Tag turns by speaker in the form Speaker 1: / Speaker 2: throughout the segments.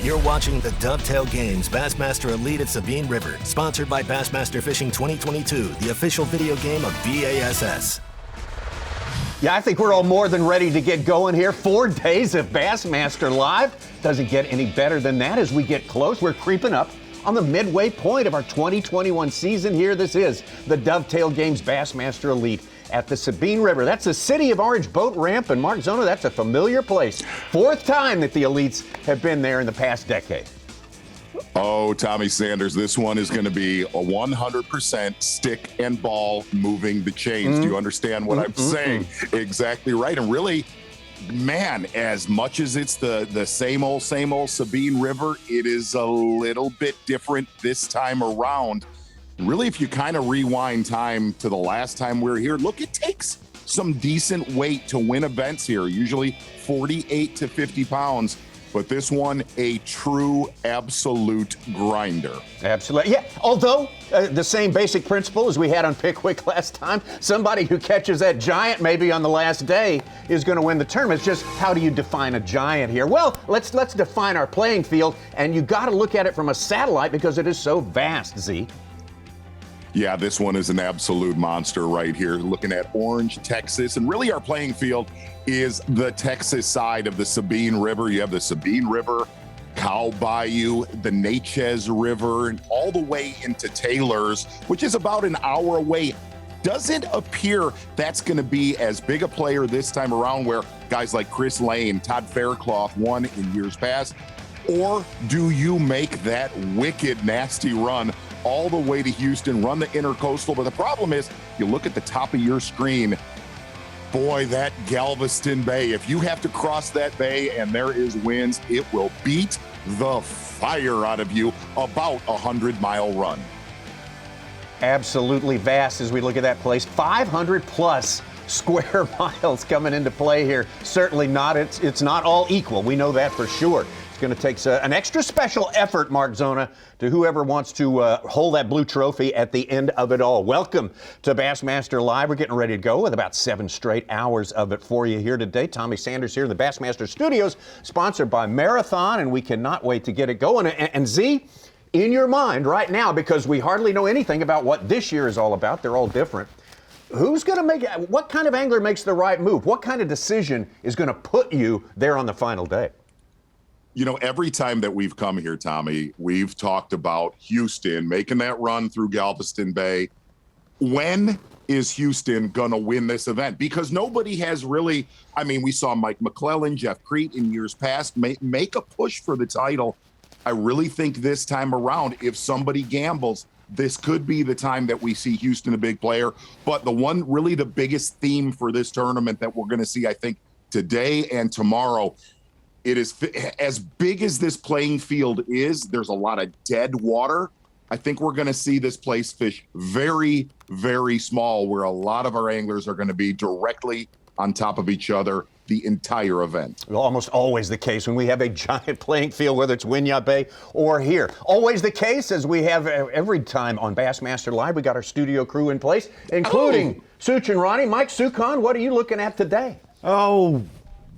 Speaker 1: You're watching the Dovetail Games Bassmaster Elite at Sabine River, sponsored by Bassmaster Fishing 2022, the official video game of B.A.S.S.
Speaker 2: Yeah, I think we're all more than ready to get going here. 4 days of Bassmaster Live. Doesn't get any better than that as we get close. We're creeping up on the midway point of our 2021 season here. This is the Dovetail Games Bassmaster Elite at the Sabine River. That's the City of Orange boat ramp, and Mark Zona, that's a familiar place. 4th time that the Elites have been there in the past decade.
Speaker 3: Oh, Tommy Sanders, this one is going to be a 100% stick and ball moving the chains. Do you understand what I'm saying? Exactly right. And really, man, as much as it's the same old Sabine River, it is a little bit different this time around. Really, if you kind of rewind time to the last time we were here, look, it takes some decent weight to win events here, usually 48 to 50 pounds. But this one, a true, absolute grinder.
Speaker 2: Absolutely. Yeah, although the same basic principle as we had on Pickwick last time, somebody who catches that giant maybe on the last day is going to win the tournament. It's just, how do you define a giant here? Well, let's define our playing field, and you got to look at it from a satellite because it is so vast, Z.
Speaker 3: Yeah, this one is an absolute monster right here. Looking at Orange, Texas, and really our playing field is the Texas side of the Sabine River. You have the Sabine River, Cow Bayou, the Natchez River, and all the way into Taylor's, which is about an hour away. Doesn't appear that's going to be as big a player this time around, where guys like Chris Lane, Todd Faircloth won in years past. Or do you make that wicked, nasty run all the way to Houston, run the intercoastal? But the problem is, you look at the top of your screen, boy, that Galveston Bay, if you have to cross that bay and there is winds, it will beat the fire out of you. About 100-mile run.
Speaker 2: Absolutely vast as we look at that place. 500 plus square miles coming into play here. Certainly not, it's not all equal. We know that for sure. It's going to take an extra special effort, Mark Zona, to whoever wants to hold that blue trophy at the end of it all. Welcome to Bassmaster Live. We're getting ready to go with about 7 straight hours of it for you here today. Tommy Sanders here in the Bassmaster Studios, sponsored by Marathon, and we cannot wait to get it going. And Z, in your mind right now, because we hardly know anything about what this year is all about, they're all different. Who's going to make it? What kind of angler makes the right move? What kind of decision is going to put you there on the final day?
Speaker 3: You know, every time that we've come here, Tommy, we've talked about Houston making that run through Galveston Bay. When is Houston going to win this event? Because nobody has really, I mean, we saw Mike McClellan, Jeff Crete in years past make a push for the title. I really think this time around, if somebody gambles, this could be the time that we see Houston a big player. But the biggest theme for this tournament that we're going to see, I think, today and tomorrow, it is as big as this playing field is. There's a lot of dead water. I think we're going to see this place fish very, very small, where a lot of our anglers are going to be directly on top of each other the entire event.
Speaker 2: Almost always the case when we have a giant playing field, whether it's Winyah Bay or here. Always the case, as we have every time on Bassmaster Live. We got our studio crew in place, including Such and Ronnie. Mike Sucon, what are you looking at today?
Speaker 4: Oh,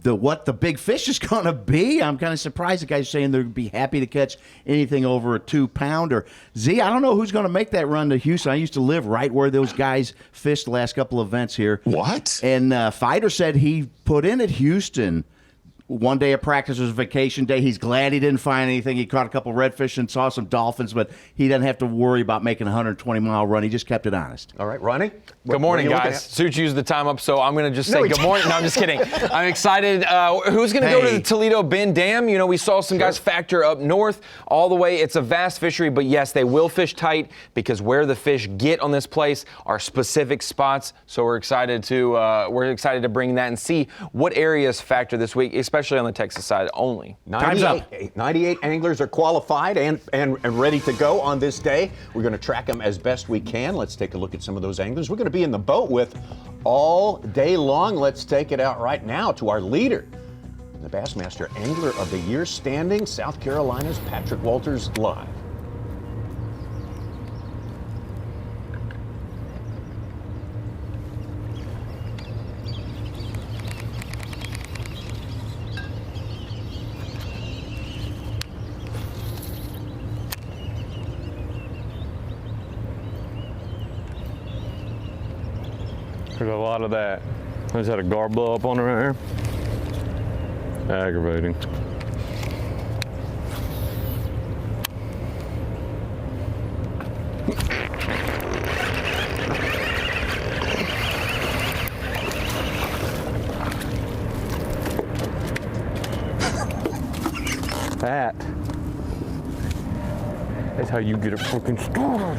Speaker 4: what the big fish is going to be. I'm kind of surprised the guy's saying they'd be happy to catch anything over a 2-pounder. Z, I don't know who's going to make that run to Houston. I used to live right where those guys fished the last couple of events here.
Speaker 3: What?
Speaker 4: And Fighter said he put in at Houston. One day of practice was vacation day. He's glad he didn't find anything. He caught a couple redfish and saw some dolphins, but he doesn't have to worry about making a 120-mile run. He just kept it honest.
Speaker 2: All right, Ronnie?
Speaker 5: Good morning, guys. Such used the time up, so I'm going to just say good morning. No, I'm just kidding. I'm excited. Who's going to go to the Toledo Bend Dam? You know, we saw some guys factor up north all the way. It's a vast fishery, but yes, they will fish tight because where the fish get on this place are specific spots. So we're excited to bring that and see what areas factor this week, especially on the Texas side only.
Speaker 2: Time's up. 98 anglers are qualified and ready to go on this day. We're going to track them as best we can. Let's take a look at some of those anglers we're going to be in the boat with all day long. Let's take it out right now to our leader, the Bassmaster Angler of the Year standing, South Carolina's Patrick Walters, live.
Speaker 6: There's a lot of that. I just had a gar blow up on her right here. Aggravating. That's how you get it fucking started.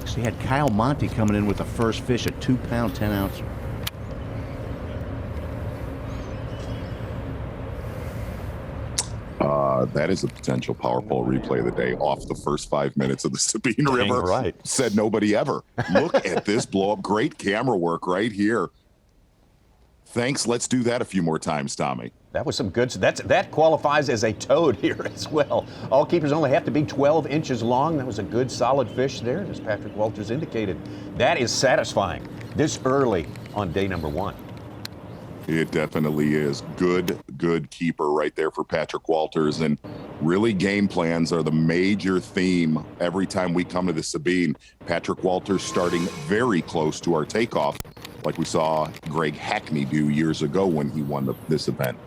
Speaker 4: So you had Kyle Monty coming in with the first fish, a 2-pound, 10-ounce.
Speaker 3: That is a potential power pole replay of the day off the first 5 minutes of the Sabine River.
Speaker 2: Right.
Speaker 3: Said nobody ever. Look at this blow up. Great camera work right here. Thanks. Let's do that a few more times, Tommy.
Speaker 2: That was some good. That qualifies as a toad here as well. All keepers only have to be 12 inches long. That was a good, solid fish there, as Patrick Walters indicated. That is satisfying this early on day number 1.
Speaker 3: It definitely is. Good keeper right there for Patrick Walters. And really, game plans are the major theme every time we come to the Sabine. Patrick Walters starting very close to our takeoff, like we saw Greg Hackney do years ago when he won this event.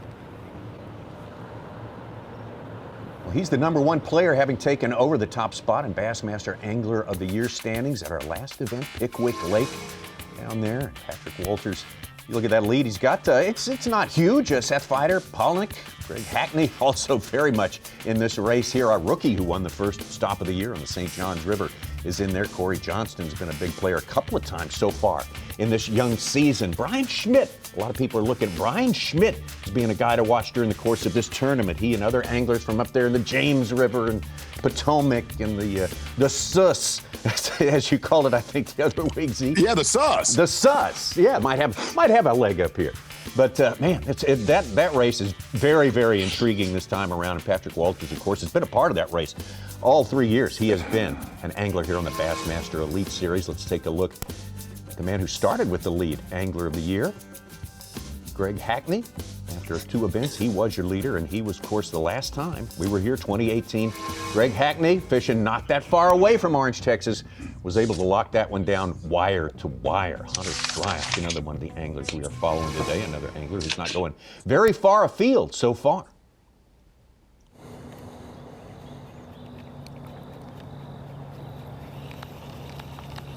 Speaker 2: Well, he's the number 1 player, having taken over the top spot in Bassmaster Angler of the Year standings at our last event, Pickwick Lake down there. Patrick Walters, you look at that lead he's got. It's not huge. Seth Feider, Polnick, Greg Hackney also very much in this race here. Our rookie who won the first stop of the year on the St. Johns River is in there. Corey Johnston's been a big player a couple of times so far in this young season. Brian Schmidt, a lot of people are looking at Brian Schmidt as being a guy to watch during the course of this tournament. He and other anglers from up there in the James River and Potomac and the Sus, as you called it, I think the other week, Zeke.
Speaker 3: Yeah, the Sus.
Speaker 2: The Sus, yeah, might have a leg up here. But man, that race is very, very intriguing this time around. And Patrick Walters, of course, has been a part of that race all 3 years. He has been an angler here on the Bassmaster Elite Series. Let's take a look at the man who started with the lead, Angler of the Year, Greg Hackney. After 2 events, he was your leader, and he was, of course, the last time we were here, 2018. Greg Hackney, fishing not that far away from Orange, Texas, was able to lock that one down wire to wire. Hunter Shryock, another one of the anglers we are following today, another angler who's not going very far afield so far.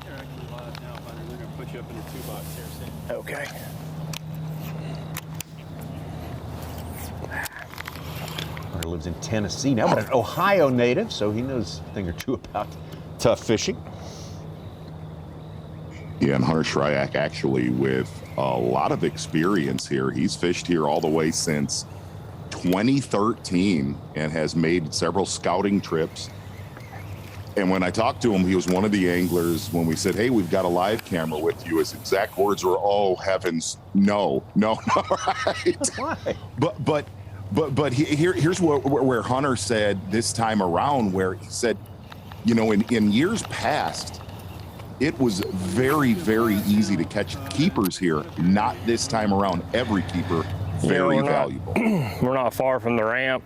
Speaker 7: You're actually live now, Hunter. They're going to put you up in a 2-box here soon.
Speaker 6: Okay.
Speaker 2: Hunter lives in Tennessee now, but an Ohio native, so he knows a thing or two about tough fishing.
Speaker 3: Yeah, and Hunter Shryock actually with a lot of experience here. He's fished here all the way since 2013 and has made several scouting trips. And when I talked to him, he was one of the anglers when we said, hey, we've got a live camera with you. His exact words were, oh, heavens, no, right?
Speaker 2: Why?
Speaker 3: But here's where Hunter said this time around, where he said, you know, in years past, it was very, very easy to catch keepers here. Not this time around. Every keeper, very valuable.
Speaker 6: We're not far from the ramp.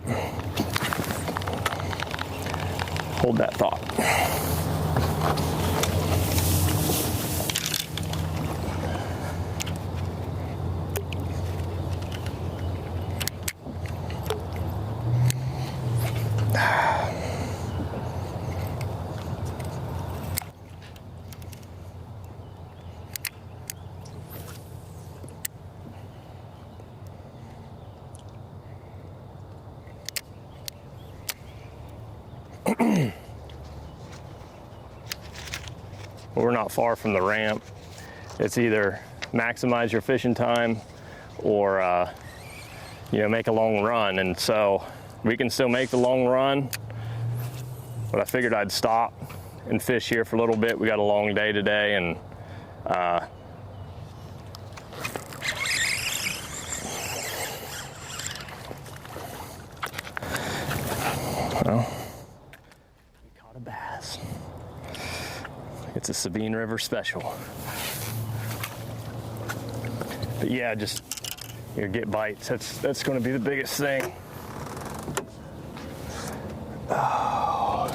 Speaker 6: Hold that thought. We're not far from the ramp. It's either maximize your fishing time or make a long run. And so we can still make the long run, but I figured I'd stop and fish here for a little bit. We got a long day today, and Sabine River special. But yeah, just get bites. That's going to be the biggest thing. Oh.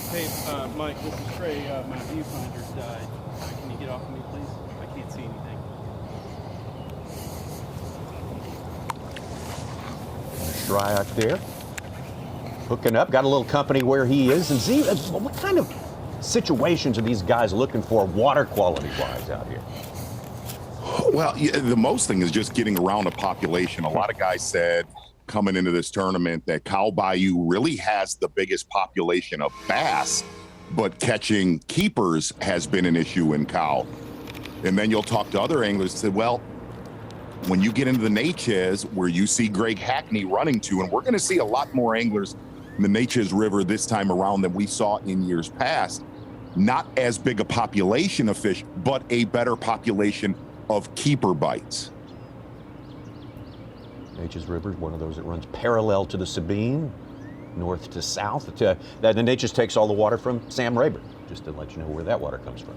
Speaker 7: Hey, Mike, this is Trey. My viewfinder's died. Can you get off of me, please? I can't see anything.
Speaker 2: Shryock there, hooking up. Got a little company where he is. And Z, what kind of situations are these guys looking for water quality-wise out here?
Speaker 3: Well, the most thing is just getting around a population. A lot of guys said coming into this tournament that Cow Bayou really has the biggest population of bass, but catching keepers has been an issue in Cow. And then you'll talk to other anglers and say, well, when you get into the Hitches, where you see Greg Hackney running to, and we're going to see a lot more anglers in the Hitches River this time around than we saw in years past. Not as big a population of fish, but a better population of keeper bites.
Speaker 2: Hitches River is one of those that runs parallel to the Sabine, north to south. The Hitches takes all the water from Sam Rayburn, just to let you know where that water comes from.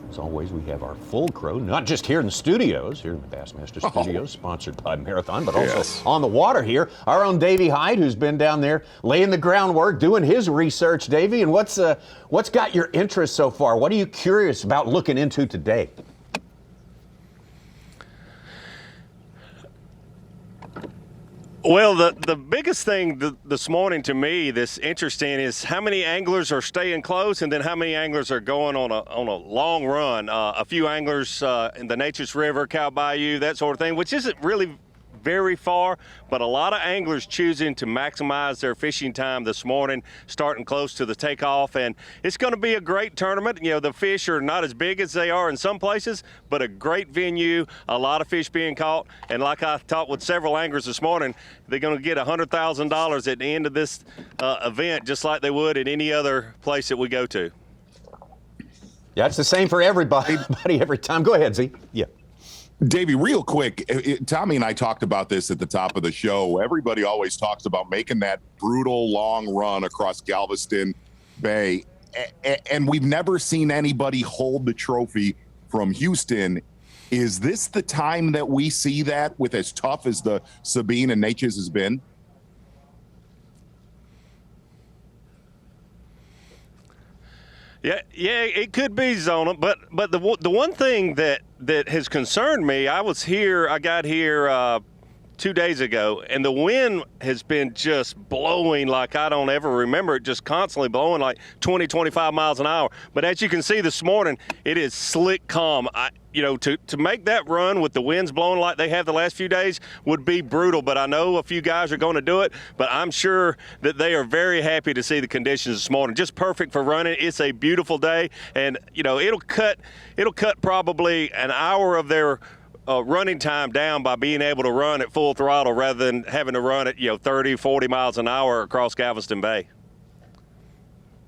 Speaker 2: As always, we have our full crew, not just here in the studios, here in the Bassmaster Studios, sponsored by Marathon, but also on the water here. Our own Davey Hyde, who's been down there laying the groundwork, doing his research. Davey, and what's got your interest so far? What are you curious about looking into today?
Speaker 8: Well, the biggest thing this morning to me that's interesting is how many anglers are staying close, and then how many anglers are going on a long run. A few anglers in the Hitches River, Cow Bayou, that sort of thing, which isn't really very far, but a lot of anglers choosing to maximize their fishing time this morning, starting close to the takeoff. And it's going to be a great tournament. You know, the fish are not as big as they are in some places, but a great venue, a lot of fish being caught. And like I talked with several anglers this morning, they're going to get $100,000 at the end of this event, just like they would at any other place that we go to.
Speaker 2: Yeah, it's the same for everybody every time. Go ahead, Z. Yeah.
Speaker 3: Davey, real quick, Tommy and I talked about this at the top of the show. Everybody always talks about making that brutal long run across Galveston Bay, and we've never seen anybody hold the trophy from Houston. Is this the time that we see that, with as tough as the Sabine and Hitches has been?
Speaker 8: Yeah, it could be, Zona, but the one thing that has concerned me, I got here 2 days ago, and the wind has been just blowing like I don't ever remember it, just constantly blowing like 20, 25 miles an hour. But as you can see this morning, it is slick calm. To make that run with the winds blowing like they have the last few days would be brutal, but I know a few guys are going to do it, but I'm sure that they are very happy to see the conditions this morning. Just perfect for running. It's a beautiful day, and it'll cut probably an hour of their running time down by being able to run at full throttle rather than having to run at 30, 40 miles an hour across Galveston Bay.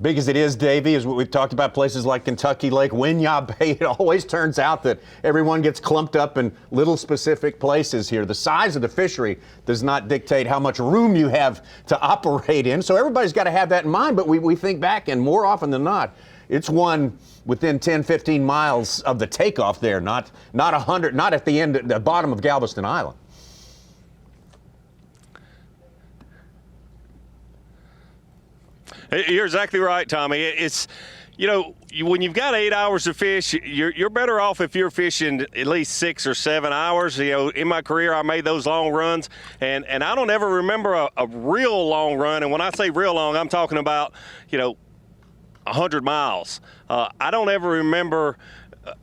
Speaker 2: Big as it is, Davey, as we've talked about places like Kentucky Lake, Winyah Bay, it always turns out that everyone gets clumped up in little specific places here. The size of the fishery does not dictate how much room you have to operate in, so everybody's got to have that in mind, but we think back, and more often than not, it's one within 10, 15 miles of the takeoff there, not 100, not at the end, at the bottom of Galveston Island.
Speaker 8: You're exactly right, Tommy. It's, when you've got 8 hours to fish, you're better off if you're fishing at least 6 or 7 hours. In my career, I made those long runs, and I don't ever remember a real long run. And when I say real long, I'm talking about, 100 miles. I don't ever remember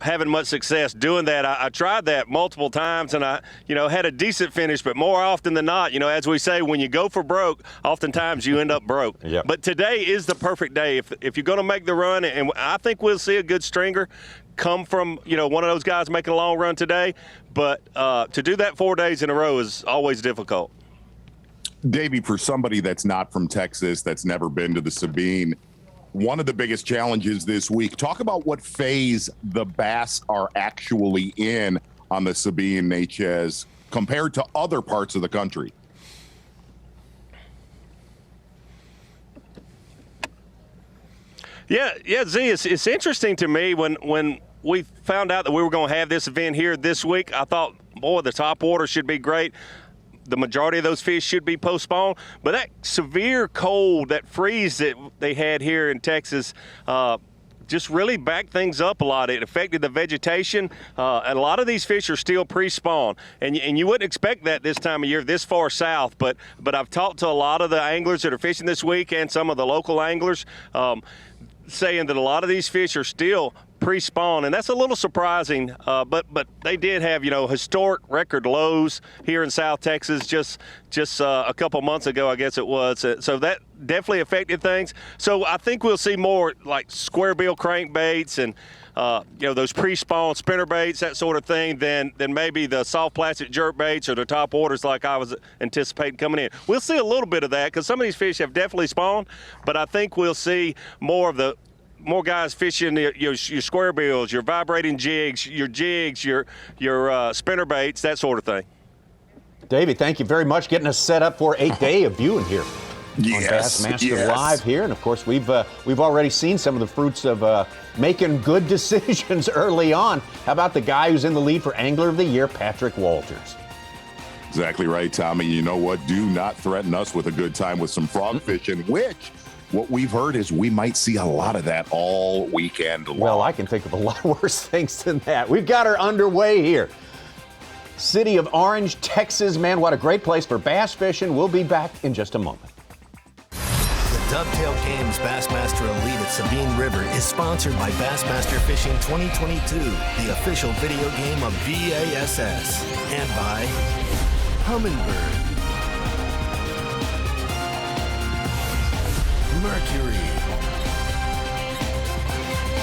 Speaker 8: having much success doing that. I tried that multiple times, and I had a decent finish, but more often than not, as we say, when you go for broke, oftentimes you end up broke.
Speaker 2: Yep.
Speaker 8: But today is the perfect day. If you're going to make the run, and I think we'll see a good stringer come from, one of those guys making a long run today, but to do that 4 days in a row is always difficult.
Speaker 3: Davey, for somebody that's not from Texas, that's never been to the Sabine, one of the biggest challenges this week. Talk about what phase the bass are actually in on the Sabine Hitches compared to other parts of the country.
Speaker 8: Yeah, Z, it's interesting to me when we found out that we were going to have this event here this week. I thought, boy, the top water should be great. The majority of those fish should be postponed. But that severe cold, that freeze that they had here in Texas, just really backed things up a lot. It affected the vegetation. A lot of these fish are still pre-spawn, and you wouldn't expect that this time of year, this far south. But I've talked to a lot of the anglers that are fishing this week and some of the local anglers, saying that a lot of these fish are still pre-spawn, and that's a little surprising. But they did have, historic record lows here in South Texas just a couple months ago, I guess it was. So that definitely affected things. So I think we'll see more like square bill crankbaits and those pre-spawn spinner baits, that sort of thing, than maybe the soft plastic jerk baits or the top waters like I was anticipating coming in. We'll see a little bit of that because some of these fish have definitely spawned, but I think we'll see more guys fishing your square bills, your vibrating jigs, your spinner baits, that sort of thing.
Speaker 2: Davey, thank you very much, getting us set up for a day of viewing here.
Speaker 3: Yes,
Speaker 2: on Bassmaster Live here, and of course we've already seen some of the fruits of making good decisions early on. How about the guy who's in the lead for Angler of the Year, Patrick Walters?
Speaker 3: Exactly right, Tommy. You know what? Do not threaten us with a good time with some frog fishing, which what we've heard is we might see a lot of that all weekend long.
Speaker 2: Well, I can think of a lot worse things than that. We've got her underway here. City of Orange, Texas. Man, what a great place for bass fishing. We'll be back in just a moment.
Speaker 1: The Dovetail Games Bassmaster Elite at Sabine River is sponsored by Bassmaster Fishing 2022, the official video game of B.A.S.S, and by Humminbird, Mercury,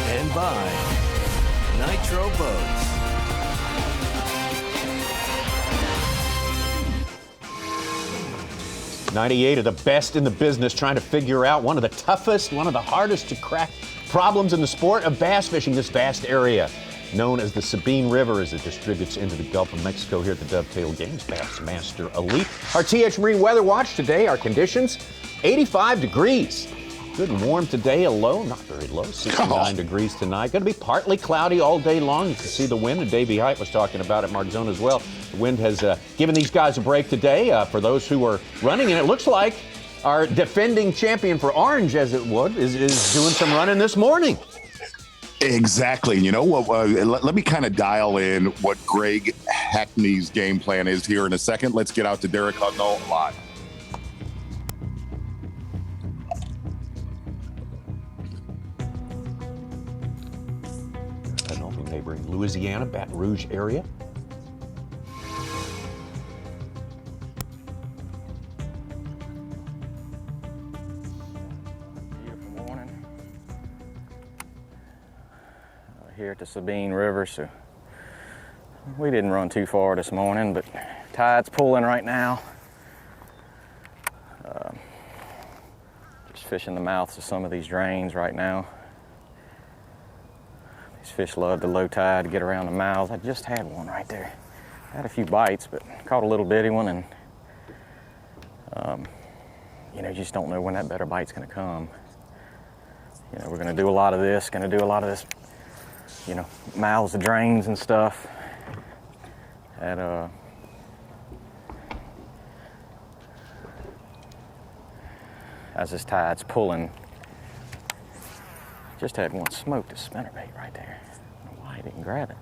Speaker 1: and by Nitro Boats.
Speaker 2: '98 are the best in the business trying to figure out one of the toughest, one of the hardest to crack problems in the sport of bass fishing, this vast area known as the Sabine River as it distributes into the Gulf of Mexico here at the Dovetail Games Bassmaster Elite. Our TH Marine Weather Watch today, our conditions, 85 degrees. Good and warm today, a low, not very low, 69 degrees tonight. Going to be partly cloudy all day long. You can see the wind, and Davey Hite was talking about it, Mark Zone as well. The wind has given these guys a break today for those who are running, and it looks like our defending champion for Orange, as it would, is doing some running this morning.
Speaker 3: Exactly. You know what? Let me kind of dial in what Greg Hackney's game plan is here in a second. Let's get out to Derek Hudnall live. Neighboring Louisiana, Baton Rouge area.
Speaker 6: Beautiful morning. Here at the Sabine River, so we didn't run too far this morning, but tide's pulling right now. Just fishing the mouths of some of these drains right now. Fish love the low tide to get around the mouths. I just had one right there. I had a few bites, but caught a little bitty one, and you just don't know when that better bite's going to come. We're going to do a lot of this. Mouths of drains and stuff. And as this tide's pulling. Just had one smoked a spinnerbait right there. I don't know why he didn't grab it.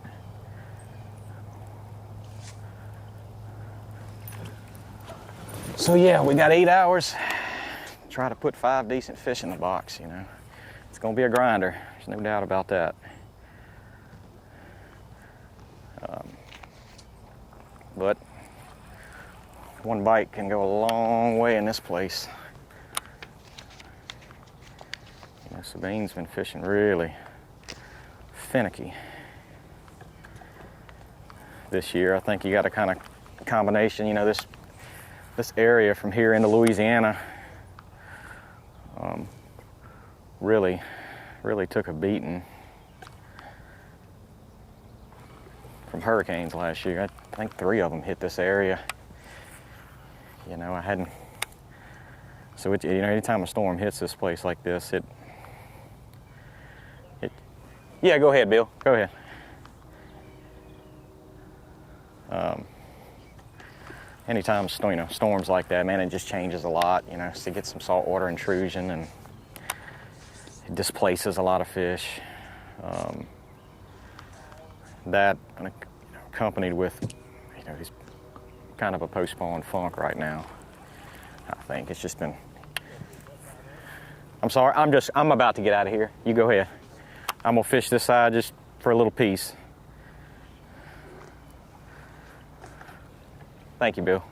Speaker 6: So yeah, we got 8 hours. Try to put 5 decent fish in the box, It's gonna be a grinder, there's no doubt about that. But one bite can go a long way in this place. Sabine's been fishing really finicky this year. I think you got a kind of combination, this area from here into Louisiana really took a beating from hurricanes last year. I think 3 of them hit this area. You know, I hadn't, so it, you know, anytime a storm hits this place like this, it yeah, go ahead, Bill, go ahead. Anytime, you know, storms like that, man, it just changes a lot, you know, so you get some saltwater intrusion and it displaces a lot of fish. That accompanied with, you know, he's kind of a post-spawn funk right now. I think it's just been, I'm sorry, I'm about to get out of here. You go ahead. I'm gonna fish this side just for a little piece. Thank you, Bill.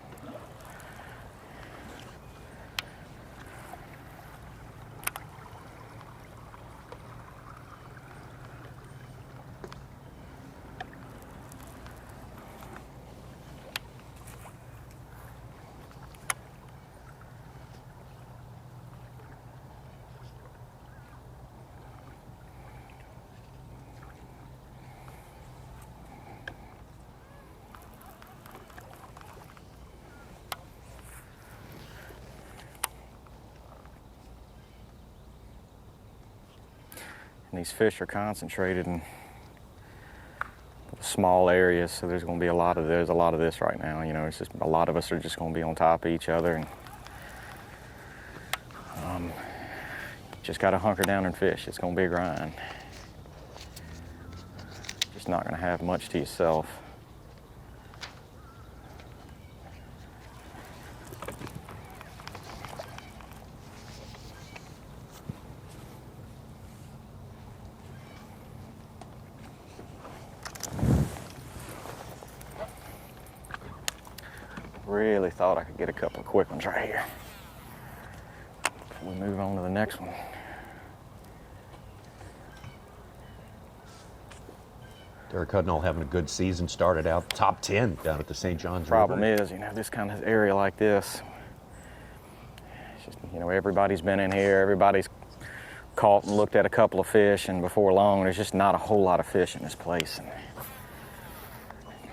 Speaker 6: And these fish are concentrated in small areas, so there's going to be a lot of this right now. You know, it's just a lot of us are just going to be on top of each other, and just got to hunker down and fish. It's going to be a grind. Just not going to have much to yourself. Really thought I could get a couple of quick ones right here before we move on to the next one.
Speaker 2: Derek Hudnall having a good season, started out top 10 down at the St. John's
Speaker 6: Problem
Speaker 2: River.
Speaker 6: is, you know, this kind of area like this, it's just, you know, everybody's been in here, everybody's caught and looked at a couple of fish, and before long, there's just not a whole lot of fish in this place. And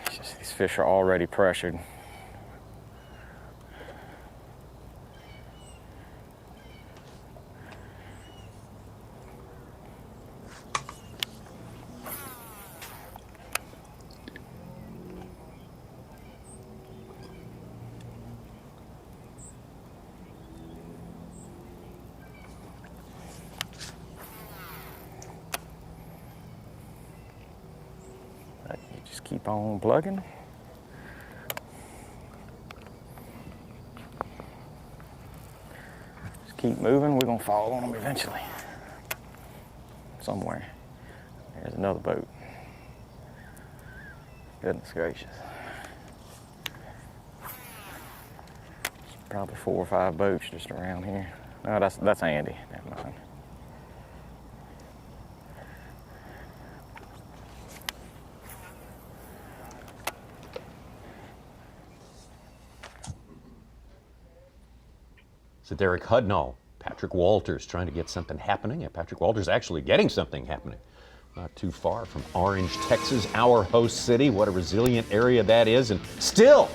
Speaker 6: it's just, these fish are already pressured. Just keep on plugging. Just keep moving. We're gonna fall on them eventually. Somewhere. There's another boat. Goodness gracious. There's probably 4 or 5 boats just around here. Oh, that's Andy. Never mind.
Speaker 2: So Derek Hudnall, Patrick Walters trying to get something happening, and Patrick Walters actually getting something happening. Not too far from Orange, Texas, our host city. What a resilient area that is. And still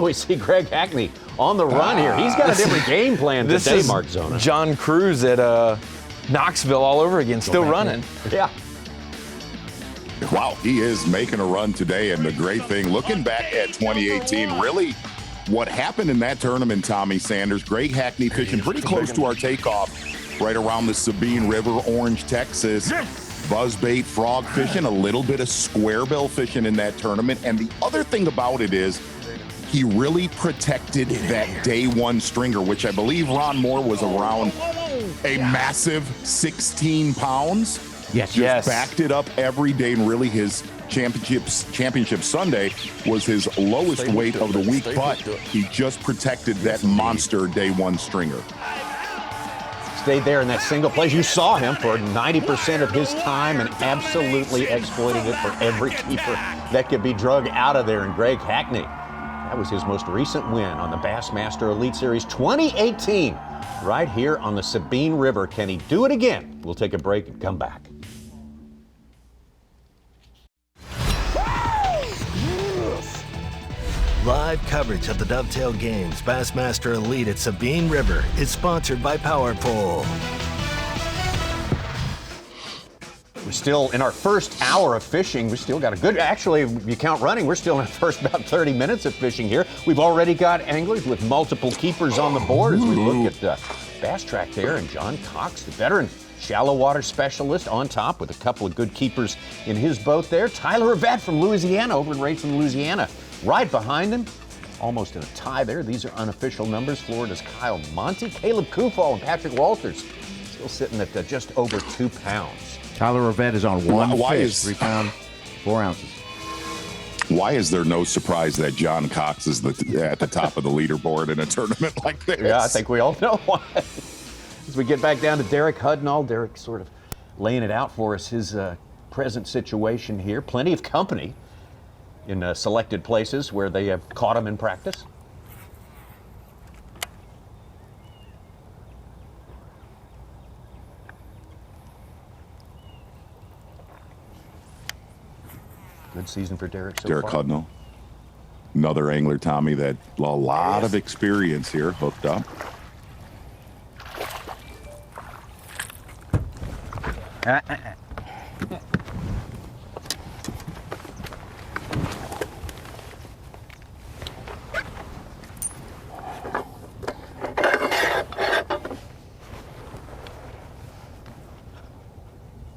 Speaker 2: we see Greg Hackney on the run here. He's got a different game plan today, Mark Zona.
Speaker 5: John Cruz at Knoxville all over again, still running.
Speaker 2: Yeah.
Speaker 3: Wow, he is making a run today, and the great thing, looking back at 2018, really what happened in that tournament, Tommy Sanders, Greg Hackney fishing pretty close to our takeoff, right around the Sabine River, Orange, Texas. Buzzbait, frog fishing, a little bit of square bill fishing in that tournament. And the other thing about it is he really protected that day one stringer, which I believe Ron Moore was around a massive 16 pounds.
Speaker 2: Yes.
Speaker 3: Backed it up every day, and really his championship Sunday was his lowest weight of the week, but he just protected that monster day one stringer.
Speaker 2: Stayed there in that single place. You saw him for 90% of his time and absolutely exploited it for every keeper that could be drug out of there. And Greg Hackney That was his most recent win on the Bassmaster Elite Series 2018, right here on the Sabine River. Can he do it again? We'll take a break and come back.
Speaker 1: Live coverage of the Dovetail Games Bassmaster Elite at Sabine River is sponsored by Power Pole.
Speaker 2: We're still in our first hour of fishing. We still got a good, actually, if you count running, we're still in the first about 30 minutes of fishing here. We've already got anglers with multiple keepers on the board as we look at Bass Track there, and John Cox, the veteran shallow water specialist, on top with a couple of good keepers in his boat there. Tyler Yvette from Louisiana, over in Rayson, Louisiana, right behind him. Almost in a tie there. These are unofficial numbers. Florida's Kyle Monty, Caleb Kuphall, and Patrick Walters still sitting at just over 2 pounds.
Speaker 4: Tyler Yvette is on one
Speaker 3: Why
Speaker 4: fish,
Speaker 3: is-
Speaker 4: 3 pounds, 4 ounces.
Speaker 3: Why is there no surprise that John Cox is at the top of the leaderboard in a tournament like this?
Speaker 2: Yeah, I think we all know why. As we get back down to Derek Hudnall, Derek sort of laying it out for us, his present situation here. Plenty of company in selected places where they have caught him in practice. Good season for Derek so
Speaker 3: Derek
Speaker 2: far.
Speaker 3: Hudnall, another angler, Tommy, that a lot of experience here, hooked up.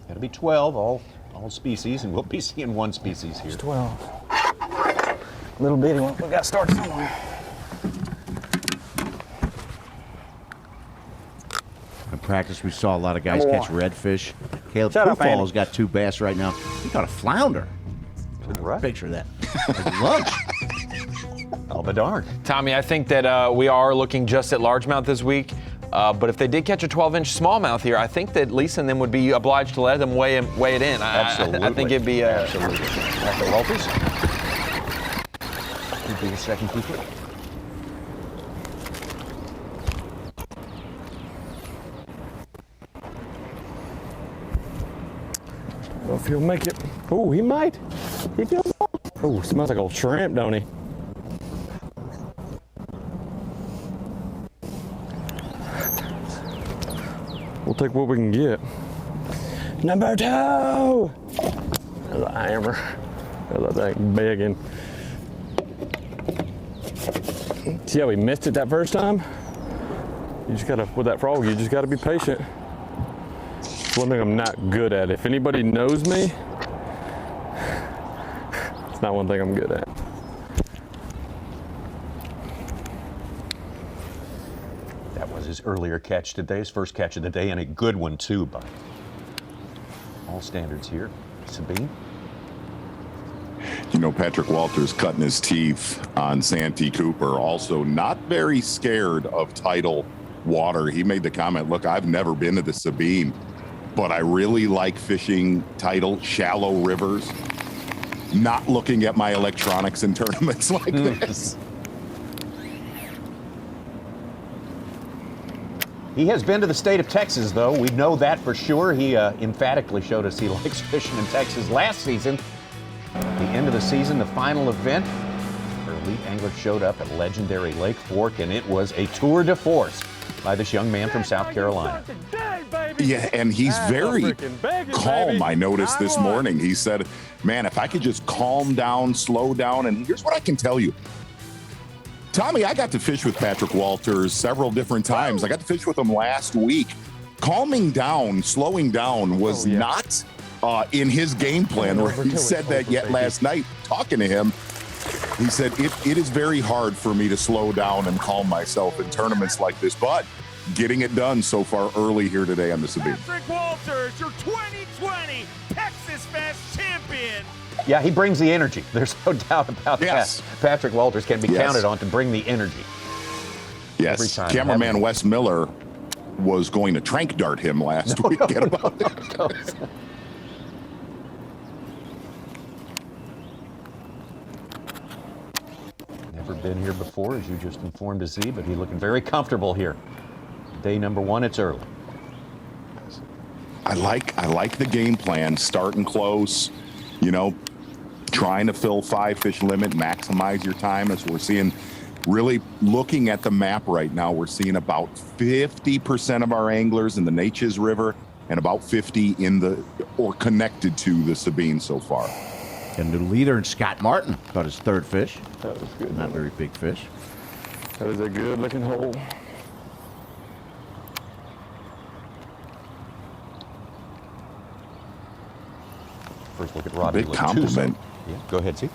Speaker 2: That'll be 12, all species, and we'll be seeing one species here.
Speaker 9: 12. Little bitty one. We got to start somewhere.
Speaker 4: In practice, we saw a lot of guys catch redfish. Caleb
Speaker 9: Shut up,
Speaker 4: Kuphall
Speaker 9: Andy.
Speaker 4: has got 2 bass right now. He caught a flounder.
Speaker 2: Right.
Speaker 4: Picture that. Like lunch.
Speaker 2: Oh, but darn.
Speaker 5: Tommy, I think that we are looking just at largemouth this week. But if they did catch a 12-inch smallmouth here, I think that Lisa and them would be obliged to let them weigh it in.
Speaker 2: Absolutely.
Speaker 5: I think it'd be
Speaker 2: Absolutely. After Walters, he'd be the second keeper.
Speaker 9: I don't know if he'll make it. Oh, he might. He feels. Oh, smells like old shrimp, don't he? We'll take what we can get. Number 2! There's a hammer. There's that thing begging. See how we missed it that first time? You just gotta, with that frog, you just gotta be patient. It's one thing I'm not good at. If anybody knows me, it's not one thing I'm good at.
Speaker 2: That was his earlier catch today, his first catch of the day, and a good one too by all standards here. Sabine?
Speaker 3: You know, Patrick Walters cutting his teeth on Santee Cooper, also not very scared of tidal water. He made the comment, look, I've never been to the Sabine, but I really like fishing tidal, shallow rivers, not looking at my electronics in tournaments like this.
Speaker 2: He has been to the state of Texas, though. We know that for sure. He emphatically showed us he likes fishing in Texas last season. At the end of the season, the final event, our elite angler showed up at legendary Lake Fork, and it was a tour de force by this young man from South Carolina.
Speaker 3: Yeah, and he's very calm, I noticed this morning. He said, man, if I could just calm down, slow down, and here's what I can tell you. Tommy, I got to fish with Patrick Walters several different times. I got to fish with him last week. Calming down, slowing down was not in his game plan. He said that yet last night, talking to him. He said, it is very hard for me to slow down and calm myself in tournaments like this, but getting it done so far early here today on the Sabine.
Speaker 10: Patrick Walters, your 2020 Texas Fest champion.
Speaker 2: Yeah, he brings the energy. There's no doubt about that. Patrick Walters can be counted on to bring the energy.
Speaker 3: Yes,
Speaker 2: time.
Speaker 3: cameraman Wes Miller was going to trank dart him last week at about that.
Speaker 2: Never been here before, as you just informed us, Z, but he's looking very comfortable here. Day number 1, it's early.
Speaker 3: I like the game plan, starting close, you know, trying to fill 5 fish limit, maximize your time. As we're seeing, really looking at the map right now, we're seeing about 50% of our anglers in the Hitches River and about 50 in the, or connected to the Sabine so far.
Speaker 4: And the leader, Scott Martin, caught his 3rd fish.
Speaker 9: That was good.
Speaker 4: Not very big fish.
Speaker 9: That was a good looking hole.
Speaker 2: First look at Robbie
Speaker 3: Big
Speaker 2: Latuso.
Speaker 3: compliment.
Speaker 2: Yeah, go ahead, Z.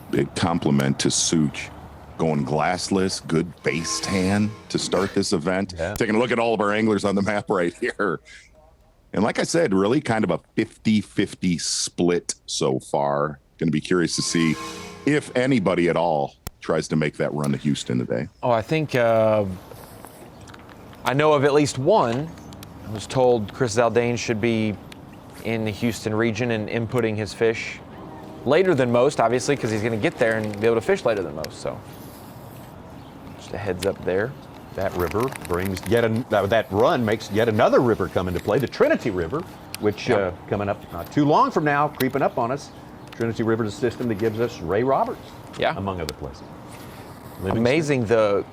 Speaker 3: Big compliment to Such. Going glassless, good base tan to start this event.
Speaker 2: Yeah.
Speaker 3: Taking a look at all of our anglers on the map right here. And like I said, really kind of a 50-50 split so far. Going to be curious to see if anybody at all tries to make that run to Houston today.
Speaker 5: Oh, I think I know of at least one. I was told Chris Zaldain should be in the Houston region and inputting his fish later than most, obviously, because he's going to get there and be able to fish later than most. So just a heads up there.
Speaker 2: That river brings that run makes yet another river come into play, the Trinity River, which coming up not too long from now, creeping up on us. Trinity River is a system that gives us Ray Roberts, among other places.
Speaker 5: Amazing the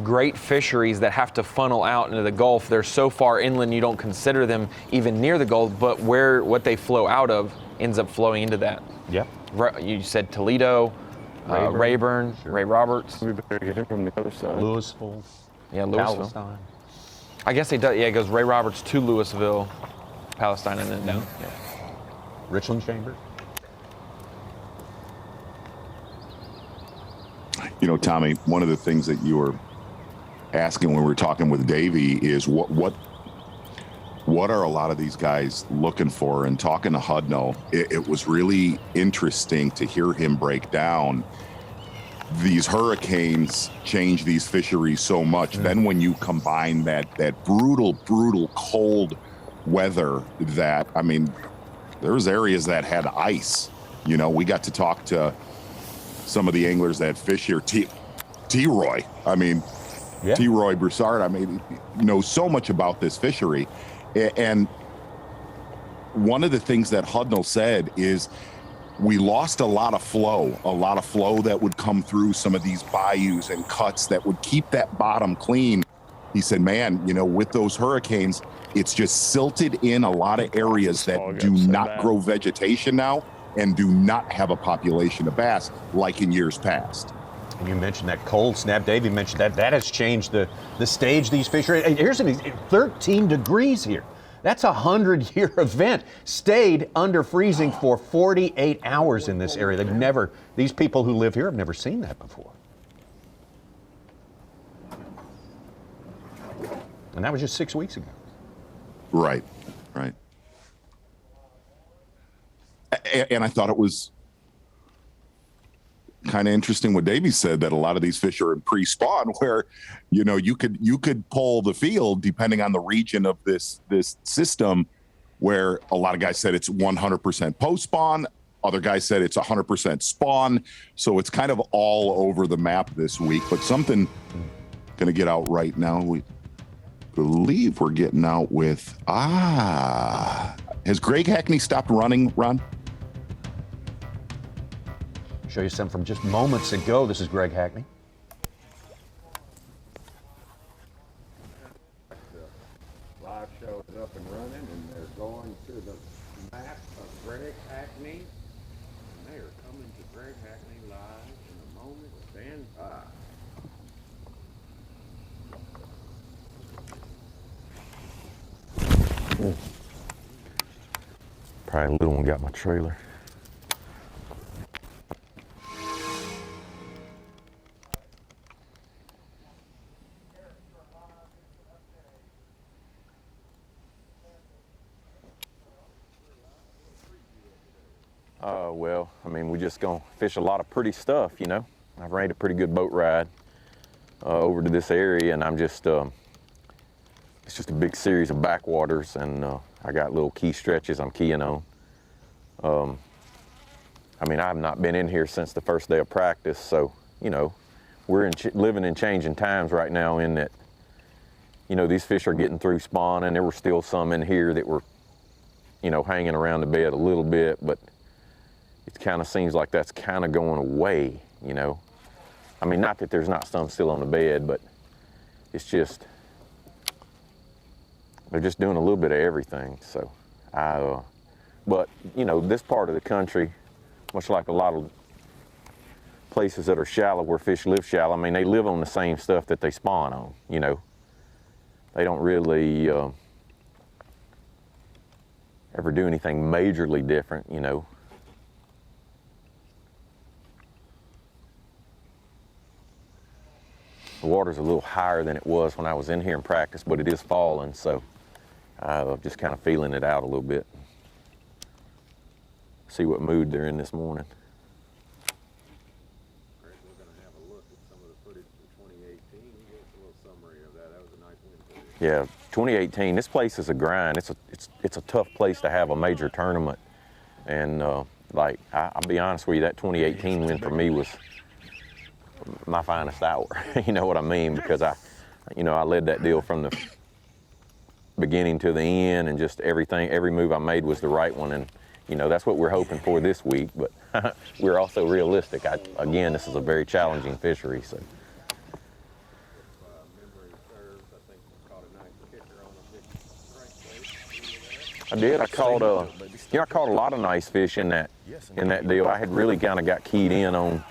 Speaker 5: great fisheries that have to funnel out into the Gulf. They're so far inland you don't consider them even near the Gulf, but what they flow out of ends up flowing into that.
Speaker 2: Yeah.
Speaker 5: You said Toledo, Rayburn,
Speaker 2: sure.
Speaker 5: Ray Roberts.
Speaker 9: We better get him from the other side.
Speaker 2: Louisville.
Speaker 5: Yeah, Louisville.
Speaker 2: Palestine.
Speaker 5: I guess it does. Yeah, it goes Ray Roberts to Louisville, Palestine, and then down. Yeah.
Speaker 2: Richland Chamber.
Speaker 3: You know, Tommy, one of the things that you were asking when we were talking with Davey is what are a lot of these guys looking for? And talking to Hudno, it was really interesting to hear him break down these hurricanes change these fisheries so much. Then when you combine that brutal cold weather, that, I mean, there's areas that had ice. You know, we got to talk to some of the anglers that fish here. T-Roy, I mean, T-Roy Broussard, I mean, knows so much about this fishery. And one of the things that Hudnall said is we lost a lot of flow that would come through some of these bayous and cuts that would keep that bottom clean. He said, man, you know, with those hurricanes, it's just silted in a lot of areas that do not grow vegetation now and do not have a population of bass like in years past.
Speaker 2: And you mentioned that cold snap. Davey mentioned that has changed the stage these fish are in. Here's 13 degrees here. That's a 100-year event. Stayed under freezing for 48 hours in this area. These people who live here have never seen that before. And that was just 6 weeks ago.
Speaker 3: Right. And I thought it was kind of interesting what Davey said, that a lot of these fish are in pre-spawn, where, you know, you could pull the field depending on the region of this system, where a lot of guys said it's 100% post-spawn. Other guys said it's 100% spawn. So it's kind of all over the map this week, but something going to get out right now. We believe we're getting out with, has Greg Hackney stopped running, Ron?
Speaker 2: Show you some from just moments ago. This is Greg Hackney.
Speaker 11: The live show is up and running, and they're going to the map of Greg Hackney. And they are coming to Greg Hackney live in a moment. Stand by.
Speaker 9: Probably a little one got my trailer. Well, I mean, we just gonna fish a lot of pretty stuff, you know. I've ran a pretty good boat ride over to this area, and I'm just, it's just a big series of backwaters, and I got little key stretches I'm keying on.
Speaker 12: I mean, I've not been in here since the first day of practice, so, you know, we're living in changing times right now in that, you know, these fish are getting through spawning. There were still some in here that were, you know, hanging around the bed a little bit, but it kind of seems like that's kind of going away, you know. I mean, not that there's not some still on the bed, but it's just, they're just doing a little bit of everything, so but, you know, this part of the country, much like a lot of places that are shallow where fish live shallow, I mean, they live on the same stuff that they spawn on, you know. They don't really ever do anything majorly different, you know. The water's a little higher than it was when I was in here in practice, but it is falling, so I'm just kind of feeling it out a little bit. See what mood they're in this morning.
Speaker 11: Greg, we're going to have a look at some of the footage from 2018. You gave us a little summary of that. That was a nice win for you.
Speaker 12: Yeah, 2018. This place is a grind. It's a tough place to have a major tournament, and like I'll be honest with you, that 2018 win for me was my finest hour. You know what I mean? Because I led that deal from the beginning to the end, and just everything, every move I made was the right one, and you know, that's what we're hoping for this week, but we're also realistic. Again, this is a very challenging fishery, so. I did. I caught a lot of nice fish in that deal. I had really kind of got keyed in on,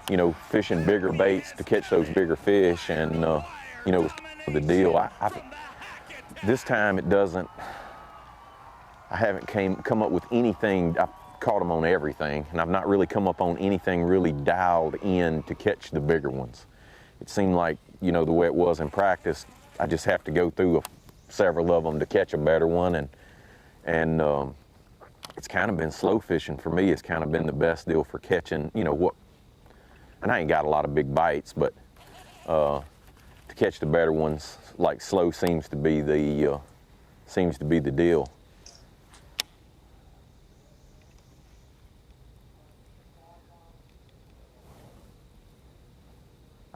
Speaker 12: you know, fishing bigger baits to catch those bigger fish, and you know, the deal. This time it doesn't. I haven't come up with anything. I've caught them on everything, and I've not really come up on anything really dialed in to catch the bigger ones. It seemed like, you know, the way it was in practice, I just have to go through several of them to catch a better one, and it's kind of been slow fishing for me. It's kind of been the best deal for catching, you know, what. And I ain't got a lot of big bites, but to catch the better ones, like slow seems to be the deal.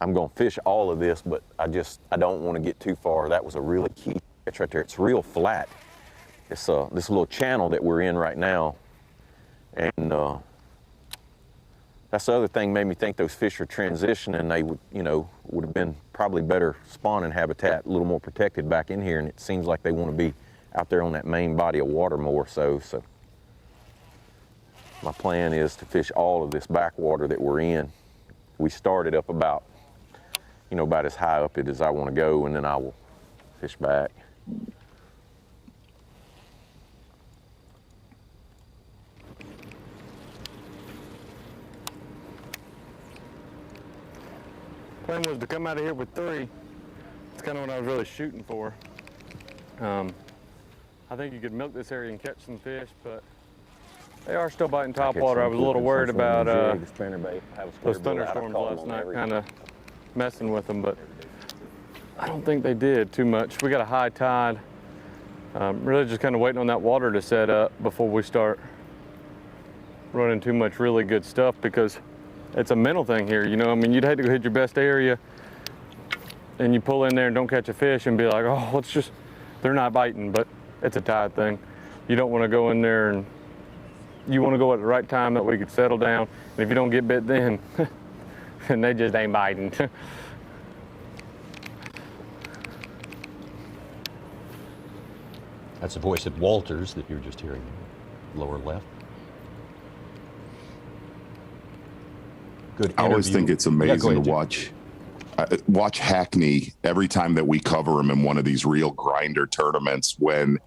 Speaker 12: I'm gonna fish all of this, but I don't want to get too far. That was a really key catch right there. It's real flat. It's this little channel that we're in right now, and that's the other thing made me think those fish are transitioning. They would have been probably better spawning habitat, a little more protected back in here, and it seems like they want to be out there on that main body of water more so. So my plan is to fish all of this backwater that we're in. We started up about as high up it as I want to go, and then I will fish back.
Speaker 9: Plan was to come out of here with 3. It's kind of what I was really shooting for. I think you could milk this area and catch some fish, but they are still biting topwater. I was a little worried about those thunderstorms last night kind of messing with them, but I don't think they did too much. We got a high tide. Really just kind of waiting on that water to set up before we start running too much really good stuff, because it's a mental thing here, you know. I mean, you'd hate to go hit your best area and you pull in there and don't catch a fish and be like, oh, they're not biting, but it's a tide thing. You don't want to go in there, and you want to go at the right time that we could settle down. And if you don't get bit then, then they just ain't biting.
Speaker 13: That's the voice of Walters that you're just hearing, lower left. Good interview.
Speaker 3: I always think it's amazing to watch Hackney every time that we cover him in one of these real grinder tournaments, when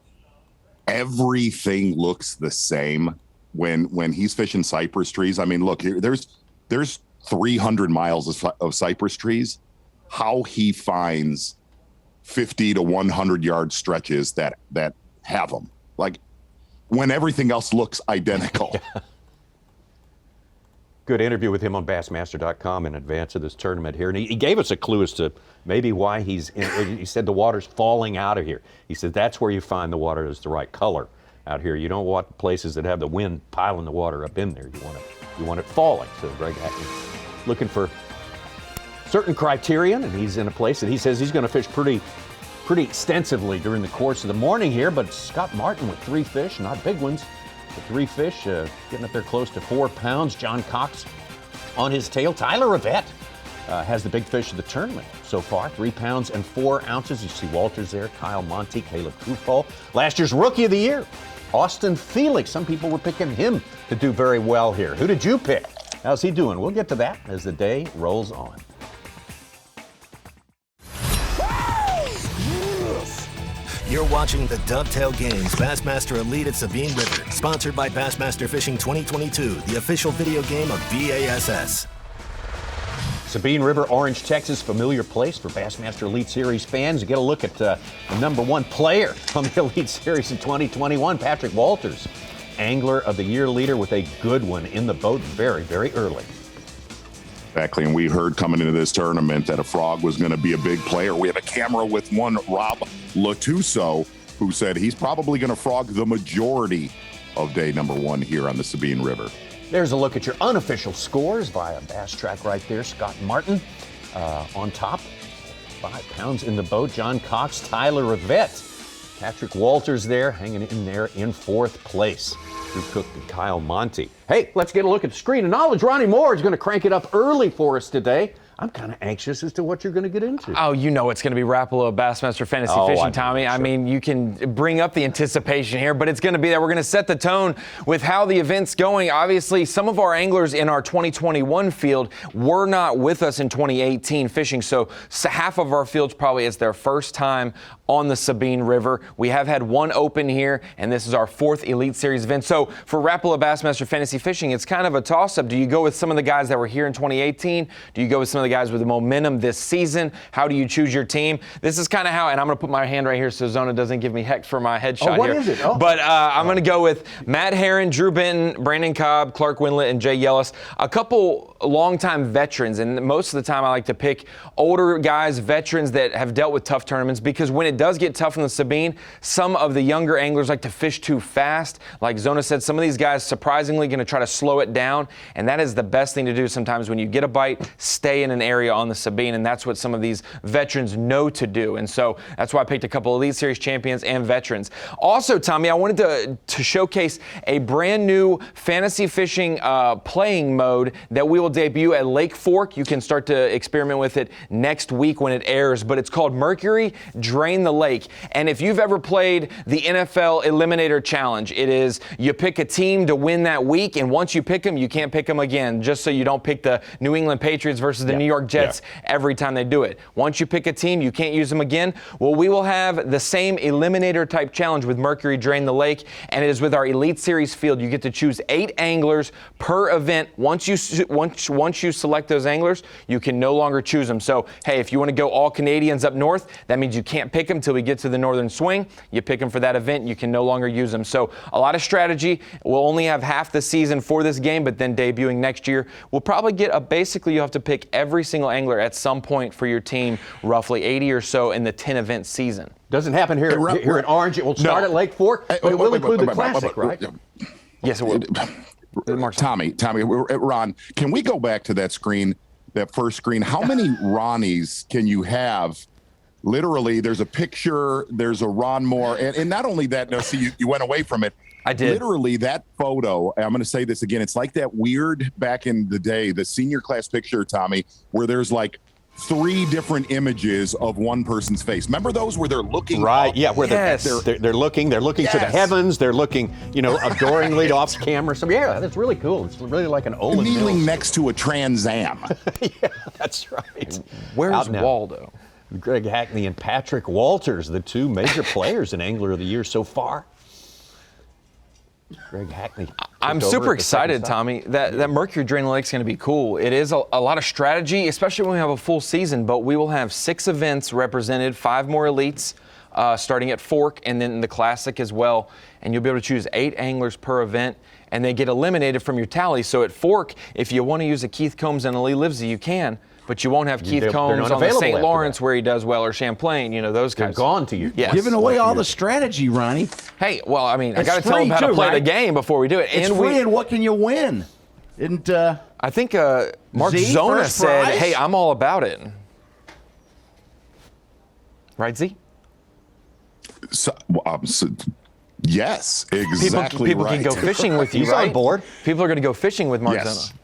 Speaker 3: everything looks the same when he's fishing cypress trees. I mean, look, there's 300 miles of cypress trees. How he finds 50 to 100 yard stretches that have them, like, when everything else looks identical.
Speaker 13: Good interview with him on Bassmaster.com in advance of this tournament here. And he gave us a clue as to maybe why he said the water's falling out of here. He said that's where you find the water is the right color out here. You don't want places that have the wind piling the water up in there. You want to you want it falling. So Greg Hackney looking for certain criterion, and he's in a place that he says he's going to fish pretty extensively during the course of the morning here. But Scott Martin with 3 fish, not big ones, but 3 fish, getting up there close to 4 pounds. John Cox on his tail. Tyler Rivette has the big fish of the tournament so far, 3 pounds and 4 ounces. You see Walters there, Kyle Monty, Caleb Kuphall. Last year's Rookie of the Year, Austin Felix. Some people were picking him to do very well here. Who did you pick? How's he doing? We'll get to that as the day rolls on.
Speaker 1: You're watching the Dovetail Games Bassmaster Elite at Sabine River, sponsored by Bassmaster Fishing 2022, the official video game of B.A.S.S.
Speaker 13: Sabine River, Orange, Texas, familiar place for Bassmaster Elite Series fans. You get a look at the #1 player on the Elite Series in 2021, Patrick Walters, Angler of the Year leader with a good one in the boat very, very early.
Speaker 3: Exactly, and we heard coming into this tournament that a frog was going to be a big player. We have a camera with one Robbie Latuso, who said he's probably going to frog the majority of day #1 here on the Sabine River.
Speaker 13: There's a look at your unofficial scores via Bass Track right there. Scott Martin on top, 5 pounds in the boat. John Cox, Tyler Rivette, Patrick Walters there, hanging in there in 4th place. Drew Cook and Kyle Monty. Hey, let's get a look at the screen of knowledge. Ronnie Moore is going to crank it up early for us today. I'm kind of anxious as to what you're going to get into.
Speaker 5: Oh, you know it's going to be Rapala Bassmaster Fantasy Fishing, Tommy. Sure. I mean, you can bring up the anticipation here, but it's going to be that we're going to set the tone with how the event's going. Obviously, some of our anglers in our 2021 field were not with us in 2018 fishing, so half of our fields probably is their first time on the Sabine River. We have had 1 open here, and this is our 4th Elite Series event. So for Rapala Bassmaster Fantasy Fishing, it's kind of a toss-up. Do you go with some of the guys that were here in 2018? Do you go with some of the guys with the momentum this season? How do you choose your team? This is kind of how, and I'm going to put my hand right here so Zona doesn't give me heck for my headshot
Speaker 13: what
Speaker 5: here.
Speaker 13: Is it? Oh.
Speaker 5: But I'm going to go with Matt Herron, Drew Benton, Brandon Cobb, Clark Winlet, and Jay Yellis. A couple longtime veterans, and most of the time I like to pick older guys, veterans that have dealt with tough tournaments, because when it does get tough in the Sabine, some of the younger anglers like to fish too fast. Like Zona said, some of these guys surprisingly going to try to slow it down, and that is the best thing to do sometimes when you get a bite. Stay in an area on the Sabine, and that's what some of these veterans know to do. And so that's why I picked a couple Elite Series champions and veterans. Also, Tommy, I wanted to showcase a brand new fantasy fishing playing mode that we will debut at Lake Fork. You can start to experiment with it next week when it airs, but it's called Mercury Drain the Lake. And if you've ever played the NFL Eliminator Challenge, it is you pick a team to win that week, and once you pick them, you can't pick them again, just so you don't pick the New England Patriots versus the New York Jets every time they do it. Once you pick a team, you can't use them again. Well, we will have the same Eliminator type challenge with Mercury Drain the Lake, and it is with our Elite Series field. You get to choose 8 anglers per event. Once you select those anglers, you can no longer choose them. So, hey, if you want to go all Canadians up north, that means you can't pick them till we get to the Northern Swing. You pick them for that event, you can no longer use them. So a lot of strategy. We'll only have half the season for this game, but then debuting next year, we'll probably get basically you have to pick every single angler at some point for your team, roughly 80 or so in the 10 event season.
Speaker 13: Doesn't happen here at Orange. It will start at Lake Fork, but it will include the Classic, right?
Speaker 5: Yes, it will.
Speaker 3: Tommy, Ron, can we go back to that screen, that first screen? How many Ronnies can you have? Literally, there's a picture, there's a Ron Moore, and not only that, no, see, you went away from it.
Speaker 5: I did.
Speaker 3: Literally, that photo, I'm going to say this again, it's like that weird back in the day, the senior class picture, Tommy, where there's like 3 different images of one person's face. Remember those where they're looking up?
Speaker 13: Yeah, where they're looking to the heavens, they're looking, adoringly off camera. So yeah, that's really cool. It's really like an Olin
Speaker 3: kneeling
Speaker 13: Mills.
Speaker 3: next to a Trans Am.
Speaker 13: Yeah, that's right.
Speaker 5: Where's Waldo?
Speaker 13: Greg Hackney and Patrick Walters, the 2 major players in Angler of the Year so far. Greg Hackney.
Speaker 5: I'm super excited, Tommy. That Mercury Drain the Lake is going to be cool. It is a lot of strategy, especially when we have a full season, but we will have 6 events represented, 5 more elites starting at Fork, and then the Classic as well. And you'll be able to choose 8 anglers per event, and they get eliminated from your tally. So at Fork, if you want to use a Keith Combs and a Lee Livesey, you can. But you won't have Keith Combs on the St. Lawrence where he does well, or Champlain, those guys.
Speaker 13: They're gone to you.
Speaker 5: Yes.
Speaker 4: Giving away all the strategy, Ronnie.
Speaker 5: Hey, well, I mean, I got to tell them how to play the game before we do it.
Speaker 4: It's free, and what can you win? Isn't
Speaker 5: I think Mark
Speaker 4: Z,
Speaker 5: Zona
Speaker 4: first
Speaker 5: said,
Speaker 4: prize?
Speaker 5: "Hey, I'm all about it." Right, Z?
Speaker 3: Yes, exactly.
Speaker 5: People
Speaker 3: right.
Speaker 5: can go fishing with you,
Speaker 13: He's
Speaker 5: right?
Speaker 13: on board.
Speaker 5: People are going to go fishing with Mark
Speaker 3: Yes.
Speaker 5: Zona.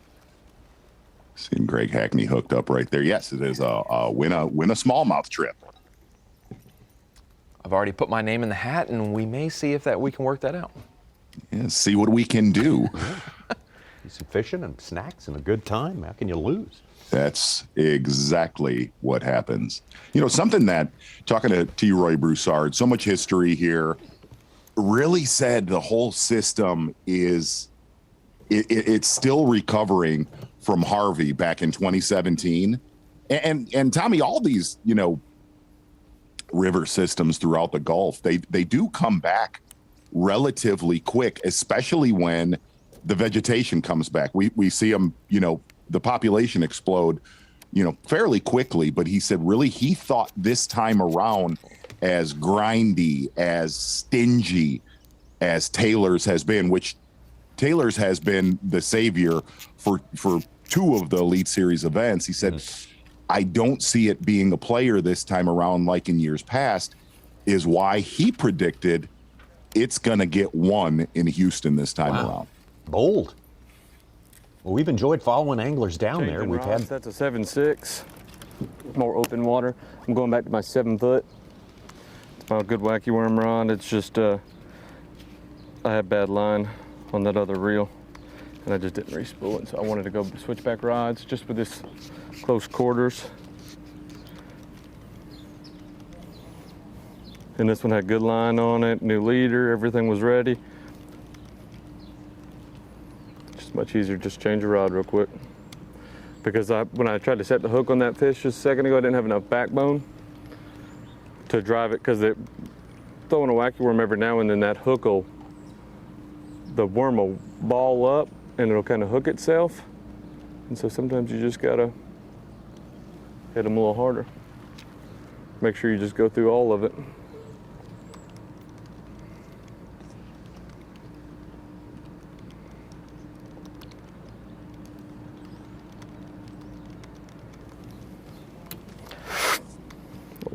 Speaker 3: Seeing Greg Hackney hooked up right there. Yes, it is a win a smallmouth trip.
Speaker 5: I've already put my name in the hat, and we may see if we can work that out.
Speaker 3: Yeah, see what we can do.
Speaker 13: Some fishing and snacks and a good time. How can you lose?
Speaker 3: That's exactly what happens. You know, something that, talking to T. Roy Broussard, so much history here, really said the whole system is, it's still recovering from Harvey back in 2017. And Tommy, all these, you know, river systems throughout the Gulf, they do come back relatively quick, especially when the vegetation comes back. We see them, you know, the population explode, you know, fairly quickly. But he said really he thought this time around, as grindy, as stingy as Taylor's has been, which Taylor's has been the savior for two of the Elite Series events. He said, I don't see it being a player this time around like in years past, is why he predicted it's going to get one in Houston this time around.
Speaker 13: Bold. Well, we've enjoyed following anglers down there. We've had
Speaker 9: That's a 7.6, more open water. I'm going back to my 7 foot. It's my good wacky worm rod. It's just I had bad line on that other reel, and I just didn't re-spool it. So I wanted to go switch back rods just with this close quarters. And this one had good line on it, new leader, everything was ready. Just much easier, just change your rod real quick. Because when I tried to set the hook on that fish just a second ago, I didn't have enough backbone to drive it, because throwing a wacky worm every now and then, that hook the worm will ball up and it'll kind of hook itself. And so sometimes you just gotta hit them a little harder. Make sure you just go through all of it.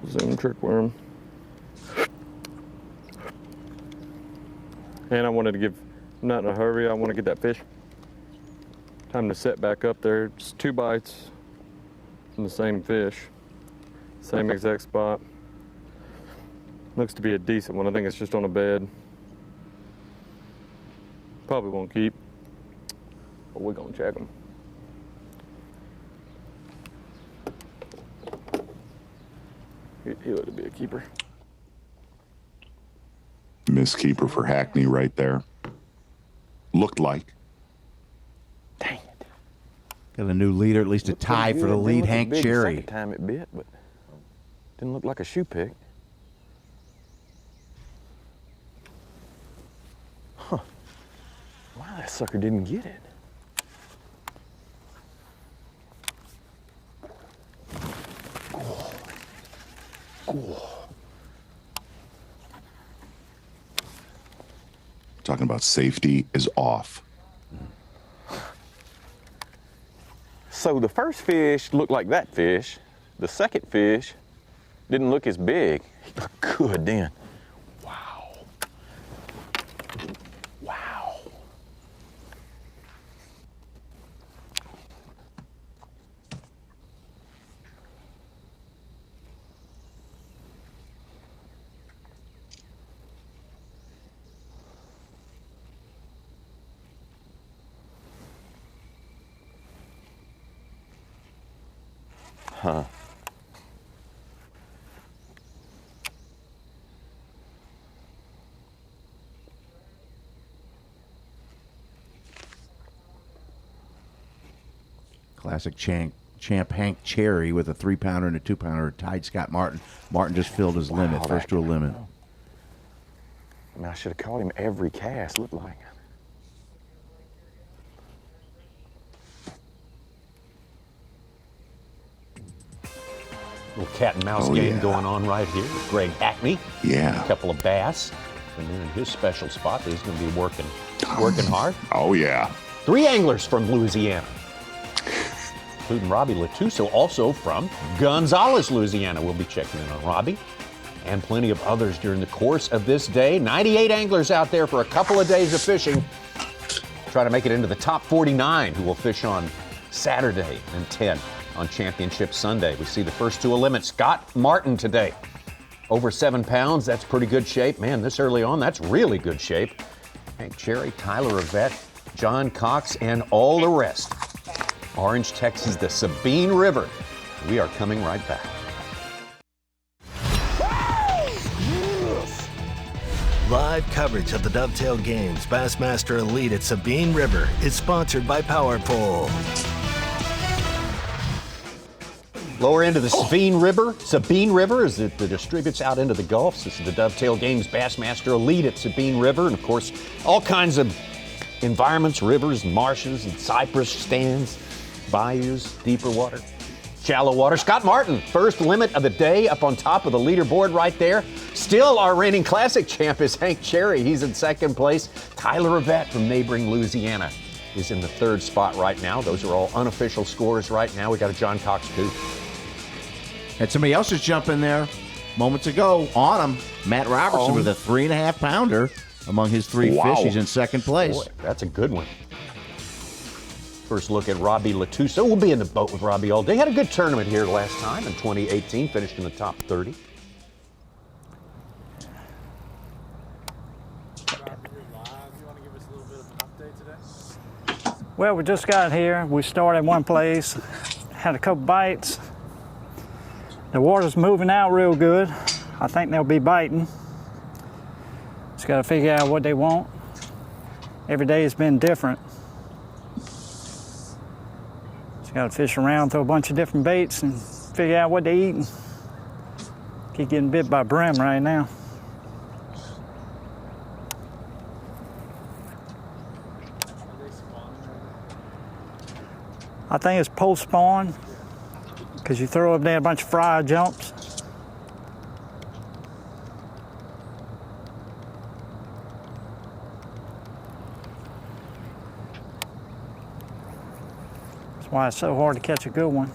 Speaker 9: Zoom trick worm. And I wanted to I'm not in a hurry, I want to get that fish time to set back up there. It's 2 bites from the same fish, same exact spot. Looks to be a decent one. I think it's just on a bed. Probably won't keep, but we're gonna check them. He ought to be a keeper.
Speaker 3: Miss keeper for Hackney right there. Looked like.
Speaker 4: Got a new leader, at least a tie for the lead, Hank Cherry.
Speaker 12: Second time it bit, but didn't look like a shoe pick. Huh. Why that sucker didn't get it?
Speaker 3: Talking about safety is off.
Speaker 12: So the first fish looked like that fish. The second fish didn't look as big. He looked good then. Wow. Wow. Huh.
Speaker 4: Classic champ Hank Cherry with a 3-pounder and a 2-pounder tied Scott Martin. Martin just filled his limit, first to a limit.
Speaker 12: I mean, I should have caught him every cast, looked like.
Speaker 13: Little cat and mouse game going on right here with Greg Hackney.
Speaker 3: Yeah.
Speaker 13: A couple of bass. And then in his special spot, he's going to be working hard.
Speaker 3: Oh, yeah.
Speaker 13: 3 anglers from Louisiana, including Robbie Latuso, also from Gonzales, Louisiana. We'll be checking in on Robbie and plenty of others during the course of this day. 98 anglers out there for a couple of days of fishing. Try to make it into the top 49 who will fish on Saturday and 10 on Championship Sunday. We see the first 2 limit. Scott Martin today, over 7 pounds. That's pretty good shape. Man, this early on, that's really good shape. Hank Cherry, Tyler Yvette, John Cox, and all the rest. Orange, Texas, the Sabine River. We are coming right back.
Speaker 1: Live coverage of the Dovetail Games Bassmaster Elite at Sabine River is sponsored by Power Pole.
Speaker 13: Lower end of the Sabine River is it distributes out into the Gulfs. This is the Dovetail Games Bassmaster Elite at Sabine River. And of course, all kinds of environments, rivers, and marshes, and cypress stands, bayous, deeper water, shallow water. Scott Martin, first limit of the day, up on top of the leaderboard right there. Still our reigning classic champ is Hank Cherry. He's in second place. Tyler Yvette from neighboring Louisiana is in the 3rd spot right now. Those are all unofficial scores right now. We got a John Cox too.
Speaker 4: And somebody else is jumping there moments ago on him. Matt Robertson with a 3.5 pounder among his 3 fish. He's in second place.
Speaker 13: Boy, that's a good one. First look at Robbie Latuso. We'll be in the boat with Robbie all day. Had a good tournament here last time in 2018. Finished in the top 30.
Speaker 14: Well, we just got here. We started one place, had a couple bites. The water's moving out real good. I think they'll be biting. Just got to figure out what they want. Every day has been different. Just got to fish around, throw a bunch of different baits, and figure out what they're eating. Keep getting bit by brim right now. I think it's post-spawn, because you throw up there a bunch of fry jumps. That's why it's so hard to catch a good one.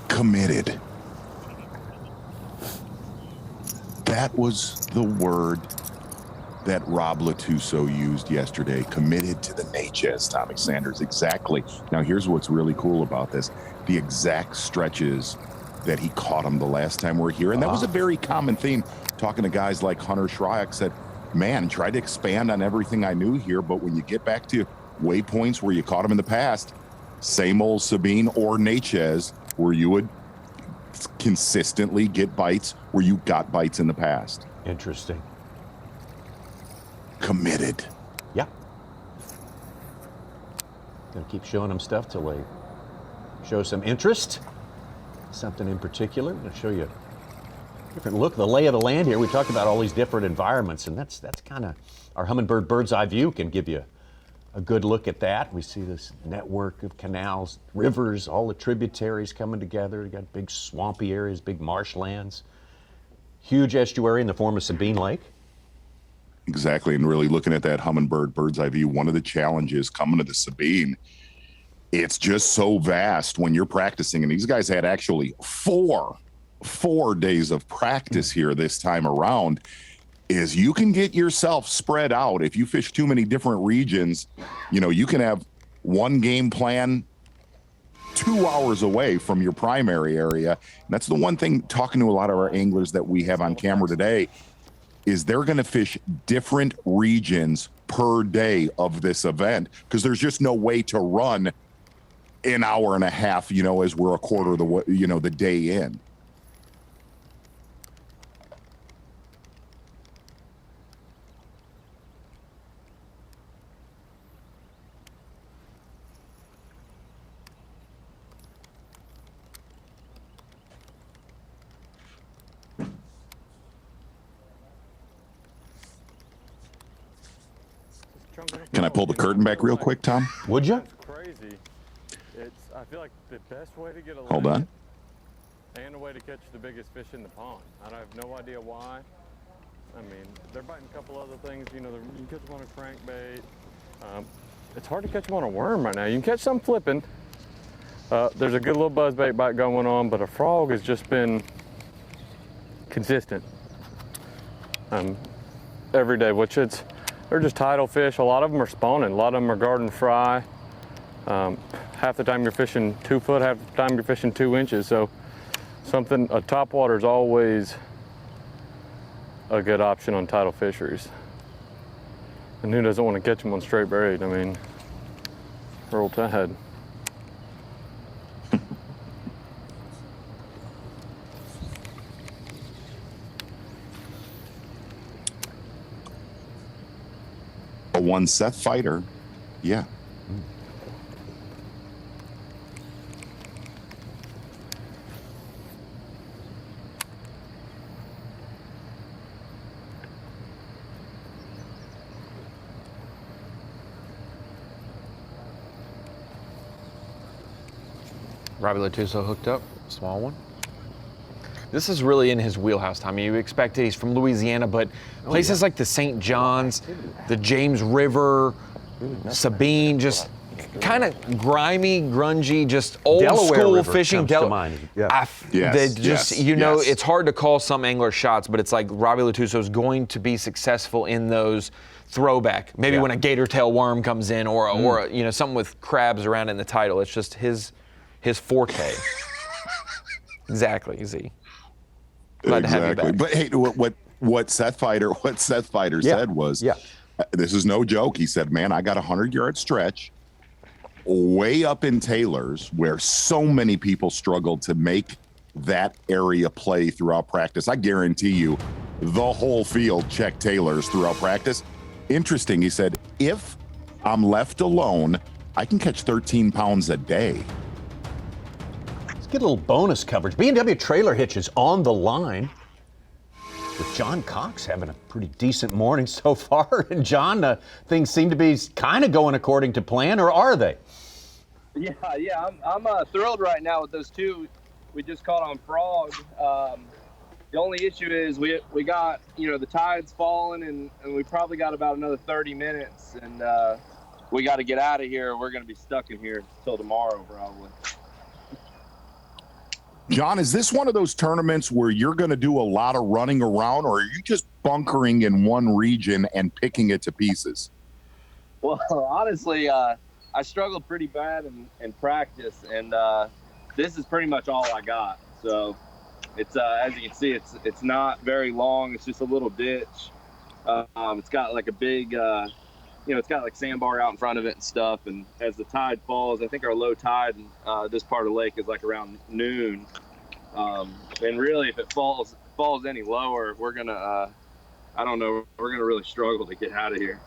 Speaker 3: Committed. That was the word that Rob Latuso used yesterday. Committed to the Natchez, Tommy Sanders. Exactly. Now, here's what's really cool about this. The exact stretches that he caught him the last time we were here. And that was a very common theme. Talking to guys like Hunter Shryock said, man, try to expand on everything I knew here. But when you get back to waypoints where you caught him in the past, same old Sabine or Natchez, where you would consistently get bites where you got bites in the past.
Speaker 13: Interesting.
Speaker 3: Committed.
Speaker 13: Yeah. Gonna keep showing them stuff till they show some interest. Something in particular. I'm gonna show you a different look, the lay of the land here. We talked about all these different environments, and that's kind of our Humminbird bird's eye view can give you a good look at that. We see this network of canals, rivers, all the tributaries coming together. You got big swampy areas, big marshlands, huge estuary in the form of Sabine Lake.
Speaker 3: Exactly, and really looking at that Humminbird bird's eye view, one of the challenges coming to the Sabine, it's just so vast when you're practicing, and these guys had actually four days of practice here this time around, is you can get yourself spread out. If you fish too many different regions, you know, you can have one game plan 2 hours away from your primary area. And that's the one thing, talking to a lot of our anglers that we have on camera today, is they're going to fish different regions per day of this event, because there's just no way to run an hour and a half, you know, as we're a quarter of the way, you know, the day in. Can I pull the curtain back real quick, Tom?
Speaker 13: Would you?
Speaker 9: Crazy. I feel like the best way to get a
Speaker 3: Hold on.
Speaker 9: and a way to catch the biggest fish in the pond. I have no idea why. I mean, they're biting a couple other things. You know, you can catch them on a crankbait. It's hard to catch them on a worm right now. You can catch some flipping. There's a good little buzzbait bite going on, but a frog has just been consistent every day, which they're just tidal fish. A lot of them are spawning. A lot of them are garden fry. Half the time you're fishing 2 foot, half the time you're fishing 2 inches. So a topwater is always a good option on tidal fisheries. And who doesn't want to catch them on straight braid? I mean, roll tide.
Speaker 3: A 1 Seth fighter, yeah.
Speaker 5: Robbie Latuso hooked up, small one. This is really in his wheelhouse, Tommy. You expect it. He's from Louisiana, but places like the St. John's, the James River, Sabine, just kind of grimy, grungy, just old
Speaker 13: Delaware
Speaker 5: school
Speaker 13: River
Speaker 5: fishing.
Speaker 13: comes to mind. Yeah.
Speaker 5: It's hard to call some angler shots, but it's like Robbie Latuso is going to be successful in those throwback. Maybe when a gator tail worm comes in, or something with crabs around it in the title. It's just his forte. Exactly, Z. Glad to have you back.
Speaker 3: But hey, what Seth Fighter said was, this is no joke. He said, man, I got a 100-yard stretch way up in Taylor's where so many people struggled to make that area play throughout practice. I guarantee you the whole field checked Taylor's throughout practice. Interesting, he said, if I'm left alone, I can catch 13 pounds a day.
Speaker 2: Let's get a little bonus coverage. B&W Trailer Hitches on the line with John Cox having a pretty decent morning so far. And John, things seem to be kind of going according to plan, or are they?
Speaker 15: Yeah, I'm thrilled right now with those two we just caught on frog. The only issue is we got, the tide's falling and we probably got about another 30 minutes and we got to get out of here. We're going to be stuck in here till tomorrow probably.
Speaker 3: John, is this one of those tournaments where you're going to do a lot of running around, or are you just bunkering in one region and picking it to pieces?
Speaker 15: Well, honestly, I struggled pretty bad in practice, and this is pretty much all I got. So it's as you can see, it's not very long. It's just a little ditch. It's got like a big, it's got like sandbar out in front of it and stuff. And as the tide falls, I think our low tide in this part of the lake is like around noon. And really, if it falls any lower, we're gonna, I don't know, we're gonna really struggle to get out of here.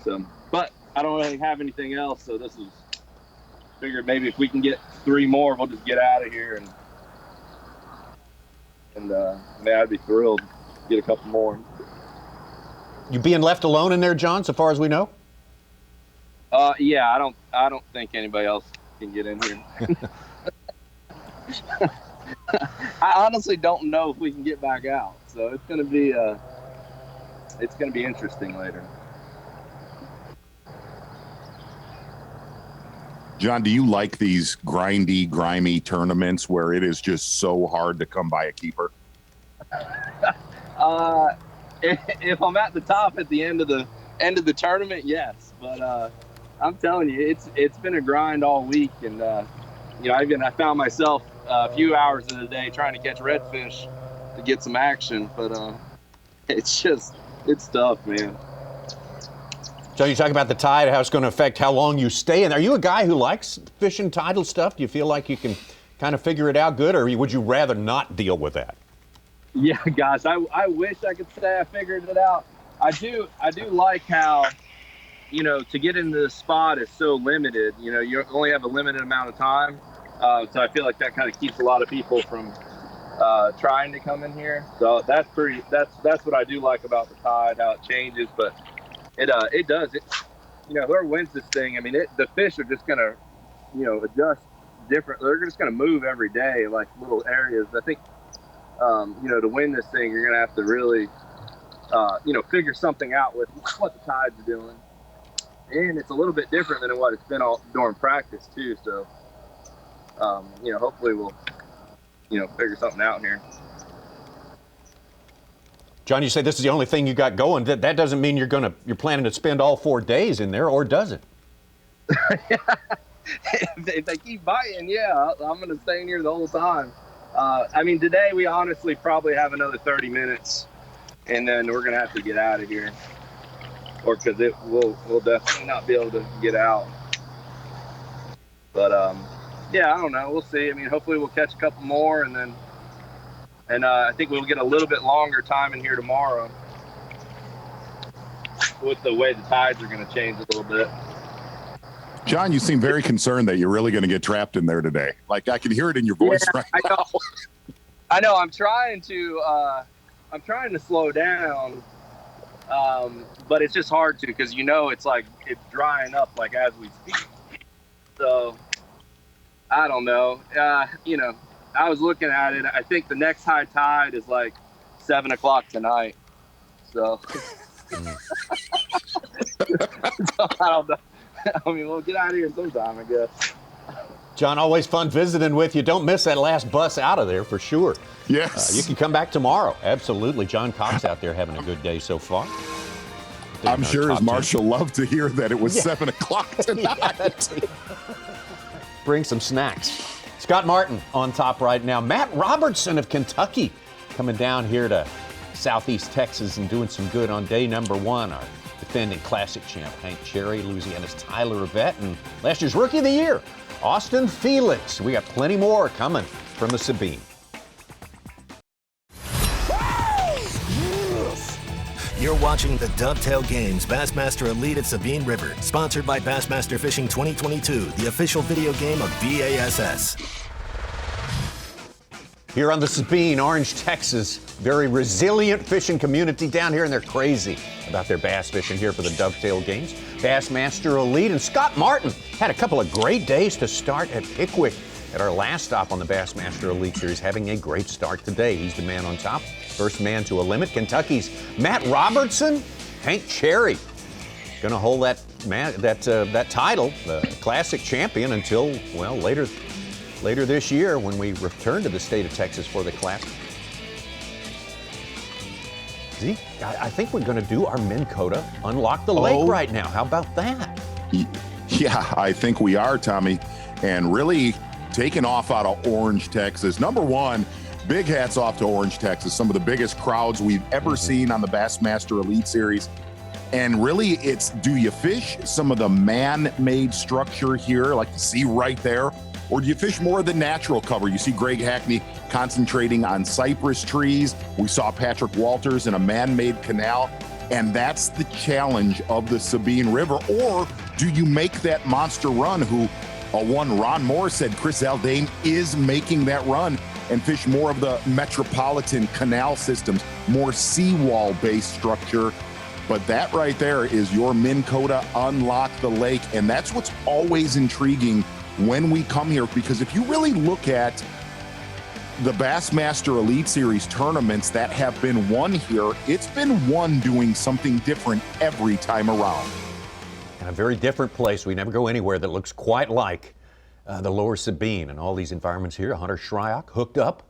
Speaker 15: So, but I don't really have anything else, so this is figured maybe if we can get 3 more, we'll just get out of here and man, I'd be thrilled to get a couple more.
Speaker 2: You being left alone in there, John, so far as we know?
Speaker 15: Yeah, I don't think anybody else can get in here. I honestly don't know if we can get back out, so it's gonna be interesting later.
Speaker 3: John, do you like these grindy, grimy tournaments where it is just so hard to come by a keeper?
Speaker 15: If I'm at the top at the end of the tournament, yes. But I'm telling you, it's been a grind all week, and I found myself a few hours of the day trying to catch redfish to get some action. But it's tough, man.
Speaker 2: So you talk about the tide, how it's going to affect how long you stay in. Are you a guy who likes fishing tidal stuff? Do you feel like you can kind of figure it out good, or would you rather not deal with that?
Speaker 15: Yeah, gosh, I wish I could say I figured it out. I do like how, to get into the spot is so limited. You only have a limited amount of time. So I feel like that kind of keeps a lot of people from trying to come in here. So that's what I do like about the tide, how it changes. But it does. Whoever wins this thing, I mean, the fish are just gonna, adjust different. They're just going to move every day, like little areas. I think, you know, to win this thing, you're going to have to really, you know, figure something out with what the tides are doing. And it's a little bit different than what it's been all during practice too. So, you know, hopefully we'll, you know, figure something out here.
Speaker 13: John, you say this is the only thing you got going. That doesn't mean you're planning to spend all 4 days in there, or does it?
Speaker 15: If they keep biting, yeah, I'm going to stay in here the whole time. I mean, today we honestly probably have another 30 minutes, and then we're going to have to get out of here, or because we'll definitely not be able to get out. But yeah, I don't know. We'll see. I mean, hopefully we'll catch a couple more, and I think we'll get a little bit longer time in here tomorrow with the way the tides are going to change a little bit.
Speaker 3: John, you seem very concerned that you're really going to get trapped in there today. Like, I can hear it in your voice right now.
Speaker 15: I know. I'm trying to slow down, but it's just hard to, because you know it's drying up like as we speak. So I don't know. You know, I was looking at it. I think the next high tide is like 7 o'clock tonight. So, so I don't know. I mean, we'll get out of here sometime, I guess.
Speaker 13: John, always fun visiting with you. Don't miss that last bus out of there for sure.
Speaker 3: Yes.
Speaker 13: You can come back tomorrow. Absolutely. John Cox out there having a good day so far.
Speaker 3: I'm sure his marshal loved to hear that it was 7 o'clock tonight.
Speaker 13: Bring some snacks. Scott Martin on top right now. Matt Robertson of Kentucky coming down here to Southeast Texas and doing some good on day number 1. Our defending Classic champ Hank Cherry, Louisiana's Tyler Yvette, and last year's Rookie of the Year, Austin Felix. We got plenty more coming from the Sabine.
Speaker 1: You're watching the Dovetail Games Bassmaster Elite at Sabine River, sponsored by Bassmaster Fishing 2022, the official video game of B.A.S.S.
Speaker 13: Here on the Sabine, Orange, Texas, very resilient fishing community down here, and they're crazy about their bass fishing here for the Dovetail Games. Bassmaster Elite and Scott Martin had a couple of great days to start at Pickwick at our last stop on the Bassmaster Elite Series, having a great start today. He's the man on top, first man to a limit. Kentucky's Matt Robertson, Hank Cherry, going to hold that title, the Classic champion, until, well, later this year when we return to the state of Texas for the Classic. See, I think we're going to do our Minn Kota Unlock the Lake right now. How about that?
Speaker 3: Yeah, I think we are, Tommy, and really taking off out of Orange, Texas. Number 1, big hats off to Orange, Texas. Some of the biggest crowds we've ever seen on the Bassmaster Elite Series. And really, it's, do you fish some of the man-made structure here, like you see right there? Or do you fish more of the natural cover? You see Greg Hackney concentrating on cypress trees. We saw Patrick Walters in a man-made canal. And that's the challenge of the Sabine River. Or do you make that monster run? One Ron Moore said Chris Aldane is making that run and fish more of the metropolitan canal systems, more seawall-based structure. But that right there is your Minn Kota Unlock the Lake. And that's what's always intriguing when we come here, because if you really look at the Bassmaster Elite Series tournaments that have been won here, it's been won doing something different every time around.
Speaker 13: And a very different place. We never go anywhere that looks quite like the lower Sabine and all these environments here. Hunter Shryock hooked up.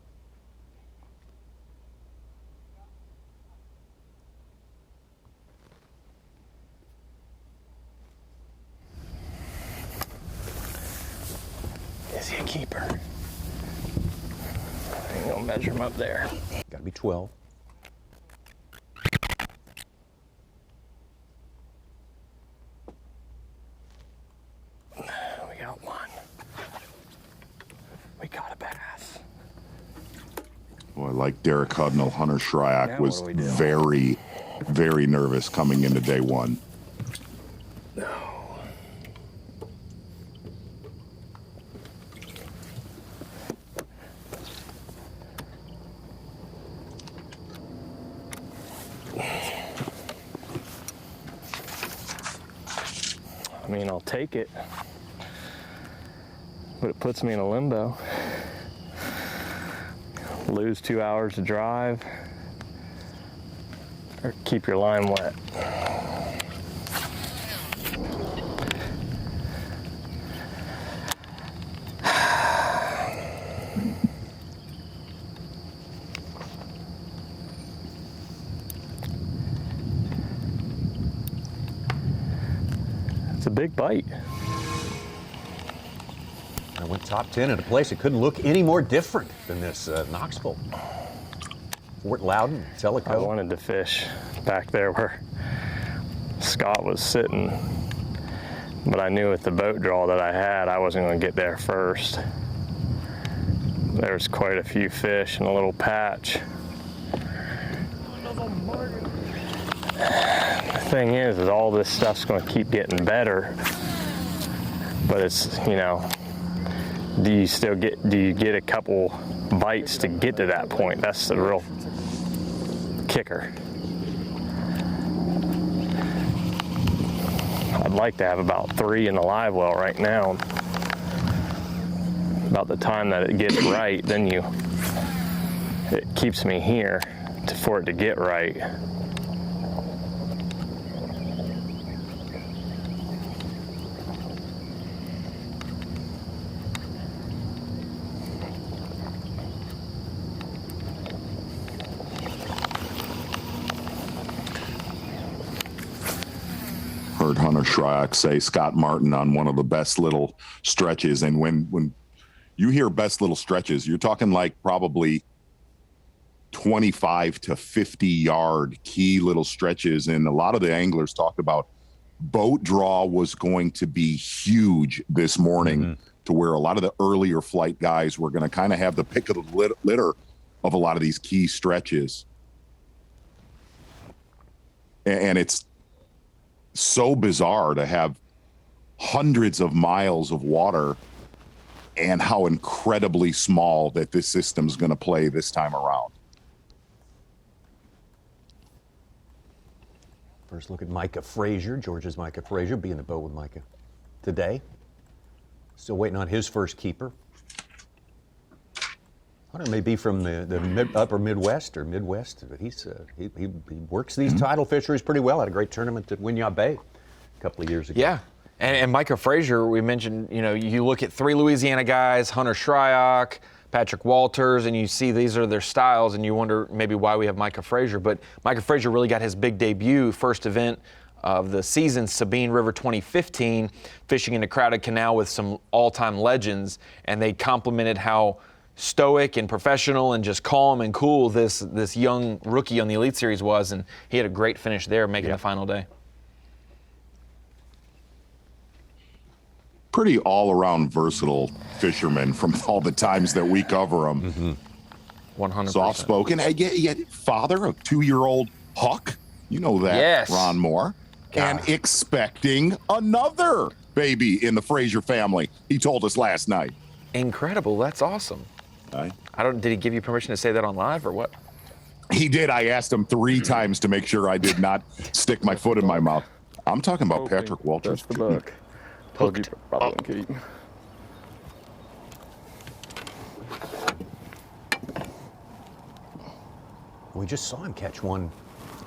Speaker 6: Is he a keeper? I'm gonna measure him up there.
Speaker 13: Gotta be 12.
Speaker 6: We got one. We got a bass.
Speaker 3: Boy, like Derek Hudnall, Hunter Shryock was very, very nervous coming into day 1.
Speaker 6: No. I mean, I'll take it. but it puts me in a limbo. Lose 2 hours to drive, or keep your line wet. It's a big bite.
Speaker 13: I went top 10 at a place that couldn't look any more different than this Knoxville. Fort Loudon, Tellico.
Speaker 6: I wanted to fish back there where Scott was sitting, but I knew with the boat draw that I had, I wasn't going to get there first. There's quite a few fish in a little patch. The thing is all this stuff's going to keep getting better, but it's, you know, do you get a couple bites to get to that point? That's the real kicker. I'd like to have about 3 in the live well right now. About the time that it gets right, then it keeps me here for it to get right.
Speaker 3: Heard Hunter Shryock say Scott Martin on one of the best little stretches, and when you hear best little stretches, you're talking like probably 25 to 50 yard key little stretches, and a lot of the anglers talked about boat draw was going to be huge this morning, to where a lot of the earlier flight guys were going to kind of have the pick of the litter of a lot of these key stretches. And it's so bizarre to have hundreds of miles of water and how incredibly small that this system's going to play this time around.
Speaker 13: First look at Micah Frazier, Georgia's Micah Frazier, be in the boat with Micah today. Still waiting on his first keeper. Hunter may be from the upper Midwest or Midwest, but he works these tidal fisheries pretty well. Had a great tournament at Winyah Bay a couple of years ago.
Speaker 5: Yeah, and Micah Frazier, we mentioned, you know, you look at 3 Louisiana guys, Hunter Shryock, Patrick Walters, and you see these are their styles, and you wonder maybe why we have Micah Frazier. But Micah Frazier really got his big debut, first event of the season, Sabine River 2015, fishing in a crowded canal with some all-time legends, and they complimented how stoic and professional and just calm and cool this young rookie on the Elite Series was, and he had a great finish there, making the final day.
Speaker 3: Pretty all-around versatile fisherman from all the times that we cover him.
Speaker 5: 100%.
Speaker 3: Soft-spoken. Yet father of 2-year-old Huck. You know that,
Speaker 5: yes.
Speaker 3: Ron Moore. And expecting another baby in the Frazier family, he told us last night.
Speaker 5: Incredible. That's awesome. Did he give you permission to say that on live or what?
Speaker 3: He did. I asked him 3 times to make sure I did not stick my foot in my mouth. I'm talking about Patrick Walters.
Speaker 6: That's the buck. Hooked.
Speaker 13: We just saw him catch one.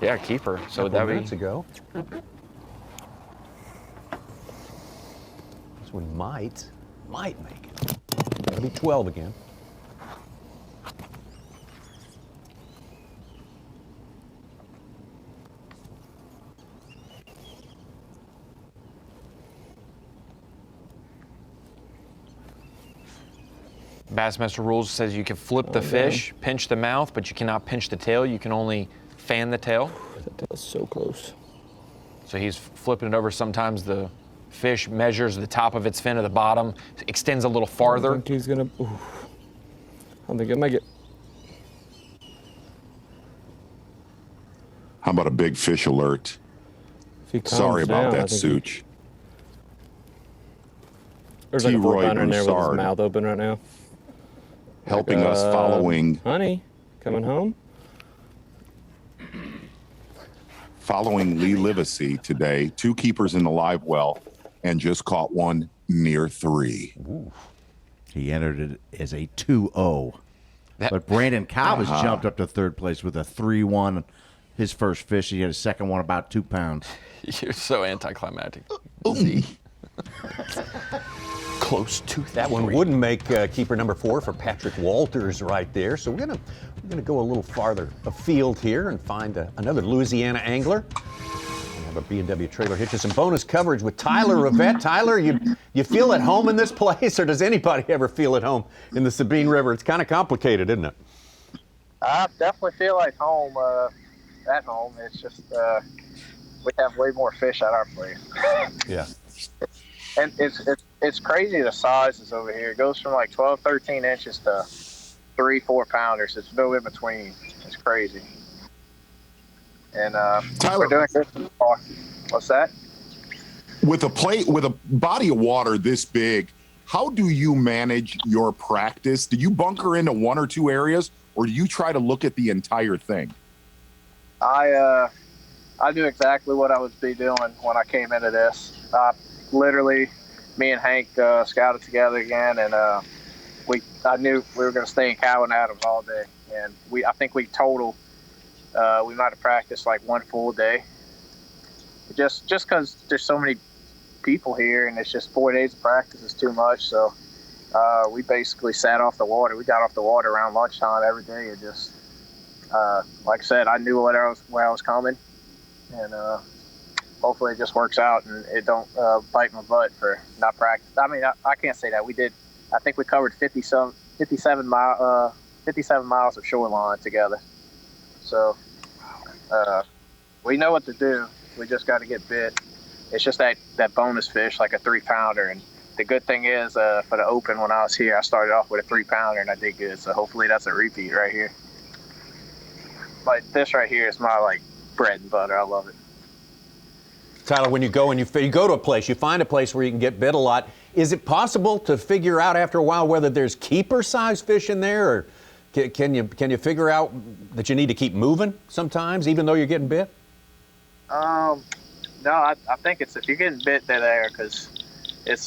Speaker 5: Yeah, keeper. So would
Speaker 13: that
Speaker 5: that be
Speaker 13: minutes ago? This one might make it. That'll be 12 again.
Speaker 5: Bassmaster rules says you can flip the fish, pinch the mouth, but you cannot pinch the tail. You can only fan the tail.
Speaker 6: That tail's so close.
Speaker 5: So he's flipping it over. Sometimes the fish measures the top of its fin to the bottom, extends a little farther.
Speaker 6: I think he's gonna. I don't think he'll make it.
Speaker 3: How about a big fish alert? Sorry about that, Such.
Speaker 6: There's like a T-Roy in there with his mouth open right now.
Speaker 3: Helping us following.
Speaker 6: Honey, coming home?
Speaker 3: Following Lee Livesey today, 2 keepers in the live well, and just caught one near 3.
Speaker 13: Ooh.
Speaker 4: He entered it as a 2-0. But Brandon Cobb has jumped up to third place with a 3-1. His first fish, he had a second one about 2 pounds.
Speaker 5: You're so anticlimactic.
Speaker 13: Close to that one wouldn't make keeper number 4 for Patrick Walters right there. So we're gonna go a little farther afield here and find another Louisiana angler. We have a B&W trailer hitches some bonus coverage with Tyler Rivette. Tyler, you feel at home in this place, or does anybody ever feel at home in the Sabine River? It's kind of complicated, isn't it?
Speaker 16: I definitely feel like home. At home, it's just we have way more fish at our place.
Speaker 13: Yeah.
Speaker 16: And it's crazy the sizes over here. It goes from like 12, 13 inches to 3-4 pounders. It's no in between. It's crazy. And
Speaker 3: Tyler,
Speaker 16: we're doing good so far. What's that?
Speaker 3: With a body of water this big, how do you manage your practice? Do you bunker into 1 or 2 areas, or do you try to look at the entire thing?
Speaker 16: I knew exactly what I would be doing when I came into this. Literally, me and Hank scouted together again, and I knew we were going to stay in Calvin Adams all day. And I think we total, we might have practiced like 1 full day. Just because there's so many people here, and it's just 4 days of practice is too much. So we basically sat off the water. We got off the water around lunchtime every day, and just like I said, I knew where I was coming, and hopefully it just works out and it don't bite my butt for not practice. I mean, I can't say that. We did. I think we covered 57 miles of shoreline together. So we know what to do. We just got to get bit. It's just that bonus fish, like a 3-pounder. And the good thing is for the open, when I was here, I started off with a 3-pounder and I did good. So hopefully that's a repeat right here. But this right here is my like bread and butter. I love it.
Speaker 13: Tyler, when you go and you go to a place, you find a place where you can get bit a lot. Is it possible to figure out after a while whether there's keeper-sized fish in there, or can you figure out that you need to keep moving sometimes, even though you're getting bit?
Speaker 16: No, I think it's if you're getting bit, they're there, because it's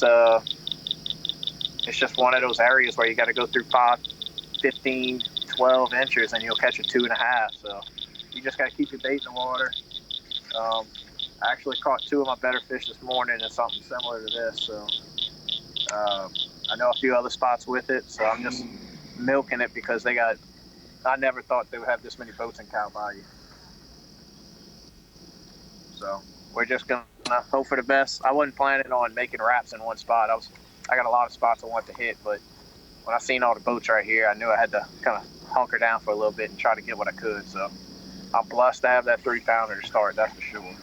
Speaker 16: just one of those areas where you got to go through 5, 15, 12 inches, and you'll catch a 2.5. So you just got to keep your bait in the water. I actually caught 2 of my better fish this morning and something similar to this. So I know a few other spots with it, so I'm just milking it because I never thought they would have this many boats in Cow Bayou. So we're just gonna hope for the best. I wasn't planning on making wraps in one spot. I got a lot of spots I want to hit, but when I seen all the boats right here, I knew I had to kind of hunker down for a little bit and try to get what I could. So I'm blessed to have that 3-pounder to start, that's for sure.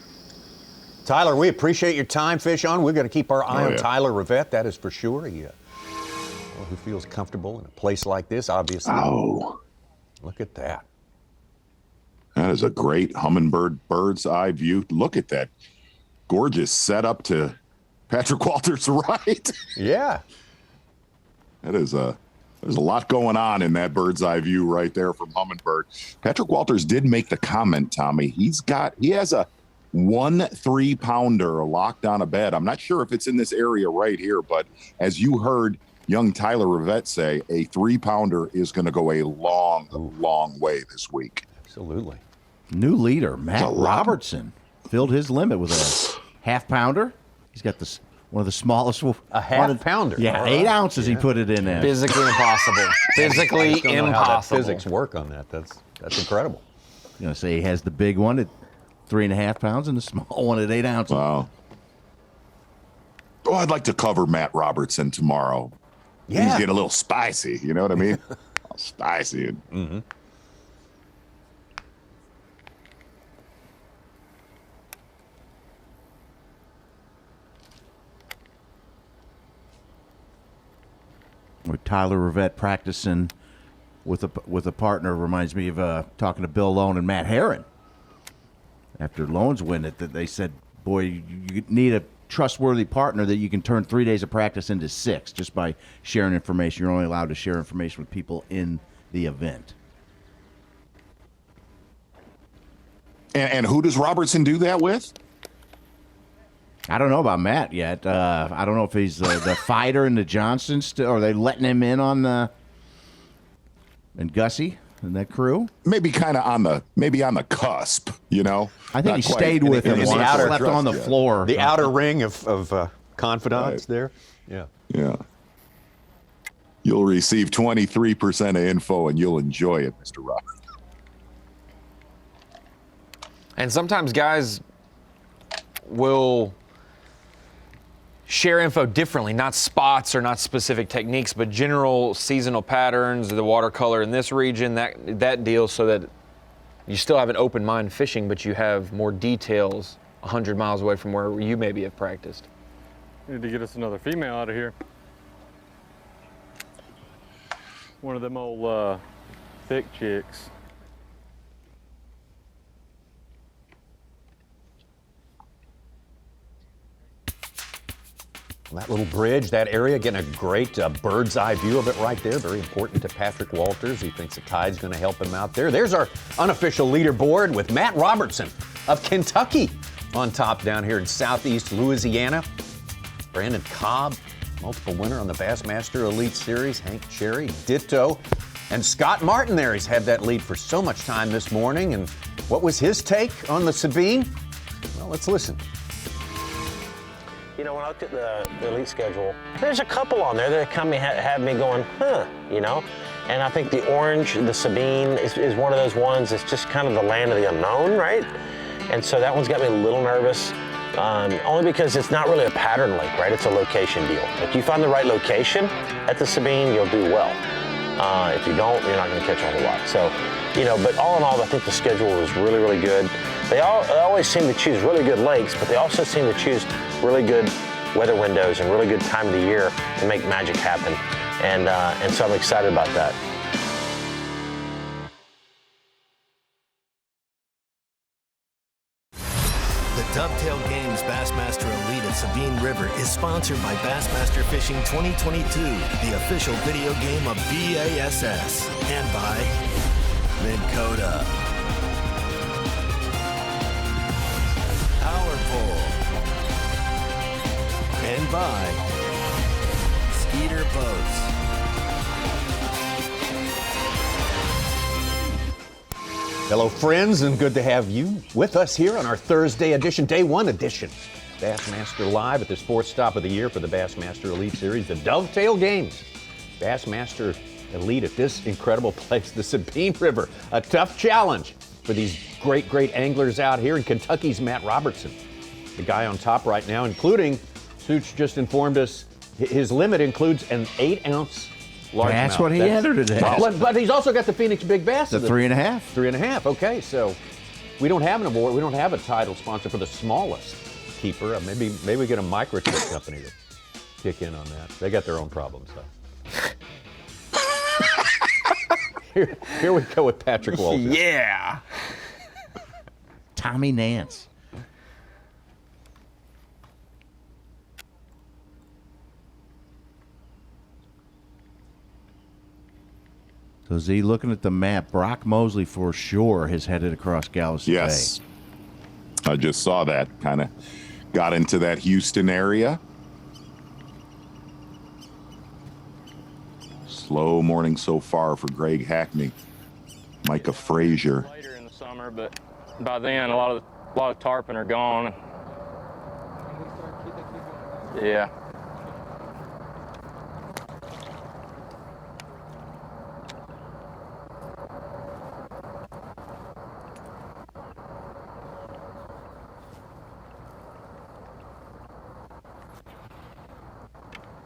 Speaker 13: Tyler, we appreciate your time, Fish On. We're going to keep our eye on Tyler Rivette, that is for sure. Who feels comfortable in a place like this, obviously.
Speaker 3: Oh.
Speaker 13: Look at that.
Speaker 3: That is a great Humminbird bird's eye view. Look at that gorgeous setup to Patrick Walters' right.
Speaker 13: Yeah.
Speaker 3: There's a lot going on in that bird's eye view right there from Humminbird. Patrick Walters did make the comment, Tommy. He has a 1 3-pounder locked on a bed. I'm not sure if it's in this area right here, but as you heard young Tyler Rivette say, a 3-pounder is going to go a long, long way this week.
Speaker 13: Absolutely.
Speaker 4: New leader, Matt Robertson, filled his limit with a half-pounder. He's got one of the smallest.
Speaker 13: A half-pounder?
Speaker 4: Yeah, 8 ounces he put it in there.
Speaker 5: Physically impossible. Physically
Speaker 13: I just don't know
Speaker 5: impossible.
Speaker 13: how that physics work on that. That's incredible.
Speaker 4: You know, say he has the big one at 3.5 pounds and the small one at 8 ounces.
Speaker 3: Wow. Oh, I'd like to cover Matt Robertson tomorrow.
Speaker 13: Yeah.
Speaker 3: He's getting a little spicy. You know what I mean? Spicy.
Speaker 13: Mm-hmm.
Speaker 4: With Tyler Rivette practicing with a partner reminds me of talking to Bill Lone and Matt Herron. After Lone's win it, that they said, boy, you need a trustworthy partner that you can turn 3 days of practice into 6 just by sharing information. You're only allowed to share information with people in the event.
Speaker 3: And who does Robertson do that with?
Speaker 4: I don't know about Matt yet. I don't know if he's the fighter in the Johnsons still. Are they letting him in on the and Gussie and that crew?
Speaker 3: Maybe kind of on the cusp, you know.
Speaker 4: I think he stayed with him.
Speaker 13: The outer,
Speaker 4: slept on the floor.
Speaker 13: The outer ring of confidants there. Yeah.
Speaker 3: Yeah. You'll receive 23% of info, and you'll enjoy it, Mr. Rob.
Speaker 5: And sometimes guys will share info differently, not spots or not specific techniques, but general seasonal patterns, the watercolor in this region, that deal, so that you still have an open mind fishing, but you have more details 100 miles away from where you maybe have practiced.
Speaker 9: Need to get us another female out of here. One of them old thick chicks.
Speaker 13: That little bridge, that area, getting a great bird's eye view of it right there. Very important to Patrick Walters. He thinks the tide's going to help him out there. There's our unofficial leaderboard with Matt Robertson of Kentucky on top down here in southeast Louisiana. Brandon Cobb, multiple winner on the Bassmaster Elite Series. Hank Cherry, ditto. And Scott Martin there. He's had that lead for so much time this morning. And what was his take on the Sabine? Well, let's listen.
Speaker 17: You know, when I looked at the Elite schedule, there's a couple on there that come have me going, you know. And I think the Orange, the Sabine, is one of those ones that's just kind of the land of the unknown, right? And so that one's got me a little nervous, only because it's not really a pattern lake, right? It's a location deal. If you find the right location at the Sabine, you'll do well. If you don't, you're not going to catch a whole lot. So, you know, but all in all, I think the schedule was really, really good. They always seem to choose really good lakes, but they also seem to choose really good weather windows and really good time of the year to make magic happen. And so I'm excited about that.
Speaker 1: The Dovetail Games Bassmaster Elite at Sabine River is sponsored by Bassmaster Fishing 2022, the official video game of B.A.S.S, and by Minn Kota, Power Pole, and by Skeeter Boats.
Speaker 13: Hello, friends, and good to have you with us here on our Thursday edition, Day 1 edition. Bassmaster Live at this fourth stop of the year for the Bassmaster Elite Series, the Dovetail Games. Bassmaster Elite at this incredible place, the Sabine River. A tough challenge for these great, great anglers out here. In Kentucky's Matt Robertson, the guy on top right now, including, Such just informed us, his limit includes an 8-ounce largemouth.
Speaker 4: That's what he entered today.
Speaker 13: But he's also got the Phoenix Big Bass.
Speaker 4: The 3.5.
Speaker 13: 3.5. Okay, so we don't have an award. We don't have a title sponsor for the smallest keeper. Maybe we get a microchip company to kick in on that. They got their own problems, though. Here we go with Patrick Walters.
Speaker 5: Yeah.
Speaker 4: Tommy Nance. So Z, looking at the map, Brock Mosley for sure has headed across Galveston Bay.
Speaker 3: Yes. I just saw that. Kind of got into that Houston area. Slow morning so far for Greg Hackney. Micah Frazier.
Speaker 6: Later in the summer, but by then a lot of tarpon are gone. Yeah.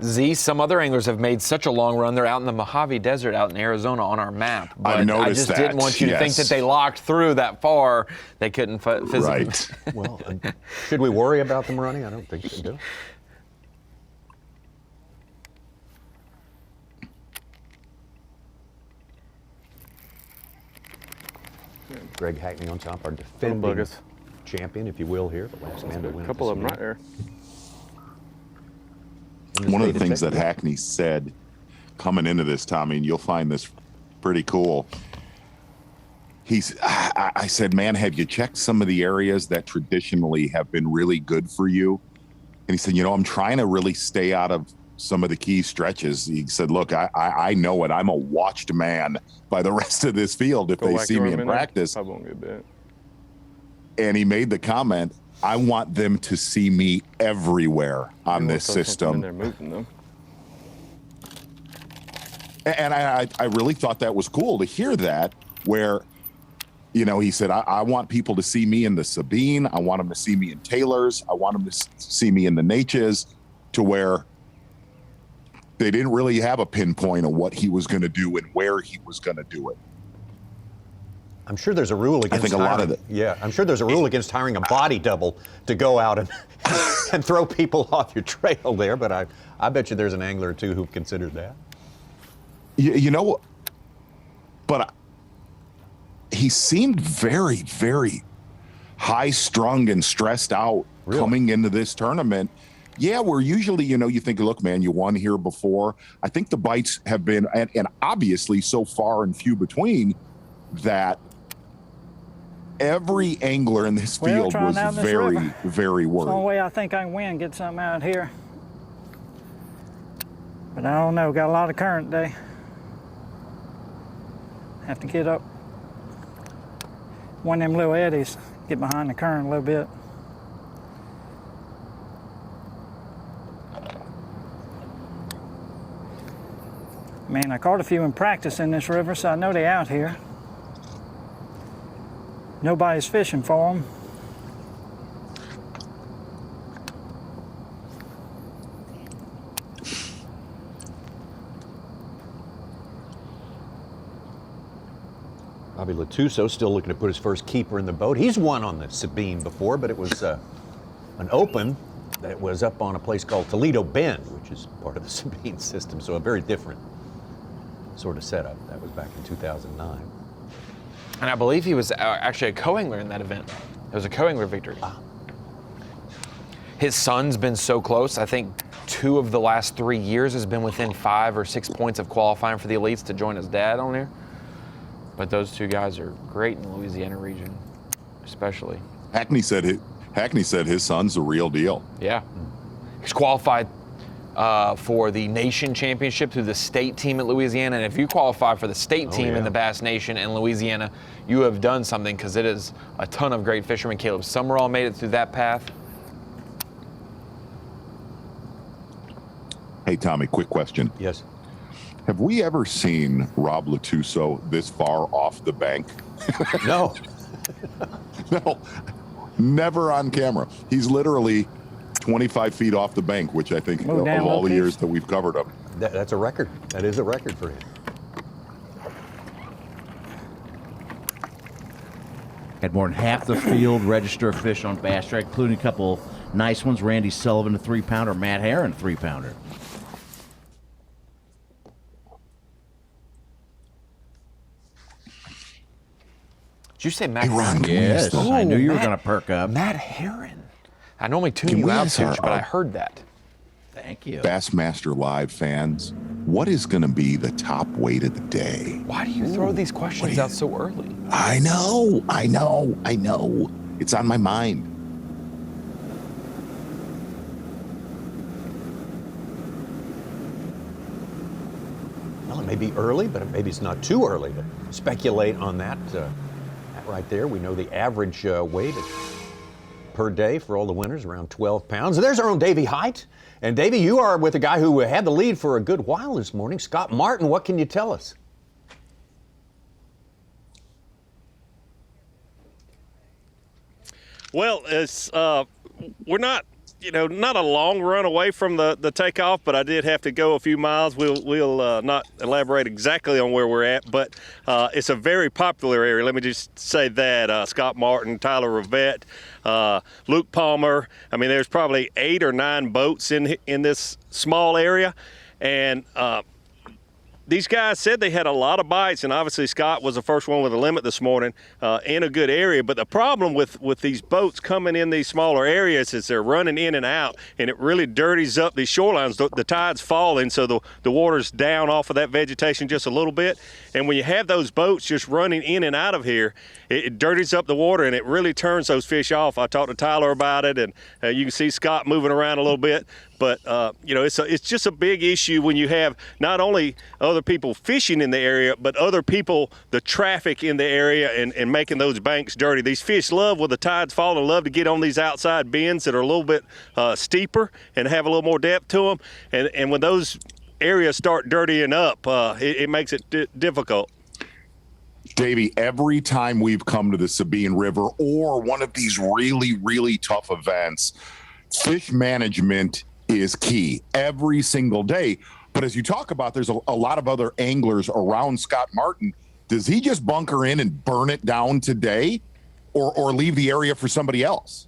Speaker 5: Z, some other anglers have made such a long run. They're out in the Mojave Desert out in Arizona on our map. But
Speaker 3: I've noticed
Speaker 5: I just
Speaker 3: that,
Speaker 5: didn't want you to think that they locked through that far. They couldn't physically.
Speaker 3: Right.
Speaker 13: Well, should we worry about them running? I don't think they do. Greg Hackney on top, our defending champion, if you will, here. The last man to win.
Speaker 6: A couple of them right there.
Speaker 3: One of the things that Hackney said coming into this, Tommy, and you'll find this pretty cool. I said, man, have you checked some of the areas that traditionally have been really good for you he said, you know, I'm trying to really stay out of some of the key stretches. He said, look, I know it. I'm a watched man by the rest of this field if they see me in practice.
Speaker 9: I won't get bit.
Speaker 3: And he made the comment, I want them to see me everywhere on this system.
Speaker 9: They're moving them.
Speaker 3: And I really thought that was cool to hear that, where, you know, he said, I want people to see me in the Sabine. I want them to see me in Taylor's. I want them to see me in the Natchez, to where they didn't really have a pinpoint of what he was going to do and where he was going to do it.
Speaker 13: I'm sure there's a rule against
Speaker 3: I think a lot of it.
Speaker 13: Yeah, I'm sure there's a rule against hiring a body double to go out and throw people off your trail there, but I bet you there's an angler or two who've considered that.
Speaker 3: You know, but he seemed very, very high-strung and stressed out coming into this tournament. Yeah, we're usually, you know, you think, look, man, you won here before. I think the bites have been, and obviously so far and few between, that every angler in this field was very, very worried.
Speaker 14: It's the only way I think I can win, get something out here. But I don't know, got a lot of current today. Have to get up one of them little eddies, get behind the current a little bit. Man, I caught a few in practice in this river, so I know they're out here. Nobody's fishing for them.
Speaker 13: Robbie Latuso still looking to put his first keeper in the boat. He's won on the Sabine before, but it was an open that was up on a place called Toledo Bend, which is part of the Sabine system, so a very different sort of setup. That was back in 2009.
Speaker 5: And I believe he was actually a co-angler in that event. It was a co-angler victory. His son's been so close. I think 2 of the last 3 years has been within 5 or 6 points of qualifying for the elites to join his dad on here. But those 2 guys are great in the Louisiana region, especially.
Speaker 3: Hackney said his son's the real deal.
Speaker 5: Yeah. He's qualified for the nation championship through the state team at Louisiana. And if you qualify for the state team in the Bass Nation in Louisiana, you have done something, because it is a ton of great fishermen. Caleb Summerall made it through that path.
Speaker 3: Hey, Tommy, quick question.
Speaker 13: Yes.
Speaker 3: Have we ever seen Rob Latuso this far off the bank?
Speaker 13: No.
Speaker 3: No, never on camera. He's literally 25 feet off the bank, which I think of all the years that we've covered him.
Speaker 13: That's a record. That is a record for him.
Speaker 4: Had more than half the field register a fish on Bass Track, including a couple nice ones. Randy Sullivan, a 3-pounder. Matt Herron, 3-pounder.
Speaker 5: Did you say Matt
Speaker 3: Herron?
Speaker 4: Yes, I knew you were going to perk up.
Speaker 5: Matt Herron. I normally tune you out, Such, but I heard that.
Speaker 4: Thank you.
Speaker 3: Bassmaster Live fans, what is going to be the top weight of the day?
Speaker 5: Why do you throw these questions out so early?
Speaker 3: I know. It's on my mind.
Speaker 13: Well, it may be early, but maybe it's not too early to speculate on that. Right there, we know the average weight per day for all the winners, around 12 pounds. And there's our own Davey Hite. And Davey, you are with a guy who had the lead for a good while this morning, Scott Martin. What can you tell us?
Speaker 8: Well, it's we're not, not a long run away from the takeoff, but I did have to go a few miles. We'll not elaborate exactly on where we're at, but it's a very popular area. Let me just say that. Scott Martin, Tyler Rivette, Luke Palmer. I mean, there's probably 8 or 9 boats in this small area, and these guys said they had a lot of bites, and obviously Scott was the first one with a limit this morning in a good area. But the problem with these boats coming in these smaller areas is they're running in and out, and it really dirties up these shorelines. The tide's falling, so the water's down off of that vegetation just a little bit. And when you have those boats just running in and out of here, it dirties up the water, and it really turns those fish off. I talked to Tyler about it, and you can see Scott moving around a little bit. But, it's just a big issue when you have not only other people fishing in the area, but other people, the traffic in the area and making those banks dirty. These fish love, when the tide's falling, love to get on these outside bends that are a little bit steeper and have a little more depth to them. And when those areas start dirtying up, it makes it difficult.
Speaker 3: Davey, every time we've come to the Sabine River or one of these really, really tough events, fish management is key every single day. But as you talk about, there's a lot of other anglers around Scott Martin. Does he just bunker in and burn it down today or leave the area for somebody else?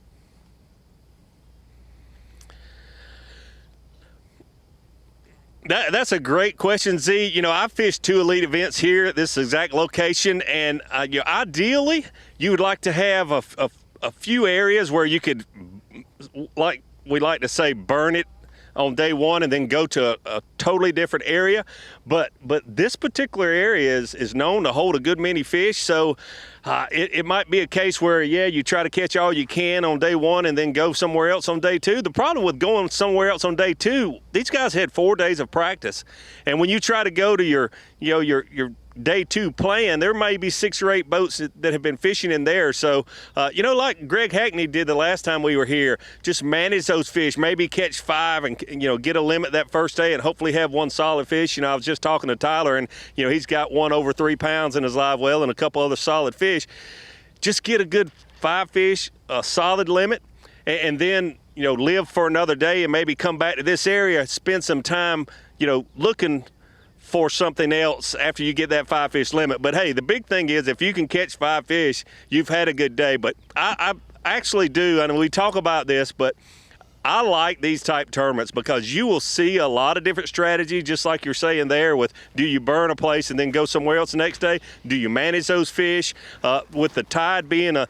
Speaker 8: That's a great question, Z. I've fished 2 elite events here at this exact location, and ideally, you would like to have a few areas where you could, like we like to say, burn it on day one and then go to a totally different area. But this particular area is known to hold a good many fish, so it might be a case where, you try to catch all you can on day one and then go somewhere else on day 2. The problem with going somewhere else on day 2, these guys had 4 days of practice. And when you try to go to your day 2 plan, there may be 6 or 8 boats that have been fishing in there. So, like Greg Hackney did the last time we were here, just manage those fish, maybe catch 5 and, get a limit that first day and hopefully have 1 solid fish. I was just talking to Tyler, and, he's got 1 over 3 pounds in his live well and a couple other solid fish. Just get a good 5 fish, a solid limit, and then, live for another day and maybe come back to this area, spend some time, looking for something else after you get that 5 fish limit. But hey, the big thing is if you can catch 5 fish, you've had a good day. But I actually do, and we talk about this, but I like these type tournaments because you will see a lot of different strategies, just like you're saying there with, do you burn a place and then go somewhere else the next day? Do you manage those fish? With the tide being an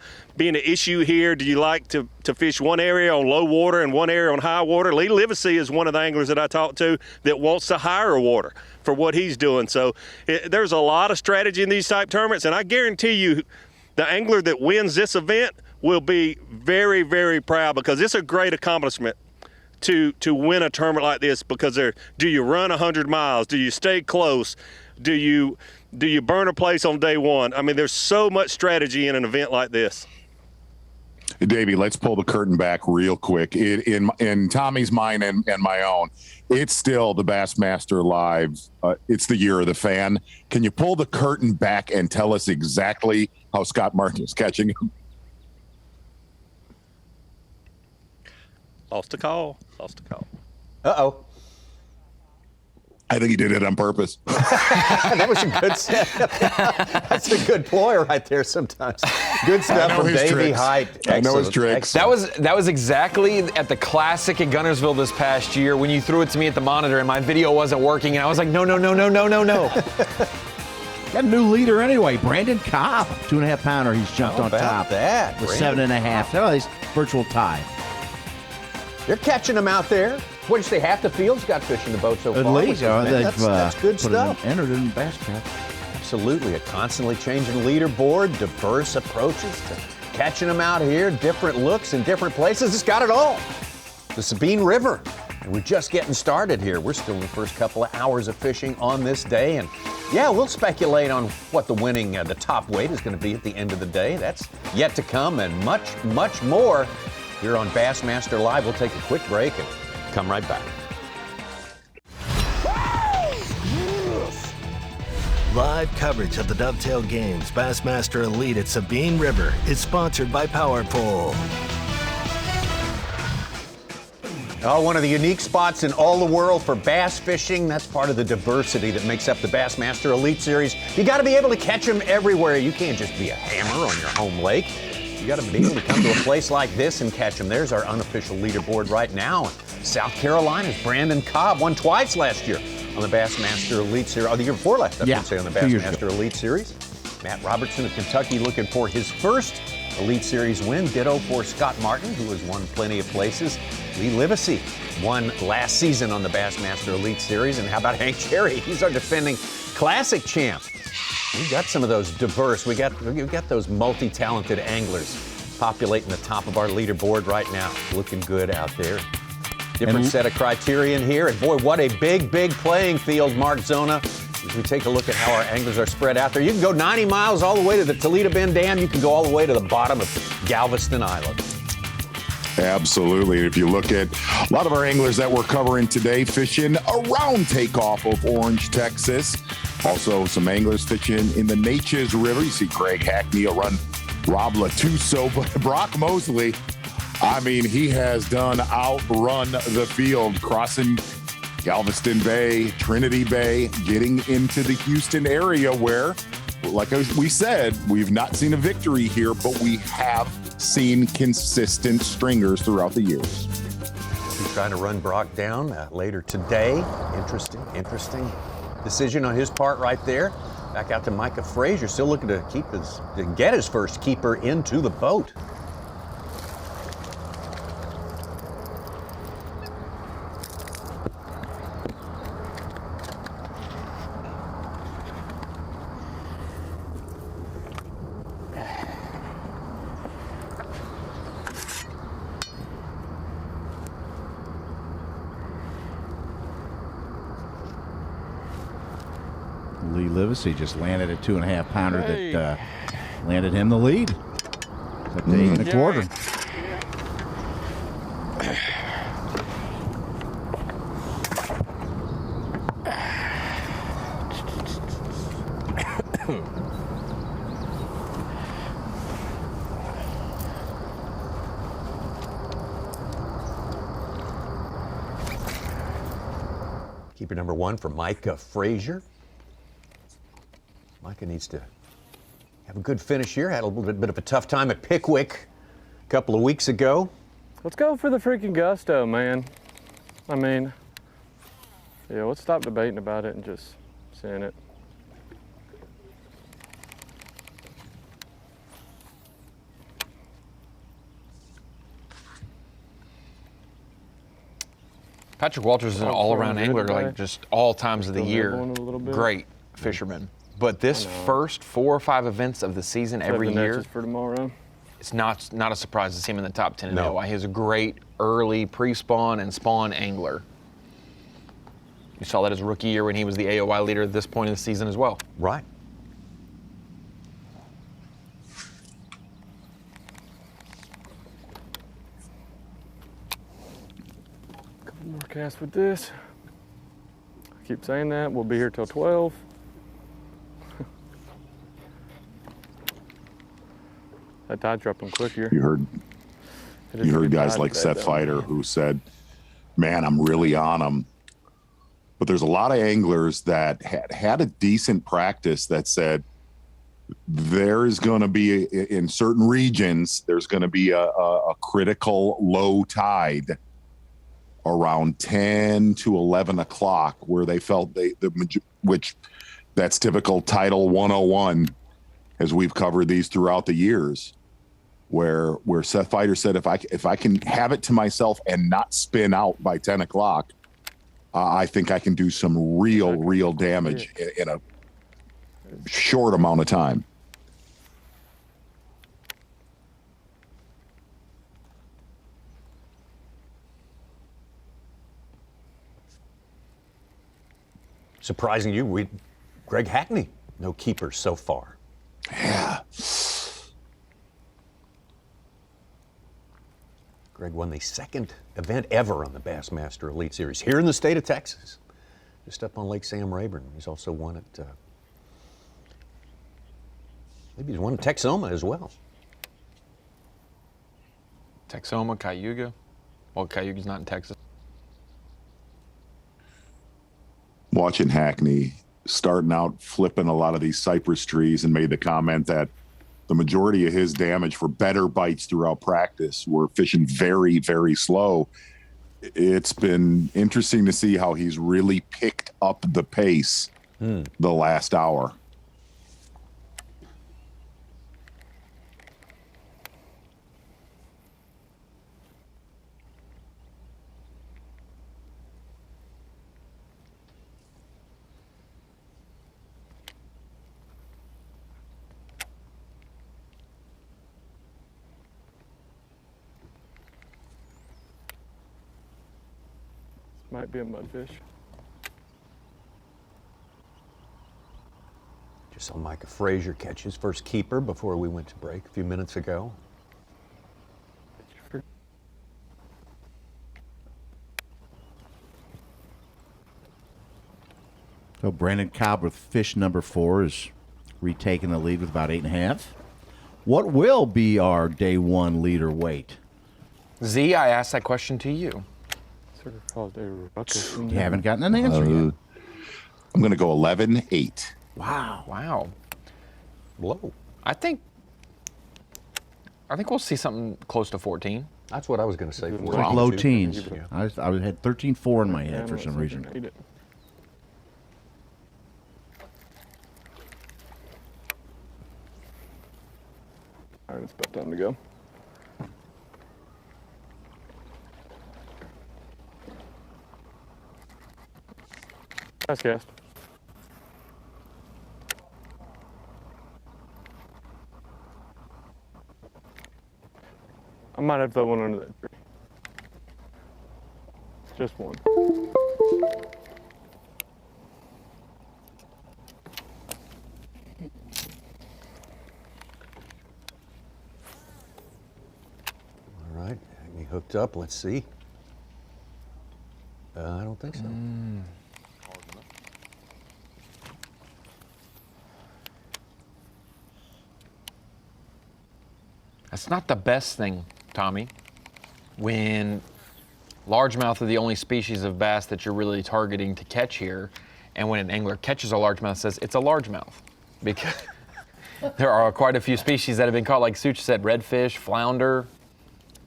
Speaker 8: issue here, do you like to fish one area on low water and one area on high water? Lee Livesey is one of the anglers that I talked to that wants the higher water for what he's doing. So there's a lot of strategy in these type tournaments, and I guarantee you the angler that wins this event will be very, very proud because it's a great accomplishment to win a tournament like this because do you run 100 miles? Do you stay close? Do you burn a place on day 1? I mean, there's so much strategy in an event like this.
Speaker 3: Davey, let's pull the curtain back real quick. In Tommy's mind and my own, it's still the Bassmaster Live. It's the year of the fan. Can you pull the curtain back and tell us exactly how Scott Martin is catching him?
Speaker 8: Lost a call.
Speaker 2: Uh-oh.
Speaker 3: I think he did it on purpose.
Speaker 2: That was a good setup. That's a good ploy right there sometimes. Good stuff from Davey Hite.
Speaker 3: I know his tricks.
Speaker 5: That was exactly at the Classic at Guntersville this past year when you threw it to me at the monitor and my video wasn't working, and I was like, no.
Speaker 4: Got a new leader anyway, Brandon Cobb, 2.5 pounder. He's jumped on top.
Speaker 2: That
Speaker 4: with 7.5. Oh, he's virtual tie.
Speaker 2: They're catching them out there. What did you say? Half the field's got fish in the boat so far.
Speaker 4: At least,
Speaker 2: that's good stuff.
Speaker 4: Entered in Bass Cup.
Speaker 2: Absolutely, a constantly changing leaderboard, diverse approaches to catching them out here, different looks in different places. It's got it all. The Sabine River. And we're just getting started here. We're still in the first couple of hours of fishing on this day, and we'll speculate on what the top weight is going to be at the end of the day. That's yet to come, and much, much more here on Bassmaster Live. We'll take a quick break and come right back.
Speaker 1: Live coverage of the Dovetail Games Bassmaster Elite at Sabine River is sponsored by PowerPole.
Speaker 2: One of the unique spots in all the world for bass fishing. That's part of the diversity that makes up the Bassmaster Elite Series. You got to be able to catch them everywhere. You can't just be a hammer on your home lake. You got to be able to come to a place like this and catch them. There's our unofficial leaderboard right now. South Carolina's Brandon Cobb won twice last year.
Speaker 13: on the Bassmaster Elite Series. Oh, the year before last, I should say, on the
Speaker 4: 2 years ago.
Speaker 13: Bassmaster Elite Series. Matt Robertson of Kentucky looking for his first Elite Series win. Ditto for Scott Martin, who has won plenty of places. Lee Livesey won last season on the Bassmaster Elite Series. And how about Hank Cherry? He's our defending Classic champ. We got some of those diverse, we got those multi-talented anglers populating the top of our leaderboard right now. Looking good out there. Different set of criterion here. And boy, what a big, big playing field, Mark Zona. As we take a look at how our anglers are spread out there. You can go 90 miles all the way to the Toledo Bend Dam. You can go all the way to the bottom of Galveston Island.
Speaker 3: Absolutely. If you look at a lot of our anglers that we're covering today fishing around takeoff of Orange, Texas. Also some anglers fishing in the Hitches River. You see Greg Hackney run Robbie Latuso, but Brock Mosley, I mean, he has outrun the field, crossing Galveston Bay, Trinity Bay, getting into the Houston area where, like we said, we've not seen a victory here, but we have seen consistent stringers throughout the years.
Speaker 13: He's trying to run Brock down later today. Interesting decision on his part right there. Back out to Micah Frazier, still looking to get his first keeper into the boat.
Speaker 4: Lee Livesey just landed a 2.5 pounder that landed him the lead. It's up to 8 1/4.
Speaker 13: Keeper number 1 for Micah Frazier. Micah needs to have a good finish here. Had a little bit of a tough time at Pickwick a couple of weeks ago.
Speaker 9: Let's go for the freaking gusto, man. I mean, yeah, let's stop debating about it and just send it.
Speaker 5: Patrick Walters is an all-around angler, like just all times of the year. Great fisherman. But this first 4 or 5 events of the season every year,
Speaker 9: for tomorrow.
Speaker 5: It's not a surprise to see him in the top 10 in the AOY. He's a great early pre-spawn and spawn angler. You saw that his rookie year when he was the AOY leader at this point in the season as well.
Speaker 13: Right.
Speaker 9: Couple more casts with this. I keep saying that. We'll be here till 12. That tide dropping quick here.
Speaker 3: You heard guys like Seth Fighter who said, man, I'm really on them. But there's a lot of anglers that had a decent practice that said there is going to be, in certain regions, there's going to be a critical low tide around 10 to 11 o'clock where they felt which that's typical Tidal 101 as we've covered these throughout the years, where Seth Fighter said, if I can have it to myself and not spin out by 10 o'clock, I think I can do some real damage in a short amount of time.
Speaker 13: Surprising you, Greg Hackney, no keepers so far.
Speaker 3: Yeah.
Speaker 13: Greg won the second event ever on the Bassmaster Elite Series here in the state of Texas, just up on Lake Sam Rayburn. He's also won at, maybe he's won at Texoma as well.
Speaker 5: Texoma, Cayuga. Well, Cayuga's not in Texas.
Speaker 3: Watching Hackney starting out flipping a lot of these cypress trees, and made the comment that the majority of his damage for better bites throughout practice were fishing very, very slow. it's been interesting to see how he's really picked up the pace the last hour.
Speaker 9: Might be a mudfish.
Speaker 13: Just saw Micah Frazier catch his first keeper before we went to break a few minutes ago.
Speaker 4: So Brandon Cobb with fish number 4 is retaking the lead with about 8.5. What will be our day 1 leader weight?
Speaker 5: Z, I asked that question to you.
Speaker 4: You haven't gotten an answer yet.
Speaker 3: I'm going to go 11.8.
Speaker 5: Wow.
Speaker 12: Low.
Speaker 5: I think we'll see something close to 14.
Speaker 13: That's what I was going to say.
Speaker 4: Like low teens. I had 13.4 in my head for some reason.
Speaker 9: All right, it's about time to go. Nice cast. I might have that one under that tree. It's just one.
Speaker 13: All right, he hooked up. Let's see. I don't think so.
Speaker 5: That's not the best thing, Tommy, when largemouth are the only species of bass that you're really targeting to catch here, and when an angler catches a largemouth, says it's a largemouth, because there are quite a few species that have been caught, like Such said, redfish, flounder,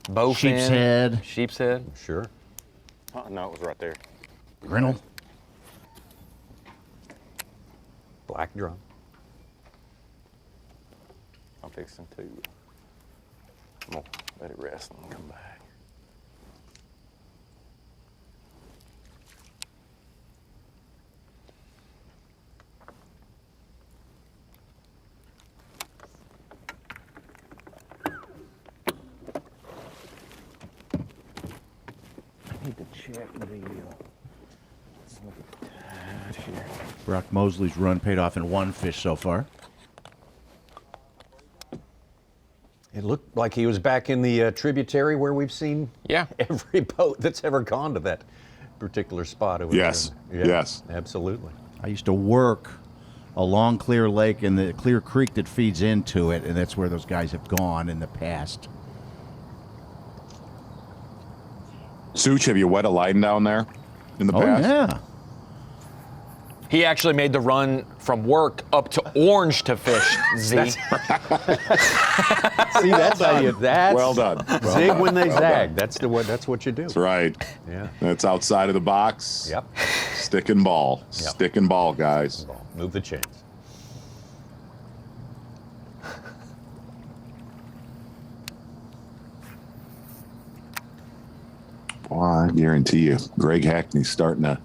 Speaker 5: bowfin, sheep's head.
Speaker 13: Sure.
Speaker 12: No, it was right there.
Speaker 4: Grinnell.
Speaker 13: Black drum.
Speaker 12: I'm fixing to. I'm gonna let it rest and come back.
Speaker 11: I need to check the here.
Speaker 4: Brock Mosley's run paid off in 1 fish so far.
Speaker 13: It looked like he was back in the tributary where we've seen every boat that's ever gone to that particular spot.
Speaker 3: Yes, yes.
Speaker 13: Absolutely.
Speaker 4: I used to work a long clear lake and the clear creek that feeds into it, and that's where those guys have gone in the past.
Speaker 3: Such, have you wet a line down there in the past?
Speaker 4: Oh, yeah.
Speaker 5: He actually made the run from work up to Orange to fish, Z.
Speaker 13: See, that's how you. That's
Speaker 3: well done.
Speaker 13: Zig
Speaker 3: Well
Speaker 13: when they
Speaker 3: done.
Speaker 13: zag. That's what you do.
Speaker 3: That's right.
Speaker 13: Yeah.
Speaker 3: That's outside of the box.
Speaker 13: Yep.
Speaker 3: Stick and ball.
Speaker 13: Yep.
Speaker 3: Stick and ball, guys.
Speaker 13: Move the chains.
Speaker 3: Boy, I guarantee you, Greg Hackney's starting to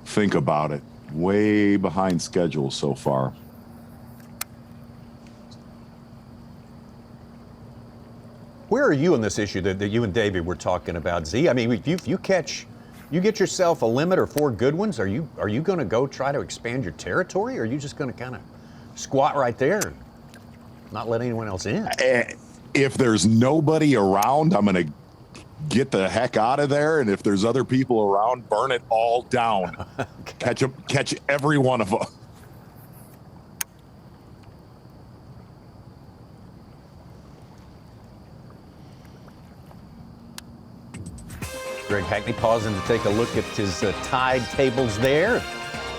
Speaker 3: think about it. Way behind schedule so far.
Speaker 13: Where are you on this issue that you and David were talking about, Z? I mean, if you get yourself a limit or 4 good ones, are you going to go try to expand your territory, or are you just going to kind of squat right there and not let anyone else in?
Speaker 3: If there's nobody around, I'm going to get the heck out of there, and if there's other people around, burn it all down. Okay. Catch every one of them.
Speaker 13: Greg Hackney pausing to take a look at his tide tables there,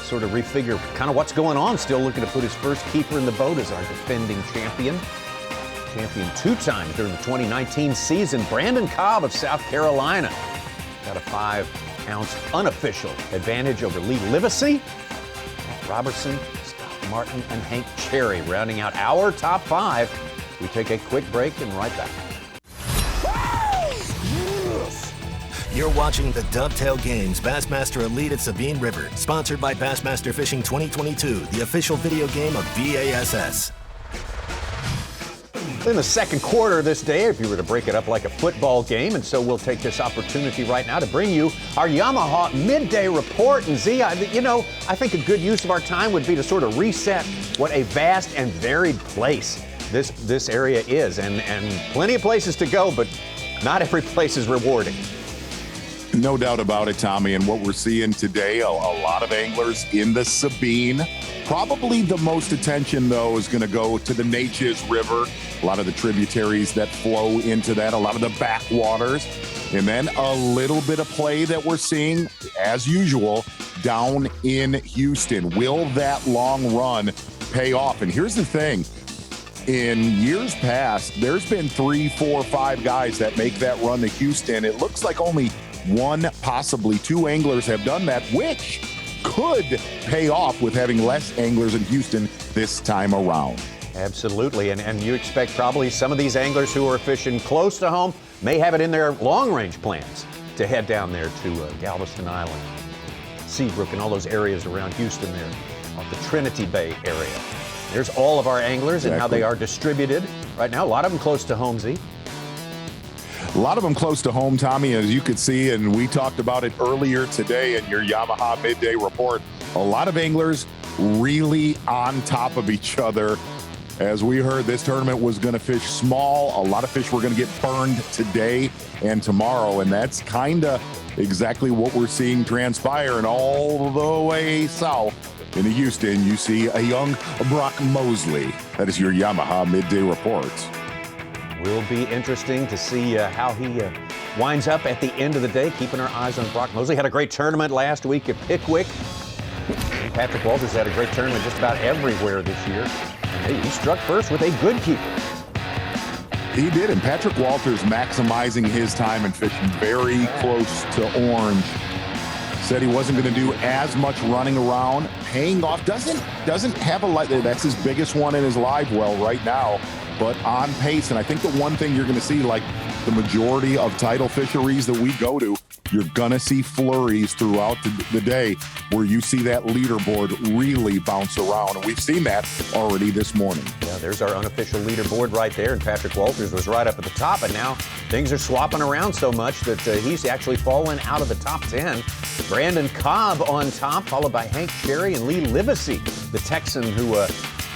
Speaker 13: sort of refigure kind of what's going on. Still looking to put his first keeper in the boat as our defending champion 2 times during the 2019 season, Brandon Cobb of South Carolina. got a 5-ounce unofficial advantage over Lee Livesey, Matt Robertson, Scott Martin, and Hank Cherry rounding out our top 5. We take a quick break and right back.
Speaker 1: You're watching the Dovetail Games Bassmaster Elite at Sabine River, sponsored by Bassmaster Fishing 2022, the official video game of B.A.S.S.
Speaker 13: In the second quarter of this day, if you were to break it up like a football game, and so we'll take this opportunity right now to bring you our Yamaha midday report. And Z, I think a good use of our time would be to sort of reset what a vast and varied place this area is, and plenty of places to go, but not every place is rewarding.
Speaker 3: No doubt about it, Tommy. And what we're seeing today, a lot of anglers in the Sabine. Probably the most attention, though, is going to go to the Hitches River, a lot of the tributaries that flow into that, a lot of the backwaters, and then a little bit of play that we're seeing, as usual, down in Houston. Will that long run pay off? And here's the thing. In years past, there's been 3, 4, 5 guys that make that run to Houston. It looks like only 1, possibly 2 anglers have done that, which could pay off with having less anglers in Houston this time around.
Speaker 13: Absolutely, and you expect probably some of these anglers who are fishing close to home may have it in their long-range plans to head down there to Galveston Island, Seabrook, and all those areas around Houston there, off the Trinity Bay area. There's all of our anglers and how they are distributed right now. A lot of them close to home, Z.
Speaker 3: A lot of them close to home, Tommy, as you could see, and we talked about it earlier today in your Yamaha midday report. A lot of anglers really on top of each other. As we heard, this tournament was going to fish small. A lot of fish were going to get burned today and tomorrow, and that's kind of exactly what we're seeing transpire. And all the way south into Houston, you see a young Brock Mosley. That is your Yamaha midday report.
Speaker 13: Will be interesting to see how he winds up at the end of the day, keeping our eyes on Brock Mosley. Had a great tournament last week at Pickwick. And Patrick Walters had a great tournament just about everywhere this year. And he struck first with a good keeper.
Speaker 3: He did, and Patrick Walters maximizing his time and fishing very close to orange. Said he wasn't going to do as much running around, paying off. Doesn't have a light. That's his biggest one in his live well right now, but on pace. And I think the one thing you're going to see, like the majority of tidal fisheries that we go to, you're going to see flurries throughout the day where you see that leaderboard really bounce around. And we've seen that already this morning.
Speaker 13: Yeah, there's our unofficial leaderboard right there. And Patrick Walters was right up at the top. And now things are swapping around so much that he's actually fallen out of the top 10. Brandon Cobb on top, followed by Hank Cherry and Lee Livesey, the Texan who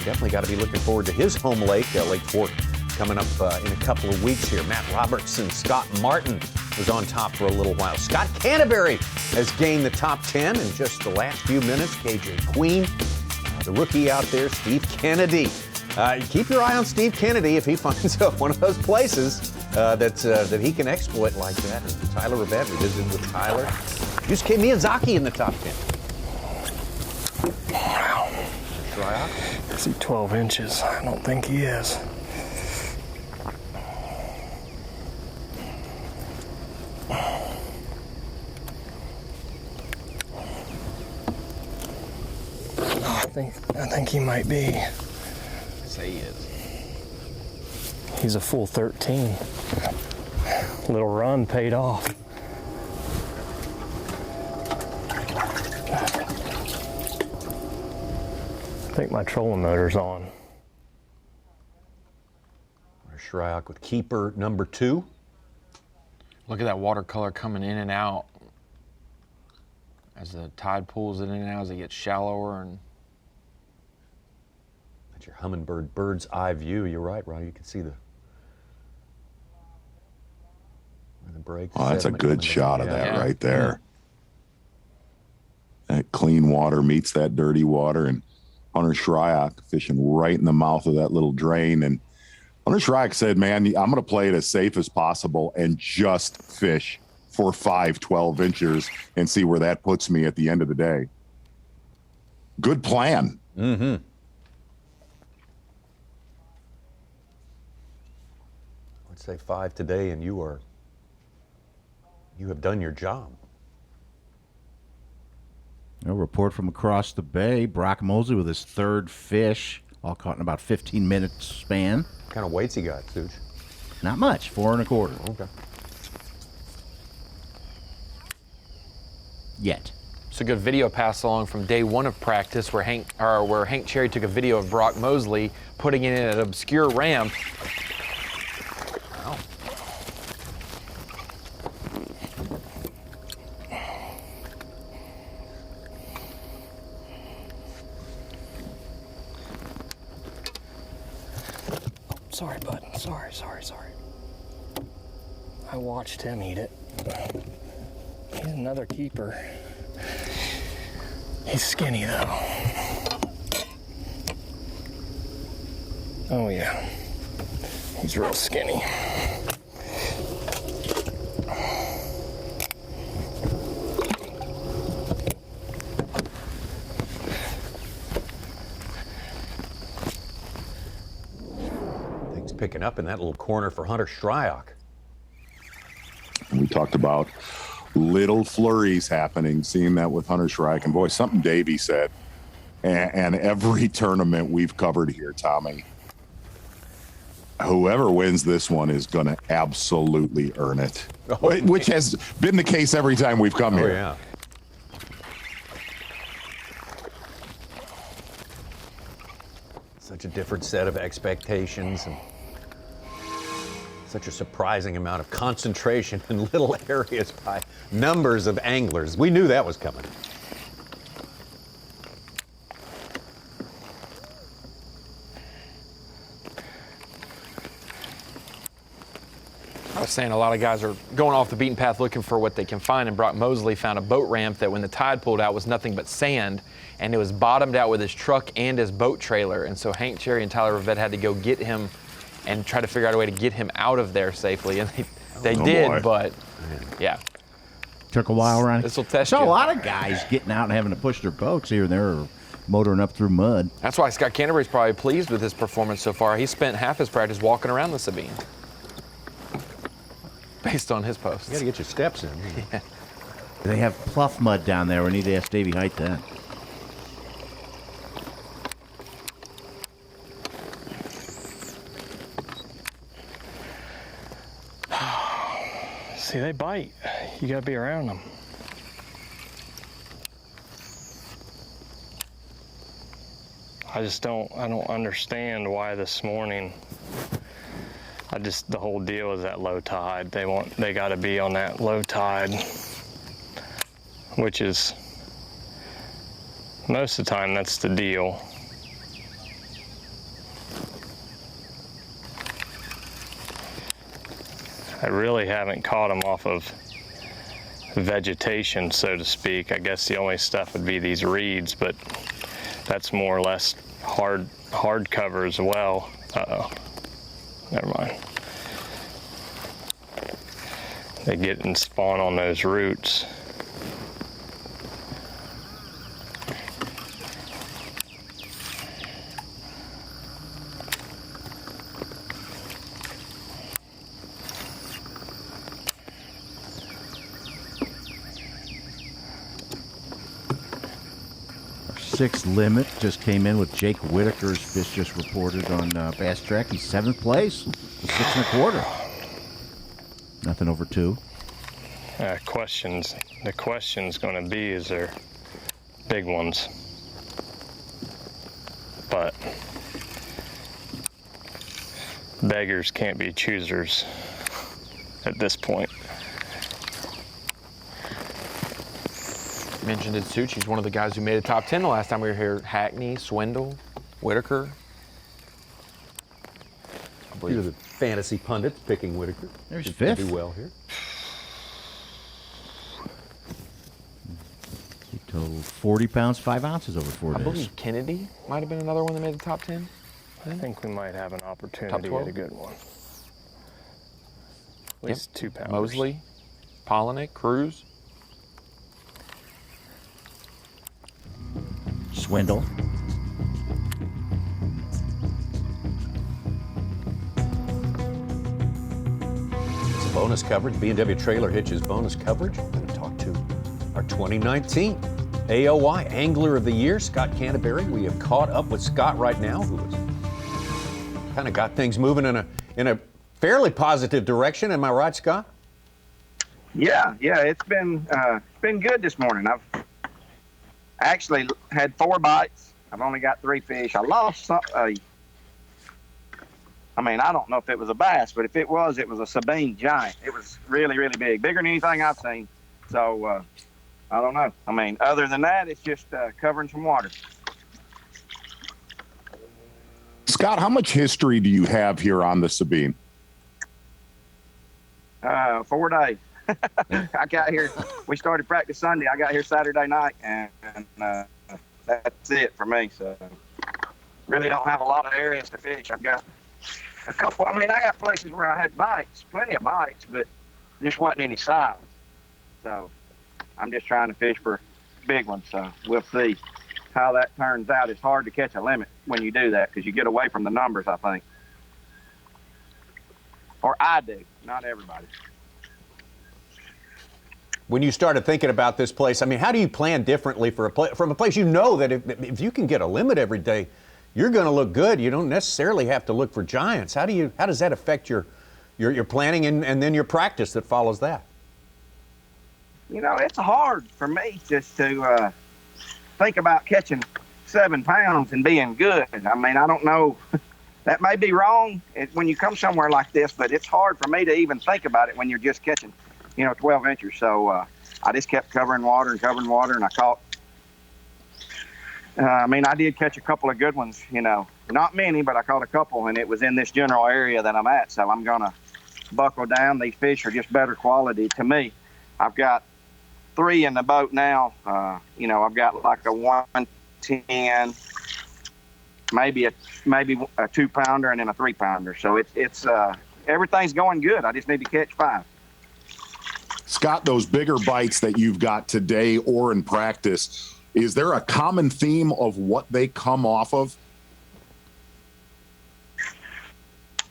Speaker 13: definitely got to be looking forward to his home lake, Lake Fork, coming up in a couple of weeks here. Matt Robertson, Scott Martin was on top for a little while. Scott Canterbury has gained the top 10 in just the last few minutes. KJ Queen, the rookie out there, Steve Kennedy. Keep your eye on Steve Kennedy if he finds one of those places that he can exploit like that. And Tyler Rivette, we visited with Tyler. Yusuke Miyazaki in the top 10.
Speaker 6: Shryock? Is he 12 inches? I don't think he is. I think he might be.
Speaker 5: Say he is.
Speaker 6: He's a full 13. Little run paid off. I think my trolling motor's on.
Speaker 13: Shryock with keeper number 2.
Speaker 5: Look at that watercolor coming in and out as the tide pulls it in and out as it gets shallower. And
Speaker 13: that's your Humminbird bird's eye view. You're right, Ron. You can see the break.
Speaker 3: Oh, that's a good shot of that right there. That clean water meets that dirty water, and Hunter Shryock fishing right in the mouth of that little drain. And Hunter Shryock said, man, I'm going to play it as safe as possible and just fish for 5-12 inches and see where that puts me at the end of the day. Good plan.
Speaker 13: Mm-hmm. Let's say 5 today, and you are You have done your job.
Speaker 4: A report from across the bay. Brock Mosley with his third fish, all caught in about 15 minutes span.
Speaker 13: What kind of weights he got, Such?
Speaker 4: Not much, 4 1/4.
Speaker 13: Okay.
Speaker 4: Yet.
Speaker 5: It's a good video pass along from day one of practice where Hank Cherry took a video of Brock Mosley putting it in an obscure ramp. Wow.
Speaker 6: Sorry, bud. Sorry. I watched him eat it. He's another keeper. He's skinny, though. Oh, yeah. He's real skinny.
Speaker 13: Things picking up in that little corner for Hunter Shryock.
Speaker 3: We talked about little flurries happening, seeing that with HunterShryock. And boy, something Davey said, and every tournament we've covered here, Tommy, whoever wins this one is going to absolutely earn it, which has been the case every time we've come here.
Speaker 13: Yeah. Such a different set of expectations and such a surprising amount of concentration in little areas by numbers of anglers. We knew that was coming.
Speaker 5: I was saying a lot of guys are going off the beaten path looking for what they can find, and Brock Mosley found a boat ramp that when the tide pulled out was nothing but sand, and it was bottomed out with his truck and his boat trailer. And so Hank Cherry and Tyler Rivette had to go get him and try to figure out a way to get him out of there safely. And they did,
Speaker 4: boy.
Speaker 5: but yeah.
Speaker 4: Took a while, Ronnie.
Speaker 5: This will test
Speaker 4: So
Speaker 5: you.
Speaker 4: a lot of guys getting out and having to push their boats here and there, or motoring up through mud.
Speaker 5: That's why Scott Canterbury's probably pleased with his performance so far. He spent half his practice walking around the Sabine, based on his posts.
Speaker 13: You got to get your steps in.
Speaker 5: Yeah.
Speaker 4: They have pluff mud down there. We need to ask Davey Hite that.
Speaker 6: See, they bite. You gotta be around them. I don't understand why this morning, the whole deal is that low tide. They gotta be on that low tide, which is, most of the time, that's the deal. I really haven't caught them off of vegetation, so to speak. I guess the only stuff would be these reeds, but that's more or less hard cover as well. Uh-oh, never mind. They get and spawn on those roots.
Speaker 4: Sixth limit just came in with Jake Whitaker's fish just reported on Bass Track. He's 7th place, 6 1/4. Nothing over 2.
Speaker 6: The question's going to be, is there big ones? But beggars can't be choosers at this point.
Speaker 5: Mentioned it, Such. He's one of the guys who made a top 10 the last time we were here. Hackney, Swindle, Whitaker.
Speaker 13: You're the fantasy pundits picking Whitaker.
Speaker 4: There's
Speaker 13: He's
Speaker 4: 5th.
Speaker 13: gonna do well here.
Speaker 4: He totaled 40 pounds, 5 ounces over 4
Speaker 5: I
Speaker 4: days.
Speaker 5: believe Kennedy might have been another one that made the top 10.
Speaker 6: I think we might have an
Speaker 5: Top
Speaker 6: opportunity
Speaker 5: 12?
Speaker 6: at a good one. At least 2 pounds.
Speaker 5: Mosley, Polinick, Cruz.
Speaker 4: Swindle.
Speaker 13: bonus coverage, B&W Trailer Hitches bonus coverage. We're going to talk to our 2019 AOY Angler of the Year, Scott Canterbury. We have caught up with Scott right now, who has kind of got things moving in a fairly positive direction. Am I right, Scott?
Speaker 18: Yeah, it's been good this morning. I've actually had 4 bites. I've only got 3 fish. I lost some. I don't know if it was a bass, but if it was a Sabine giant. It was really, really big, bigger than anything I've seen. So I don't know. Other than that, it's just covering some water.
Speaker 3: Scott, how much history do you have here on the Sabine?
Speaker 18: 4 days. I got here. We started practice Sunday. I got here Saturday night, and that's it for me. So really don't have a lot of areas to fish. I've got a couple. I got places where I had bites, plenty of bites, but just wasn't any size. So I'm just trying to fish for big ones. So we'll see how that turns out. It's hard to catch a limit when you do that because you get away from the numbers, I think. Or I do, not everybody.
Speaker 2: When you started thinking about this place, how do you plan differently from a place you know that if you can get a limit every day, you're going to look good. You don't necessarily have to look for giants. How does that affect your planning and then your practice that follows that?
Speaker 18: It's hard for me just to think about catching 7 pounds and being good. I don't know. That may be wrong when you come somewhere like this, but it's hard for me to even think about it when you're just catching 12 inches. So I just kept covering water, and I caught, I did catch a couple of good ones, not many, but I caught a couple, and it was in this general area that I'm at. So I'm going to buckle down. These fish are just better quality to me. I've got 3 in the boat now. I've got like a 110, maybe a 2-pounder, and then a 3-pounder. So it's everything's going good. I just need to catch 5.
Speaker 3: Scott, those bigger bites that you've got today or in practice, is there a common theme of what they come off of?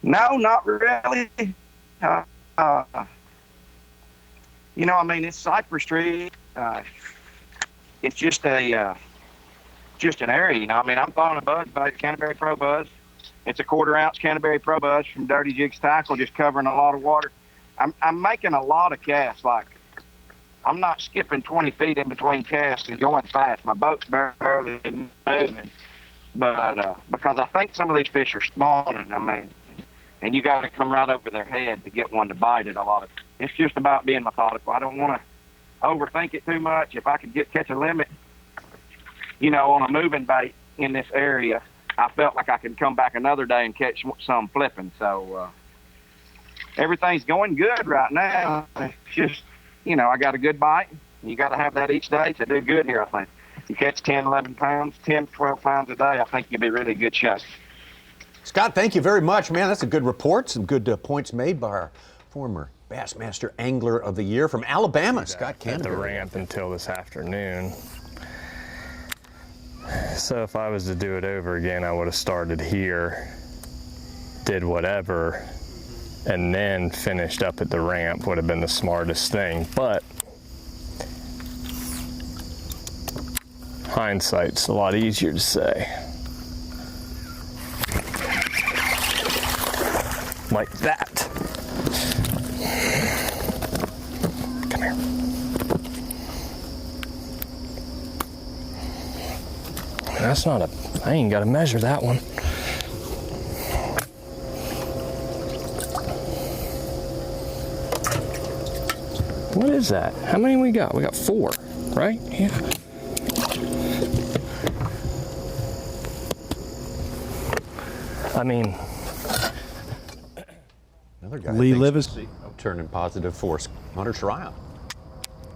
Speaker 18: No, not really. It's cypress tree. It's just an area, I'm throwing a buzzbait, Canterbury Pro Buzz. It's a 1/4 ounce Canterbury Pro Buzz from Dirty Jigs Tackle, just covering a lot of water. I'm making a lot of casts. Like, I'm not skipping 20 feet in between casts and going fast. My boat's barely moving. But because I think some of these fish are spawning, and you got to come right over their head to get one to bite it a lot of. It's just about being methodical. I don't want to overthink it too much. If I could catch a limit, on a moving bait in this area, I felt like I could come back another day and catch some flipping. So everything's going good right now. It's just, I got a good bite. You got to have that each day to do good here, I think. You catch 10, 11 pounds, 10, 12 pounds a day, I think you'll be really good shape.
Speaker 2: Scott, thank you very much, man. That's a good report. Some good points made by our former Bassmaster Angler of the Year from Alabama, Scott Canterbury.
Speaker 6: At the ramp until this afternoon. So if I was to do it over again, I would have started here, did whatever, and then finished up at the ramp. Would have been the smartest thing. But hindsight's a lot easier to say. Like that. Come here. That's not I ain't got to measure that one. What is that? How many we got? We got 4, right? Yeah.
Speaker 13: Another guy.
Speaker 4: Lee Livis.
Speaker 13: Turning positive force. Hunter Shryock.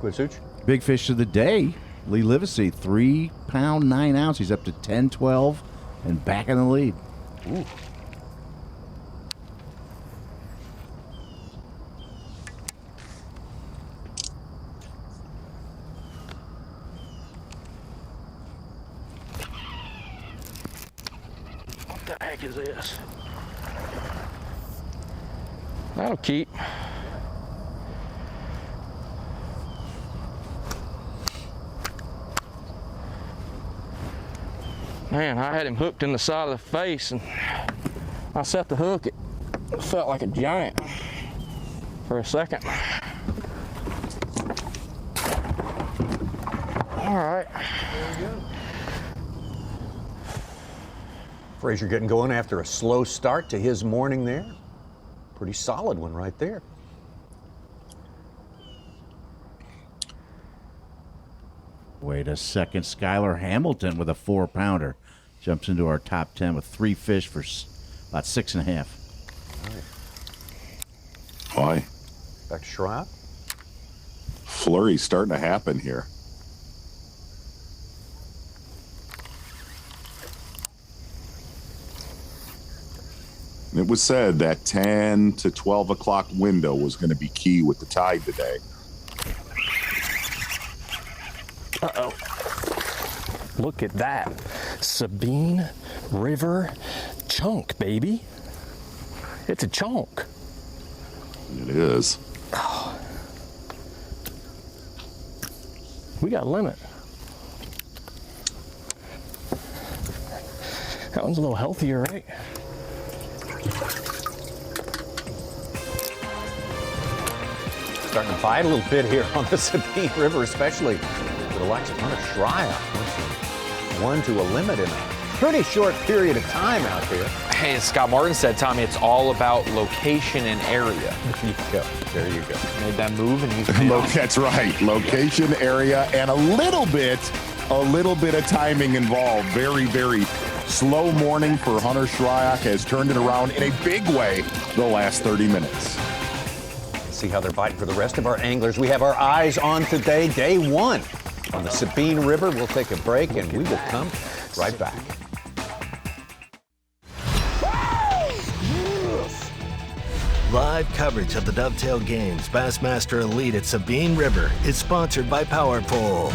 Speaker 13: Good, Such.
Speaker 4: Big fish of the day. Lee Livesey, 3 pound 9 ounce. He's up to 10, 12, and back in the lead.
Speaker 13: Ooh.
Speaker 6: What the heck is this? That'll keep.
Speaker 9: Man, I had him hooked in the side of the face, and I set the hook. It felt like a giant for a second. All right.
Speaker 13: There you go. Frazier getting going after a slow start to his morning there. Pretty solid one right there.
Speaker 4: Wait a second. Skylar Hamilton with a 4-pounder jumps into our top 10 with 3 fish for about 6.5.
Speaker 3: Why?
Speaker 13: Back to Shryock.
Speaker 3: Flurry's starting to happen here. It was said that 10 to 12 o'clock window was going to be key with the tide today.
Speaker 6: Uh-oh. Look at that. Sabine River chunk, baby. It's a chunk.
Speaker 3: It is.
Speaker 6: Oh. We got a limit. That one's a little healthier, right?
Speaker 13: Starting to bite a little bit here on the Sabine River, especially for the likes of HunterShryock. 1 to a limit in a pretty short period of time out there.
Speaker 5: Hey, as Scott Martin said, Tommy, it's all about location and area.
Speaker 13: There you go.
Speaker 5: Made that move, and he's
Speaker 3: That's right. Location, area, and a little bit of timing involved. Very, very slow morning for HunterShryock. Has turned it around in a big way the last 30 minutes.
Speaker 13: See how they're biting for the rest of our anglers. We have our eyes on today, day 1 on the Sabine River. We'll take a break and we will come right back.
Speaker 1: Live coverage of the Dovetail Games Bassmaster Elite at Sabine River is sponsored by PowerPole.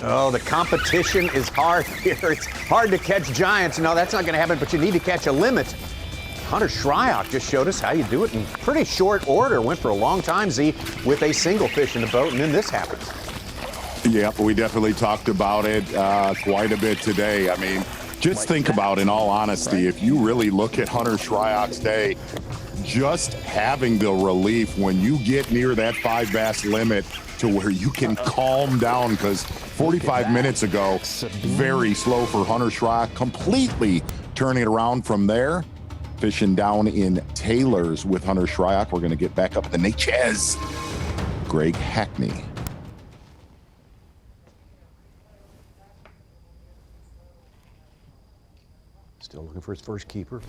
Speaker 2: Oh, the competition is hard here. It's hard to catch giants. No, that's not going to happen, but you need to catch a limit. HunterShryock just showed us how you do it in pretty short order. Went for a long time, Z, with a single fish in the boat, and then this happens.
Speaker 3: Yeah, we definitely talked about it quite a bit today. I mean, just think about, in all honesty, if you really look at HunterShryock's day, just having the relief when you get near that 5 bass limit to where you can calm down, because 45 minutes ago, very slow for HunterShryock, completely turning it around from there. Fishing down in Taylor's with HunterShryock. We're going to get back up at the Hitches. Greg Hackney.
Speaker 13: Still looking for his first keeper.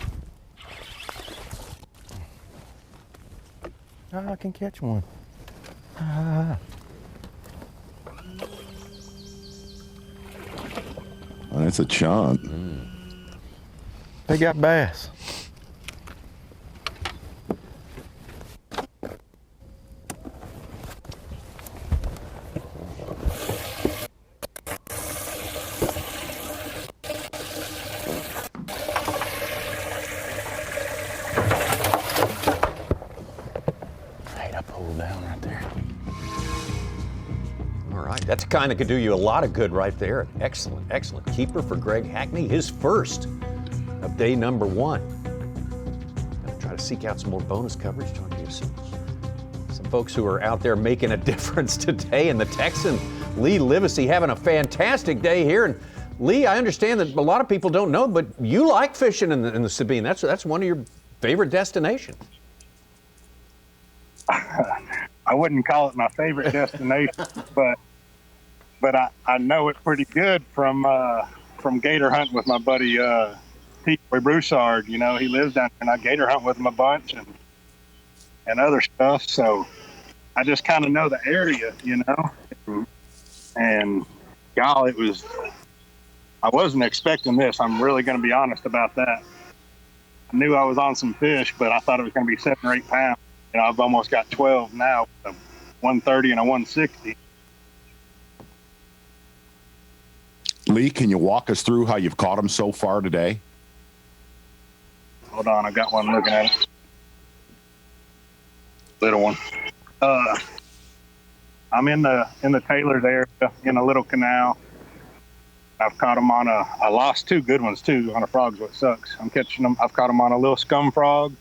Speaker 9: I can catch one.
Speaker 3: Well, that's a chunk.
Speaker 9: They got bass.
Speaker 13: That's kind of could do you a lot of good right there. Excellent, excellent keeper for Greg Hackney. His first of day number 1. Gonna try to seek out some more bonus coverage. Trying to get some folks who are out there making a difference today. And the Texan, Lee Livesey, having a fantastic day here. And Lee, I understand that a lot of people don't know, but you like fishing in the Sabine. That's one of your favorite destinations.
Speaker 19: I wouldn't call it my favorite destination, but I know it pretty good from gator hunting with my buddy Pete Broussard. You know, he lives down there, and I gator hunt with him a bunch and other stuff. So I just kind of know the area, you know. And y'all, I wasn't expecting this. I'm really going to be honest about that. I knew I was on some fish, but I thought it was going to be 7 or 8 pounds. And I've almost got 12 now, with a 130 and a 160.
Speaker 3: Lee, can you walk us through how you've caught them so far today?
Speaker 19: Hold on, I got one looking at it. Little one. I'm in the Taylor's area in a little canal. I've caught them on I lost 2 good ones too on a frog's what sucks. I'm catching them. I've caught them on a little scum frog,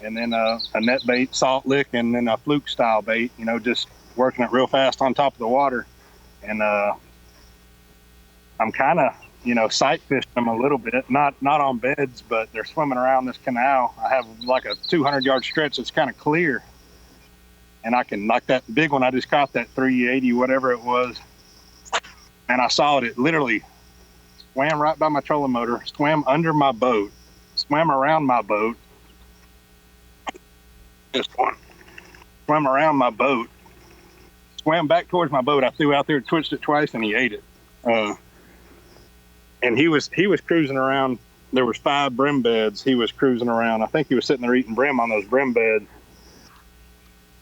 Speaker 19: and then a net bait, salt lick, and then a fluke style bait. You know, just working it real fast on top of the water. And I'm kind of, you know, sight fishing them a little bit, not on beds, but they're swimming around this canal. I have like a 200-yard stretch that's kind of clear, and I can, like that big one I just caught, that 380 whatever it was. And I saw it. It literally swam right by my trolling motor, swam under my boat, swam around my boat. Just one. Swam around my boat, swam back towards my boat. I threw out there, twitched it twice, and he ate it. And he was cruising around. There was 5 brim beds. He was cruising around. I think he was sitting there eating brim on those brim beds.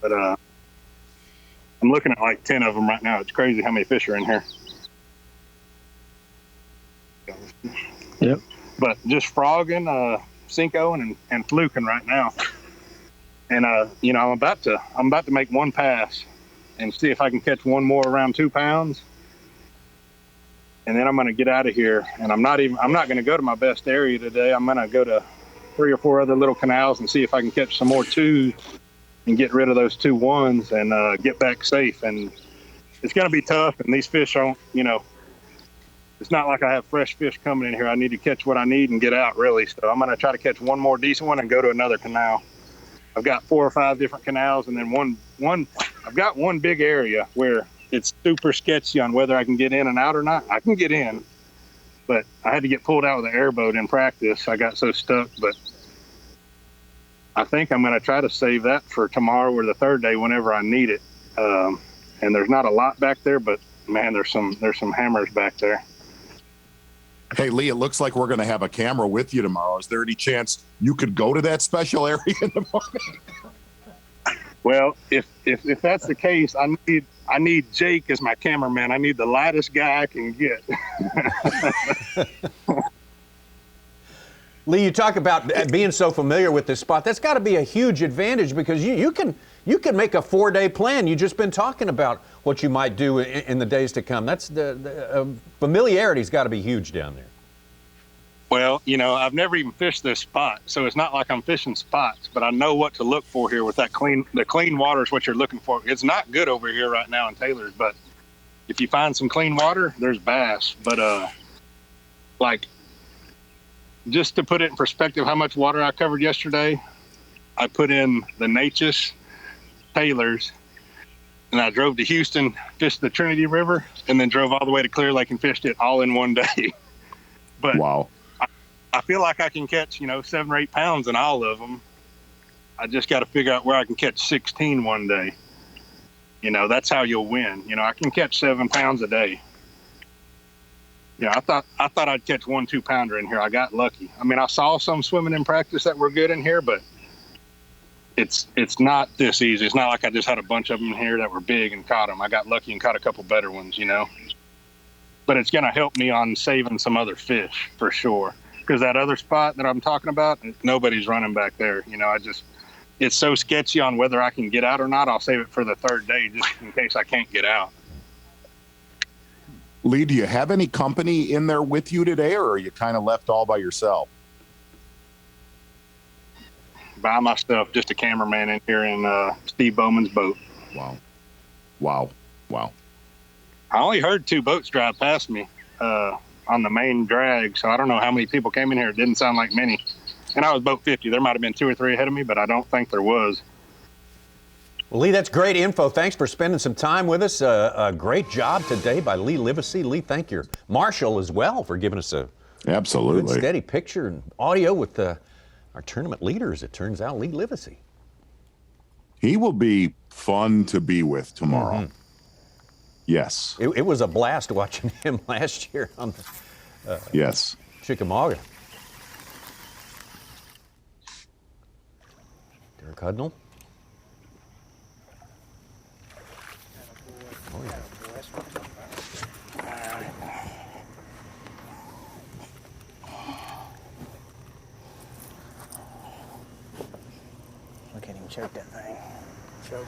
Speaker 19: But I'm looking at like 10 of them right now. It's crazy how many fish are in here. Yep. But just frogging, sinkoing, and fluking right now. And you know, I'm about to make one pass and see if I can catch one more around 2 pounds. And then I'm going to get out of here. And I'm not going to go to my best area today. I'm going to go to 3 or 4 other little canals and see if I can catch some more 2s and get rid of those 2 1s and get back safe. And it's going to be tough. And these fish don't, you know, it's not like I have fresh fish coming in here. I need to catch what I need and get out, really. So I'm going to try to catch one more decent one and go to another canal. I've got 4 or 5 different canals, and then I've got one big area where it's super sketchy on whether I can get in and out or not. I can get in, but I had to get pulled out with an airboat in practice. I got so stuck, but I think I'm going to try to save that for tomorrow or the 3rd day whenever I need it. And there's not a lot back there, but man, there's some hammers back there.
Speaker 3: Hey, Lee, it looks like we're going to have a camera with you tomorrow. Is there any chance you could go to that special area in the morning?
Speaker 19: Well, if that's the case, I need Jake as my cameraman. I need the lightest guy I can get.
Speaker 13: Lee, you talk about being so familiar with this spot. That's got to be a huge advantage because you can make a 4-day plan. You've just been talking about what you might do in the days to come. That's the familiarity's got to be huge down there.
Speaker 19: Well, you know, I've never even fished this spot, so it's not like I'm fishing spots, but I know what to look for here with that the clean water is what you're looking for. It's not good over here right now in Taylor's, but if you find some clean water, there's bass. But like, just to put it in perspective, how much water I covered yesterday, I put in the Hitches, Taylor's, and I drove to Houston, fished the Trinity River, and then drove all the way to Clear Lake and fished it all in one day. But
Speaker 3: wow.
Speaker 19: I feel like I can catch, 7 or 8 pounds in all of them. I just got to figure out where I can catch 16 one day. That's how you'll win. I can catch 7 pounds a day. Yeah, I thought I'd catch 1 2-pounder in here. I got lucky. I mean, I saw some swimming in practice that were good in here, but it's not this easy. It's not like I just had a bunch of them in here that were big and caught them. I got lucky and caught a couple better ones, But it's going to help me on saving some other fish for sure. Because that other spot that I'm talking about, nobody's running back there. It's so sketchy on whether I can get out or not. I'll save it for the 3rd day just in case I can't get out.
Speaker 3: Lee, do you have any company in there with you today, or are you kind of left all by yourself?
Speaker 19: By myself, just a cameraman in here in Steve Bowman's boat.
Speaker 3: Wow.
Speaker 19: I only heard 2 boats drive past me on the main drag, so I don't know how many people came in here. It didn't sound like many. And I was boat 50. There might have been 2 or 3 ahead of me, but I don't think there was.
Speaker 13: Well, Lee, that's great info. Thanks for spending some time with us. A great job today by Lee Livesey. Lee, thank you. Marshall as well for giving us a
Speaker 3: absolutely
Speaker 13: good, steady picture and audio with our tournament leaders, it turns out, Lee Livesey.
Speaker 3: He will be fun to be with tomorrow. Mm-hmm. Yes.
Speaker 13: It was a blast watching him last year on the
Speaker 3: yes.
Speaker 13: Chickamauga. Derek Hudnall. Oh, yeah.
Speaker 14: Look at him choke that thing. Choke.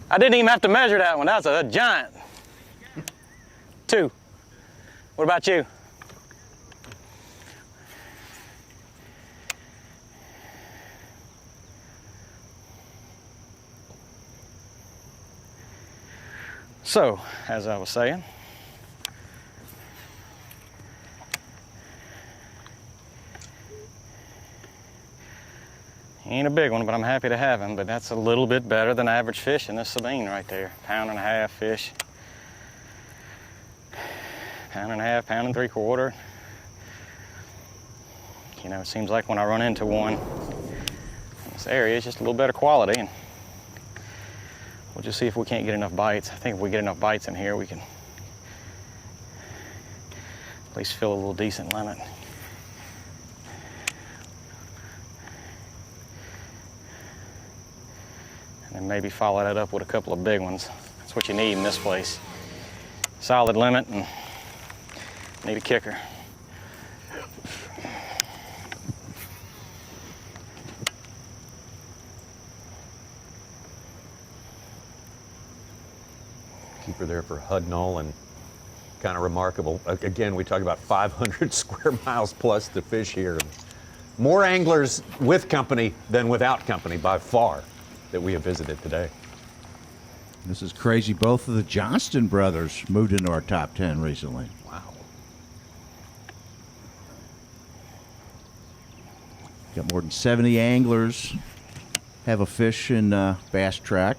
Speaker 20: I didn't even have to measure that one. That's a giant. 2. What about you? So, as I was saying, he ain't a big one, but I'm happy to have him. But that's a little bit better than average fish in this Sabine right there. 1.5 pound fish. 1.5 pound, 1 3/4. You know, it seems like when I run into one in this area, it's just a little better quality. And we'll just see if we can't get enough bites. I think if we get enough bites in here, we can at least fill a little decent limit. And then maybe follow that up with a couple of big ones. That's what you need in this place. Solid limit and need a kicker.
Speaker 13: Keeper there for Hudnall, and kind of remarkable. Again, we talk about 500 square miles plus to fish here. More anglers with company than without company by far that we have visited today.
Speaker 4: This is crazy. Both of the Johnston brothers moved into our top 10 recently.
Speaker 13: Wow.
Speaker 4: Got more than 70 anglers have a fish in Bass Track.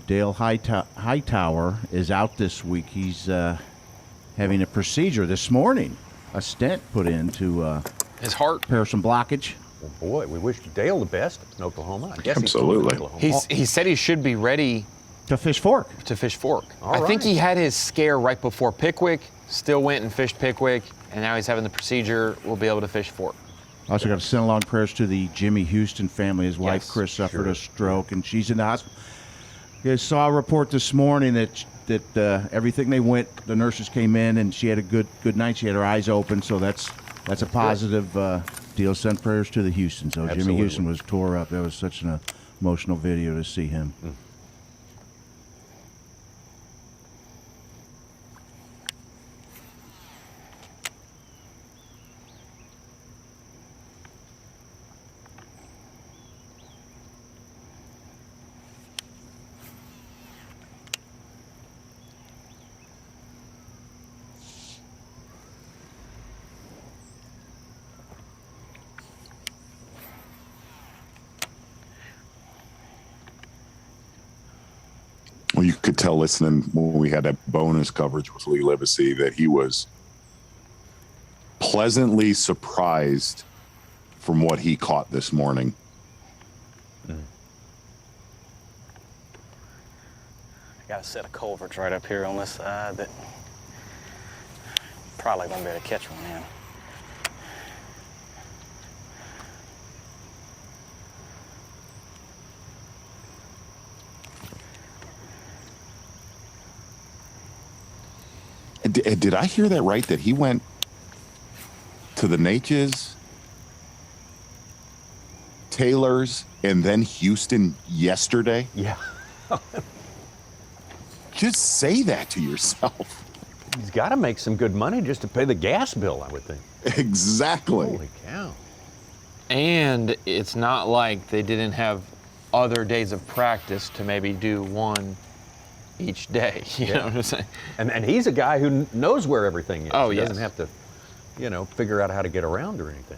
Speaker 4: Dale Hightower is out this week. He's having a procedure this morning, a stent put into
Speaker 5: his heart,
Speaker 4: repair some blockage.
Speaker 13: Well, boy, we wish Dale the best in Oklahoma. I guess
Speaker 5: Absolutely.
Speaker 13: He's going to Oklahoma.
Speaker 5: He said he should be ready
Speaker 4: to fish Fork.
Speaker 5: I think he had his scare right before Pickwick, still went and fished Pickwick, and now he's having the procedure. We'll be able to fish Fork.
Speaker 4: Also got to send along prayers to the Jimmy Houston family. His wife,
Speaker 5: Yes,
Speaker 4: Chris, suffered
Speaker 5: sure.
Speaker 4: a stroke, and she's in the hospital. I saw a report this morning that everything they went, the nurses came in, and she had a good night. She had her eyes open, so that's a positive deal. Send prayers to the Houstons. So
Speaker 13: Absolutely.
Speaker 4: Jimmy Houston was tore up. That was such an emotional video to see him.
Speaker 3: Well, you could tell listening when we had that bonus coverage with Lee Livesey that he was pleasantly surprised from what he caught this morning.
Speaker 20: I got a set of culverts right up here on this side that probably won't be able to catch one in.
Speaker 3: Did I hear that right? That he went to the Natchez, Taylor's, and then Houston yesterday?
Speaker 13: Yeah.
Speaker 3: Just say that to yourself.
Speaker 13: He's got to make some good money just to pay the gas bill, I would think.
Speaker 3: Exactly.
Speaker 13: Holy cow.
Speaker 5: And it's not like they didn't have other days of practice to maybe do one each day. You know what I'm saying?
Speaker 13: And he's a guy who knows where everything is.
Speaker 5: Oh,
Speaker 13: he
Speaker 5: yes.
Speaker 13: doesn't have to, figure out how to get around or anything.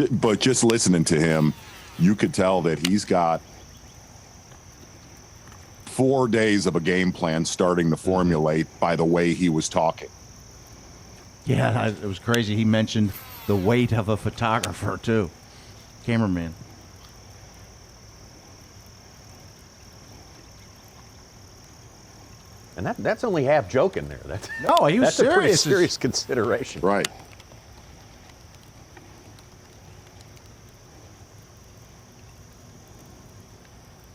Speaker 3: But just listening to him, you could tell that he's got 4 days of a game plan starting to formulate by the way he was talking.
Speaker 4: Yeah, it was crazy. He mentioned the weight of a photographer, too. Cameraman.
Speaker 13: And that's only half joking there.
Speaker 4: No, he was
Speaker 13: that's a pretty
Speaker 4: serious.
Speaker 13: serious consideration.
Speaker 3: Right.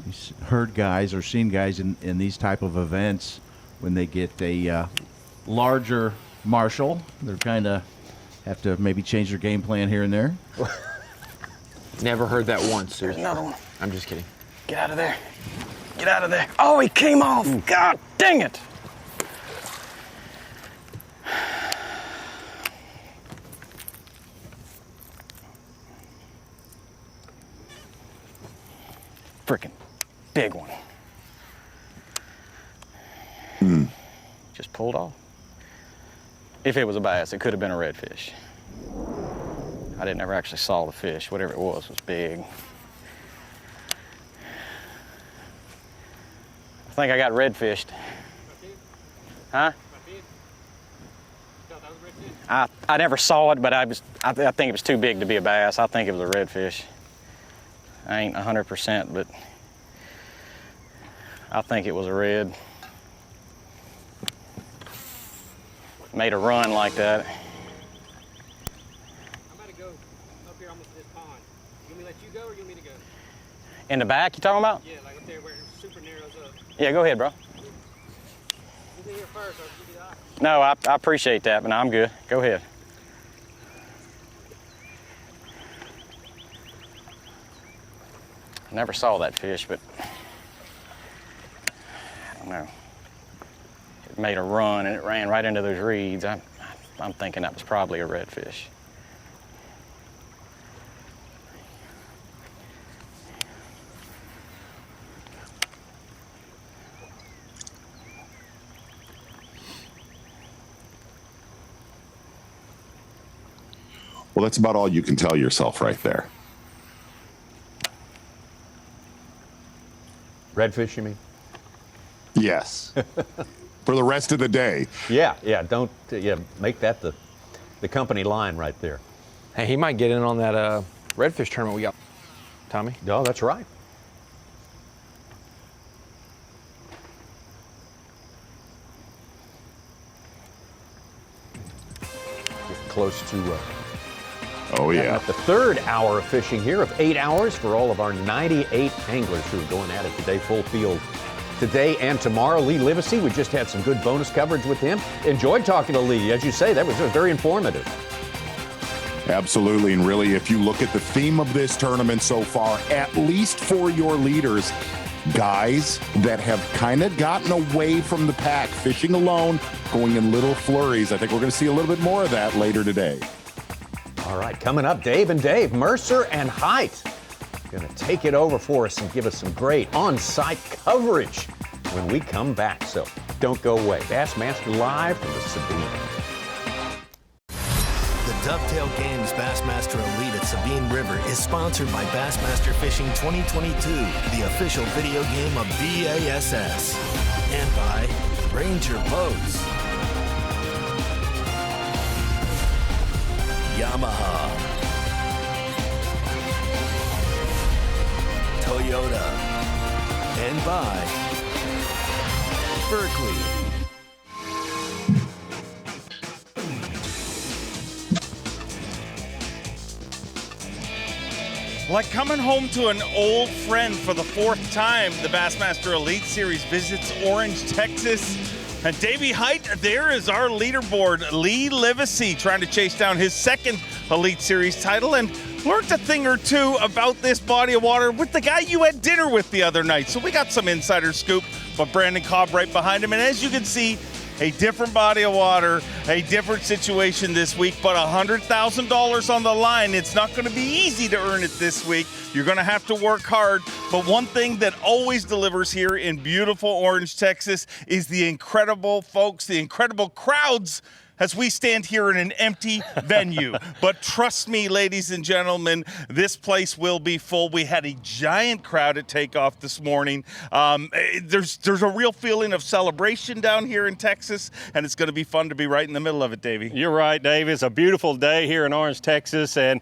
Speaker 4: He's heard guys or seen guys in these type of events when they get a larger marshal. They're kind of have to maybe change their game plan here and there.
Speaker 5: Never heard that once. There's
Speaker 20: another one.
Speaker 5: I'm just kidding.
Speaker 20: Get out of there. Get out of there. Oh, he came off. God dang it. Freaking big one. Just pulled off. If it was a bass, it could have been a redfish. I never actually saw the fish. Whatever it was big. I think I got redfished. Huh? I never saw it, but I think it was too big to be a bass. I think it was a redfish. I ain't 100%, but I think it was a red. Made a run like that.
Speaker 7: I'm about to go up here almost to this pond. You want me to let you go or you want me to go?
Speaker 20: In the back, you talking about?
Speaker 7: Yeah, like up there where it super narrows up.
Speaker 20: Yeah, go ahead, bro.
Speaker 7: You get here first, I'll give you the option.
Speaker 20: No, I appreciate that, but no, I'm good. Go ahead. I never saw that fish, but I don't know. It made a run and it ran right into those reeds. I'm thinking that was probably a redfish.
Speaker 3: Well, that's about all you can tell yourself right there.
Speaker 13: Redfish, you mean?
Speaker 3: Yes. For the rest of the day.
Speaker 13: Yeah, don't make that the company line right there.
Speaker 5: Hey, he might get in on that redfish tournament we got, Tommy.
Speaker 13: No, that's right. Get close to
Speaker 3: oh yeah,
Speaker 13: the third hour of fishing here of 8 hours for all of our 98 anglers who are going at it today, full field today and tomorrow. Lee Livesey, we just had some good bonus coverage with him. Enjoyed talking to Lee. As you say, that was very informative.
Speaker 3: Absolutely, and really, if you look at the theme of this tournament so far, at least for your leaders, guys that have kind of gotten away from the pack, fishing alone, going in little flurries. I think we're going to see a little bit more of that later today.
Speaker 13: All right, coming up, Dave and Dave, Mercer and Hite, going to take it over for us and give us some great on-site coverage when we come back. So don't go away. Bassmaster live from the Sabine.
Speaker 1: The Dovetail Games Bassmaster Elite at Sabine River is sponsored by Bassmaster Fishing 2022, the official video game of B.A.S.S. And by Ranger Boats, Yamaha, Toyota, and by Berkeley.
Speaker 10: Like coming home to an old friend for the fourth time, the Bassmaster Elite Series visits Orange, Texas. And Davey Hite, there is our leaderboard. Lee Livesey trying to chase down his second Elite Series title and learned a thing or two about this body of water with the guy you had dinner with the other night. So we got some insider scoop, but Brandon Cobb right behind him. And as you can see, a different body of water, a different situation this week, but $100,000 on the line. It's not going to be easy to earn it this week. You're going to have to work hard. But one thing that always delivers here in beautiful Orange, Texas is the incredible folks, the incredible crowds as we stand here in an empty venue. But trust me, ladies and gentlemen, this place will be full. We had a giant crowd at takeoff this morning. There's a real feeling of celebration down here in Texas, and it's going to be fun to be right in the middle of it, Davey.
Speaker 6: You're right, Dave. It's a beautiful day here in Orange, Texas, and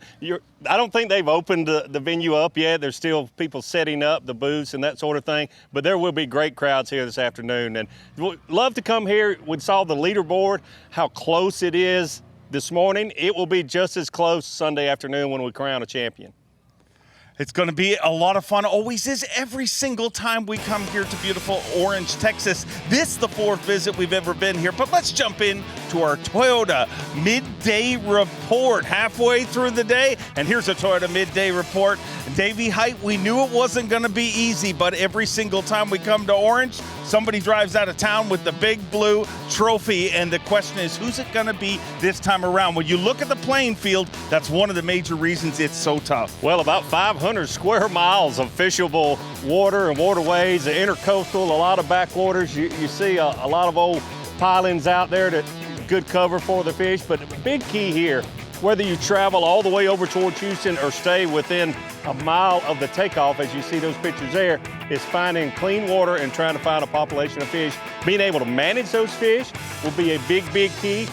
Speaker 6: I don't think they've opened the venue up yet. There's still people setting up the booths and that sort of thing, but there will be great crowds here this afternoon. And we'd love to come here. We saw the leaderboard, how close it is this morning. It will be just as close Sunday afternoon when we crown a champion.
Speaker 10: It's going to be a lot of fun. Always is every single time we come here to beautiful Orange, Texas. This is the fourth visit we've ever been here, but let's jump in to our Toyota midday report. Halfway through the day, and here's a Toyota midday report. Davey Hite, we knew it wasn't going to be easy, but every single time we come to Orange, somebody drives out of town with the big blue trophy, and the question is, who's it going to be this time around? When you look at the playing field, that's one of the major reasons it's so tough.
Speaker 8: Well, about 500 square miles of fishable water and waterways, the intercoastal, a lot of backwaters. You see a lot of old pilings out there that good cover for the fish, but the big key here, whether you travel all the way over towards Houston or stay within a mile of the takeoff, as you see those pictures there, is finding clean water and trying to find a population of fish. Being able to manage those fish will be a big, big key.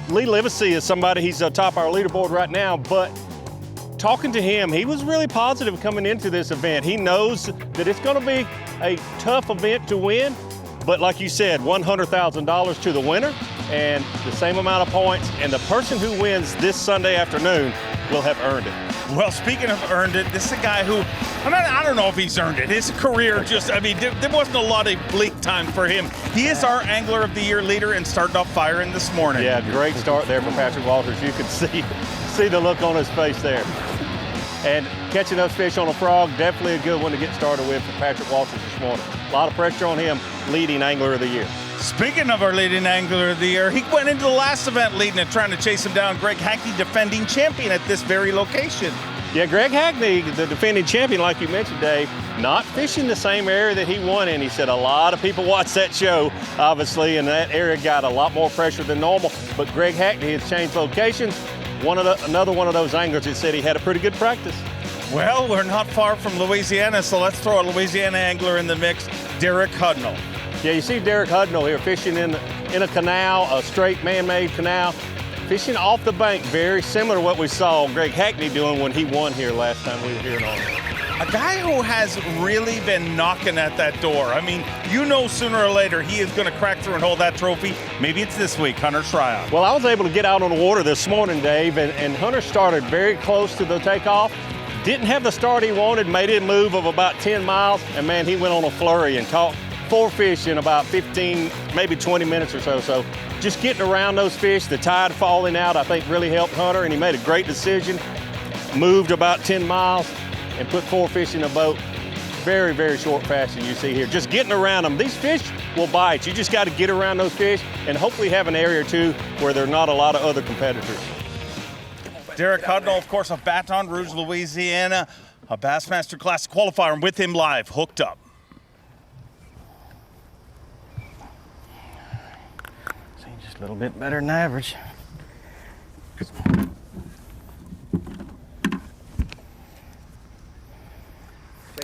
Speaker 8: Lee Livesey is somebody, he's atop our leaderboard right now, but talking to him, he was really positive coming into this event. He knows that it's going to be a tough event to win, but like you said, $100,000 to the winner and the same amount of points, and the person who wins this Sunday afternoon will have earned it.
Speaker 10: Well, speaking of earned it, this is a guy who, I don't know if he's earned it. His career just, there wasn't a lot of bleak time for him. He is our Angler of the Year leader and started off firing this morning.
Speaker 8: Yeah, great start there for Patrick Walters. You could see the look on his face there. And catching those fish on a frog, definitely a good one to get started with for Patrick Walters this morning. A lot of pressure on him, leading Angler of the Year.
Speaker 10: Speaking of our leading Angler of the Year, he went into the last event leading and trying to chase him down. Greg Hackney, defending champion at this very location.
Speaker 8: Yeah, Greg Hackney, the defending champion, like you mentioned, Dave, not fishing the same area that he won in. He said a lot of people watched that show, obviously, and that area got a lot more pressure than normal. But Greg Hackney has changed locations. Another one of those anglers that said he had a pretty good practice.
Speaker 10: Well, we're not far from Louisiana, so let's throw a Louisiana angler in the mix, Derek Hudnall.
Speaker 8: Yeah, you see Derek Hudnall here fishing in a canal, a straight man-made canal, fishing off the bank, very similar to what we saw Greg Hackney doing when he won here last time we were here in Orange.
Speaker 10: A guy who has really been knocking at that door. Sooner or later he is going to crack through and hold that trophy. Maybe it's this week, Hunter Shryock.
Speaker 8: Well, I was able to get out on the water this morning, Dave, and Hunter started very close to the takeoff. Didn't have the start he wanted, made it move of about 10 miles, and man, he went on a flurry and caught 4 fish in about 15, maybe 20 minutes or so. So just getting around those fish, the tide falling out, I think really helped Hunter, and he made a great decision. Moved about 10 miles and put 4 fish in a boat. Very, very short fashion you see here. Just getting around them. These fish will bite. You just got to get around those fish and hopefully have an area or two where there are not a lot of other competitors.
Speaker 10: Derek Hudnall, of course, of Baton Rouge, Louisiana, a Bassmaster Classic qualifier, and with him live, hooked up.
Speaker 20: See, just a little bit better than average.
Speaker 18: Take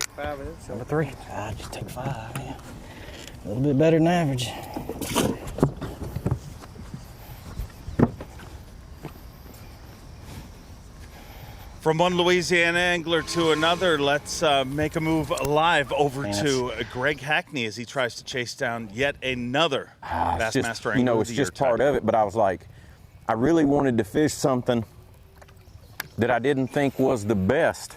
Speaker 18: 5 of this.
Speaker 20: Number 3. I just take 5, yeah. A little bit better than average.
Speaker 10: From one Louisiana angler to another, let's make a move live over to Greg Hackney as he tries to chase down yet another Bassmaster Angler
Speaker 12: it's just part of it, but I was like, I really wanted to fish something that I didn't think was the best.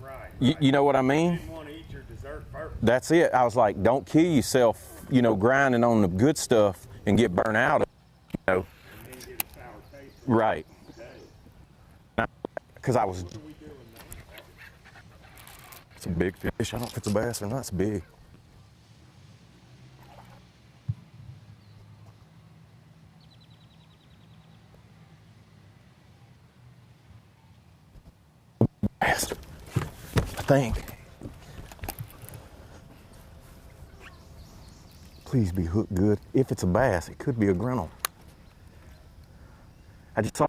Speaker 12: Right. You know what I mean?
Speaker 11: You didn't want to eat your dessert first.
Speaker 12: That's it. I was like, don't kill yourself, grinding on the good stuff and get burnt out.
Speaker 11: And then get a sour taste.
Speaker 12: Right. Because I was. It's a big fish. I don't know if it's a bass or not. It's big. Bass, I think. Please be hooked good. If it's a bass, it could be a grinnell. I just saw.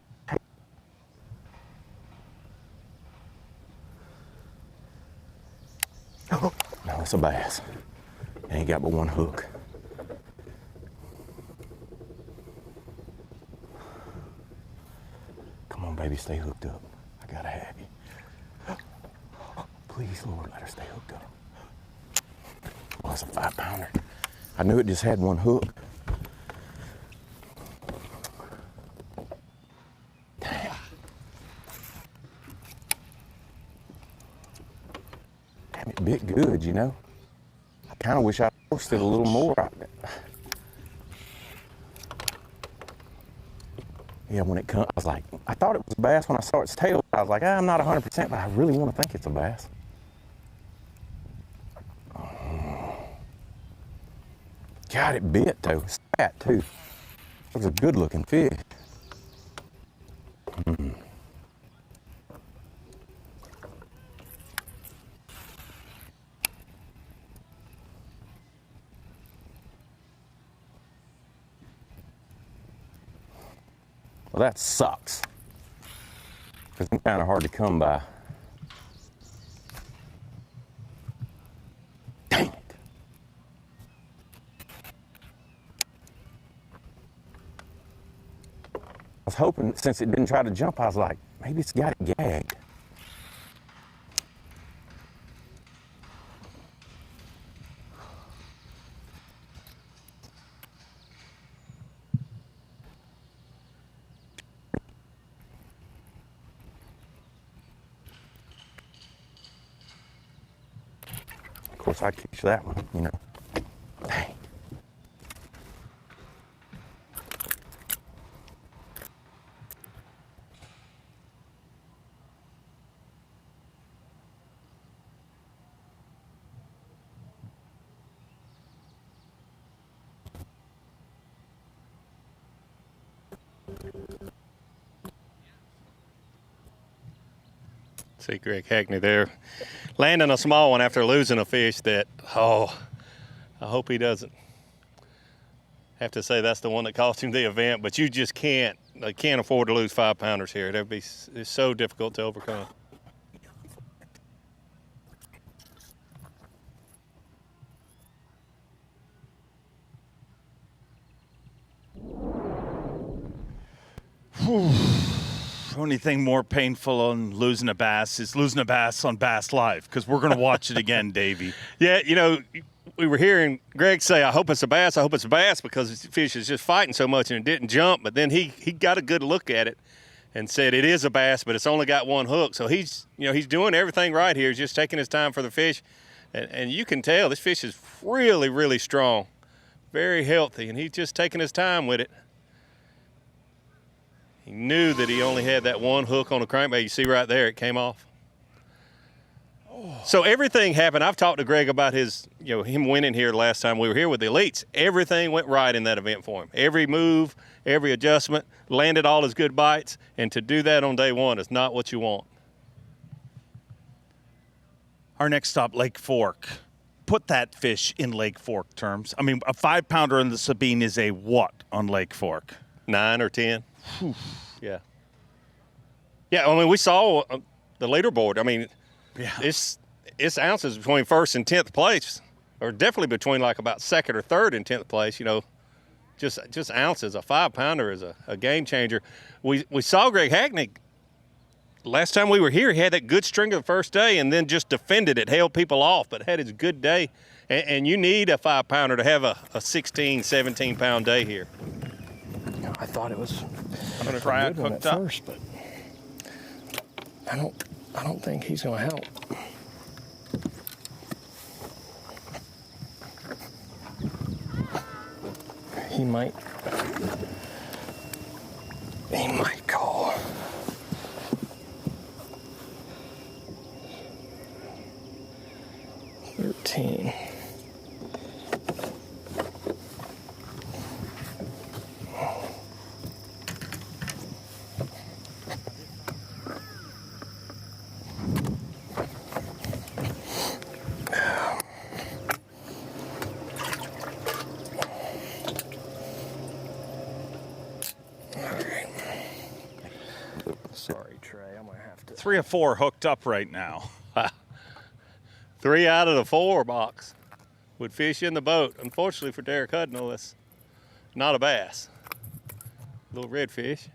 Speaker 12: No, it's a bass. I ain't got but one hook. Come on, baby, stay hooked up. I gotta have you. Please, Lord, let her stay hooked up. Well, it's a 5-pounder. I knew it just had one hook. It bit good, I kind of wish I forced it a little more. Yeah, when it comes, I was like, I thought it was a bass when I saw its tail. I was like, I'm not 100%, but I really want to think it's a bass. God, it bit though. It's fat too. It was a good looking fish. Well, that sucks, because I'm kind of hard to come by. Dang it. I was hoping, since it didn't try to jump, I was like, maybe it's got it gagged. Of course, I catch that one, you know. Dang.
Speaker 8: See Greg Hackney there, landing a small one after losing a fish that, oh, I hope he doesn't have to say that's the one that cost him the event, but you just can't afford to lose 5-pounders here. It's so difficult to overcome.
Speaker 10: Only thing more painful on losing a bass is losing a bass on Bass Live, because we're going to watch it again, Davey.
Speaker 8: Yeah, you know, we were hearing Greg say, I hope it's a bass, I hope it's a bass, because the fish is just fighting so much and it didn't jump. But then he got a good look at it and said it is a bass, but it's only got one hook. So he's doing everything right here. He's just taking his time for the fish. And you can tell this fish is really, really strong, very healthy, and he's just taking his time with it. He knew that he only had that one hook on the crankbait. You see right there, it came off. So everything happened. I've talked to Greg about him winning here last time we were here with the Elites. Everything went right in that event for him. Every move, every adjustment, landed all his good bites. And to do that on day one is not what you want.
Speaker 10: Our next stop, Lake Fork. Put that fish in Lake Fork terms. I mean, a 5-pounder in the Sabine is a what on Lake Fork?
Speaker 8: 9 or 10. Yeah. Yeah, I mean, we saw the leaderboard. I mean, yeah, it's ounces between 1st and 10th place, or definitely between like about 2nd or 3rd and 10th place, you know, just ounces. A 5-pounder is a game changer. We saw Greg Hackney last time we were here. He had that good string of the first day and then just defended it, held people off, but had his good day. And you need a 5-pounder to have a 16, 17-pound day here.
Speaker 5: I thought it was
Speaker 10: going to try it hooked up
Speaker 5: first, but I don't think he's going to help. He might call. $13. Sorry, Trey. I'm going to have to.
Speaker 10: 3 or 4 hooked up right now.
Speaker 8: 3 out of the 4 box would fish in the boat. Unfortunately for Derek Hudnall, that's not a bass. Little redfish.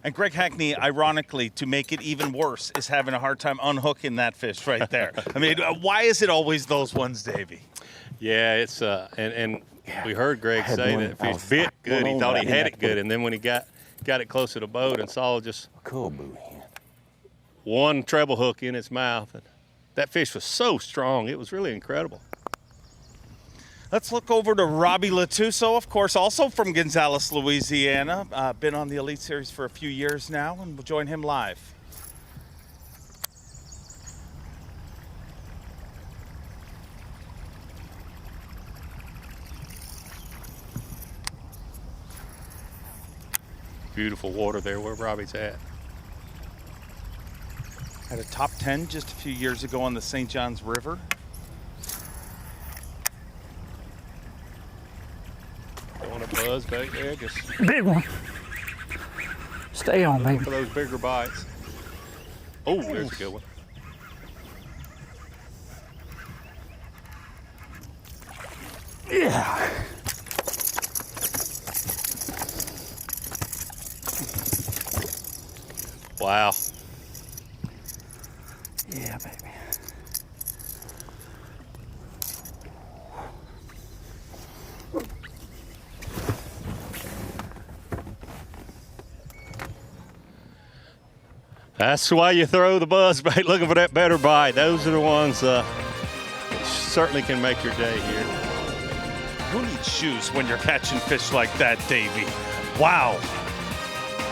Speaker 10: And Greg Hackney, ironically, to make it even worse, is having a hard time unhooking that fish right there. I mean, why is it always those ones, Davey?
Speaker 8: Yeah, it's and we heard Greg say that fish bit good. He thought he had it good, and then when he got it close to the boat and saw just one treble hook in its mouth, and that fish was so strong, it was really incredible.
Speaker 10: Let's look over to Robbie Latuso, of course, also from Gonzales, Louisiana. Been on the Elite Series for a few years now, and we'll join him live.
Speaker 21: Beautiful water there where Robbie's at.
Speaker 10: Had a top 10 just a few years ago on the St. Johns River.
Speaker 21: On a buzz back there, just
Speaker 14: Big one. Stay on, baby.
Speaker 21: for those bigger bites. Oh, there's a good one.
Speaker 14: Yeah.
Speaker 21: Wow.
Speaker 14: Yeah, baby.
Speaker 21: That's why you throw the buzz bait, looking for that better bite. Those are the ones that certainly can make your day here.
Speaker 10: Who needs shoes when you're catching fish like that, Davey? Wow.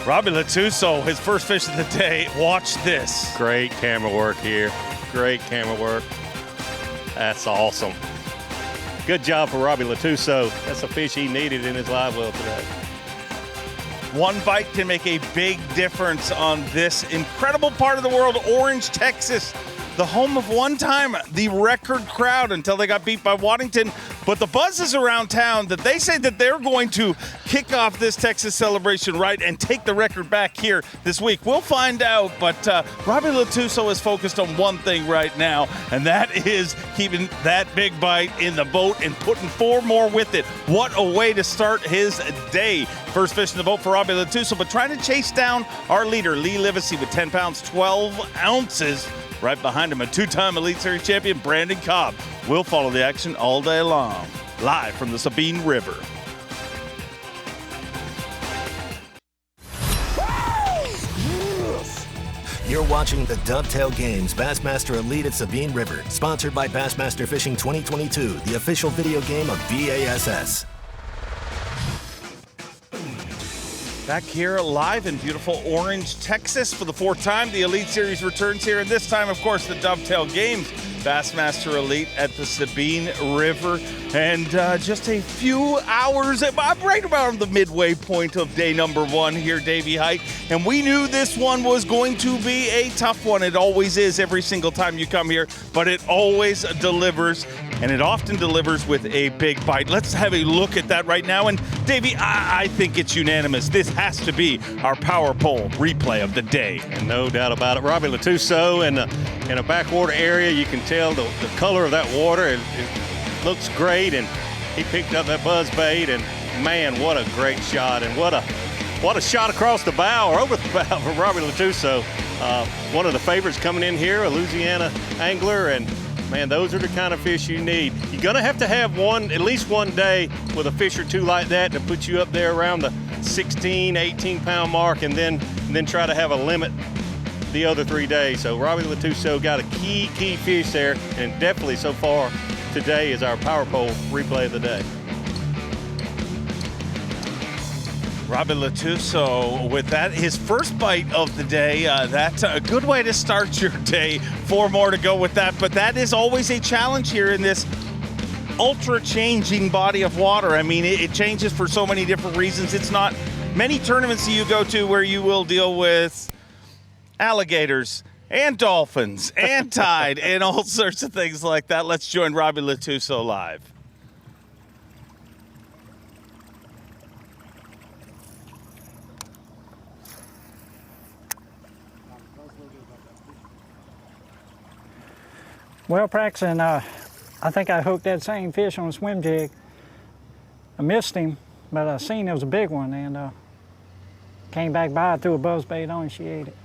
Speaker 10: Robbie Latuso, his first fish of the day. Watch this.
Speaker 21: Great camera work here. Great camera work. That's awesome. Good job for Robbie Latuso. That's a fish he needed in his live well today.
Speaker 10: One bite can make a big difference on this incredible part of the world, Orange, Texas, the home of one time the record crowd until they got beat by Waddington. But the buzz is around town that they say that they're going to kick off this Texas celebration right and take the record back here this week. We'll find out, but Robbie Latuso is focused on one thing right now, and that is keeping that big bite in the boat and putting 4 more with it. What a way to start his day. First fish in the boat for Robbie Latuso, but trying to chase down our leader, Lee Livesey, with 10 pounds, 12 ounces. Right behind him, a 2-time Elite Series champion, Brandon Cobb. We'll follow the action all day long, live from the Sabine River.
Speaker 1: You're watching the Dovetail Games Bassmaster Elite at Sabine River, sponsored by Bassmaster Fishing 2022, the official video game of B.A.S.S.
Speaker 10: Back here live in beautiful Orange, Texas for the 4th time. The Elite Series returns here, and this time, of course, the Dovetail Games Bassmaster Elite at the Sabine River. And just a few hours, right around the midway point of day number 1 here, Davey Hite. And we knew this one was going to be a tough one. It always is every single time you come here, but it always delivers, and it often delivers with a big bite. Let's have a look at that right now. And Davey, I think it's unanimous. This has to be our power pole replay of the day.
Speaker 21: And no doubt about it. Robbie Latuso in a backwater area, you can tell the color of that water. It looks great, and he picked up that buzz bait, and man, what a great shot, and what a shot across the bow or over the bow from Robbie Latuso. One of the favorites coming in here, a Louisiana angler, and man, those are the kind of fish you need. You're gonna have to have at least one day with a fish or two like that to put you up there around the 16, 18 pound mark, and then try to have a limit the other 3 days. So Robbie Latuso got a key fish there, and definitely so far today is our power pole replay of the day.
Speaker 10: Robbie Latuso with that, his first bite of the day. That's a good way to start your day. 4 more to go with that, but that is always a challenge here in this ultra-changing body of water. I mean, it changes for so many different reasons. It's not many tournaments that you go to where you will deal with alligators and dolphins and tide and all sorts of things like that. Let's join Robbie Latuso live.
Speaker 14: Well, practicing, I think I hooked that same fish on a swim jig. I missed him, but I seen it was a big one, and came back by, threw a buzz bait on, and she ate it.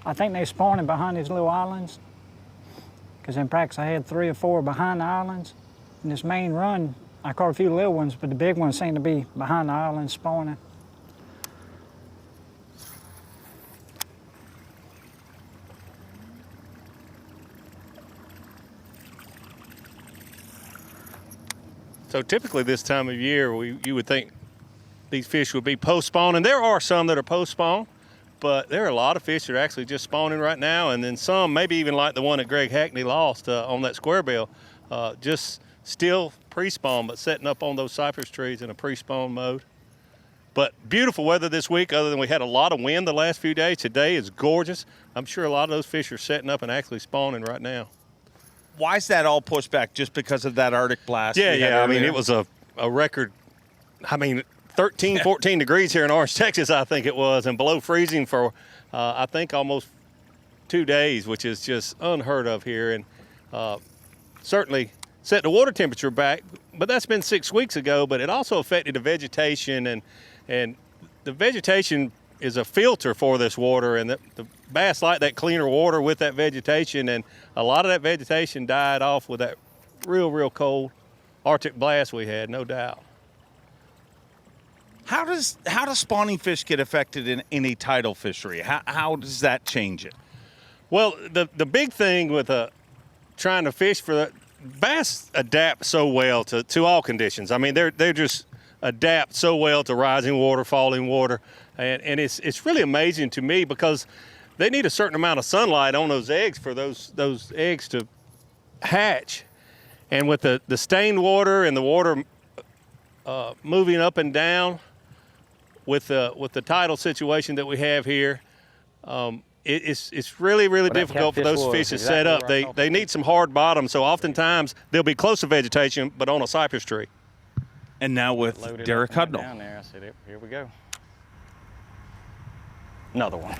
Speaker 14: I think they spawning behind these little islands, because in practice I had 3 or 4 behind the islands. In this main run, I caught a few little ones, but the big ones seem to be behind the islands spawning.
Speaker 21: So typically this time of year, you would think these fish would be post-spawn, and there are some that are post-spawn, but there are a lot of fish that are actually just spawning right now, and then some, maybe even like the one that Greg Hackney lost on that square bill, just still pre-spawn, but setting up on those cypress trees in a pre-spawn mode. But beautiful weather this week, other than we had a lot of wind the last few days. Today is gorgeous. I'm sure a lot of those fish are setting up and actually spawning right now.
Speaker 10: Why is that all pushed back? Just because of that Arctic blast?
Speaker 21: Yeah. I mean, it was a record, 13, 14 degrees here in Orange, Texas, I think it was, and below freezing for, I think, almost 2 days, which is just unheard of here. And certainly set the water temperature back, but that's been 6 weeks ago, but it also affected the vegetation, and the vegetation is a filter for this water, and the bass like that cleaner water with that vegetation, and a lot of that vegetation died off with that real cold Arctic blast we had, no doubt.
Speaker 10: How does spawning fish get affected in a tidal fishery? How does that change it?
Speaker 21: Well, the big thing with trying to fish for the bass adapt so well to all conditions. I mean, they're just adapt so well to rising water, falling water, and it's really amazing to me because they need a certain amount of sunlight on those eggs for those eggs to hatch. And with the stained water and the water moving up and down with the tidal situation that we have here, it's really difficult for those fish to set up. They need some hard bottom, so oftentimes they'll be close to vegetation, but on a cypress tree.
Speaker 10: And now with Derek Hudnall.
Speaker 20: Down there, I said, here we go. Another one.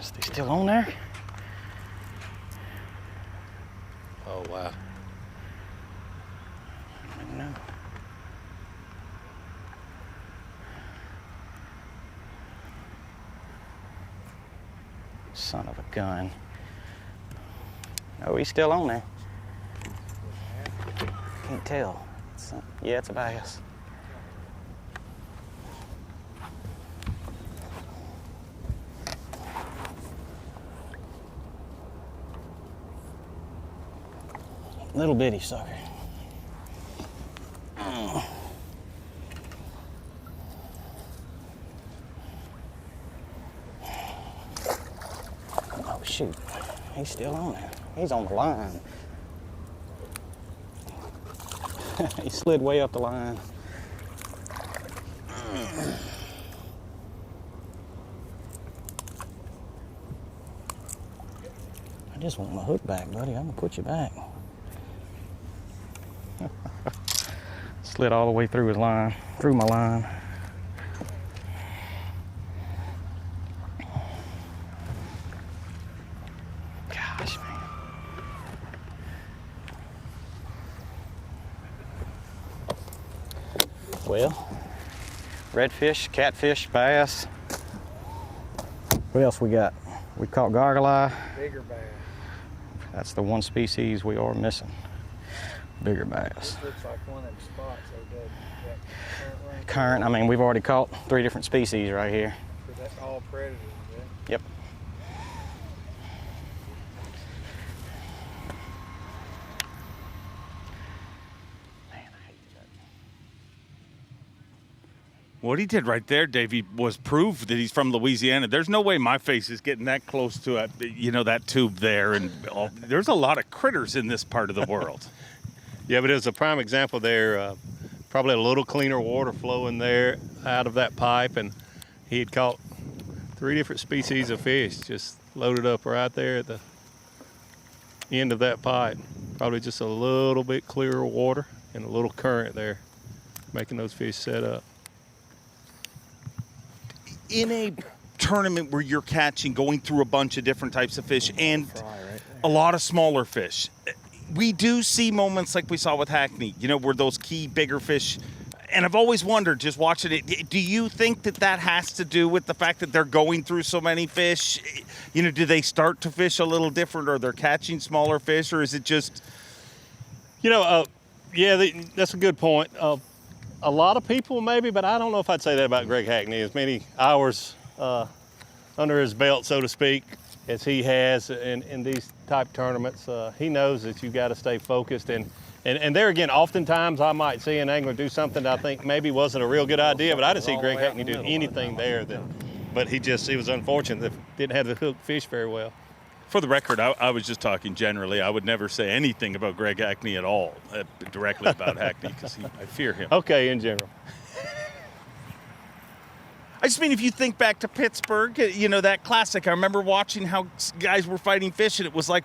Speaker 20: Is they still on there?
Speaker 21: Oh, wow.
Speaker 20: I don't know. Son of a gun. Oh, he's still on there. Can't tell. Yeah, it's a bass. Little bitty sucker. Oh, shoot. He's still on there. He's on the line. He slid way up the line. I just want my hook back, buddy. I'm gonna put you back. Slid all the way through his line, through my line. Gosh, man. Well, redfish, catfish, bass. What else we got? We caught gargle eye.
Speaker 15: Bigger bass.
Speaker 20: That's the one species we are missing. Bigger bass.
Speaker 15: This looks like one of them spots, though, doesn't it?
Speaker 20: Current, I mean, we've already caught 3 different species right here.
Speaker 15: So that's all predators, yeah?
Speaker 20: Yep.
Speaker 10: What he did right there, Davey, was prove that he's from Louisiana. There's no way my face is getting that close to that tube there. And there's a lot of critters in this part of the world.
Speaker 21: Yeah, but it was a prime example there. Probably a little cleaner water flowing there out of that pipe, and he had caught 3 different species of fish just loaded up right there at the end of that pipe. Probably just a little bit clearer water and a little current there, making those fish set up.
Speaker 10: In a tournament where you're going through a bunch of different types of fish and a lot of smaller fish, we do see moments like we saw with Hackney, where those key bigger fish, and I've always wondered, just watching it, do you think that has to do with the fact that they're going through so many fish? Do they start to fish a little different, or they're catching smaller fish, or is it just...
Speaker 21: yeah, that's a good point. A lot of people maybe, but I don't know if I'd say that about Greg Hackney. As many hours under his belt, so to speak, as he has in these type tournaments. He knows that you've got to stay focused. And there again, oftentimes I might see an angler do something that I think maybe wasn't a real good idea, but I didn't see Greg Hackney do anything there. But he was unfortunate that didn't have the hook fish very well.
Speaker 10: For the record, I was just talking generally. I would never say anything about Greg Hackney at all, directly about Hackney, because I fear him.
Speaker 21: Okay, in general.
Speaker 10: I just mean, if you think back to Pittsburgh, you know, that classic, I remember watching how guys were fighting fish, and it was like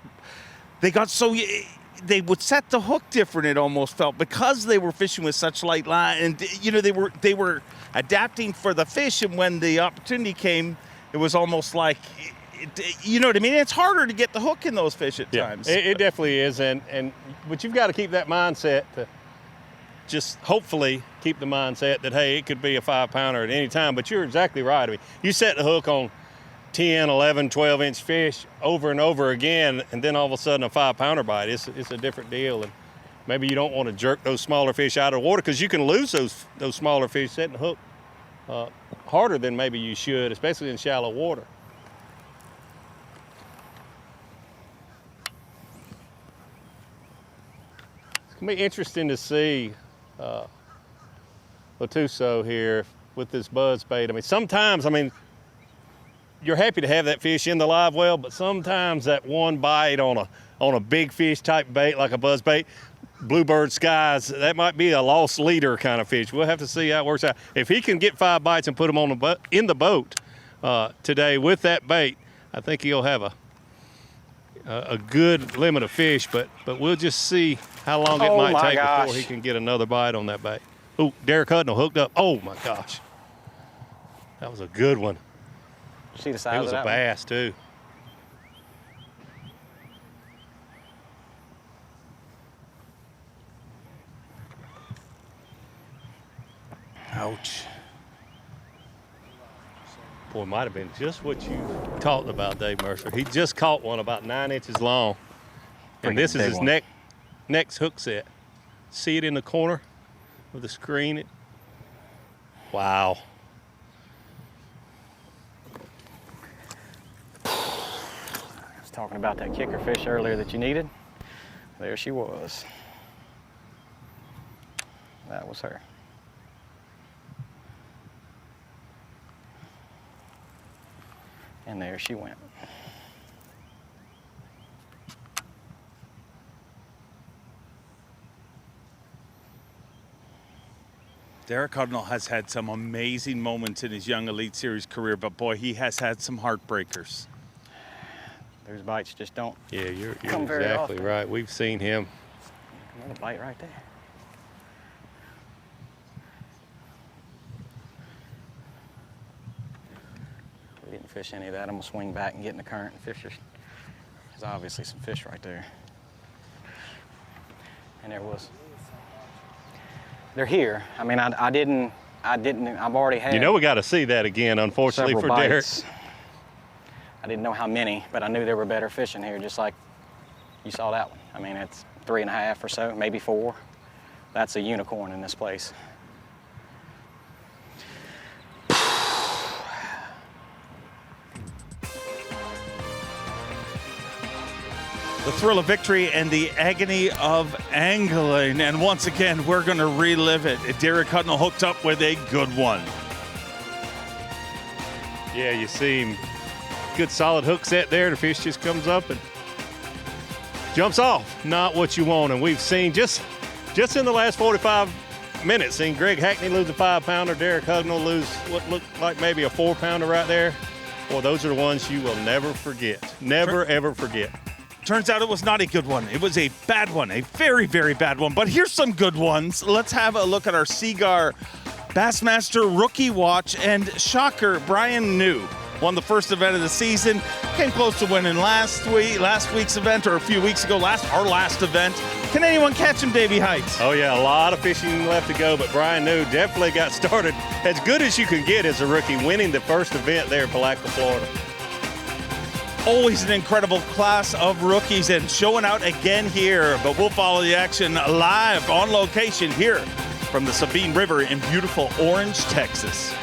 Speaker 10: they they would set the hook different, it almost felt, because they were fishing with such light line. And, you know, they were adapting for the fish, and when the opportunity came, it was almost like, you know what I mean? It's harder to get the hook in those fish at times.
Speaker 21: It definitely is, but you've got to keep that mindset to
Speaker 10: just hopefully keep the mindset that, hey, it could be a 5-pounder at any time. But you're exactly right. I mean, you set the hook on 10, 11, 12-inch fish over and over again, and then all of a sudden a 5-pounder bite. It's a different deal. And maybe you don't want to jerk those smaller fish out of the water, because you can lose those smaller fish setting the hook harder than maybe you should, especially in shallow water. It's going to be interesting to see Latuso here with this buzzbait. I mean, sometimes, you're happy to have that fish in the live well, but sometimes that one bite on a big fish type bait like a buzzbait, bluebird skies, that might be a lost leader kind of fish. We'll have to see how it works out. If he can get 5 bites and put them in the boat today with that bait, I think he'll have a good limit of fish, but we'll just see how long it might take before he can get another bite on that bait. Oh, Derek Hudnall hooked up. Oh my gosh. That was a good one.
Speaker 20: See the size
Speaker 21: it was
Speaker 20: of
Speaker 21: a
Speaker 20: that
Speaker 21: bass too. Ouch. Boy, it might have been just what you talked about, Dave Mercer. He just caught one about 9 inches long. And this is his next hook set. See it in the corner of the screen? Wow.
Speaker 20: I was talking about that kicker fish earlier that you needed. There she was. That was her. And there she went.
Speaker 10: Derek Hudnall has had some amazing moments in his young Elite Series career, but boy, he has had some heartbreakers.
Speaker 20: Those bites just don't
Speaker 21: you're
Speaker 20: come very
Speaker 21: exactly
Speaker 20: often.
Speaker 21: right. We've seen him.
Speaker 20: Another bite right there. We didn't fish any of that. I'm gonna swing back and get in the current and fish. There's obviously some fish right there. And there was. They're here. I mean, I've already had.
Speaker 21: You know, we got to see that again, unfortunately, for Derek.
Speaker 20: I didn't know how many, but I knew there were better fish in here, just like you saw that one. I mean, it's 3.5 or so, maybe 4. That's a unicorn in this place.
Speaker 10: The thrill of victory and the agony of angling. And once again, we're going to relive it. Derek Hudnall hooked up with a good one.
Speaker 21: Yeah, you see him. Good solid hook set there. The fish just comes up and jumps off. Not what you want. And we've seen just in the last 45 minutes, seen Greg Hackney lose a 5-pounder, Derek Hudnall lose what looked like maybe a 4-pounder right there. Boy, those are the ones you will never forget. Never, ever forget.
Speaker 10: Turns out it was not a good one. It was a bad one, a very, very bad one. But here's some good ones. Let's have a look at our Seaguar Bassmaster Rookie Watch. And shocker, Brian New won the first event of the season. Came close to winning last week's event, or a few weeks ago, our last event. Can anyone catch him, Davey Hite?
Speaker 21: Oh yeah, a lot of fishing left to go, but Brian New definitely got started as good as you can get as a rookie, winning the first event there in Palatka, Florida.
Speaker 10: Always an incredible class of rookies and showing out again here. But we'll follow the action live on location here from the Sabine River in beautiful Orange, Texas.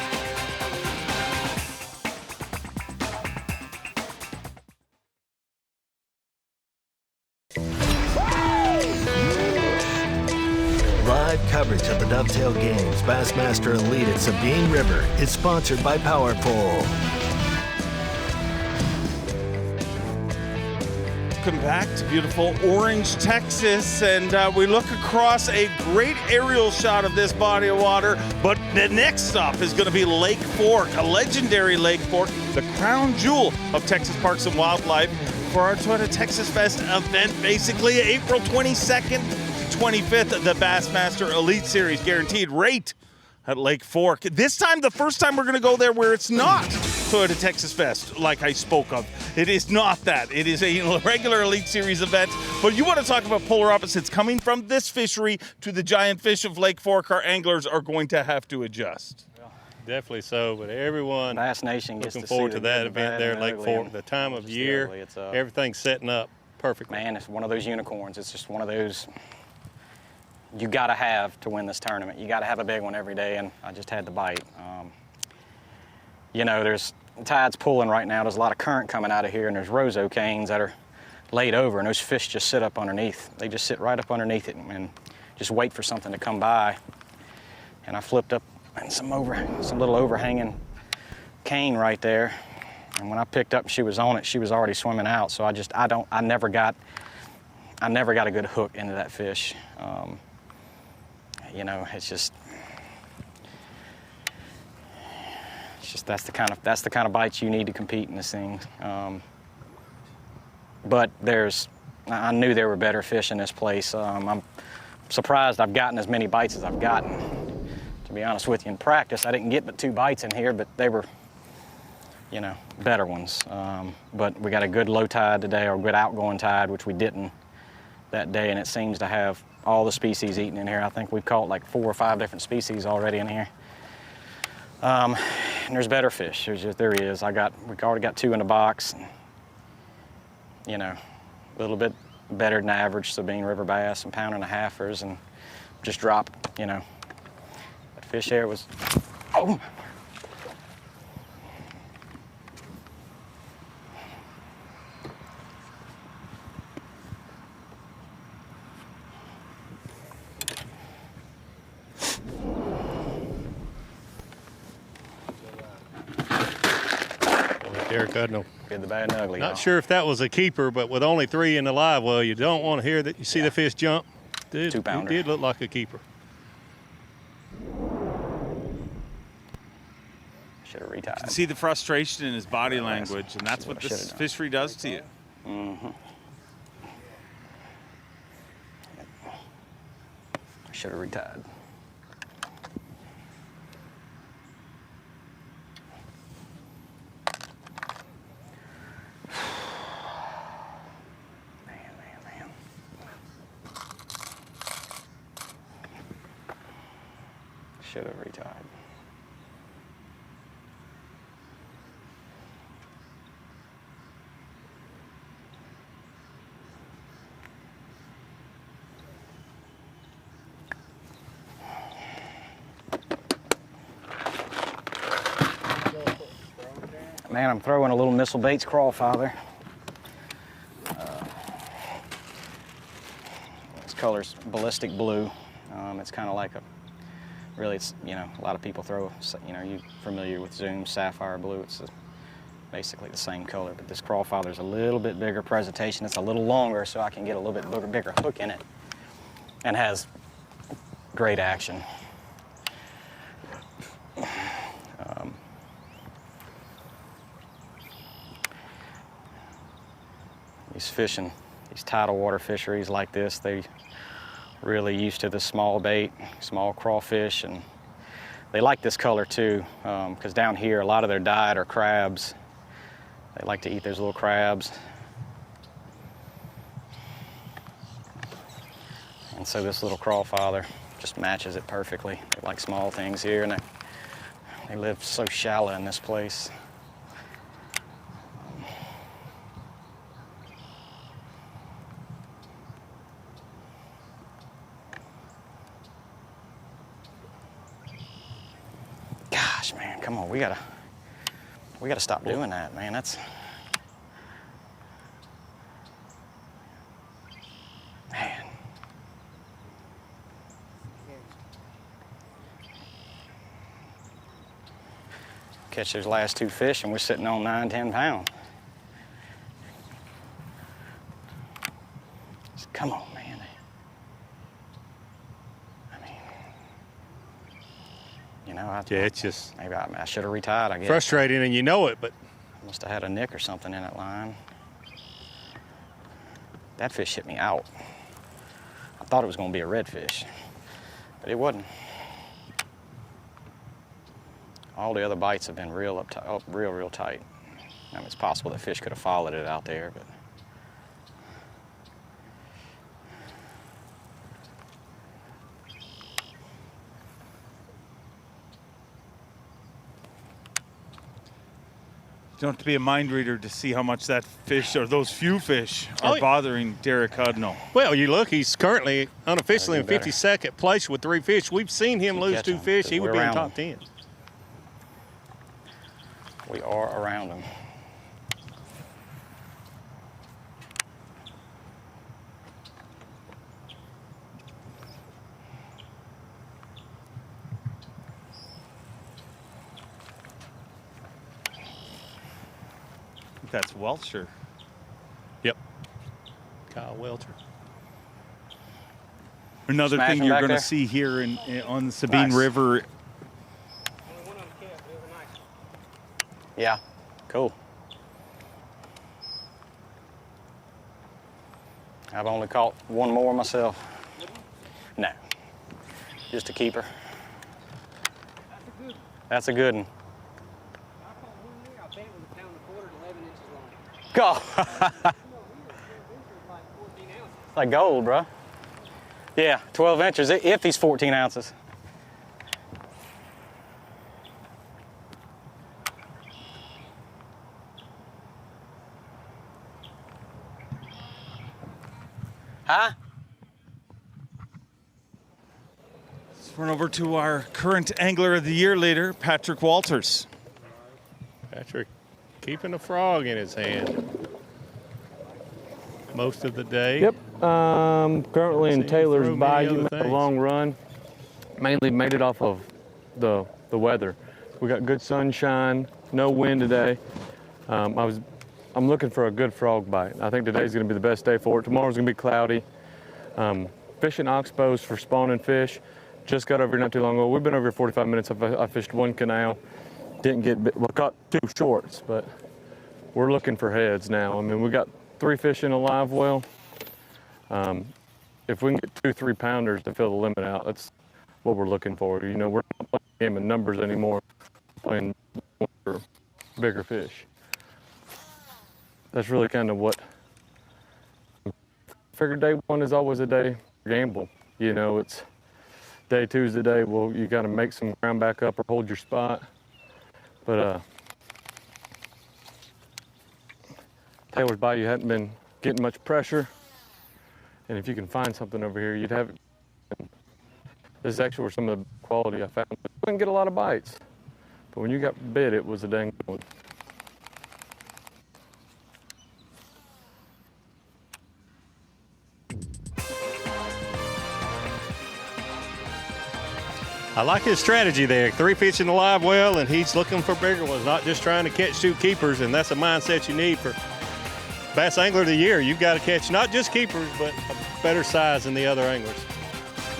Speaker 1: live coverage of the Dovetail Games Bassmaster Elite at Sabine River is sponsored by Power Pole.
Speaker 10: Welcome back to beautiful Orange, Texas, and we look across a great aerial shot of this body of water, but the next stop is going to be Lake Fork, a legendary Lake Fork, the crown jewel of Texas Parks and Wildlife, for our Toyota Texas Fest event, basically April 22nd to 25th, the Bassmaster Elite Series guaranteed rate at Lake Fork. This time, the first time we're going to go there where it's not Toyota Texas Fest, like I spoke of. It is not that. It is a regular Elite Series event. But you want to talk about polar opposites. Coming from this fishery to the giant fish of Lake Fork, our anglers are going to have to adjust.
Speaker 21: Definitely so, but everyone
Speaker 20: Bass Nation gets
Speaker 21: looking
Speaker 20: to
Speaker 21: forward
Speaker 20: see
Speaker 21: to that event there at Lake Fork. The time of year, everything's setting up perfectly.
Speaker 20: Man, it's one of those unicorns. It's just one of those you got to have to win this tournament. You got to have a big one every day, and I just had the bite. You know, there's tide's pulling right now. There's a lot of current coming out of here, and there's roseau canes that are laid over, and those fish just sit up underneath. They just sit right up underneath it and just wait for something to come by. And I flipped up and some little overhanging cane right there. And when I picked up and she was on it, she was already swimming out. So I never got a good hook into that fish. You know, it's just that's the kind of bites you need to compete in this thing. But I knew there were better fish in this place. I'm surprised I've gotten as many bites as I've gotten. To be honest with you, in practice, I didn't get but 2 bites in here, but they were, you know, better ones. But we got a good low tide today, or good outgoing tide, which we didn't that day, and it seems to have all the species eaten in here. I think we've caught like 4 or 5 different species already in here. And there's better fish. There is. We already got 2 in the box. And, you know, a little bit better than average Sabine River bass and 1.5-pounders, and just dropped, you know. That fish there was, oh.
Speaker 21: Derek Udnall.
Speaker 20: Good, the bad, and ugly.
Speaker 21: Not sure if that was a keeper, but with only 3 in the live well, you don't want to hear that. You see the fish jump?
Speaker 20: 2-pounder.
Speaker 21: It did look like a keeper.
Speaker 20: Should have retied.
Speaker 10: You can see the frustration in his body language, and that's what this fishery does to you.
Speaker 20: Mm-hmm. Should have retied. Should have retied. Man, I'm throwing a little Missile Baits crawfather. This color's ballistic blue. It's kind of like really, it's, you know, a lot of people throw, you know, you're familiar with Zoom sapphire blue. It's basically the same color, but this crawfather's a little bit bigger presentation. It's a little longer, so I can get a little bit bigger hook in it, and has great action. These fishing, these tidal water fisheries like this, they really used to the small bait, small crawfish, and they like this color too, because down here a lot of their diet are crabs. They like to eat those little crabs. And so this little crawfather just matches it perfectly. They like small things here, and they live so shallow in this place. Man, come on, we gotta stop doing that, man. That's, man. catch those last 2 fish, and we're sitting on 9, 10 pounds. Just, come on, man. I mean, you know,
Speaker 21: it's just
Speaker 20: maybe I should have retied, I guess.
Speaker 21: frustrating, and you know it, but
Speaker 20: I must have had a nick or something in that line. That fish hit me out. I thought it was going to be a redfish, but it wasn't. All the other bites have been real tight. I mean, it's possible that fish could have followed it out there, but.
Speaker 10: You don't have to be a mind reader to see how much that fish, or those few fish, are bothering Derek Hudnall.
Speaker 21: well, you look, he's currently unofficially in 52nd place with 3 fish. We've seen him lose 2 fish. He would be in top 10.
Speaker 20: We are around him.
Speaker 10: That's Welcher.
Speaker 21: Yep. Kyle Welcher.
Speaker 10: Another
Speaker 21: Smash
Speaker 10: thing
Speaker 21: him
Speaker 10: you're
Speaker 21: back
Speaker 10: going to
Speaker 21: there.
Speaker 10: see here on the Sabine
Speaker 21: Nice.
Speaker 10: River.
Speaker 20: Yeah, cool. I've only caught 1 more myself. No, just a keeper. That's a good one. Go. Like gold, bro. Yeah, 12 inches if he's 14 ounces. Huh?
Speaker 10: Let's run over to our current Angler of the Year leader, Patrick Walters.
Speaker 21: Patrick keeping a frog in his hand most of the day.
Speaker 9: Yep. Currently in Taylor's
Speaker 21: through many
Speaker 9: Bayou,
Speaker 21: other
Speaker 9: made a
Speaker 21: things.
Speaker 9: long run. Mainly made it off of the weather. We got good sunshine, no wind today. I'm looking for a good frog bite. I think today's going to be the best day for it. Tomorrow's going to be cloudy. Fishing oxbows for spawning fish. Just got over here not too long ago. We've been over here 45 minutes. I fished 1 canal. Didn't get bit. Well, caught 2 shorts, but we're looking for heads now. I mean, we got 3 fish in a live well. If we can get 2 3-pounders to fill the limit out, that's what we're looking for. You know, we're not playing a game of numbers anymore. We're playing for bigger fish. That's really kind of what. I figured day 1 is always a day gamble. You know, it's day 2 is the day. Well, you got to make some ground back up or hold your spot. But Taylor's Bayou hadn't been getting much pressure. And if you can find something over here, you'd have it. This is actually where some of the quality I found. We didn't get a lot of bites. But when you got bit, it was a dang good one.
Speaker 21: I like his strategy there. 3 fish in the live well, and he's looking for bigger ones, not just trying to catch 2 keepers, and that's a mindset you need for Bass Angler of the Year. You've got to catch not just keepers, but a better size than the other anglers.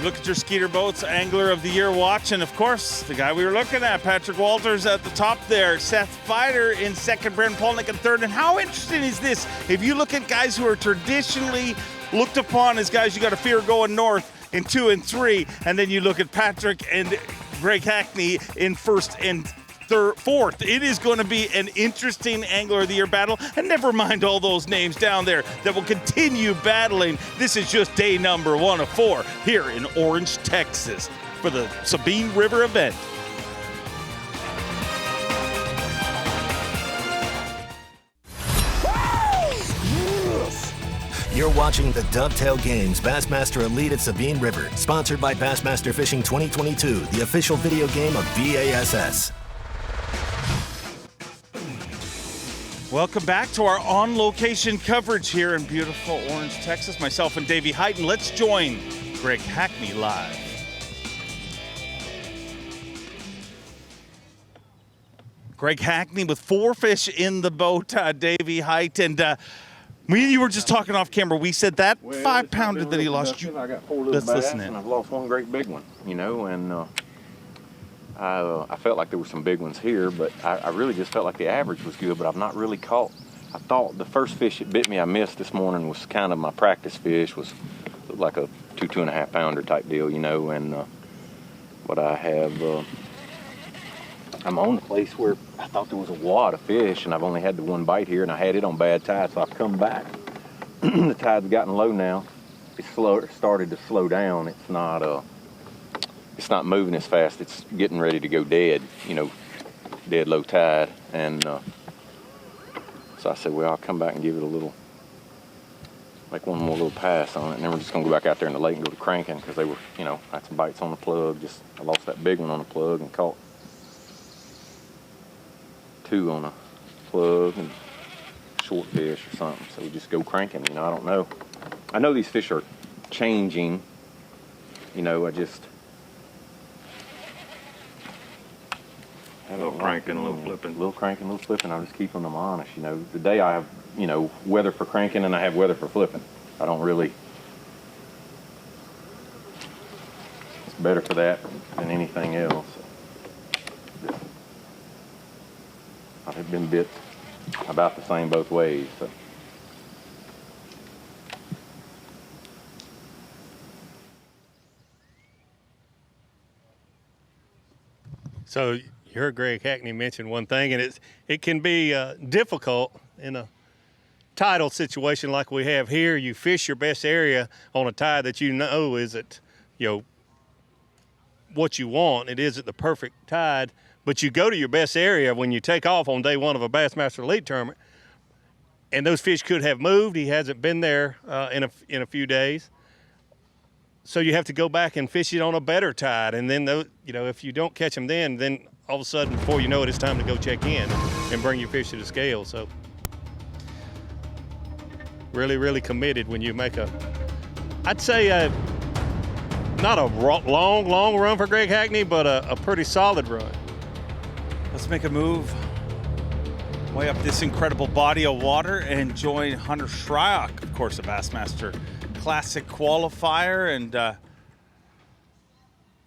Speaker 10: Look at your Skeeter Boats Angler of the Year watch, and of course, the guy we were looking at, Patrick Walters at the top there, Seth Fider in second, Brendan Polnick in third. And how interesting is this? If you look at guys who are traditionally looked upon as guys you got to fear going north in 2 and 3, and then you look at Patrick and Greg Hackney in first and fourth. It is going to be an interesting Angler of the Year battle, and never mind all those names down there that will continue battling. This is just day number 1 of 4 here in Orange, Texas for the Sabine River event.
Speaker 1: You're watching the Dovetail Games Bassmaster Elite at Sabine River, sponsored by Bassmaster Fishing 2022, the official video game of B.A.S.S.
Speaker 10: Welcome back to our on-location coverage here in beautiful Orange, Texas. Myself and Davey Hite, and let's join Greg Hackney live. Greg Hackney with 4 fish in the boat, Davey Hite. And me and you were just talking off camera. We said that 5-pounder that he lost.
Speaker 12: I got 4 little
Speaker 10: Let's
Speaker 12: bass,
Speaker 10: listen in.
Speaker 12: and I've lost 1 great big one, you know, and I felt like there were some big ones here, but I really just felt like the average was good, but I've not really caught. I thought the first fish that bit me I missed this morning was kind of my practice fish, was like a 2.5 pounder type deal, you know, and but I have, I'm on the place where I thought there was a wad of fish, and I've only had the 1 bite here, and I had it on bad tide, so I've come back. The tide's gotten low now. It's started to slow down. It's not moving as fast. It's getting ready to go dead, you know, dead low tide. And so I said, well, I'll come back and give it a little, make one more little pass on it. And then we're just gonna go back out there in the lake and go to cranking, because they were, you know, I had some bites on the plug. I lost that big one on the plug and caught 2 on a plug and short fish or something. So we just go cranking, you know, I don't know. I know these fish are changing, you know, I just,
Speaker 11: A little cranking, a little flipping.
Speaker 12: A little cranking, a little flipping. I'm just keeping them honest, you know. Today I have, you know, weather for cranking and I have weather for flipping. I don't really, it's better for that than anything else. I've been bit about the same both ways, so.
Speaker 21: So you heard Greg Hackney mention one thing, and it can be difficult in a tidal situation like we have here. You fish your best area on a tide that you know isn't, you know, what you want. It isn't the perfect tide, but you go to your best area when you take off on day 1 of a Bassmaster Elite tournament, and those fish could have moved. He hasn't been there in a few days. So you have to go back and fish it on a better tide. And then, you know, if you don't catch them then all of a sudden, before you know it, it's time to go check in and bring your fish to the scale. So really, really committed when you make I'd say not a long run for Greg Hackney, but a pretty solid run.
Speaker 10: Let's make a move way up this incredible body of water and join Hunter Shryock, of course, a Bassmaster Classic qualifier, and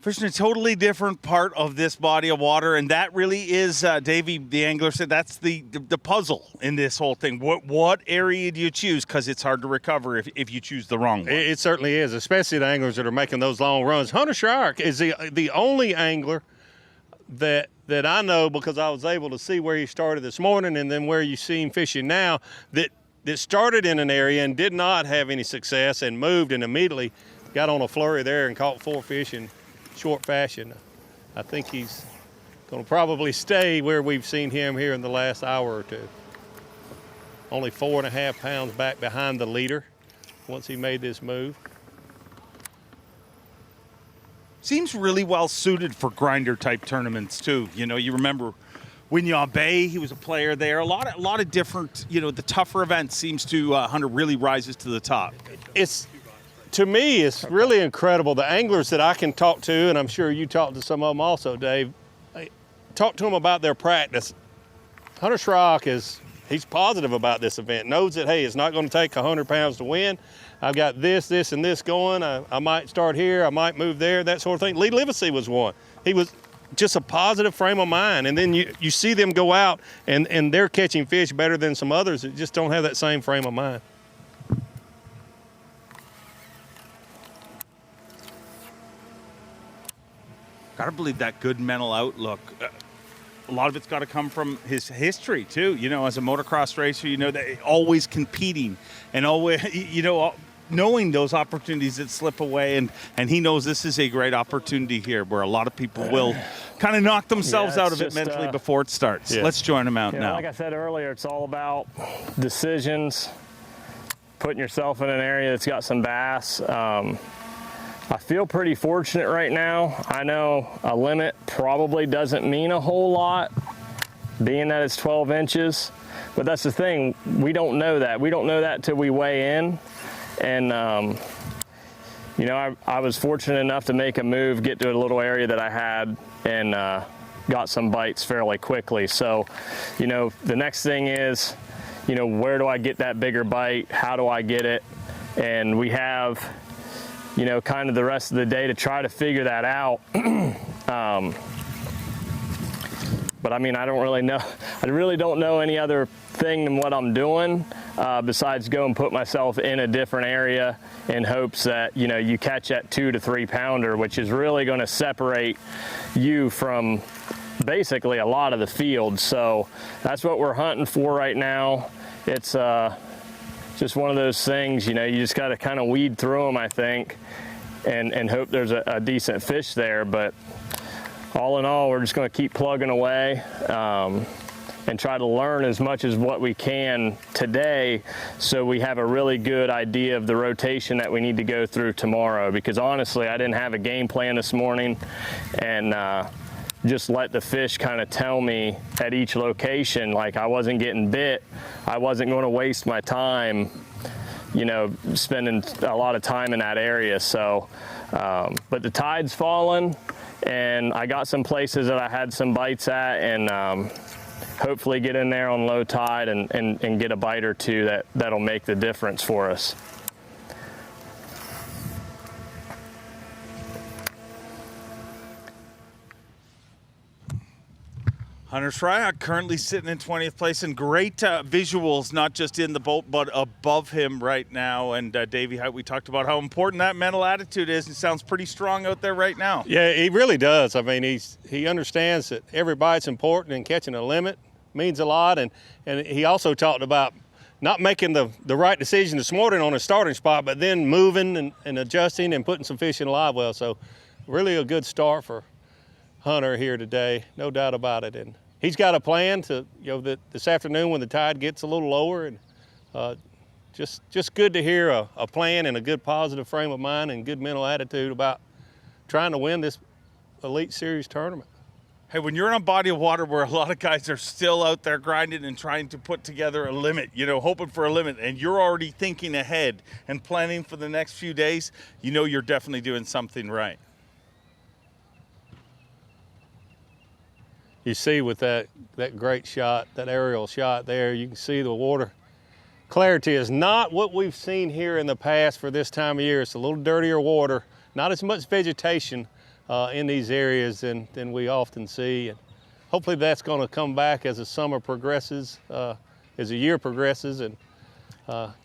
Speaker 10: fishing a totally different part of this body of water. And that really is, Davey, the angler, said that's the puzzle in this whole thing. What area do you choose? Because it's hard to recover if you choose the wrong one.
Speaker 21: It certainly is, especially the anglers that are making those long runs. Hunter Shryock is the only angler that I know, because I was able to see where he started this morning and then where you see him fishing now, that started in an area and did not have any success and moved and immediately got on a flurry there and caught 4 fish in short fashion. I think he's going to probably stay where we've seen him here in the last hour or two. Only 4.5 pounds back behind the leader once he made this move.
Speaker 10: Seems really well suited for grinder type tournaments too. You know, you remember Winyaw Bay, he was a player there. A lot of different, you know, the tougher events seems to Hunter really rises to the top.
Speaker 21: To me, it's really incredible. The anglers that I can talk to, and I'm sure you talked to some of them also, Dave, talk to them about their practice. Hunter Shryock he's positive about this event, knows that, hey, it's not going to take 100 pounds to win. I've got this, and this going. I might start here, I might move there, that sort of thing. Lee Livesey was one. He was just a positive frame of mind. And then you see them go out and they're catching fish better than some others that just don't have that same frame of mind.
Speaker 10: Gotta believe that good mental outlook. A lot of it's got to come from his history too. You know, as a motocross racer, you know, that always competing and always, you know, knowing those opportunities that slip away, and he knows this is a great opportunity here where a lot of people will kind of knock themselves out of it mentally before it starts. Yeah. Let's join him out now.
Speaker 6: Like I said earlier, it's all about decisions, putting yourself in an area that's got some bass. I feel pretty fortunate right now. I know a limit probably doesn't mean a whole lot, being that it's 12 inches, but that's the thing, we don't know that. We don't know that till we weigh in. And, you know, I was fortunate enough to make a move, get to a little area that I had, and got some bites fairly quickly. So, you know, the next thing is, you know, where do I get that bigger bite? How do I get it? And we have, you know, kind of the rest of the day to try to figure that out. But I mean, I don't really know. I really don't know any other thing than what I'm doing besides go and put myself in a different area in hopes that, you know, you catch that 2 to 3 pounder, which is really going to separate you from basically a lot of the field. So that's what we're hunting for right now. It's just one of those things, you know, you just got to kind of weed through them, I think, and hope there's a decent fish there. But all in all, we're just going to keep plugging away and try to learn as much as what we can today so we have a really good idea of the rotation that we need to go through tomorrow. Because honestly, I didn't have a game plan this morning, and just let the fish kind of tell me at each location, like I wasn't getting bit, I wasn't going to waste my time, you know, spending a lot of time in that area. So, but the tide's fallen, and I got some places that I had some bites at, and hopefully get in there on low tide and get a bite or two that'll make the difference for us.
Speaker 10: Hunter Shryock currently sitting in 20th place, and great visuals, not just in the boat, but above him right now. And Davey, we talked about how important that mental attitude is. It sounds pretty strong out there right now.
Speaker 21: Yeah, he really does. I mean, he understands that every bite's important, and catching a limit means a lot. And he also talked about not making the right decision this morning on a starting spot, but then moving and adjusting and putting some fish in a live well. So really a good start for Hunter here today, no doubt about it. And he's got a plan to, you know, this afternoon when the tide gets a little lower, and just good to hear a plan and a good positive frame of mind and good mental attitude about trying to win this Elite Series tournament.
Speaker 10: Hey, when you're in a body of water where a lot of guys are still out there grinding and trying to put together a limit, you know, hoping for a limit, and you're already thinking ahead and planning for the next few days, you know you're definitely doing something right.
Speaker 21: You see with that great shot, that aerial shot there, you can see the water clarity is not what we've seen here in the past for this time of year. It's a little dirtier water, not as much vegetation in these areas than we often see. And hopefully that's going to come back as the summer progresses, as the year progresses, and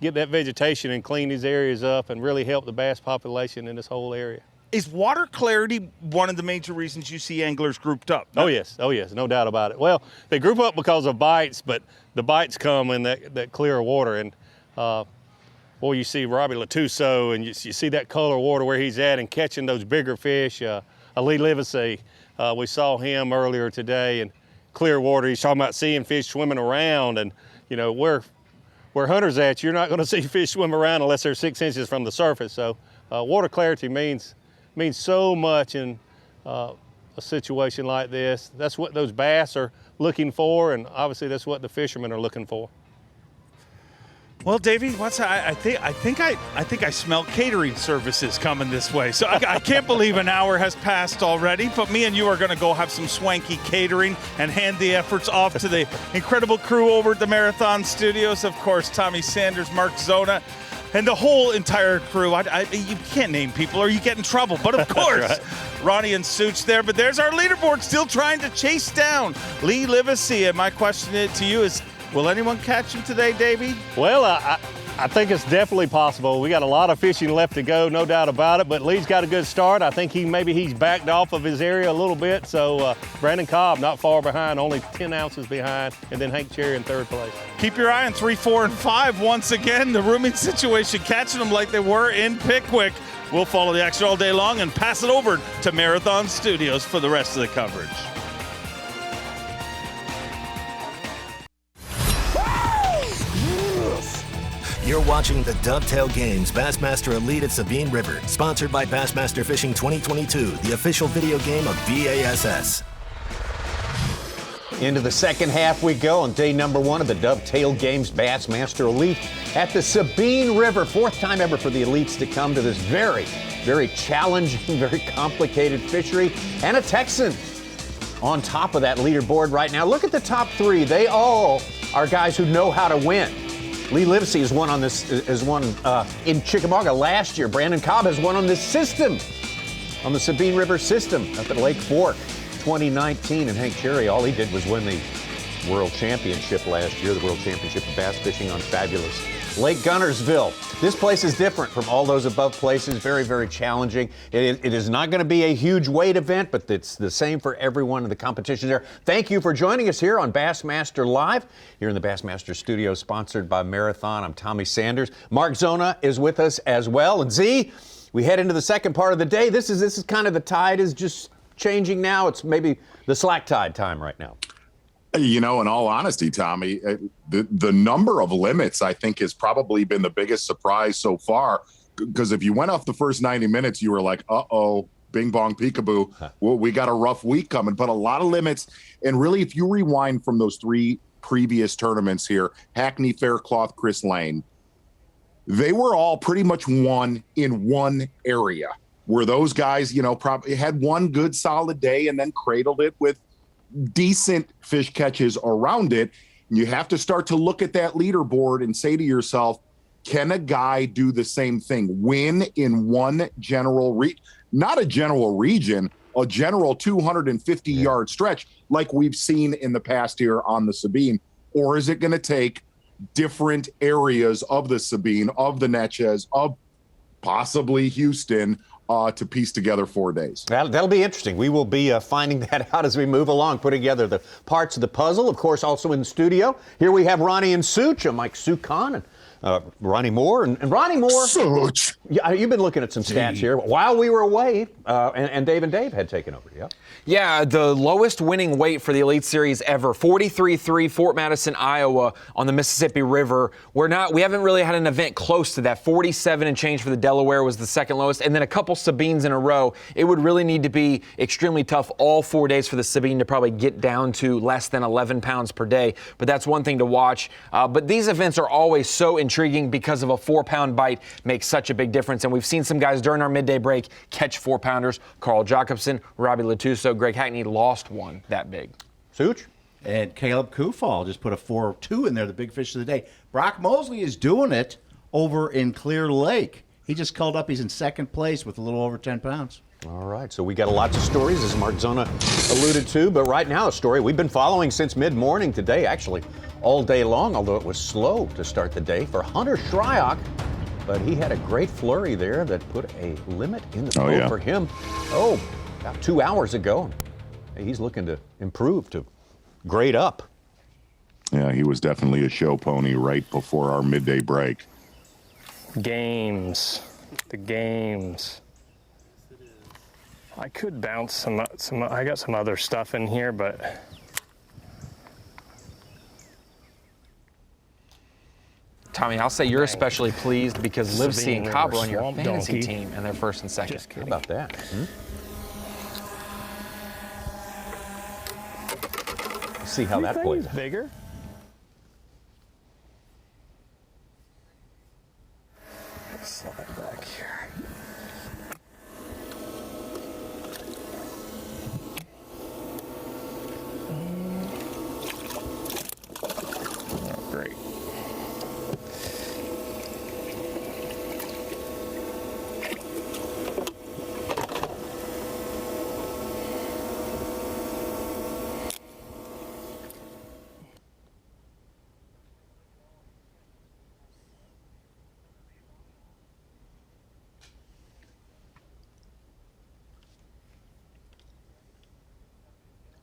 Speaker 21: get that vegetation and clean these areas up and really help the bass population in this whole area.
Speaker 10: Is water clarity one of the major reasons you see anglers grouped up?
Speaker 21: Oh yes, no doubt about it. Well, they group up because of bites, but the bites come in that clear water. And boy, you see Robbie Latuso, and you see that color water where he's at and catching those bigger fish. Lee Livesey, we saw him earlier today, and clear water. He's talking about seeing fish swimming around, and you know where Hunter's at, you're not going to see fish swim around unless they're 6 inches from the surface. So water clarity means so much in a situation like this. That's what those bass are looking for, and obviously that's what the fishermen are looking for.
Speaker 10: Well, Davey, I think I smell catering services coming this way. So I can't believe an hour has passed already, but me and you are going to go have some swanky catering and hand the efforts off to the incredible crew over at the Marathon Studios. Of course, Tommy Sanders, Mark Zona, and the whole entire crew. You can't name people or you get in trouble. But of course, right. Ronnie and Such there. But there's our leaderboard still trying to chase down Lee Livesey. And my question to you is, will anyone catch him today, Davey?
Speaker 21: Well, I think it's definitely possible. We got a lot of fishing left to go, no doubt about it. But Lee's got a good start. I think he's backed off of his area a little bit. So Brandon Cobb not far behind, only 10 ounces behind, and then Hank Cherry in third place.
Speaker 10: Keep your eye on 3, 4, and 5 once again. The rooming situation, catching them like they were in Pickwick. We'll follow the action all day long and pass it over to Marathon Studios for the rest of the coverage.
Speaker 1: You're watching the Dovetail Games Bassmaster Elite at Sabine River, sponsored by Bassmaster Fishing 2022, the official video game of B.A.S.S.
Speaker 2: Into the second half we go on day number 1 of the Dovetail Games Bassmaster Elite at the Sabine River. 4th time ever for the elites to come to this very, very challenging, very complicated fishery. And a Texan on top of that leaderboard right now. Look at the top three. They all are guys who know how to win. Lee Livesey has won on this, in Chickamauga last year. Brandon Cobb has won on this system, on the Sabine River system up at Lake Fork 2019. And Hank Cherry, all he did was win the World Championship last year, the World Championship of Bass Fishing on fabulous Lake Guntersville. This place is different from all those above places. Very, very challenging. It is not going to be a huge weight event, but it's the same for everyone in the competition there. Thank you for joining us here on Bassmaster Live, here in the Bassmaster Studio, sponsored by Marathon. I'm Tommy Sanders. Mark Zona is with us as well. And Z, we head into the second part of the day. This is kind of, the tide is just changing now. It's maybe the slack tide time right now.
Speaker 3: You know, in all honesty, Tommy, the number of limits, I think, has probably been the biggest surprise so far. Because if you went off the first 90 minutes, you were like, uh-oh, bing bong peekaboo. Well, we got a rough week coming. But a lot of limits. And really, if you rewind from those three previous tournaments here, Hackney, Faircloth, Chris Lane, they were all pretty much won in one area. Where those guys, you know, probably had one good solid day and then cradled it with decent fish catches around it. You have to start to look at that leaderboard and say to yourself, can a guy do the same thing? Win in one general not a general region, a general 250-yard stretch like we've seen in the past here on the Sabine? Or is it going to take different areas of the Sabine, of the Natchez, of possibly Houston, to piece together 4 days?
Speaker 2: That'll be interesting. We will be finding that out as we move along, putting together the parts of the puzzle. Of course, also in the studio, here we have Ronnie and Such, Mike Sucon, and Ronnie Moore. And Ronnie Moore,
Speaker 3: Such.
Speaker 2: Yeah, you've been looking at some stats here while we were away, and Dave had taken over. Yeah.
Speaker 5: Yeah, the lowest winning weight for the Elite Series ever, 43.3, Fort Madison, Iowa, on the Mississippi River. We haven't really had an event close to that. 47 and change for the Delaware was the second lowest, and then a couple Sabines in a row. It would really need to be extremely tough all 4 days for the Sabine to probably get down to less than 11 pounds per day. But that's one thing to watch. But these events are always so intriguing because of a 4-pound bite makes such a big difference. And we've seen some guys during our midday break catch 4-pounders. Carl Jacobson, Robbie Latuso, Greg Hackney lost one that big.
Speaker 2: Such?
Speaker 4: And Caleb Kuphall just put a 4.2 in there, the big fish of the day. Brock Mosley is doing it over in Clear Lake. He just called up. He's in second place with a little over 10 pounds.
Speaker 2: All right, so we got lots of stories, as Mark Zona alluded to. But right now, a story we've been following since mid-morning today, actually all day long, although it was slow to start the day for Hunter Shryock. But he had a great flurry there that put a limit in the boat for him. About 2 hours ago. He's looking to improve, to grade up.
Speaker 3: Yeah, he was definitely a show pony right before our midday break.
Speaker 6: Games. The games. I could bounce some. I got some other stuff in here, but
Speaker 5: Tommy, I'll say you're especially pleased because Livesey and Cobb are on your
Speaker 6: Swamp
Speaker 5: fantasy
Speaker 6: Donkey.
Speaker 5: team and they're first and second.
Speaker 6: Just kidding.
Speaker 2: How about that? Let's see how that plays out.
Speaker 6: Bigger. Let's slide back here. Oh, great.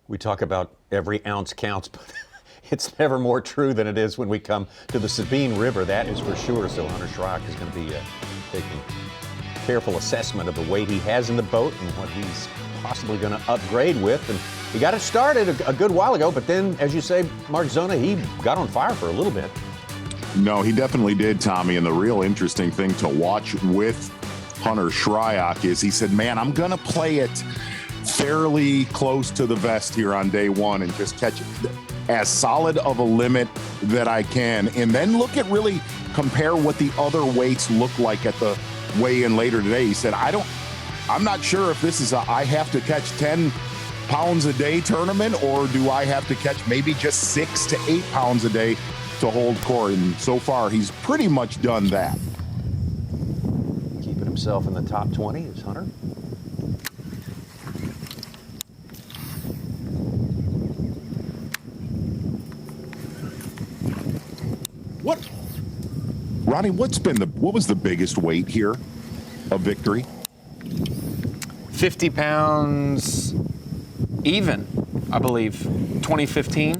Speaker 2: We talk about every ounce counts, but it's never more true than it is when we come to the Sabine River, that is for sure. So Hunter Shryock is going to be taking careful assessment of the weight he has in the boat and what he's possibly going to upgrade with. And he got it started a good while ago, but then, as you say, Mark Zona, he got on fire for a little bit.
Speaker 3: No, he definitely did, Tommy. And the real interesting thing to watch with Hunter Shryock is he said, man, I'm going to play it fairly close to the vest here on day one and just catch as solid of a limit that I can. And then really compare what the other weights look like at the weigh-in later today. He said, I'm not sure if this is I have to catch 10 pounds a day tournament, or do I have to catch maybe just 6 to 8 pounds a day to hold court? And so far, he's pretty much done that.
Speaker 13: Keeping himself in the top 20 is Hunter.
Speaker 3: What, Ronnie? What was the biggest weight here of victory?
Speaker 5: 50 pounds even, I believe. 2015.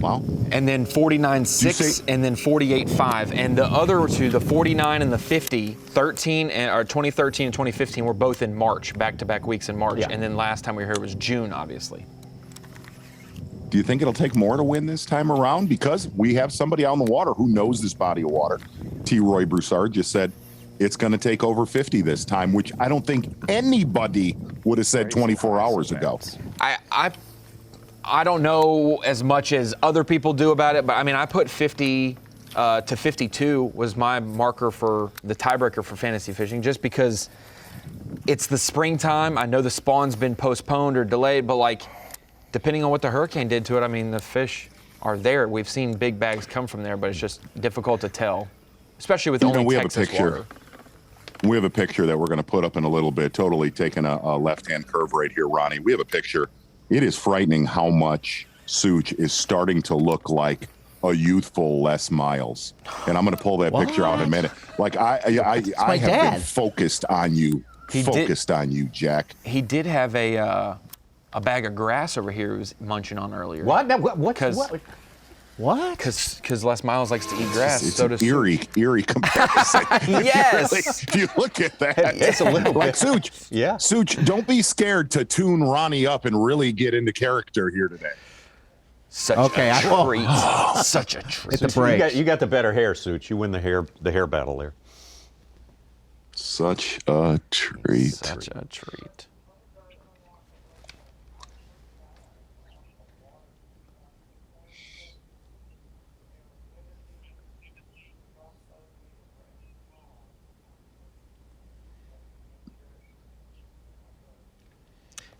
Speaker 3: Wow.
Speaker 5: And then 49.6 and then 48.5. And the other two, the 49 and the 50, 2013 and 2015 were both in March, back-to-back weeks in March.
Speaker 3: Yeah.
Speaker 5: And then last time we were here was June, obviously.
Speaker 3: Do you think it'll take more to win this time around? Because we have somebody out on the water who knows this body of water. T. Roy Broussard just said it's going to take over 50 this time, which I don't think anybody would have said 24 hours ago.
Speaker 5: I don't know as much as other people do about it, but I mean, I put 50 to 52 was my marker for the tiebreaker for fantasy fishing, just because it's the springtime. I know the spawn's been postponed or delayed, but like, depending on what the hurricane did to it, I mean, the fish are there. We've seen big bags come from there, but it's just difficult to tell, especially with only Texas water.
Speaker 3: We have a picture that we're going to put up in a little bit, totally taking a left-hand curve right here, Ronnie. We have a picture. It is frightening how much Such is starting to look like a youthful Les Miles. And I'm going to pull that picture out in a minute. Like, I have been focused on you. On you, Jack.
Speaker 5: He did have a bag of grass over here he was munching on earlier.
Speaker 13: What?
Speaker 5: What? Because Les Miles likes to eat grass.
Speaker 3: It's
Speaker 5: so
Speaker 3: an
Speaker 5: does
Speaker 3: eerie comparison.
Speaker 5: Yes.
Speaker 3: If you look at that.
Speaker 13: It's a little
Speaker 3: like
Speaker 13: bit.
Speaker 3: Such.
Speaker 13: Yeah.
Speaker 3: Such, don't be scared to tune Ronnie up and really get into character here today.
Speaker 5: Such a treat. Such a treat.
Speaker 13: Hit the brakes. You got the better hair, Such. You win the hair battle there.
Speaker 3: Such a treat.
Speaker 5: Such a treat.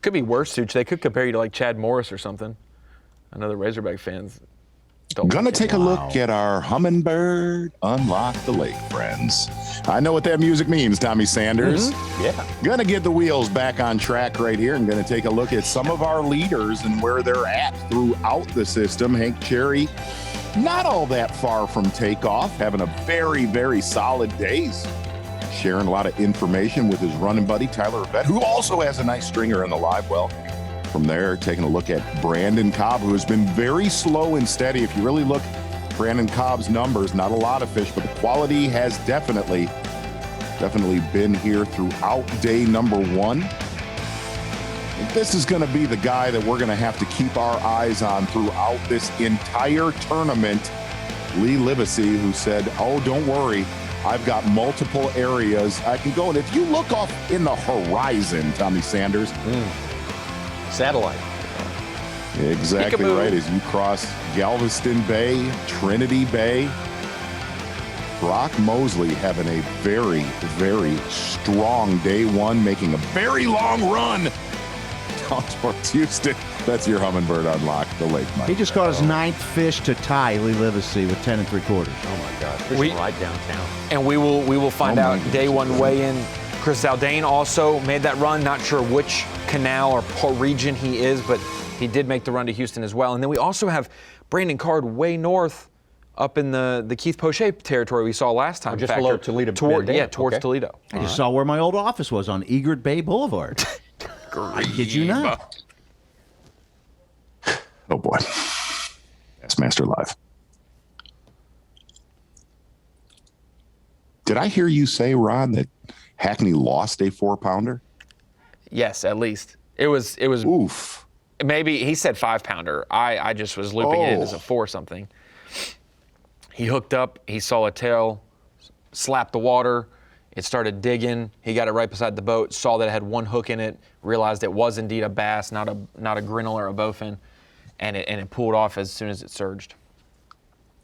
Speaker 5: Could be worse, Such. They could compare you to like Chad Morris or something. I know the Razorback fans don't.
Speaker 3: Gonna take a look at our Humminbird Unlock the Lake, friends. I know what that music means, Tommy Sanders.
Speaker 13: Yeah.
Speaker 3: Gonna get the wheels back on track right here and gonna take a look at some of our leaders and where they're at throughout the system. Hank Cherry, not all that far from takeoff, having a very, very solid days. Sharing a lot of information with his running buddy, Tyler Vett, who also has a nice stringer in the live well. From there, taking a look at Brandon Cobb, who has been very slow and steady. If you really look at Brandon Cobb's numbers, not a lot of fish, but the quality has definitely been here throughout day number one. And this is going to be the guy that we're going to have to keep our eyes on throughout this entire tournament. Lee Livesey, who said, oh, don't worry. I've got multiple areas I can go. And if you look off in the horizon, Tommy Sanders.
Speaker 13: Satellite.
Speaker 3: Exactly right. As you cross Galveston Bay, Trinity Bay. Brock Mosley having a very, very strong day one, making a very long run down towards Houston. That's your Humminbird Unlock the Lake, Mike.
Speaker 4: He just caught his 9th fish to tie Lee Livesey with 10 3/4.
Speaker 13: Oh my gosh, fishing right downtown.
Speaker 5: And we will find out day one weigh-in. Chris Zaldane also made that run. Not sure which canal or region he is, but he did make the run to Houston as well. And then we also have Brandon Card way north up in the Keith Poche territory we saw last time.
Speaker 13: Just below Toledo.
Speaker 5: Towards Toledo.
Speaker 4: I just saw where my old office was on Egret Bay Boulevard. I kid you not.
Speaker 3: Oh boy. Bassmaster Live. Did I hear you say, Ron, that Hackney lost a 4-pounder?
Speaker 5: Yes, at least. It was
Speaker 3: oof.
Speaker 5: Maybe he said 5-pounder. I just was looping it in as a 4-something. He hooked up, he saw a tail, slapped the water, it started digging, he got it right beside the boat, saw that it had one hook in it, realized it was indeed a bass, not a grinnell or a bowfin, and it pulled off as soon as it surged.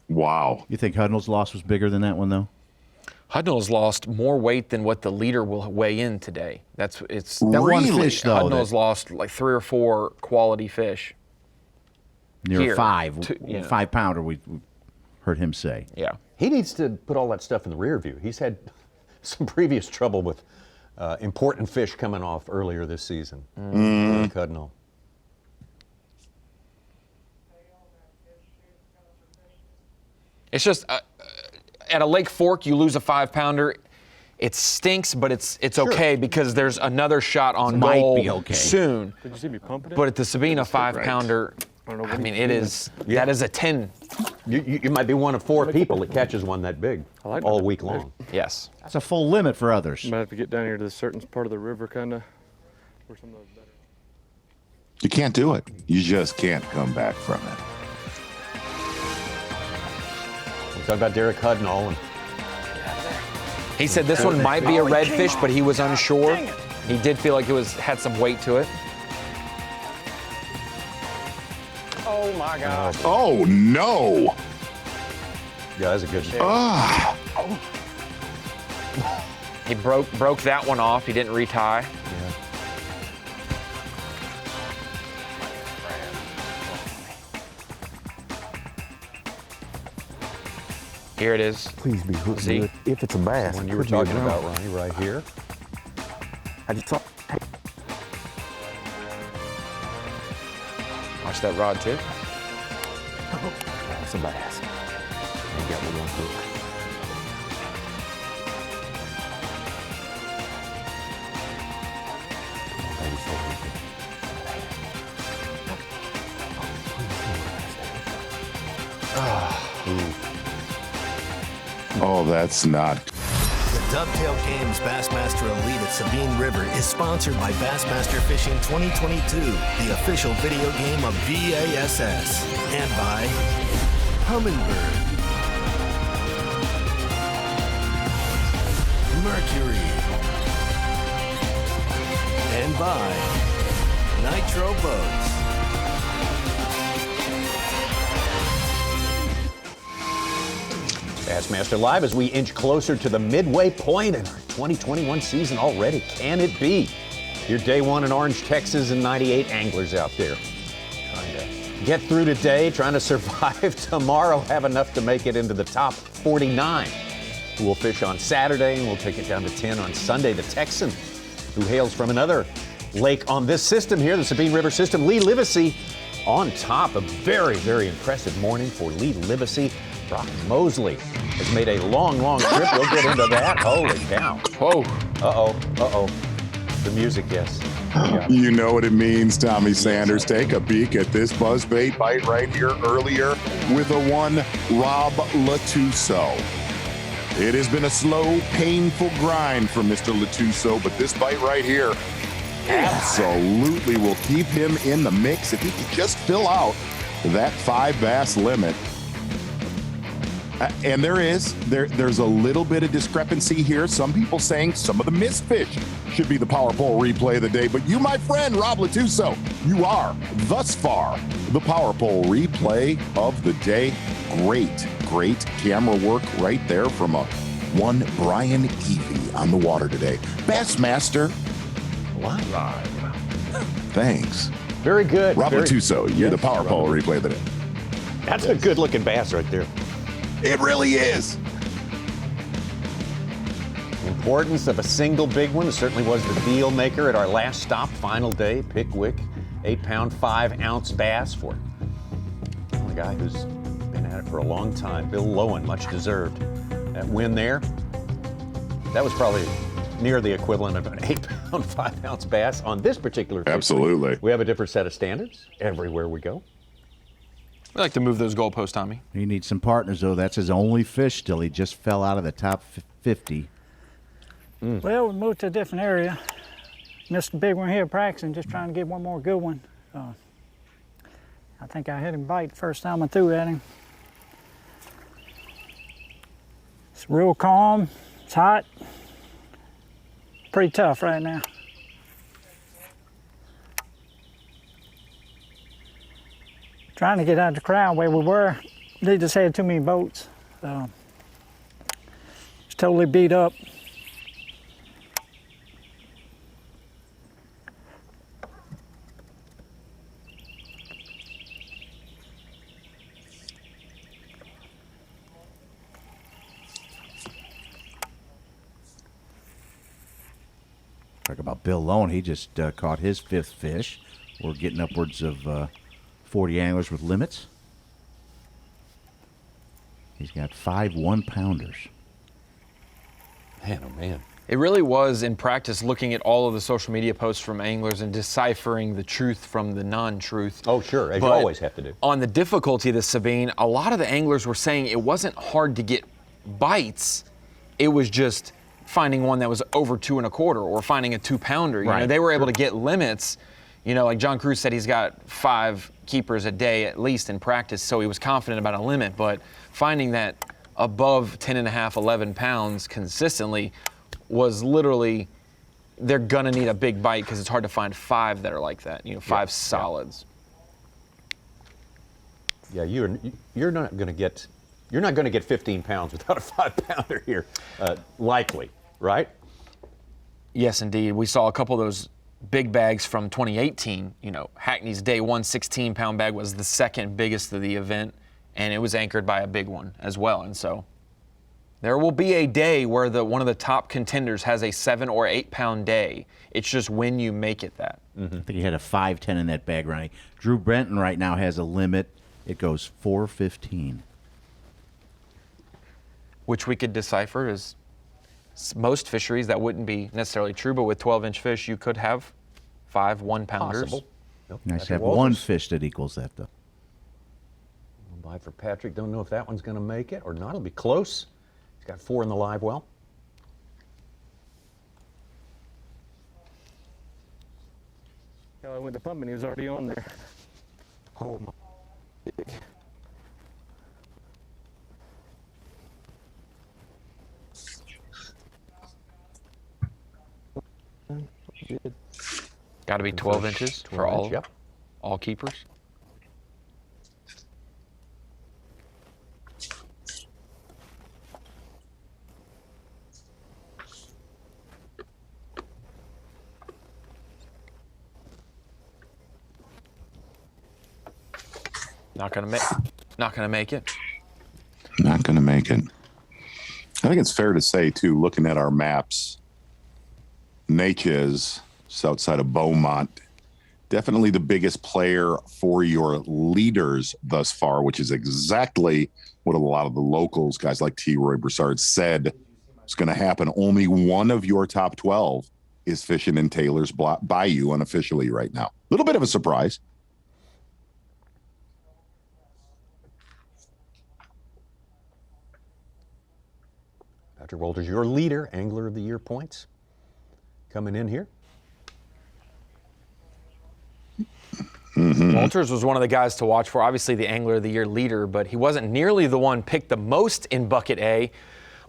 Speaker 3: Wow.
Speaker 4: You think Hudnall's loss was bigger than that one, though?
Speaker 5: Hudnall's lost more weight than what the leader will weigh in today. It's
Speaker 4: that one fish though.
Speaker 5: Hudnall's lost like 3 or 4 quality fish.
Speaker 4: Near
Speaker 5: Here,
Speaker 4: 5 pounder. We heard him say.
Speaker 5: Yeah.
Speaker 13: He needs to put all that stuff in the rear view. He's had some previous trouble with important fish coming off earlier this season. Hudnall.
Speaker 5: It's just at a Lake Fork, you lose a 5 pounder. It stinks, but it's okay because there's another shot on goal soon.
Speaker 9: Did you see me pumping it?
Speaker 5: But at the Sabine 5 pounder, I mean, it is that is a 10.
Speaker 13: You might be one of 4 people that catches one that big all week long.
Speaker 5: Yes.
Speaker 4: That's a full limit for others.
Speaker 9: You might have to get down here to the certain part of the river, kind of, where some of those better.
Speaker 3: You can't do it. You just can't come back from it.
Speaker 13: We talked about Derek Hudnall. And
Speaker 5: he said this one might be a redfish, but he was unsure. He did feel like it had some weight to it.
Speaker 20: Oh my God.
Speaker 3: Oh no.
Speaker 13: Yeah, that's a good shot.
Speaker 5: He broke that one off. He didn't retie.
Speaker 13: Yeah.
Speaker 5: Here it is.
Speaker 12: Please be hooked.
Speaker 5: See?
Speaker 12: If it's a bass.
Speaker 13: The one you were talking about, Ronnie, right here.
Speaker 12: I just talk.
Speaker 5: Watch that rod tip.
Speaker 12: That's a bass. You got the one hook.
Speaker 3: Oh, that's not.
Speaker 1: The Dovetail Games Bassmaster Elite at Sabine River is sponsored by Bassmaster Fishing 2022, the official video game of B.A.S.S, and by Humminbird, Mercury, and by Nitro Boats.
Speaker 13: Bassmaster Live as we inch closer to the midway point in our 2021 season already. Can it be? Your day one in Orange, Texas, and 98 anglers out there. Trying to get through today, trying to survive tomorrow, have enough to make it into the top 49. Who will fish on Saturday, and we'll take it down to 10 on Sunday. The Texan, who hails from another lake on this system here, the Sabine River system, Lee Livesey, on top. A very, very impressive morning for Lee Livesey. Brock Mosley has made a long, long trip. We'll get into that. Holy cow.
Speaker 5: Whoa.
Speaker 13: Uh-oh. The music, yes.
Speaker 3: You know what it means, Tommy Sanders. Take a peek at this buzzbait bite right here earlier with a one, Rob Latuso. It has been a slow, painful grind for Mr. Latuso, but this bite right here absolutely will keep him in the mix if he can just fill out that 5 bass limit. And there's a little bit of discrepancy here. Some people saying some of the missed fish should be the power pole replay of the day. But you, my friend, Rob Latuso, you are, thus far, the power pole replay of the day. Great camera work right there from one Brian Evie on the water today. Bassmaster Live. Thanks.
Speaker 13: Very good.
Speaker 3: Rob Latuso, you're the power pole replay of the day.
Speaker 13: That's a good-looking bass right there.
Speaker 3: It really is.
Speaker 13: Importance of a single big one. It certainly was the deal maker at our last stop, final day, Pickwick. 8-pound, 5-ounce bass for a guy who's been at it for a long time. Bill Lowen, much deserved. That win there, that was probably near the equivalent of an 8-pound, 5-ounce bass on this particular fish.
Speaker 3: Absolutely.
Speaker 13: We have a different set of standards everywhere we go.
Speaker 5: We like to move those goalposts, Tommy.
Speaker 4: He needs some partners, though. That's his only fish still. He just fell out of the top 50.
Speaker 14: Well, we moved to a different area. Missed a big one here practicing, just trying to get one more good one. I think I hit him bite the first time I threw at him. It's real calm. It's hot. Pretty tough right now. Trying to get out of the crowd where we were. They just had too many boats. So just totally beat up.
Speaker 4: Talk about Bill Lone. He just caught his 5th fish. We're getting upwards of 40 anglers with limits. He's got 5 1-pounders.
Speaker 13: Man, oh man.
Speaker 5: It really was, in practice, looking at all of the social media posts from anglers and deciphering the truth from the non-truth.
Speaker 13: Oh, sure, as you
Speaker 5: But
Speaker 13: always have to do.
Speaker 5: On the difficulty of the Sabine, a lot of the anglers were saying it wasn't hard to get bites. It was just finding one that was over 2 1/4 or finding a 2-pounder. You know, they were able to get limits. You know, like John Cruz said, he's got 5 keepers a day at least in practice, so he was confident about a limit. But finding that above 10.5, 11 pounds consistently was literally, they're gonna need a big bite because it's hard to find 5 that are like that. You know, 5 solids.
Speaker 13: Yeah, you're not going to get 15 pounds without a 5-pounder here, likely, right?
Speaker 5: Yes, indeed. We saw a couple of those big bags from 2018. You know, Hackney's day 1 16-pound bag was the second biggest of the event, and it was anchored by a big one as well. And so there will be a day where one of the top contenders has a 7 or 8-pound day. It's just when you make it that.
Speaker 4: I think he had a 5'10" in that bag, Ronnie. Drew Brenton right now has a limit. It goes 415.
Speaker 5: Which we could decipher as most fisheries that wouldn't be necessarily true, but with 12-inch fish, you could have 5 1-pounders.
Speaker 13: Possible. Nope.
Speaker 4: Nice to have one fish that equals that, though.
Speaker 13: Bite for Patrick. Don't know if that one's going to make it or not. It'll be close. He's got 4 in the live well.
Speaker 9: I went to pump and he was already on there. Oh my.
Speaker 5: Got to be 12 inches for all keepers. Not gonna make it.
Speaker 3: Not going to make it. I think it's fair to say, too, looking at our maps, Hitches, just outside of Beaumont, definitely the biggest player for your leaders thus far, which is exactly what a lot of the locals, guys like T. Roy Broussard, said is going to happen. Only one of your top 12 is fishing in Taylor's Bayou unofficially right now. A little bit of a surprise.
Speaker 13: Patrick Walters, your leader, Angler of the Year points, coming in here.
Speaker 5: Walters was one of the guys to watch for, obviously the Angler of the Year leader, but he wasn't nearly the one picked the most in Bucket A.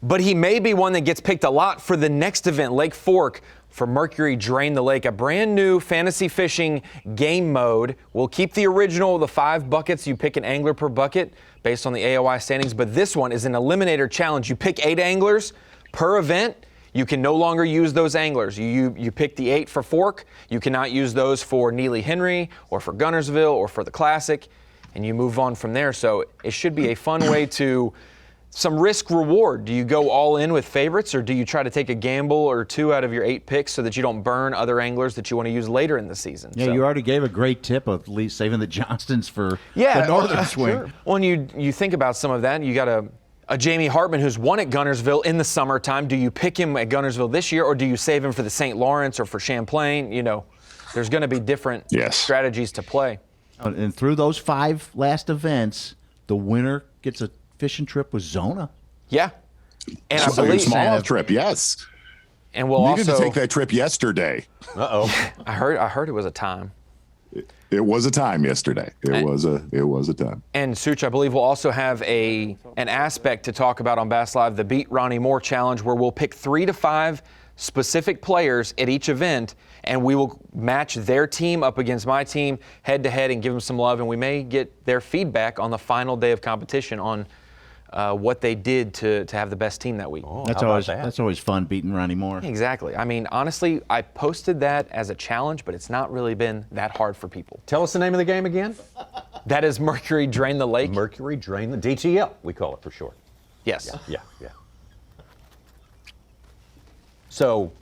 Speaker 5: But he may be one that gets picked a lot for the next event, Lake Fork, for Mercury Drain the Lake, a brand new fantasy fishing game mode. We'll keep the original, the 5 buckets. You pick an angler per bucket based on the AOI standings, but this one is an eliminator challenge. You pick 8 anglers per event. You can no longer use those anglers. You pick the 8 for Fork. You cannot use those for Neely Henry or for Gunnersville or for the Classic, and you move on from there. So it should be a fun way to some risk reward. Do you go all in with favorites, or do you try to take a gamble or 2 out of your 8 picks so that you don't burn other anglers that you want to use later in the season?
Speaker 4: Yeah,
Speaker 5: so.
Speaker 4: You already gave a great tip of at least saving the Johnstons for the northern swing.
Speaker 5: Sure. When you think about some of that, you got a Jamie Hartman who's won at Gunnersville in the summertime. Do you pick him at Gunnersville this year, or do you save him for the St. Lawrence or for Champlain? You know, there's going to be different strategies to play.
Speaker 4: And through those 5 last events, the winner gets a fishing trip with Zona.
Speaker 5: Yeah. And I believe
Speaker 3: small trip, yes.
Speaker 5: And we'll
Speaker 3: needed
Speaker 5: also
Speaker 3: to take that trip yesterday.
Speaker 5: I heard it was a time.
Speaker 3: It was a time yesterday. It was a time.
Speaker 5: And Such, I believe we'll also have an aspect to talk about on Bass Live, the Beat Ronnie Moore Challenge, where we'll pick 3 to 5 specific players at each event, and we will match their team up against my team head to head and give them some love, and we may get their feedback on the final day of competition on what they did to have the best team that week.
Speaker 4: That's always fun, beating Ronnie Moore.
Speaker 5: Exactly. I mean, honestly, I posted that as a challenge, but it's not really been that hard for people.
Speaker 13: Tell us the name of the game again.
Speaker 5: That is Mercury Drain the Lake.
Speaker 13: Mercury Drain the DTL, we call it for short.
Speaker 5: Yes.
Speaker 13: Yeah. So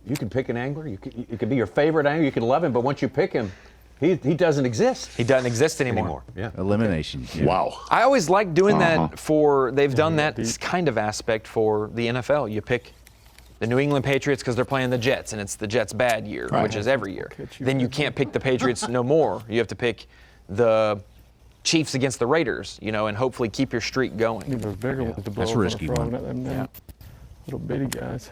Speaker 13: you can pick an angler. You can be your favorite angler. You can love him, but once you pick him, he doesn't exist.
Speaker 5: He doesn't exist anymore.
Speaker 13: Yeah.
Speaker 4: Elimination. Yeah.
Speaker 3: Wow.
Speaker 5: I always like doing that they've done that kind of aspect for the NFL. You pick the New England Patriots because they're playing the Jets, and it's the Jets' bad year, which is every year. Then you can't pick the Patriots no more. You have to pick the Chiefs against the Raiders, and hopefully keep your streak going.
Speaker 9: Those bigger ones to blow
Speaker 4: That's
Speaker 9: up on a
Speaker 4: risky,
Speaker 9: frog,
Speaker 4: man.
Speaker 9: not them little bitty guys.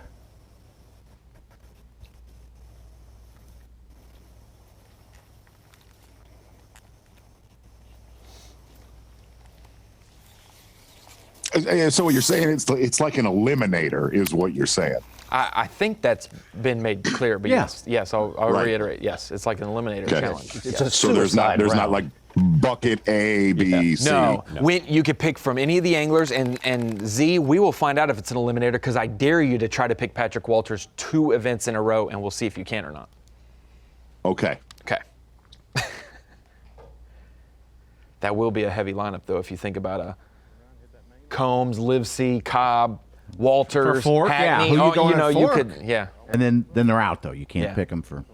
Speaker 3: So what you're saying, it's like an eliminator, is what you're saying.
Speaker 5: I think that's been made clear, but yes, I'll reiterate. Yes, it's like an eliminator challenge.
Speaker 3: So there's not like bucket A, B, C.
Speaker 5: No. You could pick from any of the anglers, and Z, we will find out if it's an eliminator because I dare you to try to pick Patrick Walters 2 events in a row, and we'll see if you can or not.
Speaker 3: Okay.
Speaker 5: That will be a heavy lineup, though, if you think about Combs, Livesey, Cobb, Walters,
Speaker 4: Fork,
Speaker 5: Hackney.
Speaker 4: Who you going
Speaker 5: you
Speaker 4: Fork?
Speaker 5: could,
Speaker 4: And then they're out though. You can't pick them for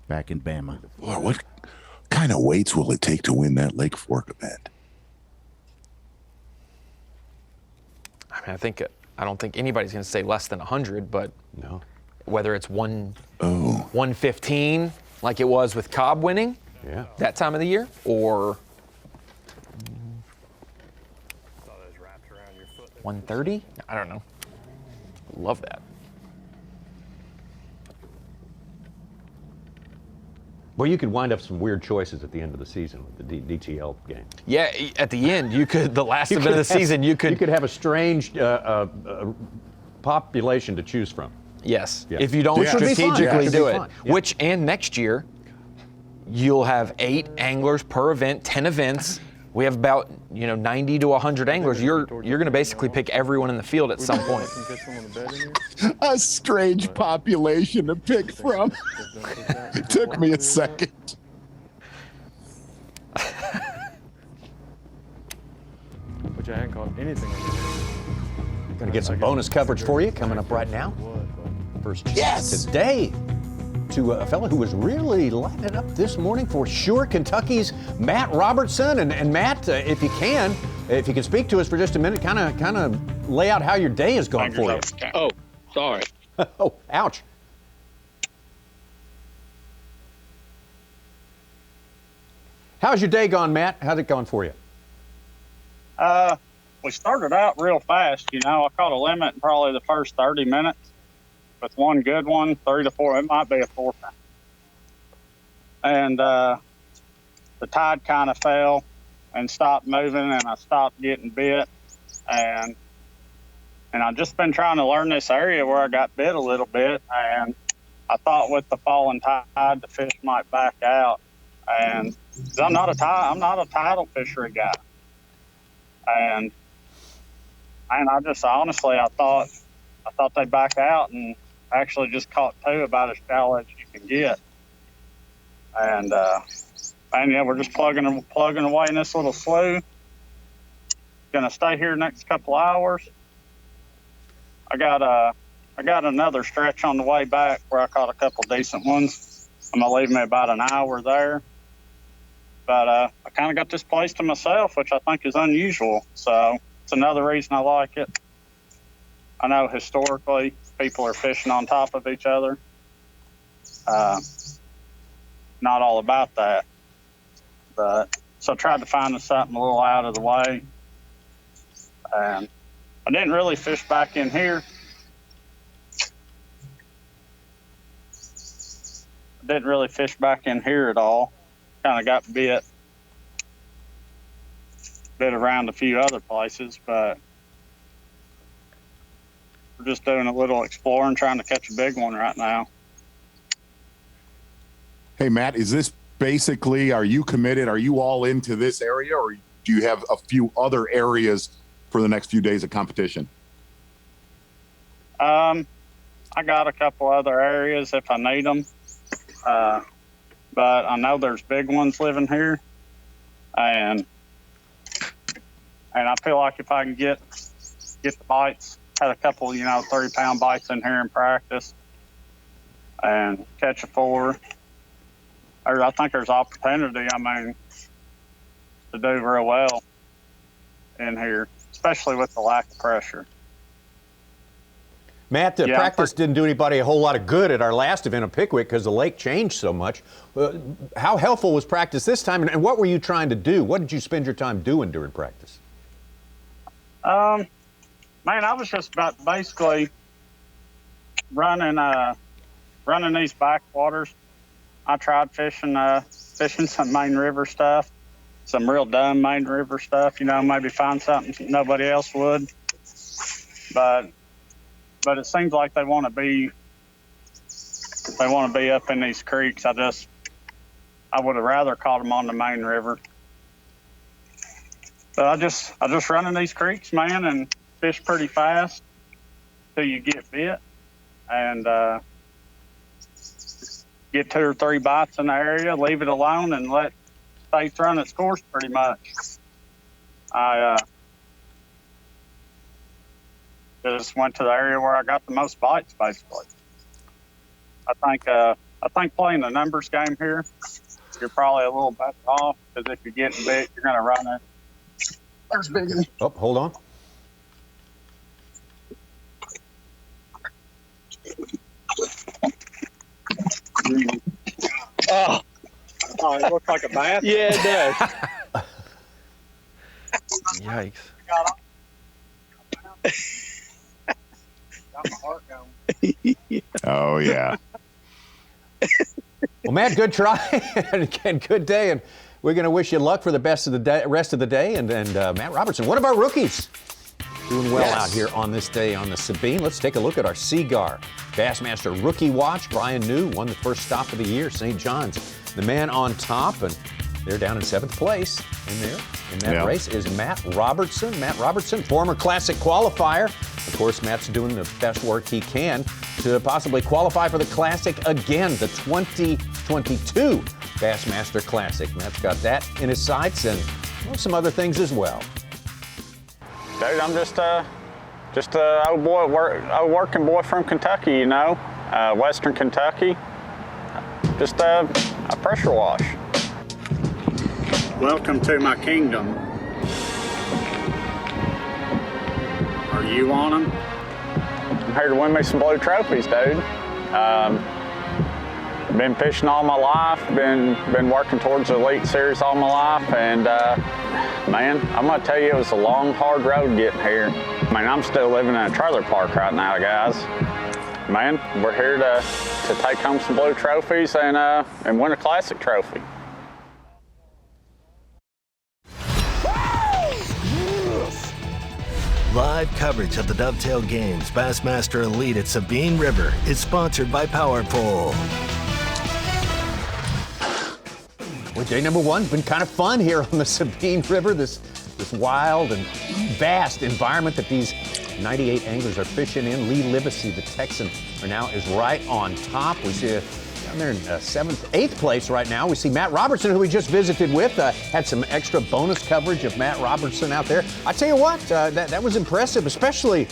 Speaker 4: back in Bama.
Speaker 3: Boy, what kind of weights will it take to win that Lake Fork event?
Speaker 5: I mean, I don't think anybody's going to say less than 100, but whether it's 115 like it was with Cobb winning that time of the year, or 130? I don't know. Love that.
Speaker 13: Well, you could wind up some weird choices at the end of the season with the DTL game.
Speaker 5: Yeah, at the end, you could, the last event of the season, you could
Speaker 13: have a strange population to choose from.
Speaker 5: Yes, if you don't strategically do it. Which, and next year, you'll have 8 anglers per event, 10 events. We have about 90 to 100 anglers. You're going to basically pick everyone in the field at some point.
Speaker 3: A strange population to pick from. It took me a second.
Speaker 9: Which I hadn't caught anything.
Speaker 13: Going to get some bonus coverage for you coming up right now. First chance today to a fellow who was really lighting it up this morning for sure, Kentucky's Matt Robertson. And Matt, if you can speak to us for just a minute, kind of lay out how your day has gone for you.
Speaker 16: Oh, sorry.
Speaker 13: Oh, ouch. How's your day gone, Matt? How's it going for you?
Speaker 16: We started out real fast. I caught a limit in probably the first 30 minutes. With one good one, 3 to 4, it might be a 4-pound. And the tide kind of fell and stopped moving, and I stopped getting bit. And I've just been trying to learn this area where I got bit a little bit. And I thought with the falling tide, the fish might back out. And 'cause I'm not a tidal fishery guy. And I just honestly, I thought they'd back out, and actually just caught 2 about as shallow as you can get. And yeah, we're just plugging away in this little slough. Gonna stay here next couple hours. I got another stretch on the way back where I caught a couple decent ones. I'm gonna leave me about an hour there. But I kind of got this place to myself, which I think is unusual. So it's another reason I like it. I know historically people are fishing on top of each other. Not all about that. But so I tried to find something a little out of the way. I didn't really fish back in here. Didn't really fish back in here at all. Kind of got bit around a few other places, but we're just doing a little exploring, trying to catch a big one right now.
Speaker 3: Hey, Matt, is this basically, are you committed? Are you all into this area, or do you have a few other areas for the next few days of competition?
Speaker 16: I got a couple other areas if I need them, but I know there's big ones living here, and I feel like if I can get the bites, had a couple 30-pound bites in here in practice, and catch a 4, I think there's opportunity. I mean, to do real well in here, especially with the lack of pressure.
Speaker 13: Matt, practice didn't do anybody a whole lot of good at our last event of Pickwick because the lake changed so much. How helpful was practice this time, and what were you trying to do? What did you spend your time doing during practice?
Speaker 16: Man, I was just about basically running these backwaters. I tried fishing some main river stuff, some real dumb main river stuff. Maybe find something nobody else would, but it seems like they want to be up in these creeks. I would have rather caught them on the main river. But I just run in these creeks, man, and fish pretty fast till you get bit, and get 2 or 3 bites in the area, leave it alone, and let faith run its course pretty much. I just went to the area where I got the most bites, basically. I think playing the numbers game here, you're probably a little better off, because if you're getting bit, you're going to run it. There's big one.
Speaker 13: Oh, hold on.
Speaker 16: Oh, it looks like a bass.
Speaker 9: Yeah, it does. Yikes.
Speaker 16: Got my heart going.
Speaker 3: Oh, yeah.
Speaker 13: Well, Matt, good try. And again, good day. And we're going to wish you luck for the rest of the day. And Matt Robertson, one of our rookies, doing well out here on this day on the Sabine. Let's take a look at our Seaguar Bassmaster Rookie Watch. Brian New won the first stop of the year, St. John's. The man on top, and they're down in 7th place in that race is Matt Robertson. Matt Robertson, former Classic qualifier. Of course, Matt's doing the best work he can to possibly qualify for the Classic again, the 2022 Bassmaster Classic. Matt's got that in his sights and some other things as well.
Speaker 17: Dude, I'm just a old working boy from Kentucky, Western Kentucky. Just a pressure wash.
Speaker 16: Welcome to my kingdom. Are you on them?
Speaker 17: I'm here to win me some blue trophies, dude. Been fishing all my life, been working towards the Elite Series all my life, and man, I'm gonna tell you, it was a long, hard road getting here. I mean, I'm still living in a trailer park right now, guys. Man, we're here to take home some blue trophies and win a Classic trophy.
Speaker 1: Live coverage of the Dovetail Games Bassmaster Elite at Sabine River is sponsored by Power Pole.
Speaker 13: Well, day number 1's been kind of fun here on the Sabine River, this wild and vast environment that these 98 anglers are fishing in. Lee Livesey, the Texan, is right on top. We see down there in 8th place right now. We see Matt Robertson, who we just visited with, had some extra bonus coverage of Matt Robertson out there. I tell you what, that was impressive, especially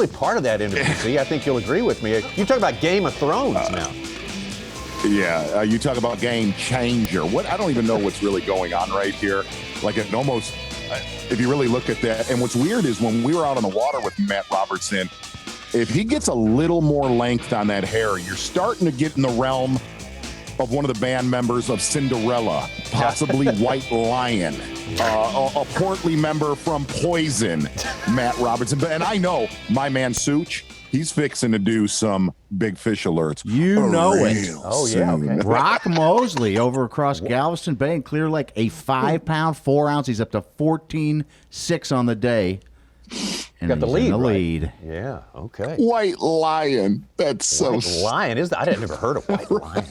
Speaker 13: part of that interview. See, I think you'll agree with me. You talk about Game of Thrones now.
Speaker 3: Yeah, you talk about game changer. I don't even know what's really going on right here. Like it almost, if you really look at that, and what's weird is when we were out on the water with Matt Robertson, if he gets a little more length on that hair, you're starting to get in the realm of one of the band members of Cinderella, possibly White Lion, a portly member from Poison, Matt Robertson. And I know my man Such, he's fixing to do some big fish alerts.
Speaker 4: You know it.
Speaker 13: Oh, yeah. Okay.
Speaker 4: Brock Mosley over across Galveston Bay and Clear Lake, a 5-pound, 4 ounce. He's up to 14.6 on the day. And
Speaker 13: got the lead,
Speaker 4: in the
Speaker 13: right?
Speaker 4: lead.
Speaker 13: Yeah, okay.
Speaker 3: White Lion. That's so...
Speaker 13: White Lion, I had never heard of White Lion.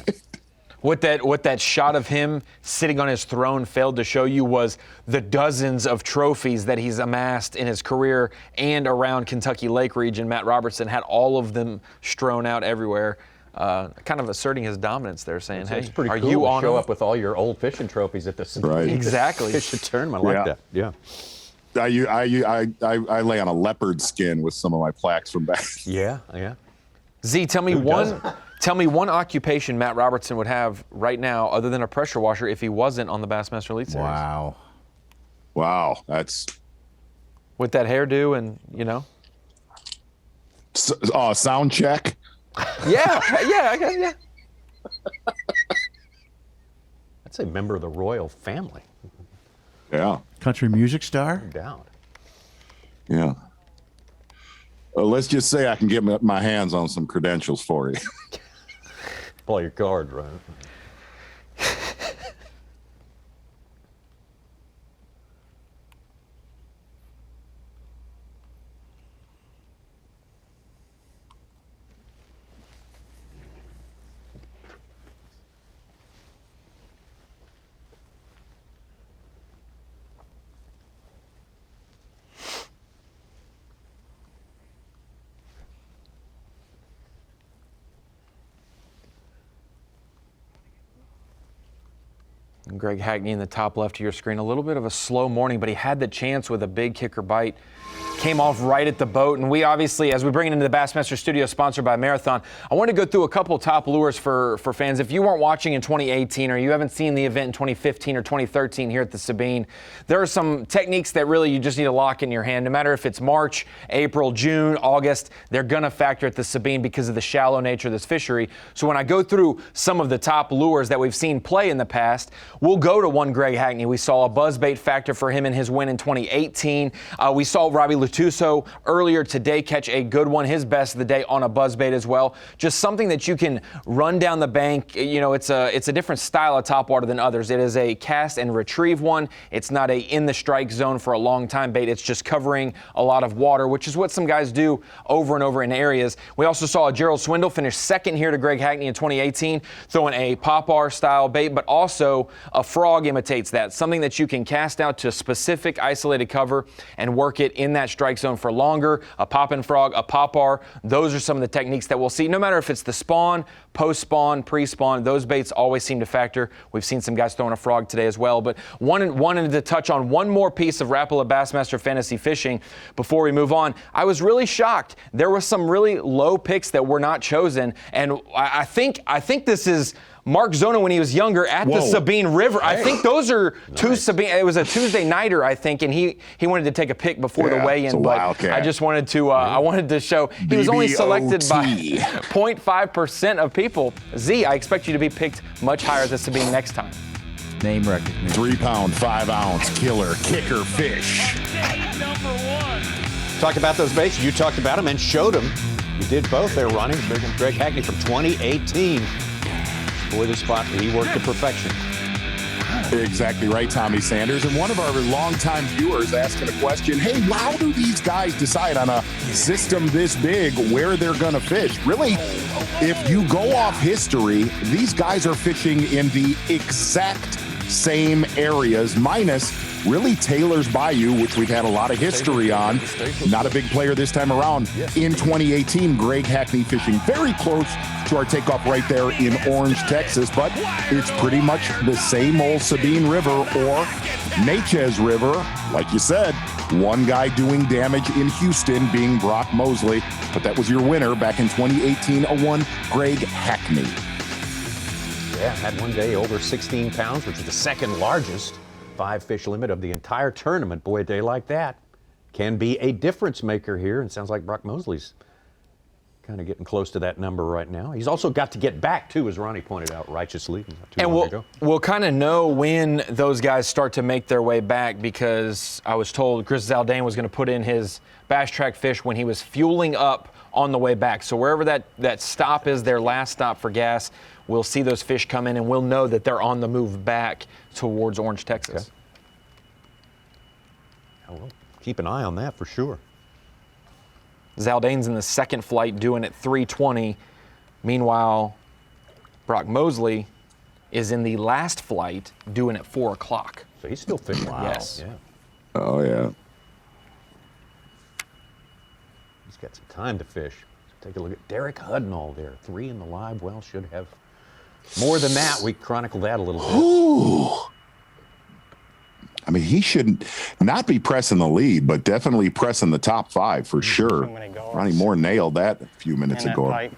Speaker 5: What that shot of him sitting on his throne failed to show you was the dozens of trophies that he's amassed in his career and around Kentucky Lake region. Matt Robertson had all of them strewn out everywhere, kind of asserting his dominance there, saying, "Hey,
Speaker 13: it's pretty
Speaker 5: are
Speaker 13: cool
Speaker 5: you
Speaker 13: to
Speaker 5: on
Speaker 13: show up with all your old fishing trophies at the
Speaker 3: Right.
Speaker 5: Exactly.
Speaker 13: fishing tournament like that?" Yeah.
Speaker 3: I lay on a leopard skin with some of my plaques from back.
Speaker 13: Yeah.
Speaker 5: Z, tell me one occupation Matt Robertson would have right now other than a pressure washer if he wasn't on the Bassmaster Elite Series.
Speaker 3: Wow, that's
Speaker 5: with that hairdo and
Speaker 3: sound check.
Speaker 5: I guess, yeah.
Speaker 13: That's a member of the royal family.
Speaker 3: Yeah.
Speaker 4: Country music star?
Speaker 13: No doubt.
Speaker 3: Yeah. Let's just say I can get my hands on some credentials for you.
Speaker 13: Pull your card, right?
Speaker 5: Greg Hackney in the top left of your screen. A little bit of a slow morning, but he had the chance with a big kicker bite. Came off right at the boat, and we obviously, as we bring it into the Bassmaster Studio, sponsored by Marathon, I want to go through a couple of top lures for fans. If you weren't watching in 2018 or you haven't seen the event in 2015 or 2013 here at the Sabine, there are some techniques that really you just need to lock in your hand. No matter if it's March, April, June, August, they're going to factor at the Sabine because of the shallow nature of this fishery. So when I go through some of the top lures that we've seen play in the past, we'll go to one Greg Hackney. We saw a buzzbait factor for him in his win in 2018. We saw Robbie Latuso earlier today catch a good one, his best of the day on a buzzbait as well. Just something that you can run down the bank. It's a different style of topwater than others. It is a cast and retrieve one. It's not a in the strike zone for a long time bait. It's just covering a lot of water, which is what some guys do over and over in areas. We also saw a Gerald Swindle finish second here to Greg Hackney in 2018, throwing a popar style bait, but also a frog imitates that. Something that you can cast out to a specific isolated cover and work it in that strike zone for longer. A poppin' frog, a popar. Those are some of the techniques that we'll see. No matter if it's the spawn, post-spawn, pre-spawn, those baits always seem to factor. We've seen some guys throwing a frog today as well. But wanted to touch on one more piece of Rapala Bassmaster Fantasy Fishing before we move on. I was really shocked. There were some really low picks that were not chosen, and I think this is Mark Zona when he was younger at the Sabine River. I think those are two Sabine. It was a Tuesday nighter, I think, and he wanted to take a pick before the weigh-in. But
Speaker 3: Wildcat.
Speaker 5: I just wanted to show he was only selected by 0.5% of people. Z, I expect you to be picked much higher at the Sabine next time.
Speaker 4: Name recognition.
Speaker 3: 3 pound, 5 ounce killer kicker fish.
Speaker 13: Talked about those baits. You talked about them and showed them. You did both there, Ronnie. Greg Hackney from 2018. Boy, the spot he worked to perfection.
Speaker 3: Exactly right, Tommy Sanders. And one of our longtime viewers asking a question, hey, how do these guys decide on a system this big where they're going to fish? Really, if you go off history, these guys are fishing in the exact same areas, minus really Taylor's Bayou, which we've had a lot of history on. Not a big player this time around. In 2018, Greg Hackney fishing very close to our takeoff right there in Orange, Texas, but it's pretty much the same old Sabine River or Natchez River. Like you said, one guy doing damage in Houston being Brock Mosley, but that was your winner back in 2018, a one Greg Hackney.
Speaker 13: Yeah, had one day over 16 pounds, which is the second largest 5-fish limit of the entire tournament. Boy, a day like that can be a difference maker here, and sounds like Brock Mosley's kind of getting close to that number right now. He's also got to get back, too, as Ronnie pointed out, righteously.
Speaker 5: And we'll kind of know when those guys start to make their way back, because I was told Chris Zaldain was going to put in his Bass Track fish when he was fueling up on the way back. So wherever that stop is, their last stop for gas, we'll see those fish come in, and we'll know that they're on the move back towards Orange, Texas.
Speaker 13: Okay. Well, keep an eye on that for sure.
Speaker 5: Zaldain's in the second flight doing it 3:20. Meanwhile, Brock Mosley is in the last flight, doing at 4 o'clock.
Speaker 13: So he's still fishing.
Speaker 5: Wow. Yes.
Speaker 13: Yeah.
Speaker 3: Oh, yeah.
Speaker 13: He's got some time to fish. Take a look at Derek Hudnall there. 3 in the live well, should have more than that. We chronicled that a little bit.
Speaker 3: Ooh. I mean, he should not be pressing the lead, but definitely pressing the top 5 for sure. Ronnie Moore nailed that a few minutes ago.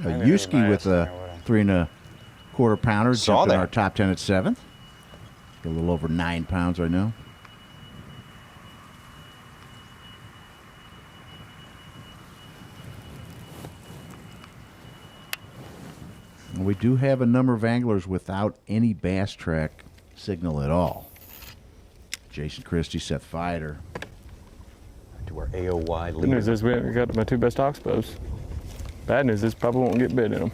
Speaker 4: Yuski with a 3 1/4 pounder.
Speaker 2: Saw
Speaker 4: jumped in
Speaker 2: that.
Speaker 4: our top 10 at 7th. A little over 9 pounds right now. We do have a number of anglers without any bass track signal at all. Jason Christie, Seth Fider.
Speaker 13: To our AOY
Speaker 9: Good news is we got my 2 best oxbows. Bad news is probably won't get bit in them.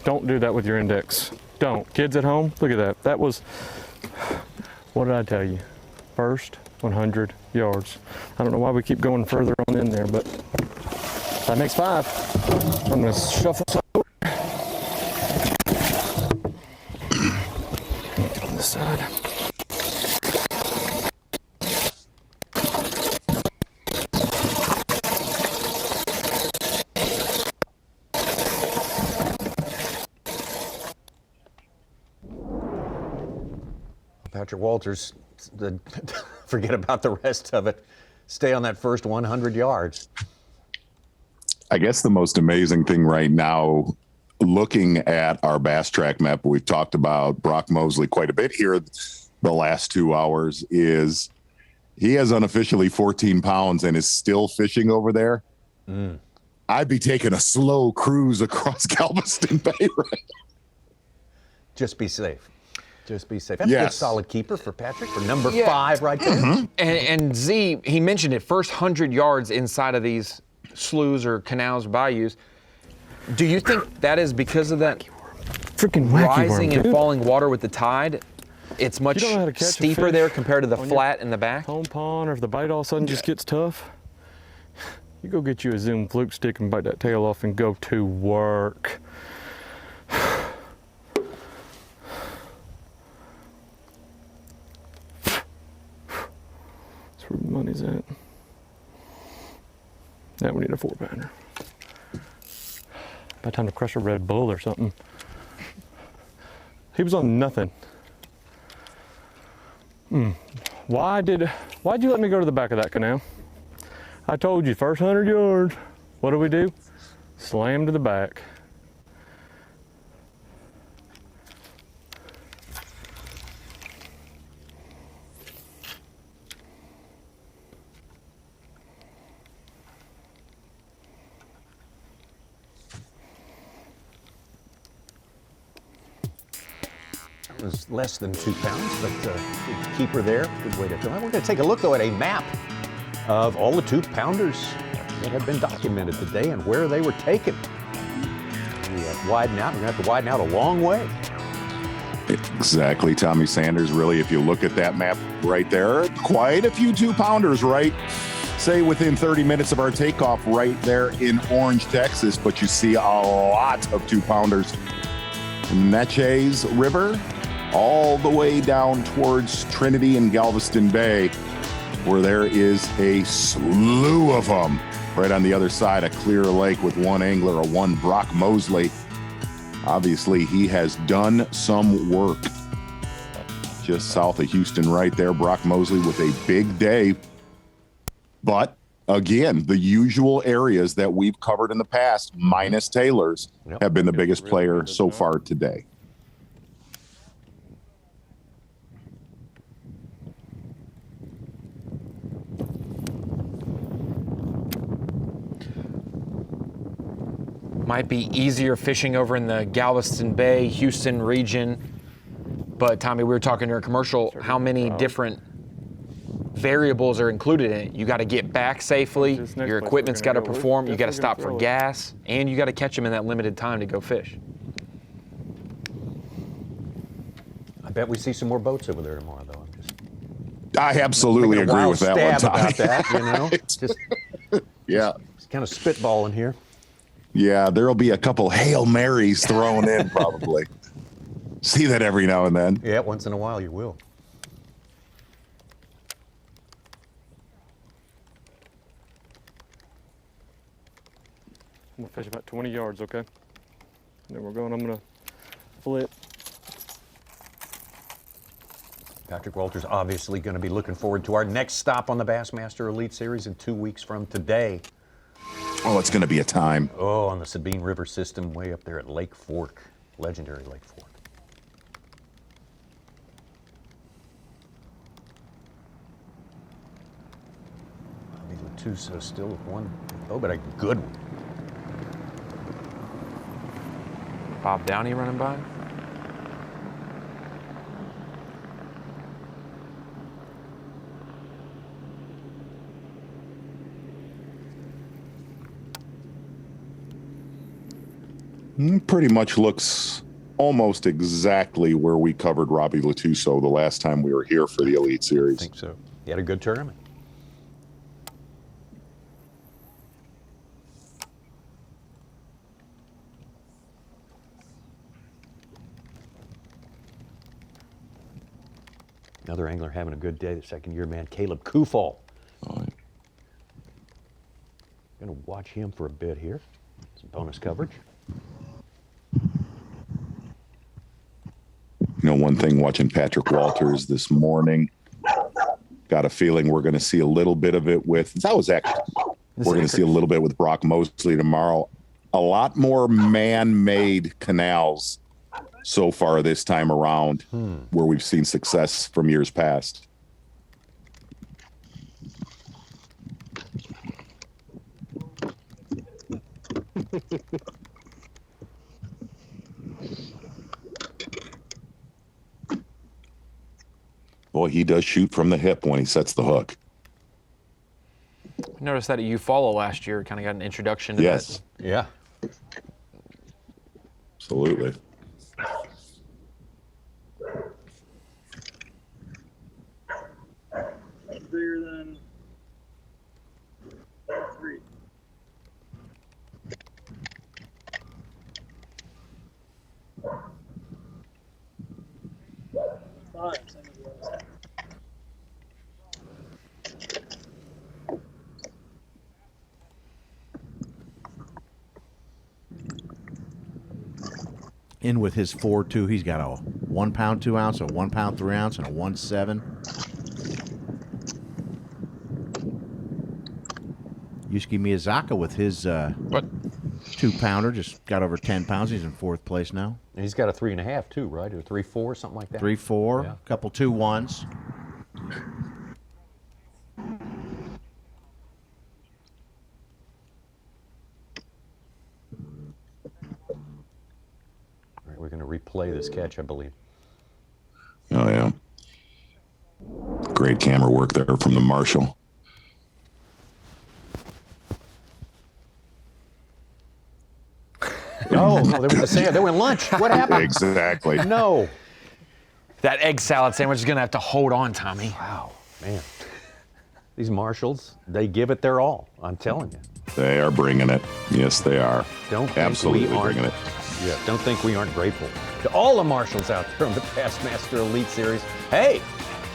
Speaker 9: Don't do that with your index. Don't. Kids at home, look at that. That was, what did I tell you? First 100 yards. I don't know why we keep going further on in there, but that makes 5. I'm gonna shuffle some over. On this side.
Speaker 13: Patrick Walters, forget about the rest of it. Stay on that first 100 yards.
Speaker 3: I guess the most amazing thing right now, looking at our bass track map, we've talked about Brock Mosley quite a bit here the last 2 hours, is he has unofficially 14 pounds and is still fishing over there. I'd be taking a slow cruise across Galveston Bay right now.
Speaker 13: Just be safe. Just be safe. That's a good solid keeper for Patrick, for number 5 right there.
Speaker 5: Mm-hmm. And Z, he mentioned it, first 100 yards inside of these sloughs or canals or bayous. Do you think that is because of that
Speaker 9: freaking
Speaker 5: rising and falling water with the tide? It's much
Speaker 9: You don't know how to catch a
Speaker 5: steeper
Speaker 9: fish
Speaker 5: there compared to the
Speaker 9: on
Speaker 5: flat in the back?
Speaker 9: Home pond, or if the bite all of a sudden just gets tough, you go get you a Zoom fluke stick and bite that tail off and go to work. That's where the money's at. Now we need a 4-pounder. By the time to crush a Red Bull or something. He was on nothing. Why'd you let me go to the back of that canal? I told you, first 100 yards. What do? Slam to the back.
Speaker 13: It was less than 2 pounds, but good keeper there. Good way to fill it. We're going to take a look, though, at a map of all the 2-pounders that have been documented today and where they were taken. We widen out. We're going to have to widen out a long way.
Speaker 3: Exactly, Tommy Sanders. Really, if you look at that map right there, quite a few 2-pounders, right? Say within 30 minutes of our takeoff right there in Orange, Texas, but you see a lot of 2-pounders. Natchez River, all the way down towards Trinity and Galveston Bay, where there is a slew of them. Right on the other side, a clear lake with one angler, a one Brock Mosley. Obviously, he has done some work. Just south of Houston right there, Brock Mosley with a big day. But again, the usual areas that we've covered in the past, minus Taylor's, have been the biggest player so far today.
Speaker 5: Might be easier fishing over in the Galveston Bay, Houston region, But Tommy, we were talking during commercial, how many different variables are included in it. You got to get back safely, your equipment's got to perform, you got to stop for gas, and you got to catch them in that limited time to go fish.
Speaker 13: I bet we see some more boats over there tomorrow, though.
Speaker 3: I absolutely agree with that one, Tommy.
Speaker 13: About that, you know? Just
Speaker 3: yeah.
Speaker 13: Just kind of spitballing here.
Speaker 3: Yeah, there'll be a couple Hail Marys thrown in probably. See that every now and then.
Speaker 13: Yeah, once in a while you will.
Speaker 9: I'm gonna fish about 20 yards, okay? And then I'm gonna flip.
Speaker 13: Patrick Walter's obviously going to be looking forward to our next stop on the Bassmaster Elite Series in 2 weeks from today.
Speaker 3: Oh, it's going to be a time.
Speaker 13: Oh, on the Sabine River system way up there at Lake Fork, legendary Lake Fork. Robbie Latuso still with one, oh, but a good one.
Speaker 5: Bob Downey running by.
Speaker 3: Pretty much looks almost exactly where we covered Robbie Latuso the last time we were here for the Elite Series.
Speaker 13: I think so. He had a good tournament. Another angler having a good day, the second-year man, Caleb Kuphall. Going to watch him for a bit here. Some bonus coverage.
Speaker 3: You know, one thing watching Patrick Walters this morning, got a feeling we're going to see a little bit of it with, that was actually, we're going to see a little bit with Brock Mosley tomorrow. A lot more man-made canals so far this time around where we've seen success from years past. Boy, he does shoot from the hip when he sets the hook.
Speaker 5: I noticed that at Eufaula last year, kind of got an introduction to
Speaker 3: Yes.
Speaker 5: that.
Speaker 13: Yeah.
Speaker 3: Absolutely.
Speaker 15: Bigger than 3.
Speaker 4: In with his 4.2, he's got a 1 pound 2 ounce, a 1 pound 3 ounce, and a 1.7. Yusuke Miyazaka with his 2 pounder just got over 10 pounds. He's in 4th place now.
Speaker 13: And he's got a 3.5 too, right? Or 3.4, something like that.
Speaker 4: 3.4,
Speaker 13: Yeah.
Speaker 4: a couple 2.1s.
Speaker 13: All right, we're going to replay this catch, I believe.
Speaker 3: Oh, yeah. Great camera work there from the Marshall.
Speaker 13: Oh, no, they went lunch. What happened?
Speaker 3: Exactly.
Speaker 13: No.
Speaker 5: That egg salad sandwich is going to have to hold on, Tommy.
Speaker 13: Wow, man. These Marshalls, they give it their all. I'm telling you.
Speaker 3: They are bringing it. Yes, they are.
Speaker 13: Don't think
Speaker 3: absolutely
Speaker 13: we aren't,
Speaker 3: bringing it.
Speaker 13: Yeah, don't think we aren't grateful to all the Marshalls out there on the Bassmaster Elite Series. Hey,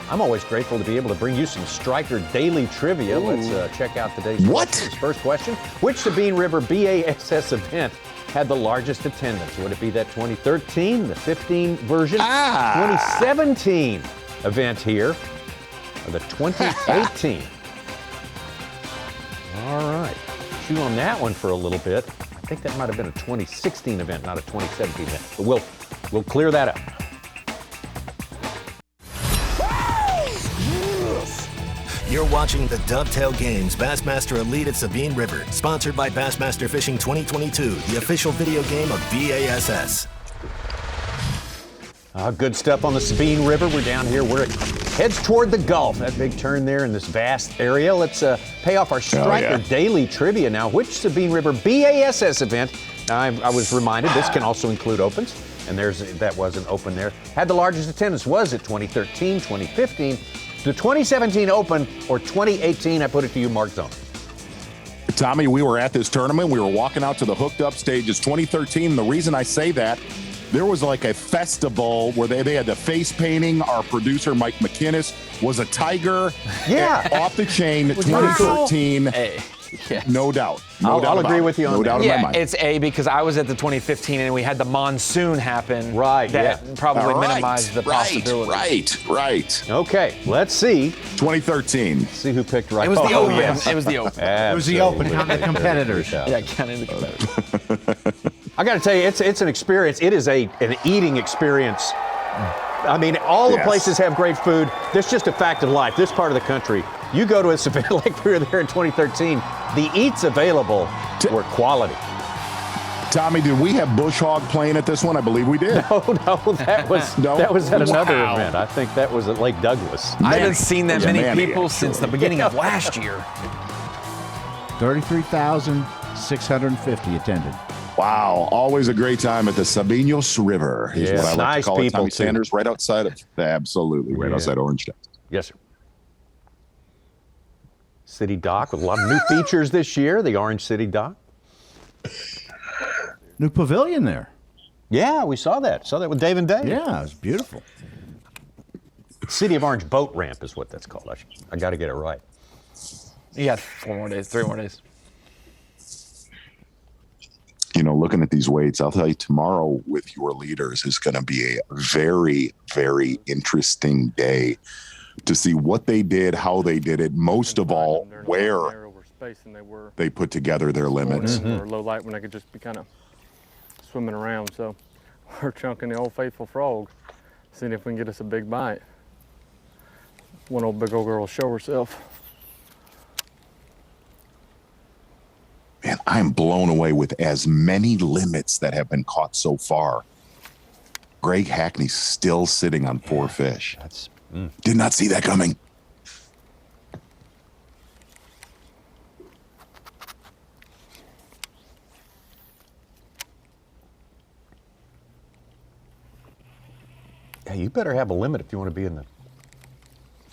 Speaker 13: I'm always grateful to be able to bring you some Striker Daily Trivia.
Speaker 3: Ooh.
Speaker 13: Let's check out today's
Speaker 3: What?
Speaker 13: questions. First question, which Sabine River B.A.S.S. event had the largest attendance? Would it be that 2013, the 15 version, 2017 event here, or the 2018? All right. Chew on that one for a little bit. I think that might have been a 2016 event, not a 2017 event. But we'll clear that up.
Speaker 1: You're watching the Dovetail Games Bassmaster Elite at Sabine River, sponsored by Bassmaster Fishing 2022, the official video game of B.A.S.S.
Speaker 13: Good stuff on the Sabine River. We're down here. It heads toward the Gulf. That big turn there in this vast area. Let's pay off our Striker Daily Trivia now. Which Sabine River B.A.S.S. event? I was reminded this can also include opens, and that wasn't open there. Had the largest attendance. Was it 2013, 2015, the 2017 Open, or 2018? I put it to you, Mark Zone.
Speaker 3: Tommy, we were at this tournament. We were walking out to the hooked up stages 2013. The reason I say that, there was like a festival where they had the face painting. Our producer, Mike McInnes, was a tiger.
Speaker 13: Yeah.
Speaker 3: Off the chain, 2013.
Speaker 5: A. Yeah.
Speaker 3: No doubt.
Speaker 13: I'll agree with you on that.
Speaker 3: No doubt in my mind.
Speaker 5: It's A because I was at the 2015 and we had the monsoon happen.
Speaker 13: Right,
Speaker 5: that probably minimized the possibility.
Speaker 3: Right.
Speaker 13: Okay, let's see.
Speaker 3: 2013.
Speaker 13: See who picked right.
Speaker 5: It was the Open.
Speaker 13: Yes.
Speaker 5: It was the Open.
Speaker 4: It was the Open, not the competitors.
Speaker 5: Yeah, counting the competitors.
Speaker 13: I got to tell you, it's an experience. It is an eating experience. I mean, all the places have great food. That's just a fact of life. This part of the country, you go to a event like we were there in 2013, the eats available were quality.
Speaker 3: Tommy, did we have Bush Hog playing at this one? I believe we did.
Speaker 13: No, that was at another event. I think that was at Lake Douglas.
Speaker 5: I haven't seen that many people since the beginning of last year.
Speaker 4: 33,650 attended.
Speaker 3: Wow, always a great time at the Sabine River is what I like
Speaker 13: nice
Speaker 3: to call it.
Speaker 13: people,
Speaker 3: Tommy
Speaker 13: too.
Speaker 3: Sanders, right outside of, outside Orange, Texas.
Speaker 13: Yes, sir. City Dock with a lot of new features this year, the Orange City Dock.
Speaker 4: New pavilion there.
Speaker 13: Yeah, we saw that. Saw that with Dave and Dave.
Speaker 4: Yeah, it was beautiful.
Speaker 13: City of Orange Boat Ramp is what that's called. I got to get it right.
Speaker 5: You got 3 more days.
Speaker 3: You know, looking at these weights, I'll tell you, tomorrow with your leaders is going to be a very, very interesting day to see what they did, how they did it, most of all, where they put together their limits.
Speaker 9: Or low light when they could just be kind of swimming around. So we're chunking the old faithful frog, seeing if we can get us a big bite. One old big old girl will show herself.
Speaker 3: Man, I'm blown away with as many limits that have been caught so far. Greg Hackney's still sitting on 4 fish. Did not see that coming.
Speaker 13: Yeah, you better have a limit if you want to be in the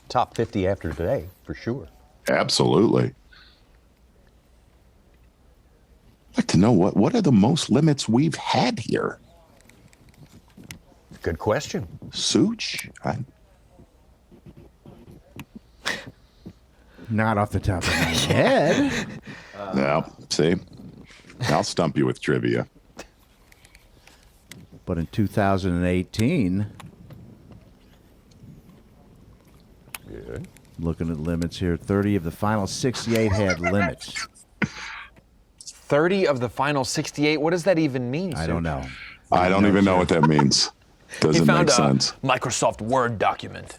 Speaker 13: top 50 after today, for sure.
Speaker 3: Absolutely. I'd like to know what are the most limits we've had here?
Speaker 13: Good question.
Speaker 3: Such?
Speaker 4: Not off the top of my head.
Speaker 3: No, see? I'll stump you with trivia.
Speaker 4: But in 2018,
Speaker 13: good.
Speaker 4: Looking at limits here, 30 of the final 68 had limits.
Speaker 5: 30 of the final 68. What does that even mean?
Speaker 4: I don't know.
Speaker 3: I don't even know what that means. Doesn't make sense.
Speaker 5: Microsoft Word document.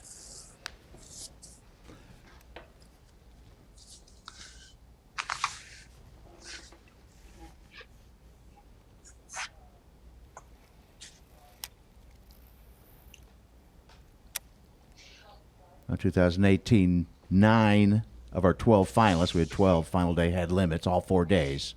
Speaker 4: In 2018, 9 of our 12 finalists, we had 12 final day had limits, all 4 days.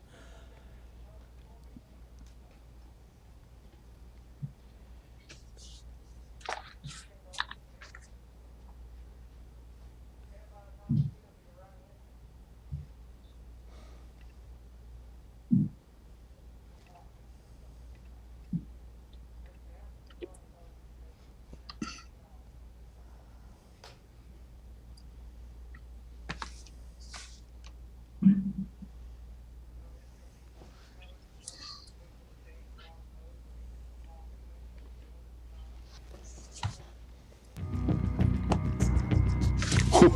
Speaker 13: We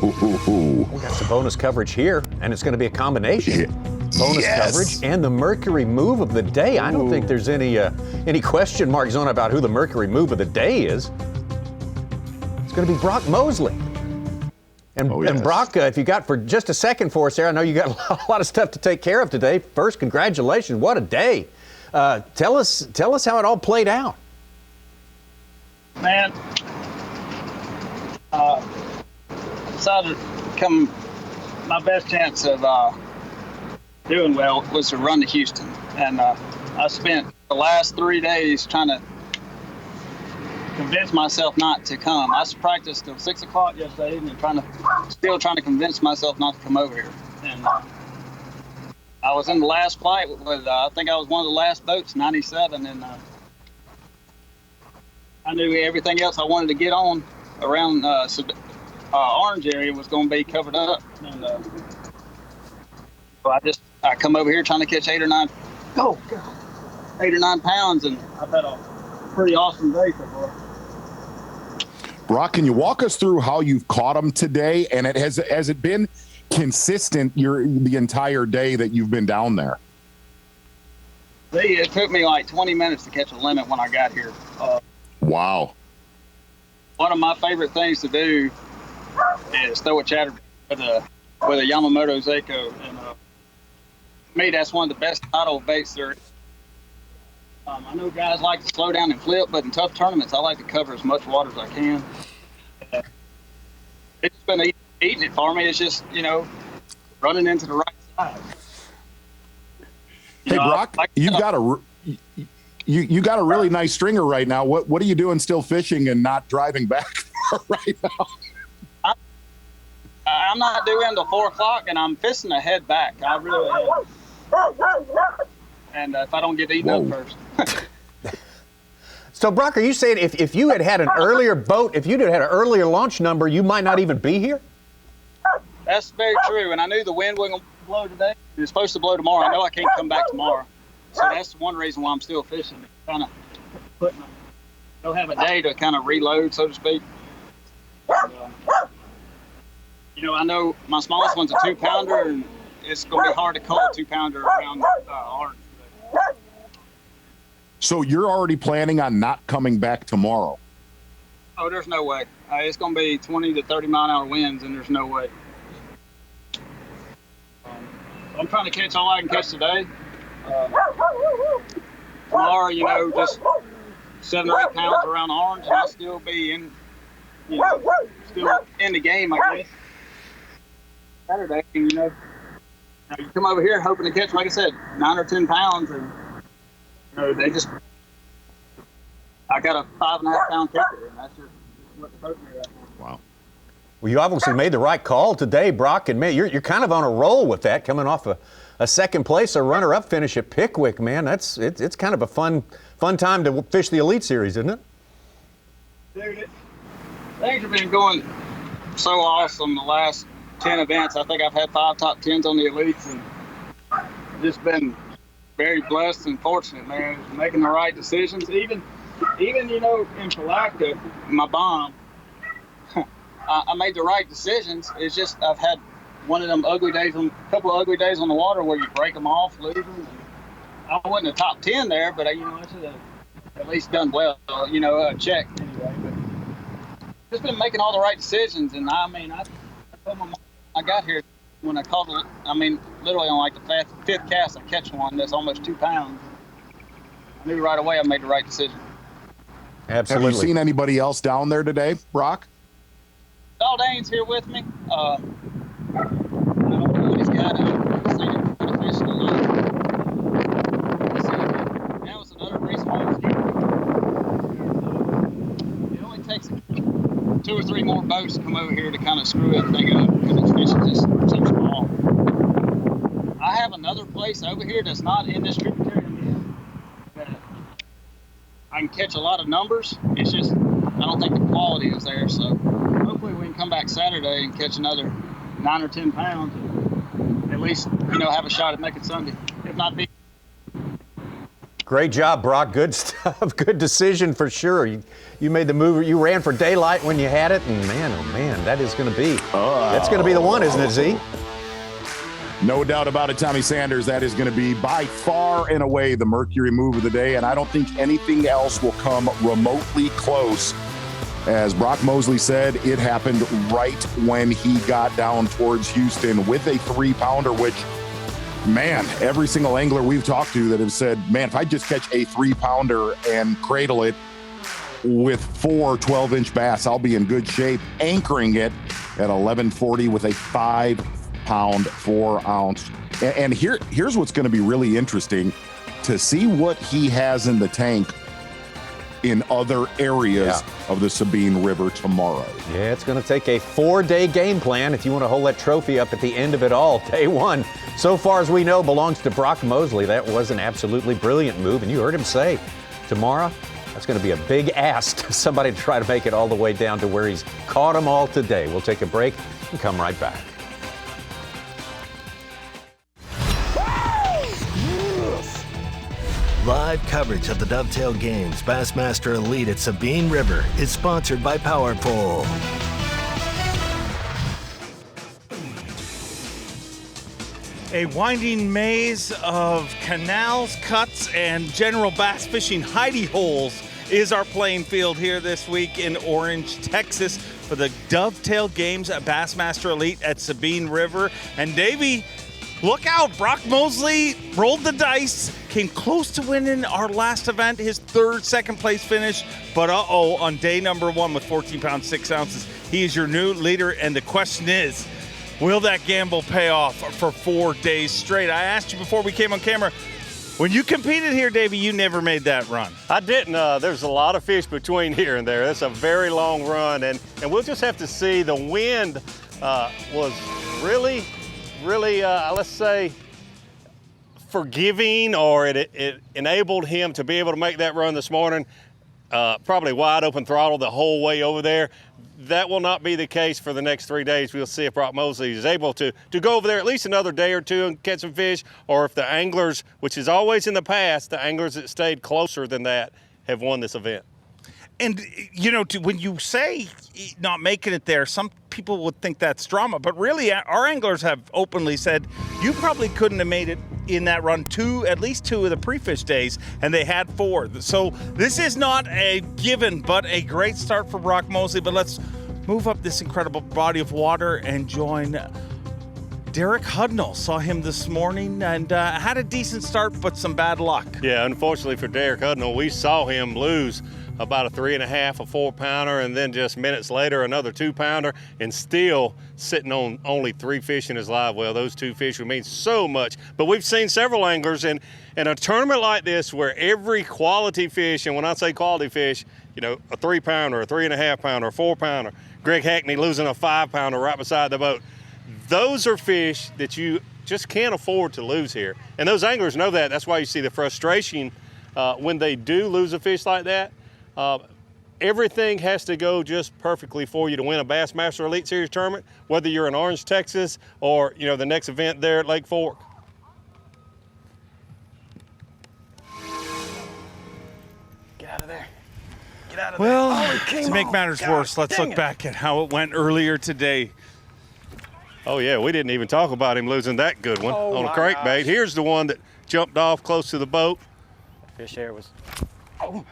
Speaker 13: got some bonus coverage here, and it's going to be a combination. Bonus coverage and the Mercury move of the day. I don't think there's any question marks on about who the Mercury move of the day is. It's going to be Brock Mosley. And Brock, if you got for just a second for us there, I know you got a lot of stuff to take care of today. First, congratulations. What a day. Tell us how it all played out.
Speaker 16: Man, I decided to come. My best chance of doing well was to run to Houston, and I spent the last 3 days trying to convince myself not to come. I practiced till 6 o'clock yesterday evening, still trying to convince myself not to come over here. And I was in the last flight with, I think I was one of the last boats, 97, and I knew everything else I wanted to get on around Orange area was going to be covered up. And so I come over here trying to catch 8 or 9 pounds, and I've had a pretty awesome day so far.
Speaker 3: Brock, can you walk us through how you've caught them today? And has it been consistent the entire day that you've been down there?
Speaker 16: See, it took me like 20 minutes to catch a limit when I got here.
Speaker 3: Wow.
Speaker 16: One of my favorite things to do is throw a chatterbait with a Yamamoto Seiko. And to me, that's one of the best idle baits there is. I know guys like to slow down and flip, but in tough tournaments, I like to cover as much water as I can. It's been eating it for me. It's just, running into the right side.
Speaker 3: Hey, Brock, you've got you got a really nice stringer right now. What are you doing still fishing and not driving back right now?
Speaker 16: I'm not due until 4 o'clock, and I'm fishing to head back. I really am. And if I don't get eaten up first.
Speaker 13: So, Brock, are you saying if you had an earlier boat, if you'd had an earlier launch number, you might not even be here?
Speaker 16: That's very true, and I knew the wind wasn't going to blow today. It was supposed to blow tomorrow. I know I can't come back tomorrow. So that's one reason why I'm still fishing. Kind of don't have a day to kind of reload, so to speak. I know my smallest one's a 2-pounder, and it's going to be hard to call a 2-pounder around Orange.
Speaker 3: So you're already planning on not coming back tomorrow?
Speaker 16: Oh, there's no way. It's going to be 20 to 30 mile an hour winds, and there's no way. I'm trying to catch all I can catch today. Tomorrow, just 7 or 8 pounds around Orange, and I'll still be in, still in the game, I guess. Saturday, you come over here hoping to catch, like I said, 9 or 10 pounds, and I got a 5.5 pound kicker, and that's just what's hurting me right now.
Speaker 3: Wow.
Speaker 13: Well, you obviously made the right call today, Brock, and man, you're kind of on a roll with that, coming off a second place, a runner-up finish at Pickwick, man. It's kind of a fun time to fish the Elite Series, isn't it?
Speaker 16: Dude, things have been going so awesome the last 10 events. I think I've had 5 top 10s on the Elites, and just been very blessed and fortunate, man, making the right decisions. Even in Palatka, my bomb, I made the right decisions. It's just I've had one of them couple of ugly days on the water where you break them off, lose them. I wasn't a top 10 there, but I should have at least done well. Check anyway. But just been making all the right decisions, and I told my mom I got here when I caught it. Literally on like the 5th cast, I catch one that's almost 2 pounds. I knew right away I made the right decision.
Speaker 3: Absolutely. Have you seen anybody else down there today, Brock?
Speaker 16: Dane's here with me. I don't know what he's got. I've seen him try to fish a lot. That was another reason why I was here. It only takes 2 or 3 more boats to come over here to kind of screw everything up because it's fishing just so small. I have another place over here that's not in this tributary that I can catch a lot of numbers. It's just I don't think the quality is there. So hopefully we can come back Saturday and catch another 9 or 10 pounds and at least have a shot at making Sunday, if not big.
Speaker 13: Great job, Brock. Good stuff. Good decision for sure. You made the move. You ran for daylight when you had it, and man, oh man, that's going to be the one, isn't it, Z?
Speaker 3: No doubt about it, Tommy Sanders. That is going to be by far and away the Mercury move of the day, and I don't think anything else will come remotely close. As Brock Mosley said, it happened right when he got down towards Houston with a 3-pounder, which, man, every single angler we've talked to that have said, man, if I just catch a 3-pounder and cradle it, with 4 12-inch bass. I'll be in good shape, anchoring it at 1140 with a 5-pound 4-ounce. And here's what's going to be really interesting, to see what he has in the tank in other areas of the Sabine River tomorrow.
Speaker 13: Yeah, it's going to take a 4-day game plan if you want to hold that trophy up at the end of it all. Day 1, so far as we know, belongs to Brock Mosley. That was an absolutely brilliant move, and you heard him say, tomorrow, that's going to be a big ask to somebody to try to make it all the way down to where he's caught them all today. We'll take a break and come right back.
Speaker 1: Live coverage of the Dovetail Games Bassmaster Elite at Sabine River is sponsored by Power Pole.
Speaker 10: A winding maze of canals, cuts, and general bass fishing hidey holes is our playing field here this week in Orange, Texas for the Dovetail Games Bassmaster Elite at Sabine River. And Davey, look out, Brock Mosley rolled the dice, came close to winning our last event, his third second-place finish, but on day number 1 with 14 pounds, 6 ounces, he is your new leader, and the question is, will that gamble pay off for 4 days straight? I asked you before we came on camera, when you competed here, Davey, you never made that run.
Speaker 21: I didn't. There's a lot of fish between here and there. That's a very long run, and we'll just have to see. The wind was really, let's say, forgiving, or it enabled him to be able to make that run this morning. Probably wide open throttle the whole way over there. That will not be the case for the next 3 days. We'll see if Brock Mosley is able to go over there at least another day or two and catch some fish, or if the anglers, which is always in the past, the anglers that stayed closer than that have won this event.
Speaker 10: And, you know, when you say not making it there, some people would think that's drama, but really our anglers have openly said you probably couldn't have made it in that run at least 2 of the pre-fish days, and they had 4. So this is not a given, but a great start for Brock Mosley. But let's move up this incredible body of water and join Derek Hudnall. Saw him this morning and had a decent start, but some bad luck.
Speaker 21: Yeah, unfortunately for Derek Hudnall, we saw him lose about a 3.5, a 4-pounder, and then just minutes later another 2-pounder, and still sitting on only 3 fish in his live well. Those 2 fish would mean so much. But we've seen several anglers in a tournament like this where every quality fish, and when I say quality fish, you know, a 3-pounder, a 3.5-pounder, a 4-pounder, Greg Hackney losing a 5-pounder right beside the boat. Those are fish that you just can't afford to lose here. And those anglers know that. That's why you see the frustration when they do lose a fish like that. Everything has to go just perfectly for you to win a Bassmaster Elite Series tournament, whether you're in Orange, Texas, or, you know, the next event there at Lake Fork.
Speaker 20: Get out of there. Get out of
Speaker 10: Well,
Speaker 20: there.
Speaker 10: to make matters worse, let's look back at how it went earlier today.
Speaker 21: Oh, yeah, we didn't even talk about him losing that good one on a crankbait. Here's the one that jumped off close to the boat.
Speaker 20: Fish there was... Oh.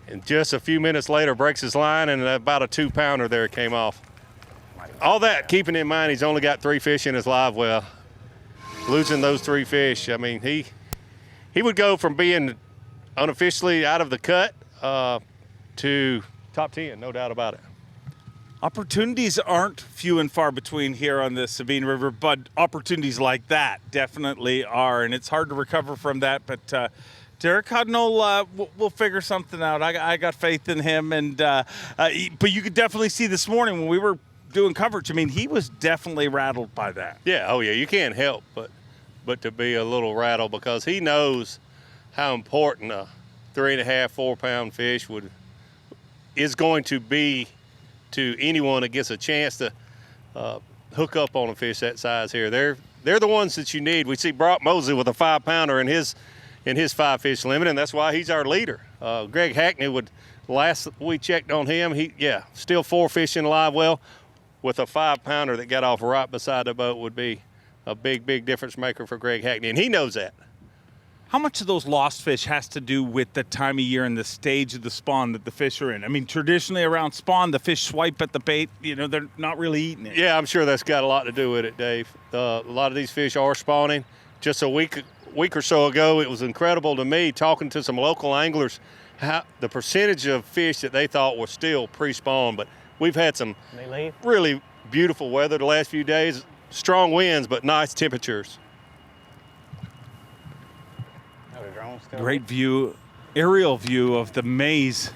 Speaker 21: And just a few minutes later, breaks his line, and about a 2-pounder there came off. All that, keeping in mind he's only got 3 fish in his live well. Losing those 3 fish, I mean, he would go from being unofficially out of the cut to top 10, no doubt about it.
Speaker 10: Opportunities aren't few and far between here on the Sabine River, but opportunities like that definitely are, and it's hard to recover from that, but Derek Hudnall will figure something out. I got faith in him, and but you could definitely see this morning when we were doing coverage, I mean, he was definitely rattled by that.
Speaker 21: Yeah, oh yeah, you can't help but to be a little rattled, because he knows how important a 3.5, 4-pound fish is going to be to anyone that gets a chance to hook up on a fish that size here. They're the ones that you need. We see Brock Mosley with a 5-pounder in his 5-fish limit, and that's why he's our leader. Greg Hackney last we checked on him, still 4 fish in live well. With a 5-pounder that got off right beside the boat would be a big, big difference maker for Greg Hackney, and he knows that.
Speaker 10: How much of those lost fish has to do with the time of year and the stage of the spawn that the fish are in? I mean, traditionally around spawn, the fish swipe at the bait. You know, they're not really eating it.
Speaker 21: Yeah, I'm sure that's got a lot to do with it, Dave. A lot of these fish are spawning. Just a week
Speaker 8: week or so ago, it was incredible to me talking to some local anglers how the percentage of fish that they thought were still pre-spawn. But we've had some really beautiful weather the last few days, strong winds, but nice temperatures.
Speaker 10: Great view, aerial view of the maze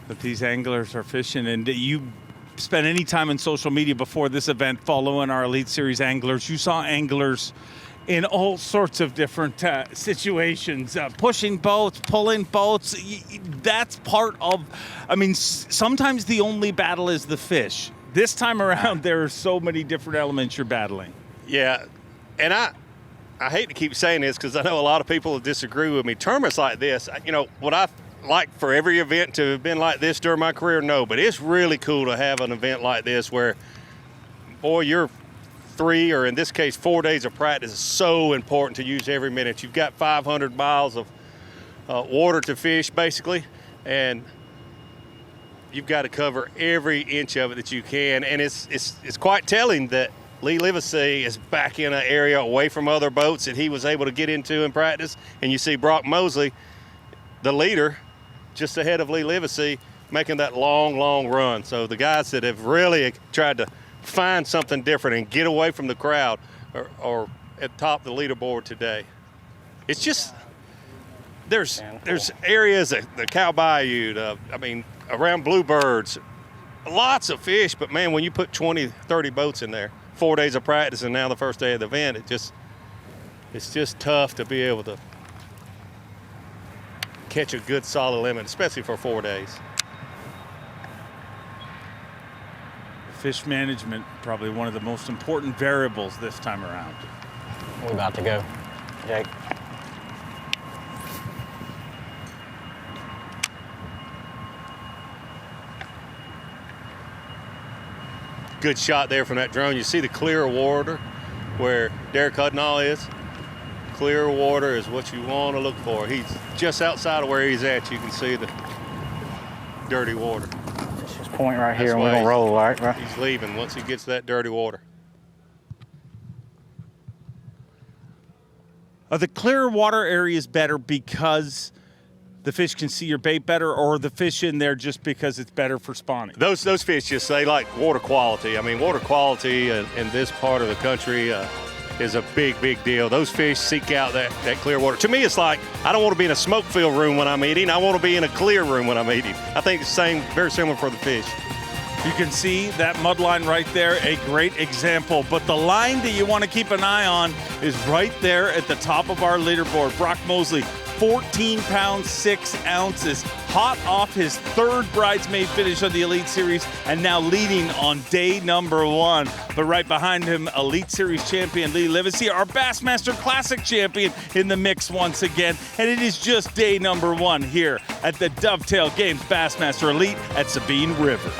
Speaker 10: that these anglers are fishing. And you spent any time on social media before this event following our Elite Series anglers, you saw anglers in all sorts of different situations, pushing boats, pulling boats. That's part of, I mean, sometimes the only battle is the fish. This time around, there are so many different elements you're battling.
Speaker 8: Yeah, and I hate to keep saying this because I know a lot of people disagree with me. Tournaments like this, you know, would I like for every event to have been like this during my career? No, but it's really cool to have an event like this where, boy, you're 3 or in this case 4 days of practice is so important to use every minute. You've got 500 miles of water to fish basically, and you've got to cover every inch of it that you can. And it's quite telling that Lee Livesey is back in an area away from other boats that he was able to get into in practice. And you see Brock Mosley, the leader, just ahead of Lee Livesey, making that long run. So the guys that have really tried to find something different and get away from the crowd are at the top of the leaderboard today. It's just, there's areas, the Cow Bayou, around Bluebirds, lots of fish, but man, when you put 20, 30 boats in there, 4 days of practice and now the first day of the event, it's just tough to be able to catch a good solid limit, especially for 4 days.
Speaker 10: Fish management, probably one of the most important variables this time around.
Speaker 20: We're about to go, Jake.
Speaker 8: Good shot there from that drone. You see the clear water where Derek Hudnall is? Clear water is what you want to look for. He's just outside of where he's at. You can see the dirty water.
Speaker 20: Just point right here and we're going to roll, right?
Speaker 8: He's leaving once he gets that dirty water.
Speaker 10: Are the clear water areas better because the fish can see your bait better, or the fish in there just because it's better for spawning?
Speaker 8: Those fish just, they like water quality. I mean, water quality in this part of the country is a big deal. Those fish seek out that clear water. To me, it's like, I don't want to be in a smoke-filled room when I'm eating. I want to be in a clear room when I'm eating. I think it's very similar for the fish.
Speaker 10: You can see that mud line right there, a great example. But the line that you want to keep an eye on is right there at the top of our leaderboard. Brock Mosley, 14 pounds, 6 ounces, hot off his third bridesmaid finish of the Elite Series and now leading on day number 1. But right behind him, Elite Series champion Lee Livesey, our Bassmaster Classic champion in the mix once again. And it is just day number 1 here at the Dovetail Games Bassmaster Elite at Sabine River.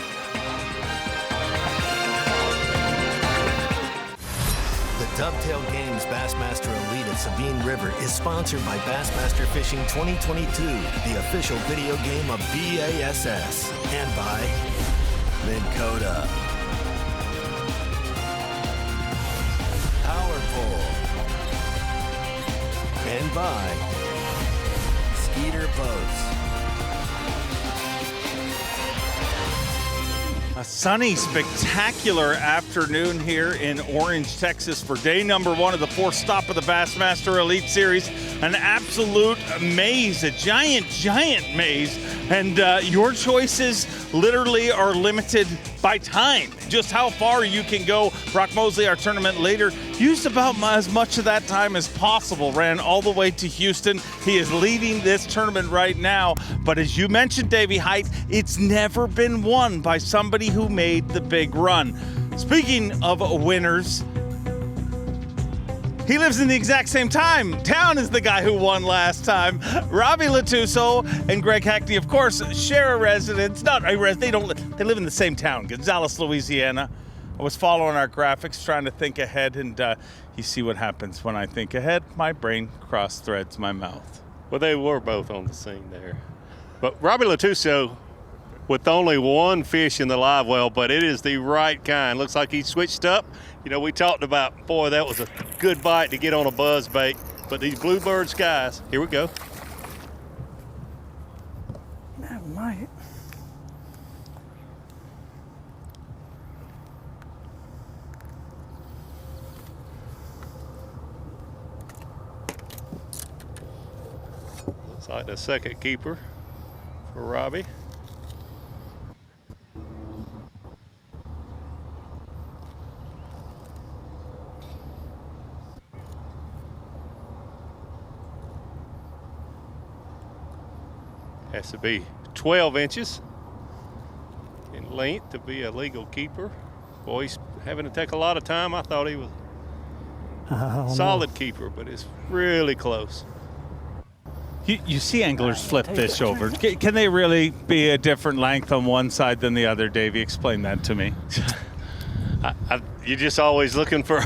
Speaker 1: Dovetail Games Bassmaster Elite at Sabine River is sponsored by Bassmaster Fishing 2022, the official video game of B.A.S.S, and by Minn Kota, Powerful, and by Skeeter Boats.
Speaker 10: A sunny, spectacular afternoon here in Orange, Texas for day number 1 of the 4th stop of the Bassmaster Elite Series. An absolute maze, a giant maze. And your choices literally are limited by time, just how far you can go. Brock Mosley, our tournament leader, used about as much of that time as possible, ran all the way to Houston. He is leading this tournament right now. But as you mentioned, Davey Hite, it's never been won by somebody who made the big run. Speaking of winners, he lives in the exact same town as the guy who won last time. Robbie Latuso and Greg Hackney, of course, share a residence. They live in the same town, Gonzales, Louisiana. I was following our graphics, trying to think ahead, and you see what happens when I think ahead. My brain cross-threads my mouth.
Speaker 8: Well, they were both on the scene there. But Robbie Latuso, with only 1 fish in the live well, but it is the right kind. Looks like he switched up. You know, we talked about, boy, that was a good bite to get on a buzzbait.
Speaker 21: But these bluebird skies, here we go.
Speaker 14: That might.
Speaker 21: Looks like the second keeper for Robbie. Has to be 12 inches in length to be a legal keeper. Boy, he's having to take a lot of time. I thought he was a solid keeper, but it's really close.
Speaker 10: You see anglers flip fish over. Can they really be a different length on one side than the other, Davey? Explain that to me.
Speaker 21: You're just always looking for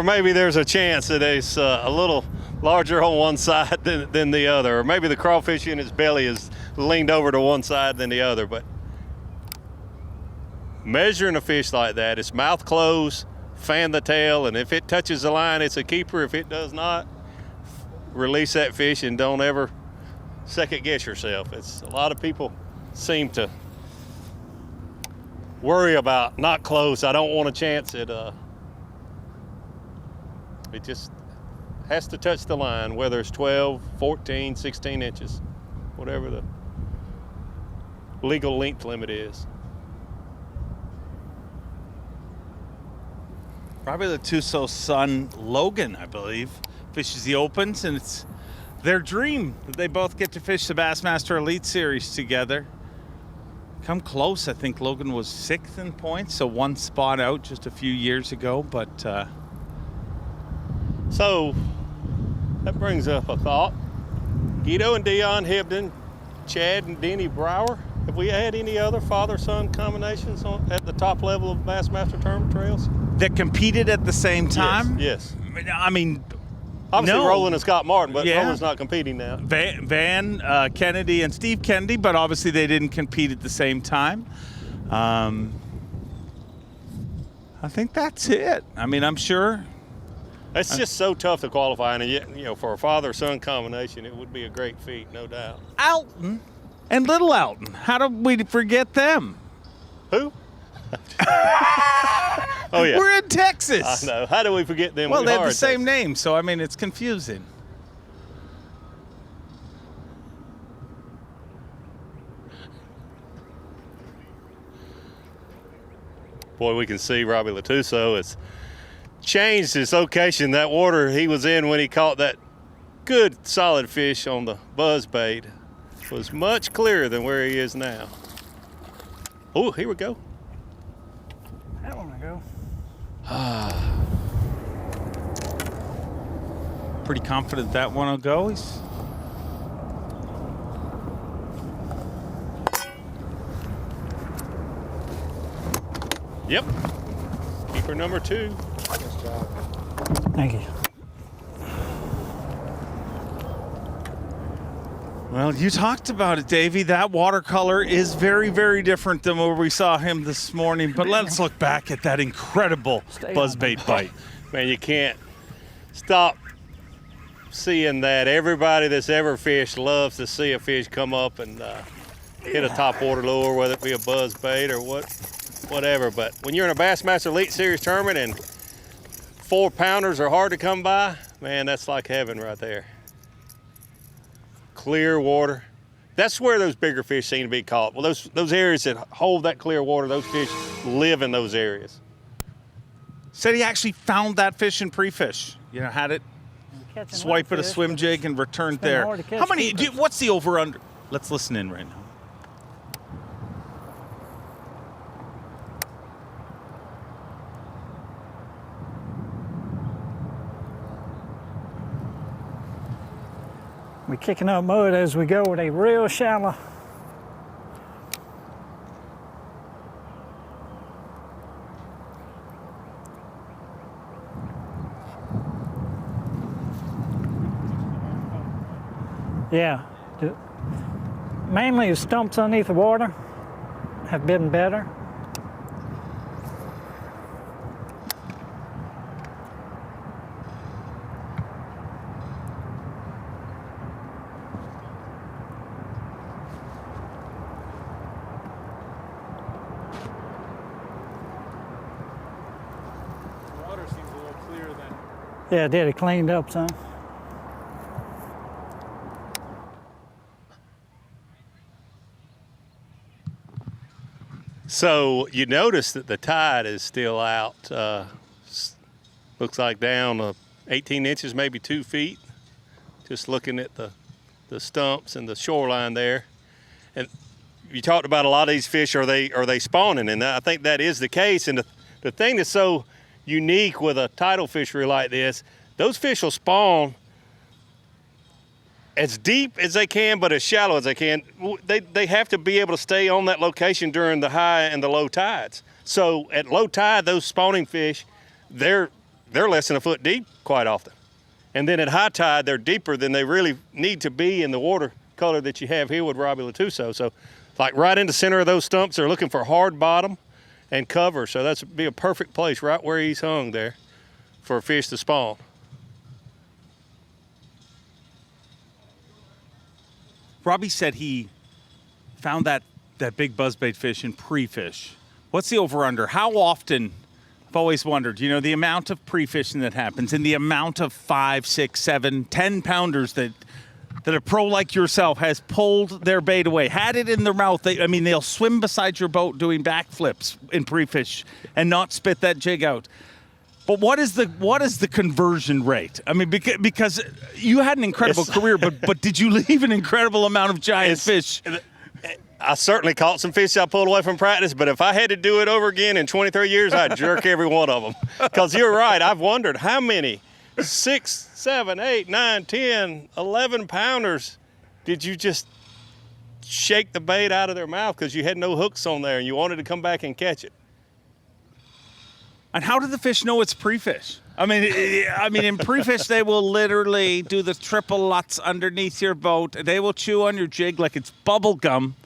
Speaker 21: maybe there's a chance that it's a little larger on one side than the other, or maybe the crawfish in its belly is leaned over to one side than the other. But measuring a fish like that, it's mouth closed, fan the tail, and if it touches the line, it's a keeper. If it does not, release that fish and don't ever second guess yourself. It's a lot of people seem to worry about not close. I don't want a chance at it just has to touch the line, whether it's 12, 14, 16 inches, whatever the legal length limit is.
Speaker 10: Robbie Latuso's son, Logan, I believe, fishes the Opens, and it's their dream that they both get to fish the Bassmaster Elite Series together. Come close. I think Logan was 6th in points, so one spot out just a few years ago, but
Speaker 21: so that brings up a thought. Guido and Dion Hibden, Chad and Denny Brower. Have we had any other father-son combinations at the top level of Bassmaster Tournament trails?
Speaker 10: That competed at the same time?
Speaker 21: Yes.
Speaker 10: I mean,
Speaker 21: obviously
Speaker 10: no.
Speaker 21: Roland and Scott Martin, but
Speaker 10: Yeah.
Speaker 21: Roland's not competing now.
Speaker 10: Van Kennedy and Steve Kennedy, but obviously they didn't compete at the same time. I think that's it. I mean, I'm sure.
Speaker 21: It's just so tough to qualify, and yet, for a father-son combination, it would be a great feat, no doubt.
Speaker 10: Alton and Little Alton. How do we forget them?
Speaker 21: Who? Oh, yeah.
Speaker 10: We're in Texas.
Speaker 21: I know. How do we forget them?
Speaker 10: Well,
Speaker 21: We
Speaker 10: they have
Speaker 21: are
Speaker 10: the
Speaker 21: in
Speaker 10: same name, so I mean, it's confusing.
Speaker 21: Boy, we can see Robbie Latuso has changed his location. That water he was in when he caught that good, solid fish on the buzzbait was much clearer than where he is now. Oh, here we go.
Speaker 14: That one will go.
Speaker 10: Pretty confident that one will go.
Speaker 21: Yep. Keeper number 2.
Speaker 14: Thank you.
Speaker 10: Well, you talked about it, Davey. That watercolor is very, very different than where we saw him this morning. But let's look back at that incredible buzzbait bite.
Speaker 21: Man, you can't stop seeing that. Everybody that's ever fished loves to see a fish come up and hit a top water lure, whether it be a buzzbait or whatever. But when you're in a Bassmaster Elite Series tournament and 4-pounders are hard to come by, man, that's like heaven right there. Clear water. That's where those bigger fish seem to be caught. Well, those areas that hold that clear water, those fish live in those areas.
Speaker 10: Said he actually found that fish in pre-fish. Had it swipe at a swim jig and returned there. How many? What's the over/under? Let's listen in right now.
Speaker 14: We're kicking up mud as we go with a real shallow. Yeah, mainly the stumps underneath the water have been better. Yeah, did it cleaned up some.
Speaker 21: So you notice that the tide is still out. Looks like down 18 inches, maybe 2 feet. Just looking at the stumps and the shoreline there. And you talked about a lot of these fish, are they spawning? And I think that is the case. And the thing that's so unique with a tidal fishery like this, those fish will spawn as deep as they can, but as shallow as they can. They have to be able to stay on that location during the high and the low tides. So at low tide, those spawning fish, they're less than a foot deep quite often. And then at high tide, they're deeper than they really need to be in the water color that you have here with Robbie Latuso. So like right in the center of those stumps, they're looking for hard bottom and cover. So that's be a perfect place right where he's hung there for a fish to spawn.
Speaker 10: Robbie said he found that big buzzbait fish in pre-fish. What's the over-under? How often, I've always wondered, you know, the amount of pre-fishing that happens and the amount of 5, 6, 7, 10 pounders that a pro like yourself has pulled their bait away, had it in their mouth. They'll swim beside your boat doing backflips in pre-fish and not spit that jig out. But what is the conversion rate? I mean, because you had an incredible career, but did you leave an incredible amount of giant fish?
Speaker 21: I certainly caught some fish I pulled away from practice, but if I had to do it over again in 23 years, I'd jerk every one of them. Because you're right, I've wondered how many 6, 7, 8, 9, 10, 11 pounders did you just shake the bait out of their mouth because you had no hooks on there and you wanted to come back and catch it?
Speaker 10: And how do the fish know it's pre-fish? I mean, in pre-fish, they will literally do the triple lutz underneath your boat. They will chew on your jig like it's bubble gum.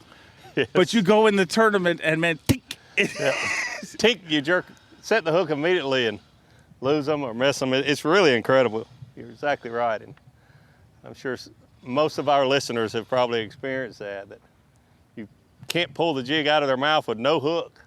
Speaker 10: Yes. But you go in the tournament and, man, tink.
Speaker 21: Yeah. Tink, you jerk, set the hook immediately and lose them or miss them. It's really incredible. You're exactly right. And I'm sure most of our listeners have probably experienced that you can't pull the jig out of their mouth with no hook.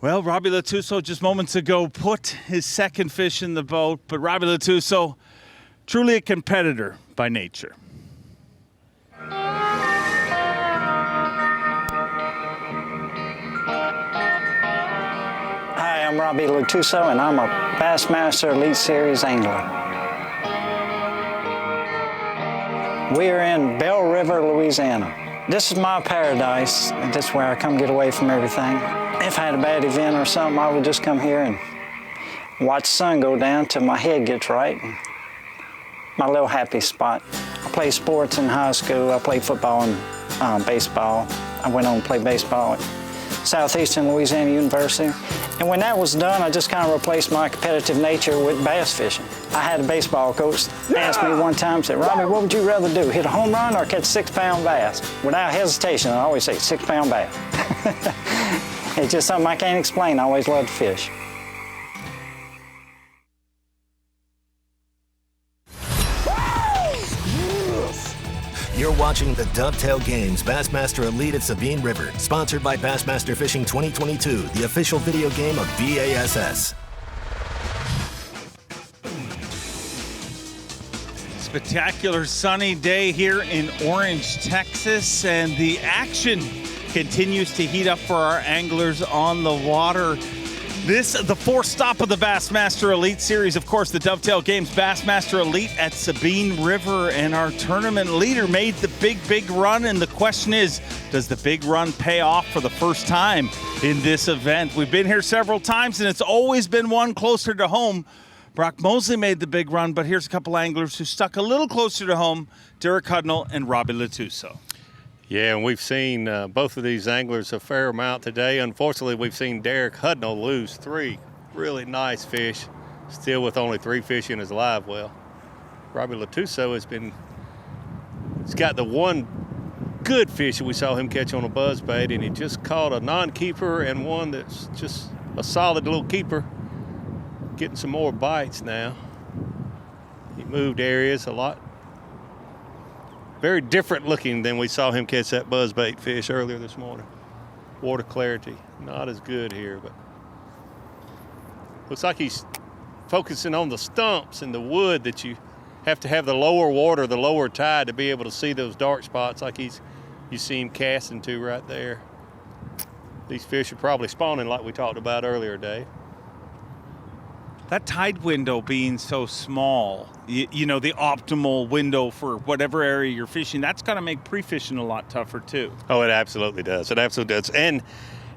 Speaker 10: Well, Robbie Latuso just moments ago put his second fish in the boat, but Robbie Latuso, truly a competitor by nature.
Speaker 14: Hi, I'm Robbie Latuso, and I'm a Bassmaster Elite Series angler. We are in Belle River, Louisiana. This is my paradise. This is where I come get away from everything. If I had a bad event or something, I would just come here and watch the sun go down till my head gets right. My little happy spot. I played sports in high school. I played football and baseball. I went on to play baseball at Southeastern Louisiana University. And when that was done, I just kind of replaced my competitive nature with bass fishing. I had a baseball coach ask me one time, said, Robbie, what would you rather do, hit a home run or catch 6-pound bass? Without hesitation, I always say 6-pound bass. It's just something I can't explain. I always loved to fish.
Speaker 1: You're watching the Dovetail Games Bassmaster Elite at Sabine River, sponsored by Bassmaster Fishing 2022, the official video game of B.A.S.S.
Speaker 10: Spectacular sunny day here in Orange, Texas, and the action continues to heat up for our anglers on the water. This, the fourth stop of the Bassmaster Elite Series, of course, the Dovetail Games Bassmaster Elite at Sabine River, and our tournament leader made the big run, and the question is, does the big run pay off for the first time in this event? We've been here several times, and it's always been one closer to home. Brock Mosley made the big run, but here's a couple anglers who stuck a little closer to home, Derek Hudnall and Robbie Latuso.
Speaker 21: Yeah, and we've seen both of these anglers a fair amount today. Unfortunately, we've seen Derek Hudnall lose 3 really nice fish, still with only 3 fish in his live well. Robbie Latuso he's got the one good fish that we saw him catch on a buzzbait, and he just caught a non-keeper and one that's just a solid little keeper. Getting some more bites now. He moved areas a lot very different looking than we saw him catch that buzzbait fish earlier this morning. Water clarity, not as good here, but looks like he's focusing on the stumps and the wood that you have to have the lower water, the lower tide to be able to see those dark spots like you see him casting to right there. These fish are probably spawning like we talked about earlier, Dave.
Speaker 10: That tide window being so small, you know, the optimal window for whatever area you're fishing, that's going to make pre-fishing a lot tougher too.
Speaker 21: Oh, it absolutely does. It absolutely does. And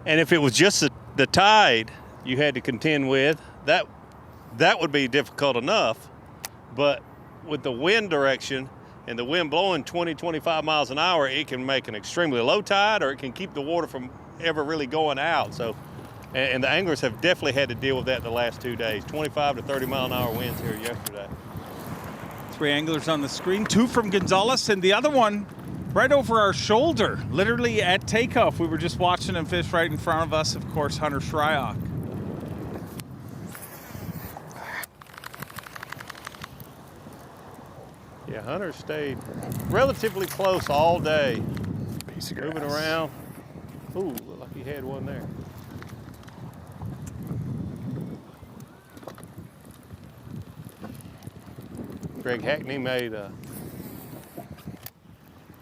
Speaker 21: if it was just the tide you had to contend with, that would be difficult enough. But with the wind direction and the wind blowing 20, 25 miles an hour, it can make an extremely low tide, or it can keep the water from ever really going out. So, and the anglers have definitely had to deal with that the last 2 days. 25 to 30 mile an hour winds here yesterday.
Speaker 10: 3 anglers on the screen, 2 from Gonzales and the other one right over our shoulder, literally at takeoff. We were just watching him fish right in front of us, of course, Hunter Shryock.
Speaker 21: Yeah, Hunter stayed relatively close all day. Piece of moving around. Ooh, looked like he had one there. Greg Hackney made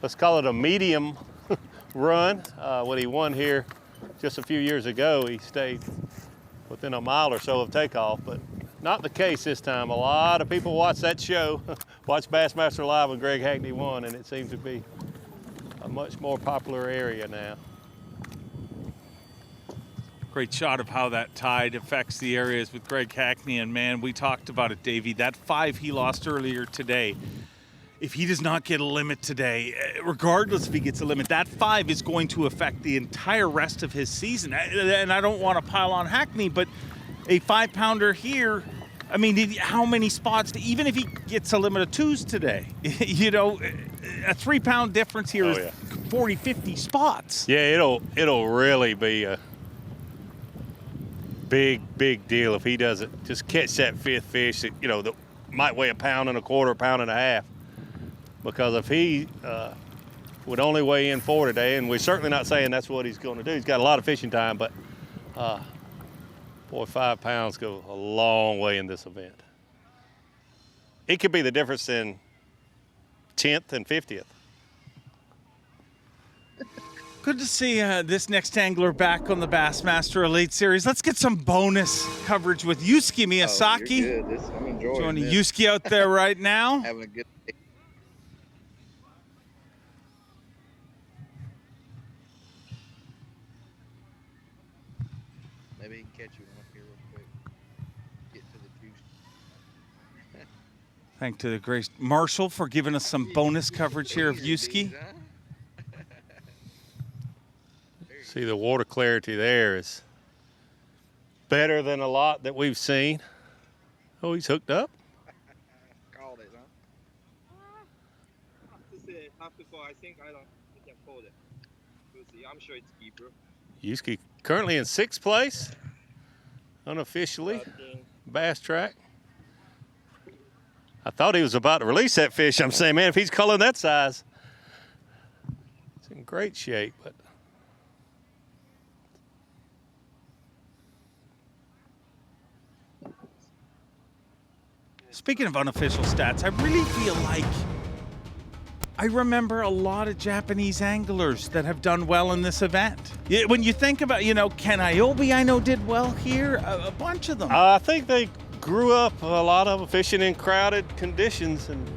Speaker 21: let's call it a medium run. When he won here just a few years ago, he stayed within a mile or so of takeoff, but not the case this time. A lot of people watched that show, watched Bassmaster Live when Greg Hackney won, and it seems to be a much more popular area now.
Speaker 10: Great shot of how that tide affects the areas with Greg Hackney, and man, we talked about it, Davey. That 5 he lost earlier today, if he does not get a limit today, regardless if he gets a limit, that 5 is going to affect the entire rest of his season. And I don't want to pile on Hackney, but a 5-pounder here, I mean, how many spots, even if he gets a limit of 2s today, you know, a 3-pound difference here is 40, 50 spots.
Speaker 21: Yeah, it'll really be a big deal if he doesn't just catch that 5th fish that, you know, that might weigh 1.25 pounds, 1.5 pounds. Because if he would only weigh in 4 today, and we're certainly not saying that's what he's going to do. He's got a lot of fishing time, but boy, 5 pounds go a long way in this event. It could be the difference in 10th and 50th.
Speaker 10: Good to see this next angler back on the Bassmaster Elite Series. Let's get some bonus coverage with Yusuke Miyazaki.
Speaker 19: Oh, I'm enjoying
Speaker 10: Joining
Speaker 19: this.
Speaker 10: Yusuke out there right now.
Speaker 19: Having a good day. Maybe he can catch you one up here real quick. Get to the juice.
Speaker 10: Thanks to the great Marshall for giving us some bonus coverage here of Yusuke.
Speaker 21: See, the water clarity there is better than a lot that we've seen. Oh, he's hooked up.
Speaker 19: Called it, huh? Half before, I think I can hold it. We'll see. I'm sure it's keeper.
Speaker 21: Yusuke currently in 6th place, unofficially, bass track. I thought he was about to release that fish. I'm saying, man, if he's culling that size, it's in great shape. But
Speaker 10: Speaking of unofficial stats, I really feel like I remember a lot of Japanese anglers that have done well in this event. When you think about, you know, Ken Iobi, I know did well here, a bunch of them.
Speaker 21: I think they grew up, a lot of them fishing in crowded conditions, and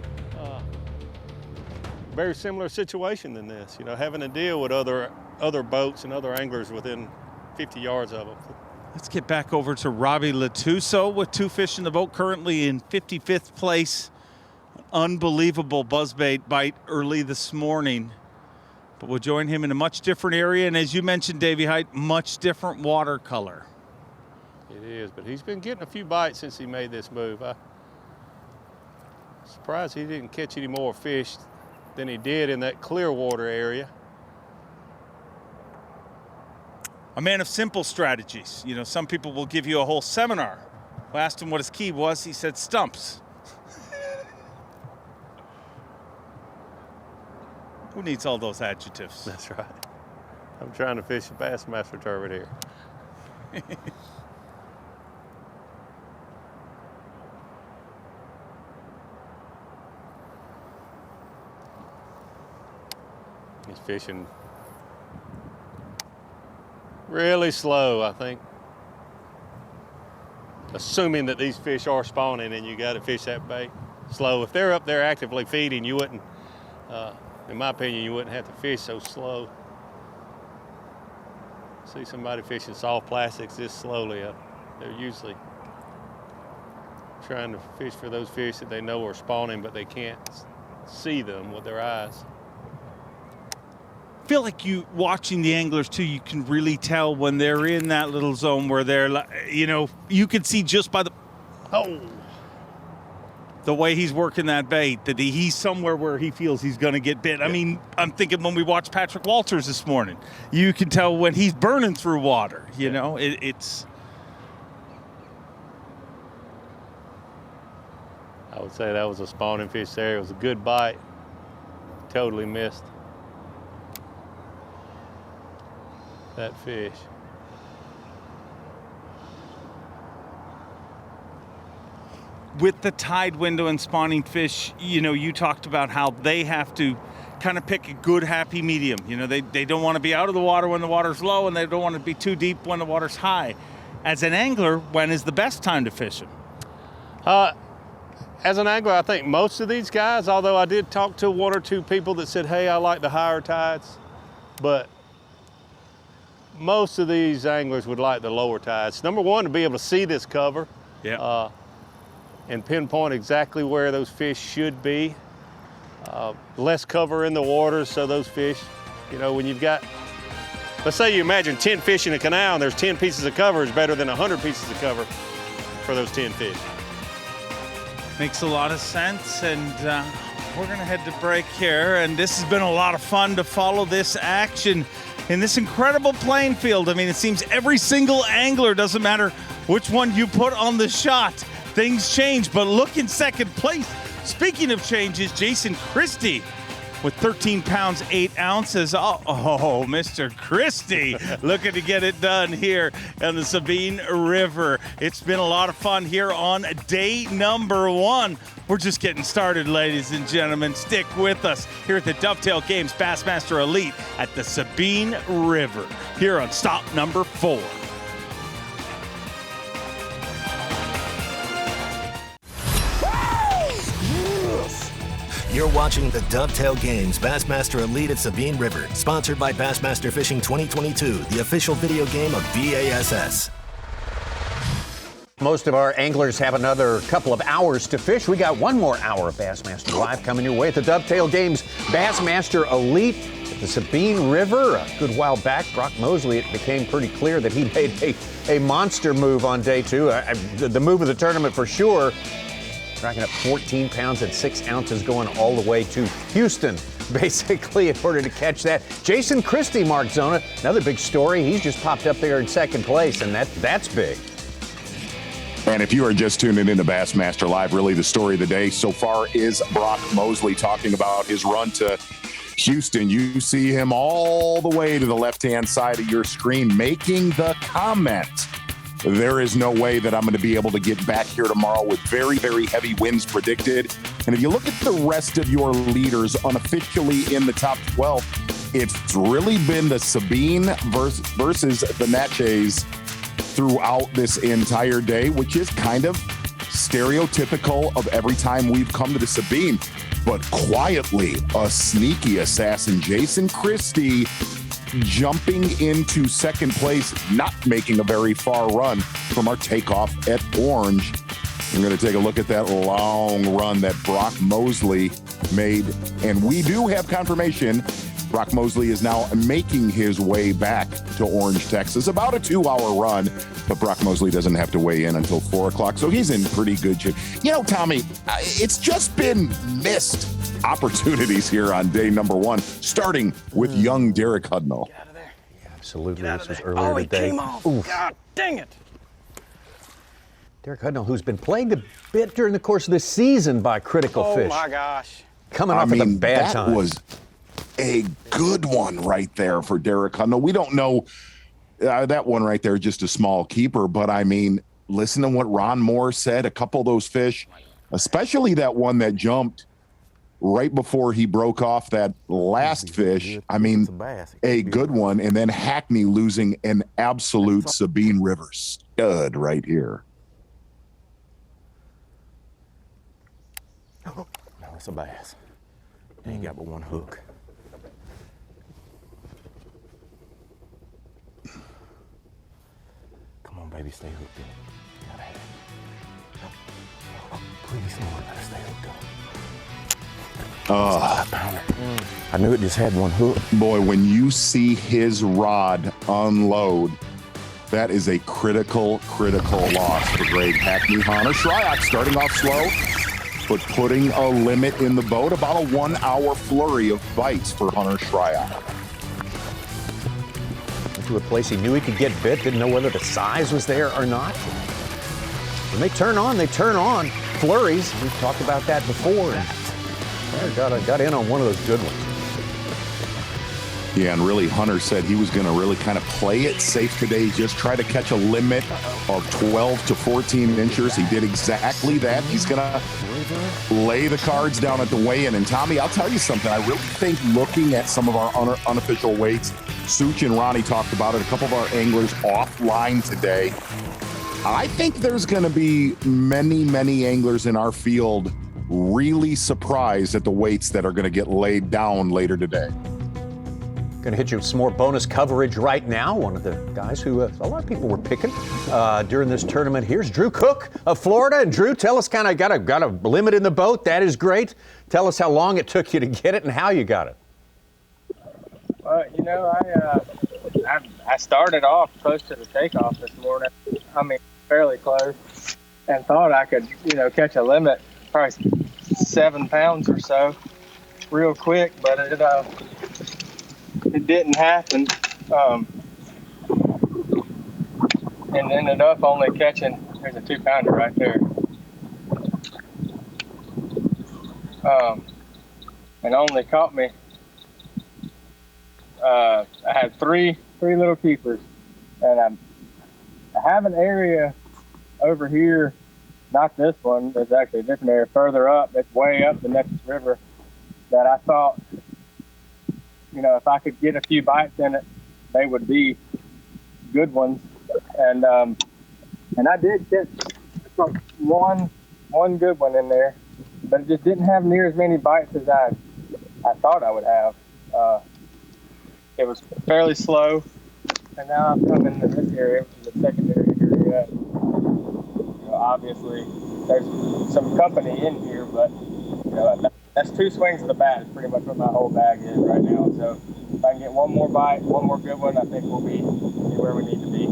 Speaker 21: very similar situation than this, you know, having to deal with other boats and other anglers within 50 yards of them.
Speaker 10: Let's get back over to Robbie Latuso with 2 fish in the boat, currently in 55th place. Unbelievable buzzbait bite early this morning. But we'll join him in a much different area, and as you mentioned, Davey Hite, much different watercolor.
Speaker 21: It is, but he's been getting a few bites since he made this move. I'm surprised he didn't catch any more fish than he did in that clear water area.
Speaker 10: A man of simple strategies. You know, some people will give you a whole seminar. I asked him what his key was. He said stumps. Who needs all those adjectives?
Speaker 21: That's right. I'm trying to fish a Bassmaster turbot here. He's fishing really slow, I think. Assuming that these fish are spawning and you got to fish that bait slow. If they're up there actively feeding, you wouldn't, in my opinion, you wouldn't have to fish so slow. See somebody fishing soft plastics this slowly, they're usually trying to fish for those fish that they know are spawning, but they can't see them with their eyes.
Speaker 10: I feel like you watching the anglers too, you can really tell when they're in that little zone where they're, you know, you can see just by the way he's working that bait that he's somewhere where he feels he's going to get bit. I mean, I'm thinking when we watched Patrick Walters this morning, you can tell when he's burning through water, you know, it's.
Speaker 21: I would say that was a spawning fish there. It was a good bite. Totally missed that fish.
Speaker 10: With the tide window and spawning fish, you know, you talked about how they have to kind of pick a good happy medium. You know, they don't want to be out of the water when the water's low, and they don't want to be too deep when the water's high. As an angler, when is the best time to fish them?
Speaker 21: As an angler, I think most of these guys, although I did talk to one or two people that said, hey, I like the higher tides, but most of these anglers would like the lower tides. Number one, to be able to see this cover.
Speaker 10: Yeah.
Speaker 21: And pinpoint exactly where those fish should be. Less cover in the water, so those fish, you know, when you've got, let's say you imagine 10 fish in a canal and there's 10 pieces of cover is better than 100 pieces of cover for those 10 fish.
Speaker 10: Makes a lot of sense, and we're gonna head to break here, and this has been a lot of fun to follow this action in this incredible playing field. I mean, it seems every single angler, doesn't matter which one you put on the shot, things change, but look in second place. Speaking of changes, Jason Christie with 13 pounds, 8 ounces. Oh, Mr. Christie looking to get it done here on the Sabine River. It's been a lot of fun here on day number 1. We're just getting started, ladies and gentlemen. Stick with us here at the Dovetail Games Bassmaster Elite at the Sabine River here on stop number 4.
Speaker 1: You're watching the Dovetail Games Bassmaster Elite at Sabine River, sponsored by Bassmaster Fishing 2022, the official video game of B.A.S.S.
Speaker 2: Most of our anglers have another couple of hours to fish. We got one more hour of Bassmaster Live coming your way at the Dovetail Games Bassmaster Elite at the Sabine River. A good while back, Brock Mosley, it became pretty clear that he made a monster move on day 2. The move of the tournament for sure. Racking up 14 pounds and 6 ounces going all the way to Houston, basically, in order to catch that. Jason Christie, Mark Zona, another big story. He's just popped up there in second place, and that's big.
Speaker 3: And if you are just tuning into Bassmaster Live, really the story of the day so far is Brock Mosley talking about his run to Houston. You see him all the way to the left-hand side of your screen making the comment, there is no way that I'm going to be able to get back here tomorrow with very, very heavy winds predicted. And if you look at the rest of your leaders unofficially in the top 12, it's really been the Sabine versus the Natchez throughout this entire day, which is kind of stereotypical of every time we've come to the Sabine. But quietly, a sneaky assassin, Jason Christie, jumping into second place, not making a very far run from our takeoff at Orange. We're going to take a look at that long run that Brock Mosley made. And we do have confirmation Brock Mosley is now making his way back to Orange, Texas. About a 2-hour run, but Brock Mosley doesn't have to weigh in until 4 o'clock, so he's in pretty good shape. You know, Tommy, it's just been missed opportunities here on day number 1, starting with young Derek Hudnall.
Speaker 13: Get out of there. Yeah, absolutely. This was earlier today.
Speaker 20: He came off. God dang it.
Speaker 2: Derek Hudnall, who's been plagued a bit during the course of this season by critical fish.
Speaker 20: Oh, my gosh.
Speaker 2: Coming off of the bad time.
Speaker 3: a good one right there for Derek Hunt. No, we don't know that one right there, just a small keeper. But I mean, listen to what Ron Moore said. A couple of those fish, especially that one that jumped right before he broke off that last fish. I mean, a good one. And then Hackney losing an absolute Sabine River stud right here.
Speaker 13: No, it's a bass. Ain't got but one hook. Come on, baby, stay hooked in. Gotta have it. Oh, please, Lord, let us stay hooked in. I knew it just had one hook.
Speaker 3: Boy, when you see his rod unload, that is a critical loss for Greg Hackney. Hunter Shryock starting off slow, but putting a limit in the boat. About a 1 hour flurry of bites for Hunter Shryock.
Speaker 13: To a place he knew he could get bit, didn't know whether the size was there or not. When they turn on, flurries. We've talked about that before. And got in on one of those good ones.
Speaker 3: Yeah, and really Hunter said he was going to really kind of play it safe today, just try to catch a limit of 12 to 14 inches. He did exactly that. He's going to lay the cards down at the weigh-in. And Tommy, I'll tell you something. I really think looking at some of our unofficial weights, Such and Ronnie talked about it, a couple of our anglers offline today. I think there's going to be many anglers in our field really surprised at the weights that are going to get laid down later today.
Speaker 13: Going to hit you with some more bonus coverage right now. One of the guys who a lot of people were picking during this tournament. Here's Drew Cook of Florida. And Drew, tell us, kind of got a limit in the boat. That is great. Tell us how long it took you to get it and how you got it.
Speaker 7: You know, I started off close to the takeoff this morning. I mean, fairly close, and thought I could, catch a limit, probably 7 pounds or so, real quick. But it didn't happen, and ended up only catching. There's a 2-pounder right there, and only caught me. I had three little keepers, and I have an area over here. Not this one. There's actually a different area further up. It's way up the next river that I thought, if I could get a few bites in it, they would be good ones. And I did get one good one in there, but it just didn't have near as many bites as I thought I would have. It was fairly slow, and now I'm coming into this area, which is a secondary area. Obviously, there's some company in here, but that's 2 swings of the bat is pretty much what my whole bag is right now. So if I can get one more bite, one more good one, I think we'll be where we need to be.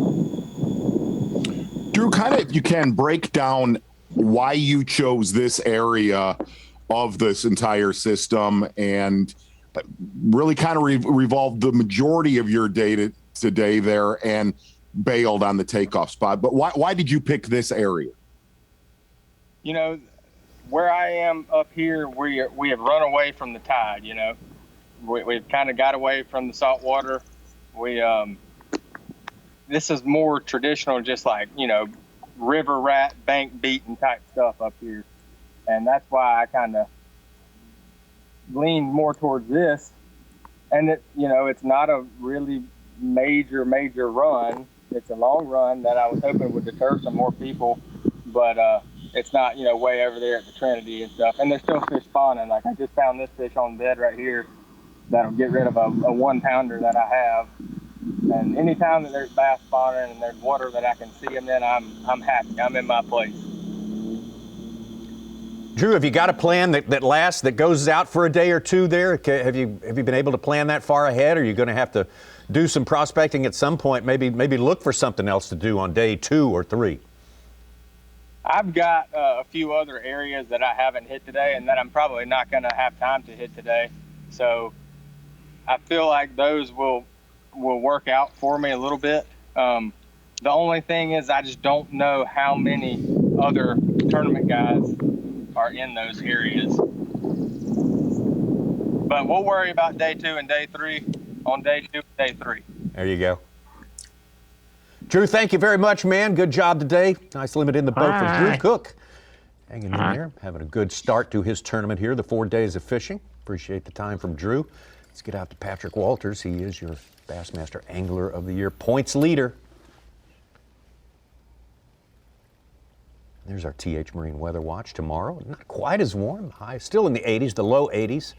Speaker 3: Drew, kind of, you can break down why you chose this area of this entire system and really kind of revolved the majority of your day today there and bailed on the takeoff spot. But why did you pick this area?
Speaker 7: Where I am up here, we have run away from the tide. We've kind of got away from the salt water. This is more traditional, just like river rat, bank beating type stuff up here, and that's why I kind of leaned more towards this. And it's not a really major run. It's a long run that I was hoping would deter some more people, but it's not way over there at the Trinity and stuff. And there's still fish spawning. Like I just found this fish on bed right here that'll get rid of a 1-pounder that I have. And anytime that there's bass spawning and there's water that I can see them in, I'm happy. I'm in my place.
Speaker 13: Drew, have you got a plan that goes out for a day or two there? Have you been able to plan that far ahead? Or are you going to have to do some prospecting at some point? Maybe look for something else to do on day 2 or 3.
Speaker 7: I've got a few other areas that I haven't hit today, and that I'm probably not going to have time to hit today. So I feel like those will work out for me a little bit. The only thing is I just don't know how many other tournament guys are in those areas. But we'll worry about day 2 and day 3 on day 2 and day 3.
Speaker 2: There you go. Drew, thank you very much, man. Good job today. Nice limit in the boat for Drew Cook. Hanging in there, having a good start to his tournament here, the 4 days of fishing. Appreciate the time from Drew. Let's get out to Patrick Walters. He is your Bassmaster Angler of the Year points leader. There's our TH Marine Weather Watch tomorrow. Not quite as warm. High still in the 80s, the low 80s.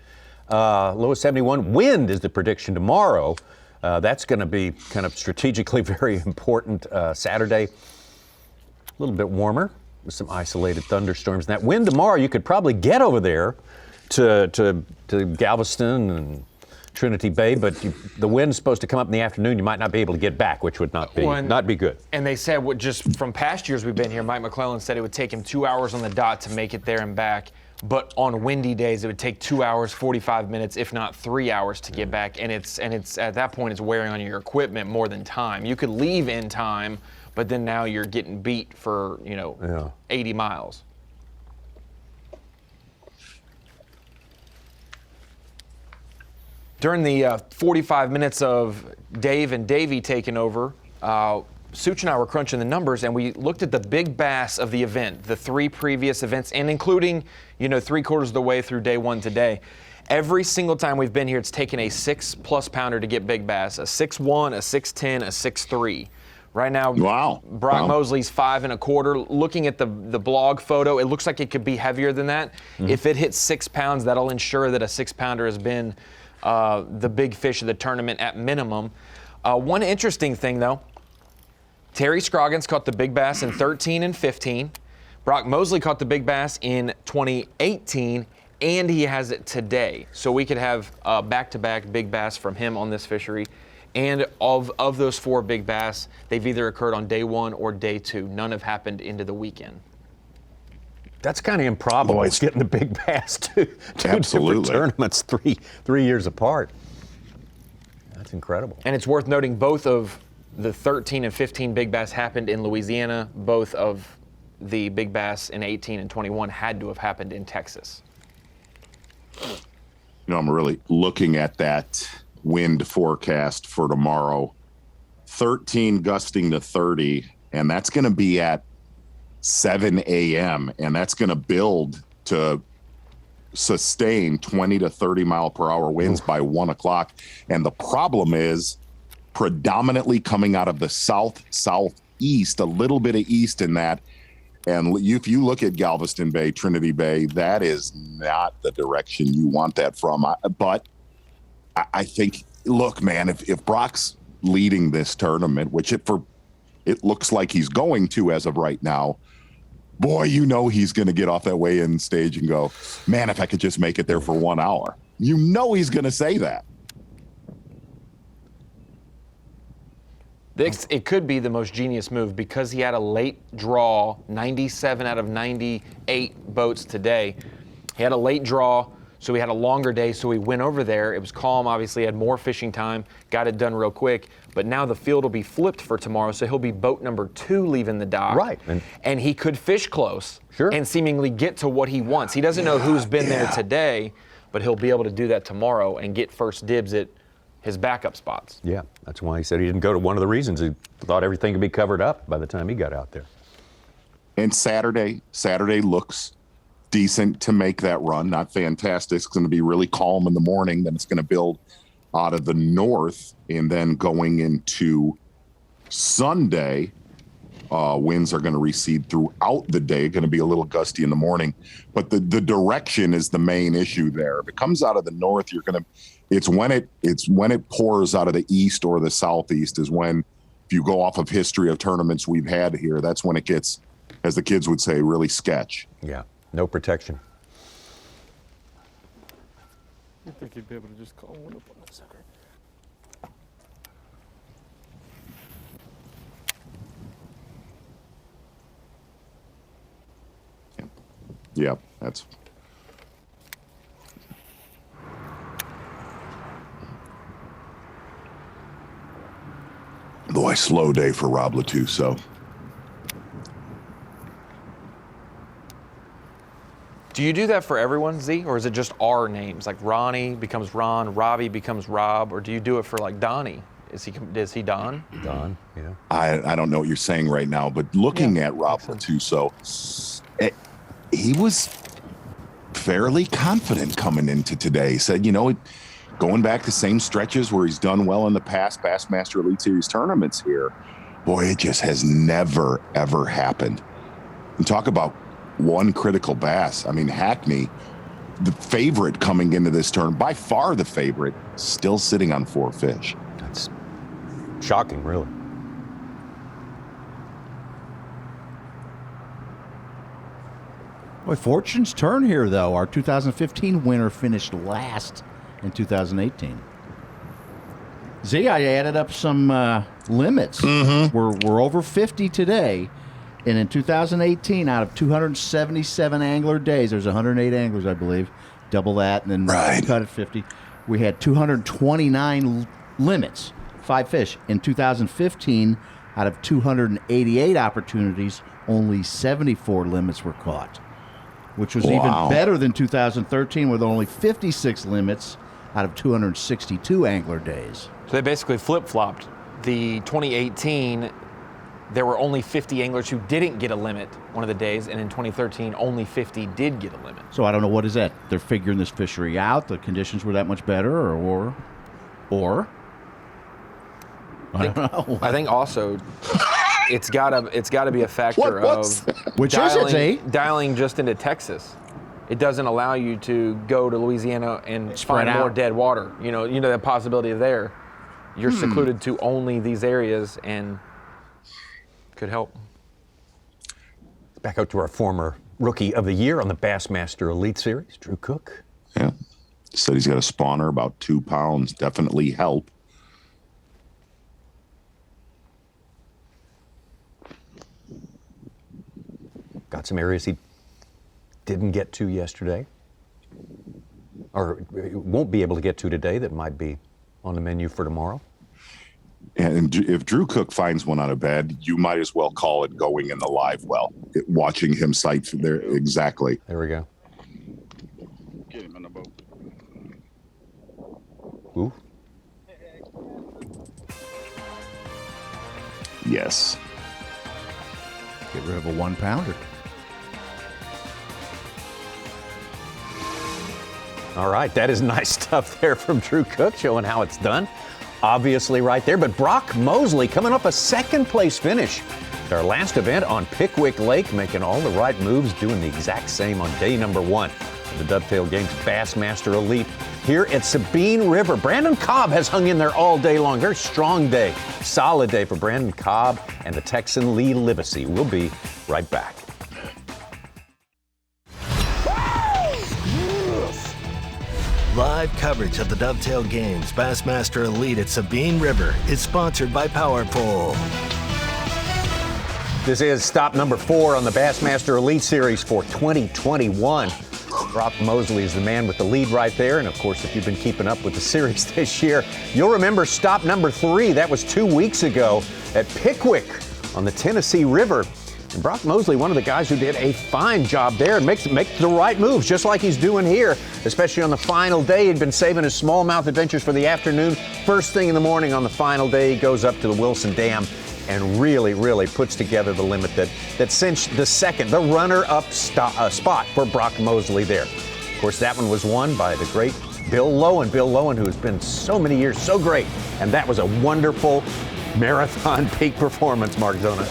Speaker 2: Low of 71. Wind is the prediction tomorrow. That's going to be kind of strategically very important. Saturday, a little bit warmer with some isolated thunderstorms. And that wind tomorrow, you could probably get over there to Galveston and Trinity Bay, but the wind's supposed to come up in the afternoon. You might not be able to get back, which would not be good.
Speaker 5: And they said, just from past years we've been here, Mike McClellan said it would take him 2 hours on the dot to make it there and back. But on windy days, it would take 2 hours, 45 minutes, if not 3 hours to get back. And it's at that point, it's wearing on your equipment more than time. You could leave in time, but then now you're getting beat for 80 miles. During the 45 minutes of Dave and Davey taking over, Such and I were crunching the numbers, and we looked at the big bass of the event, the 3 previous events, and including, 3/4 of the way through day 1 today. Every single time we've been here, it's taken a 6+ pounder to get big bass, a 6'1", a 6'10", a 6'3". Right now, Brock Mosley's 5 1/4. Looking at the blog photo, it looks like it could be heavier than that. Mm-hmm. If it hits 6 pounds, that'll ensure that a 6-pounder has been the big fish of the tournament at minimum. One interesting thing, though, Terry Scroggins caught the big bass in 13 and 15. Brock Mosley caught the big bass in 2018, and he has it today. So we could have back-to-back big bass from him on this fishery. And of those 4 big bass, they've either occurred on day 1 or day 2. None have happened into the weekend.
Speaker 2: That's kind of improbable. It's getting the big bass to different tournaments 3 years apart. That's incredible.
Speaker 5: And it's worth noting both of the 13 and 15 big bass happened in Louisiana. Both of the big bass in 18 and 21 had to have happened in Texas.
Speaker 3: I'm really looking at that wind forecast for tomorrow. 13 gusting to 30, and that's going to be at 7 a.m., and that's going to build to sustain 20 to 30 mile per hour winds by 1 o'clock. And the problem is predominantly coming out of the southeast, a little bit of east in that. And if you look at Galveston Bay, Trinity Bay, that is not the direction you want that from. But I think, look, man, if Brock's leading this tournament, which it looks like he's going to as of right now, boy, he's going to get off that weigh-in stage and go, man, if I could just make it there for 1 hour. He's going to say that.
Speaker 5: It could be the most genius move because he had a late draw, 97 out of 98 boats today. He had a late draw, so he had a longer day, so he went over there. It was calm, obviously, had more fishing time, got it done real quick. But now the field will be flipped for tomorrow, so he'll be boat number 2 leaving the dock.
Speaker 2: Right.
Speaker 5: And he could fish close
Speaker 2: sure.
Speaker 5: and seemingly get to what he wants. He doesn't know who's been there today, but he'll be able to do that tomorrow and get first dibs at his backup spots.
Speaker 2: Yeah, that's why he said he didn't go to one of the reasons. He thought everything could be covered up by the time he got out there.
Speaker 3: And Saturday looks decent to make that run. Not fantastic. It's going to be really calm in the morning. Then it's going to build out of the north, and then going into Sunday, winds are going to recede throughout the day. Going to be a little gusty in the morning, but the direction is the main issue there. If it comes out of the north, it's when it pours out of the east or the southeast is when, if you go off of history of tournaments we've had here, that's when it gets, as the kids would say, really sketch.
Speaker 2: Yeah, no protection.
Speaker 9: I think he'd be able to just call one up on that sucker.
Speaker 3: Yeah, that's. Boy, slow day for Rob Latuso.
Speaker 5: Do you do that for everyone, Z, or is it just our names? Like Ronnie becomes Ron, Robbie becomes Rob, or do you do it for like Donnie? Is he Don?
Speaker 13: Don, yeah.
Speaker 3: I don't know what you're saying right now, but looking at Rob Latuso, he was fairly confident coming into today. He said, going back to same stretches where he's done well in the past Bassmaster Elite Series tournaments here, boy, it just has never, ever happened. And talk about one critical bass. I mean, Hackney, the favorite coming into this tournament, by far the favorite, still sitting on 4 fish.
Speaker 13: That's shocking, really.
Speaker 4: Boy, fortune's turn here, though. Our 2015 winner finished last in 2018. Z, I added up some limits. We're over 50 today. And in 2018, out of 277 angler days, there's 108 anglers, I believe. Double that, and then cut at 50. We had 229 limits, 5 fish. In 2015, out of 288 opportunities, only 74 limits were caught, which was even better than 2013, with only 56 limits out of 262 angler days.
Speaker 5: So they basically flip-flopped. The 2018, there were only 50 anglers who didn't get a limit one of the days, and in 2013, only 50 did get a limit.
Speaker 4: So I don't know, what is that? They're figuring this fishery out. The conditions were that much better, or I don't know.
Speaker 5: I think also it's gotta be a factor of dialing just into Texas. It doesn't allow you to go to Louisiana and find more dead water. You know the possibility there. You're secluded to only these areas, and could help.
Speaker 13: Back out to our former Rookie of the Year on the Bassmaster Elite Series, Drew Cook.
Speaker 3: Yeah. Said he's got a spawner about 2 pounds. Definitely help.
Speaker 13: Got some areas he didn't get to yesterday, or won't be able to get to today, that might be on the menu for tomorrow.
Speaker 3: And if Drew Cook finds one on a bed, you might as well call it going in the live well. Watching him sight there, exactly.
Speaker 13: There we go.
Speaker 16: Get him in the boat.
Speaker 13: Ooh.
Speaker 3: Yes.
Speaker 4: Get rid of a 1-pounder.
Speaker 13: All right, that is nice stuff there from Drew Cook, showing how it's done. Obviously right there, but Brock Mosley coming up a 2nd place finish at our last event on Pickwick Lake, making all the right moves, doing the exact same on day number 1 of the Dovetail Games Bassmaster Elite here at Sabine River. Brandon Cobb has hung in there all day long. Very strong day, solid day for Brandon Cobb and the Texan Lee Livesey. We'll be right back.
Speaker 1: Live coverage of the Dovetail Games Bassmaster Elite at Sabine River is sponsored by Power Pole.
Speaker 13: This is stop number 4 on the Bassmaster Elite Series for 2021. Brock Mosley is the man with the lead right there. And of course, if you've been keeping up with the series this year, you'll remember stop number 3. That was 2 weeks ago at Pickwick on the Tennessee River. And Brock Mosley, one of the guys who did a fine job there and makes the right moves, just like he's doing here, especially on the final day. He'd been saving his smallmouth adventures for the afternoon. First thing in the morning on the final day, he goes up to the Wilson Dam and really puts together the limit that cinched the runner-up spot for Brock Mosley there. Of course, that one was won by the great Bill Lowen. Bill Lowen, who has been so many years so great. And that was a wonderful marathon peak performance, Mark Zona.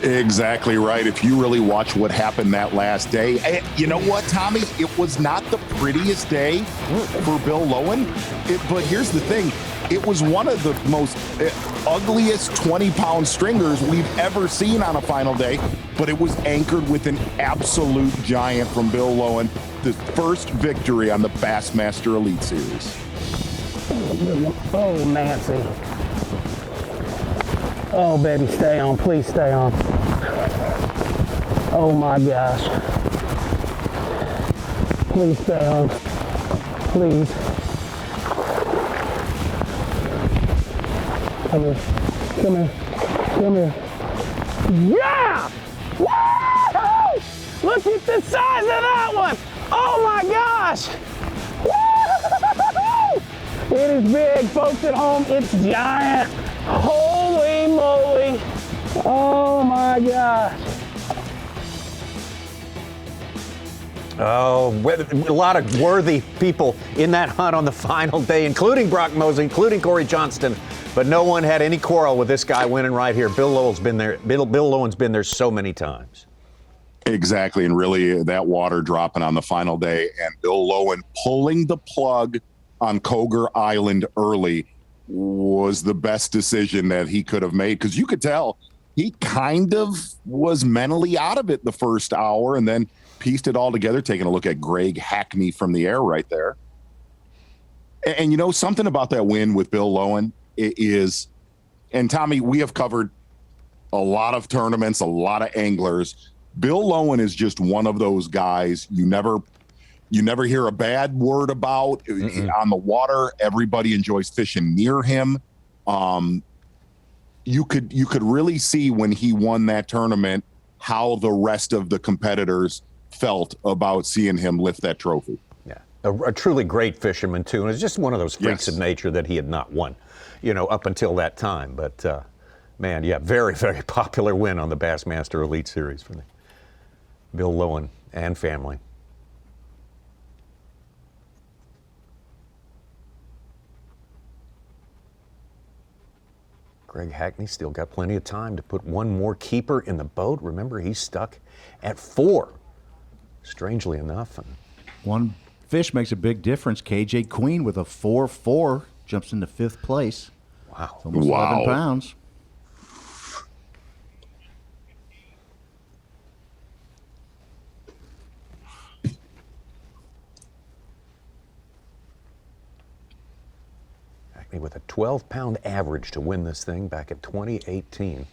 Speaker 3: Exactly right. If you really watch what happened that last day, you know what, Tommy? It was not the prettiest day for Bill Lowen, but here's the thing. It was one of the most ugliest 20-pound stringers we've ever seen on a final day, but it was anchored with an absolute giant from Bill Lowen, the first victory on the Bassmaster Elite Series.
Speaker 18: Oh, Nancy. Oh, baby, stay on. Please stay on. Oh, my gosh. Please stay on. Please. Come here. Come here. Come here. Yeah! Woo! Look Look at the size of that one. Oh my gosh. Woo! It is big, folks at home. It's giant. Holy moly. Oh my gosh.
Speaker 13: Oh, a lot of worthy people in that hunt on the final day, including Brock Mosley, including Corey Johnston, but no one had any quarrel with this guy winning right here. Bill Lowen's been there. Bill Lowen's been there so many times.
Speaker 3: Exactly, and really that water dropping on the final day, and Bill Lowen pulling the plug on Coger Island early was the best decision that he could have made, because you could tell he kind of was mentally out of it the first hour, and then pieced it all together. Taking a look at Greg Hackney from the air right there. And you know, something about that win with Bill Lowen is, and Tommy, we have covered a lot of tournaments, a lot of anglers. Bill Lowen is just one of those guys you never hear a bad word about. On the water. Everybody enjoys fishing near him. You could really see when he won that tournament how the rest of the competitors felt about seeing him lift that trophy.
Speaker 13: Yeah, a truly great fisherman too, and it's just one of those freaks of nature that he had not won, up until that time. But man, yeah, very, very popular win on the Bassmaster Elite Series for Bill Lowen and family. Greg Hackney still got plenty of time to put one more keeper in the boat. Remember, he's stuck at 4. Strangely enough.
Speaker 4: One fish makes a big difference. KJ Queen with a 4-4 jumps into 5th place.
Speaker 13: Wow.
Speaker 4: Almost 11 pounds.
Speaker 13: Hackney with a 12-pound average to win this thing back in 2018.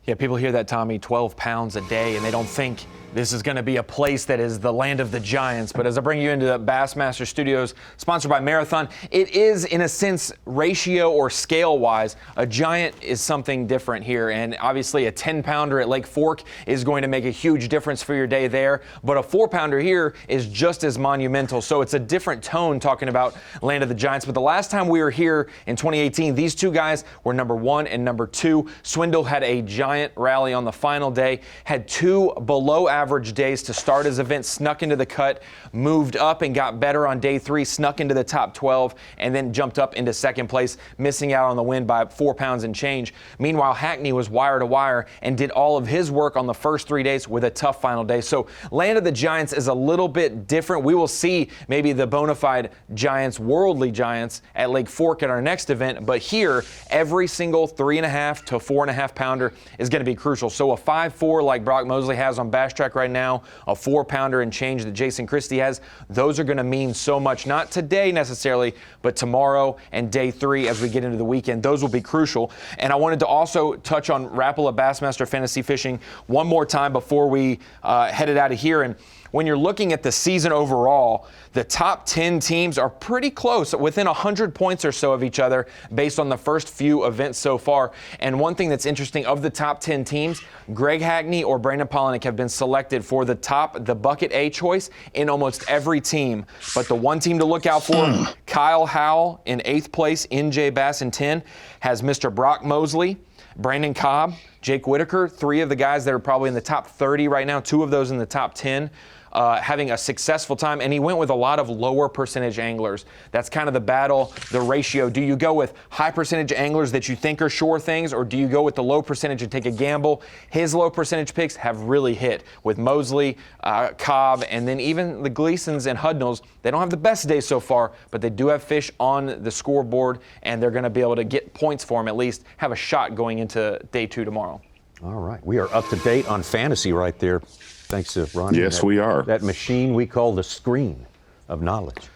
Speaker 5: Yeah, people hear that, Tommy, 12 pounds a day, and they don't think this is going to be a place that is the land of the giants. But as I bring you into the Bassmaster Studios, sponsored by Marathon, it is, in a sense, ratio or scale-wise, a giant is something different here. And obviously, a 10-pounder at Lake Fork is going to make a huge difference for your day there. But a 4-pounder here is just as monumental. So it's a different tone talking about land of the giants. But the last time we were here in 2018, these two guys were number 1 and number 2. Swindle had a giant rally on the final day, had 2 below average days to start his event, snuck into the cut, moved up and got better on day 3, snuck into the top 12, and then jumped up into 2nd place, missing out on the win by 4 pounds and change. Meanwhile, Hackney was wire to wire and did all of his work on the first 3 days with a tough final day. So land of the giants is a little bit different. We will see maybe the bona fide giants, worldly giants, at Lake Fork at our next event, but here, every single 3.5 to 4.5 pounder is going to be crucial. So a 5-4 like Brock Mosley has on Bass Track right now, a 4-pounder and change that Jason Christie has, those are going to mean so much. Not today necessarily, but tomorrow and day 3 as we get into the weekend. Those will be crucial. And I wanted to also touch on Rapala Bassmaster Fantasy Fishing one more time before we headed out of here. And when you're looking at the season overall, the top 10 teams are pretty close, within 100 points or so of each other based on the first few events so far. And one thing that's interesting, of the top 10 teams, Greg Hackney or Brandon Polinick have been selected for the bucket A choice in almost every team. But the one team to look out for, Kyle Howell in 8th place, NJ Bass in 10, has Mr. Brock Mosley, Brandon Cobb, Jake Whitaker, 3 of the guys that are probably in the top 30 right now, 2 of those in the top 10. Having a successful time, and he went with a lot of lower percentage anglers. That's kind of the battle, the ratio. Do you go with high percentage anglers that you think are sure things, or do you go with the low percentage and take a gamble? His low percentage picks have really hit with Mosley, Cobb, and then even the Gleasons and Hudnalls. They don't have the best day so far, but they do have fish on the scoreboard, and they're going to be able to get points for them, at least have a shot going into day 2 tomorrow.
Speaker 13: All right, we are up to date on fantasy right there. Thanks to Ronnie.
Speaker 3: Yes, we are.
Speaker 13: That machine we call the screen of knowledge.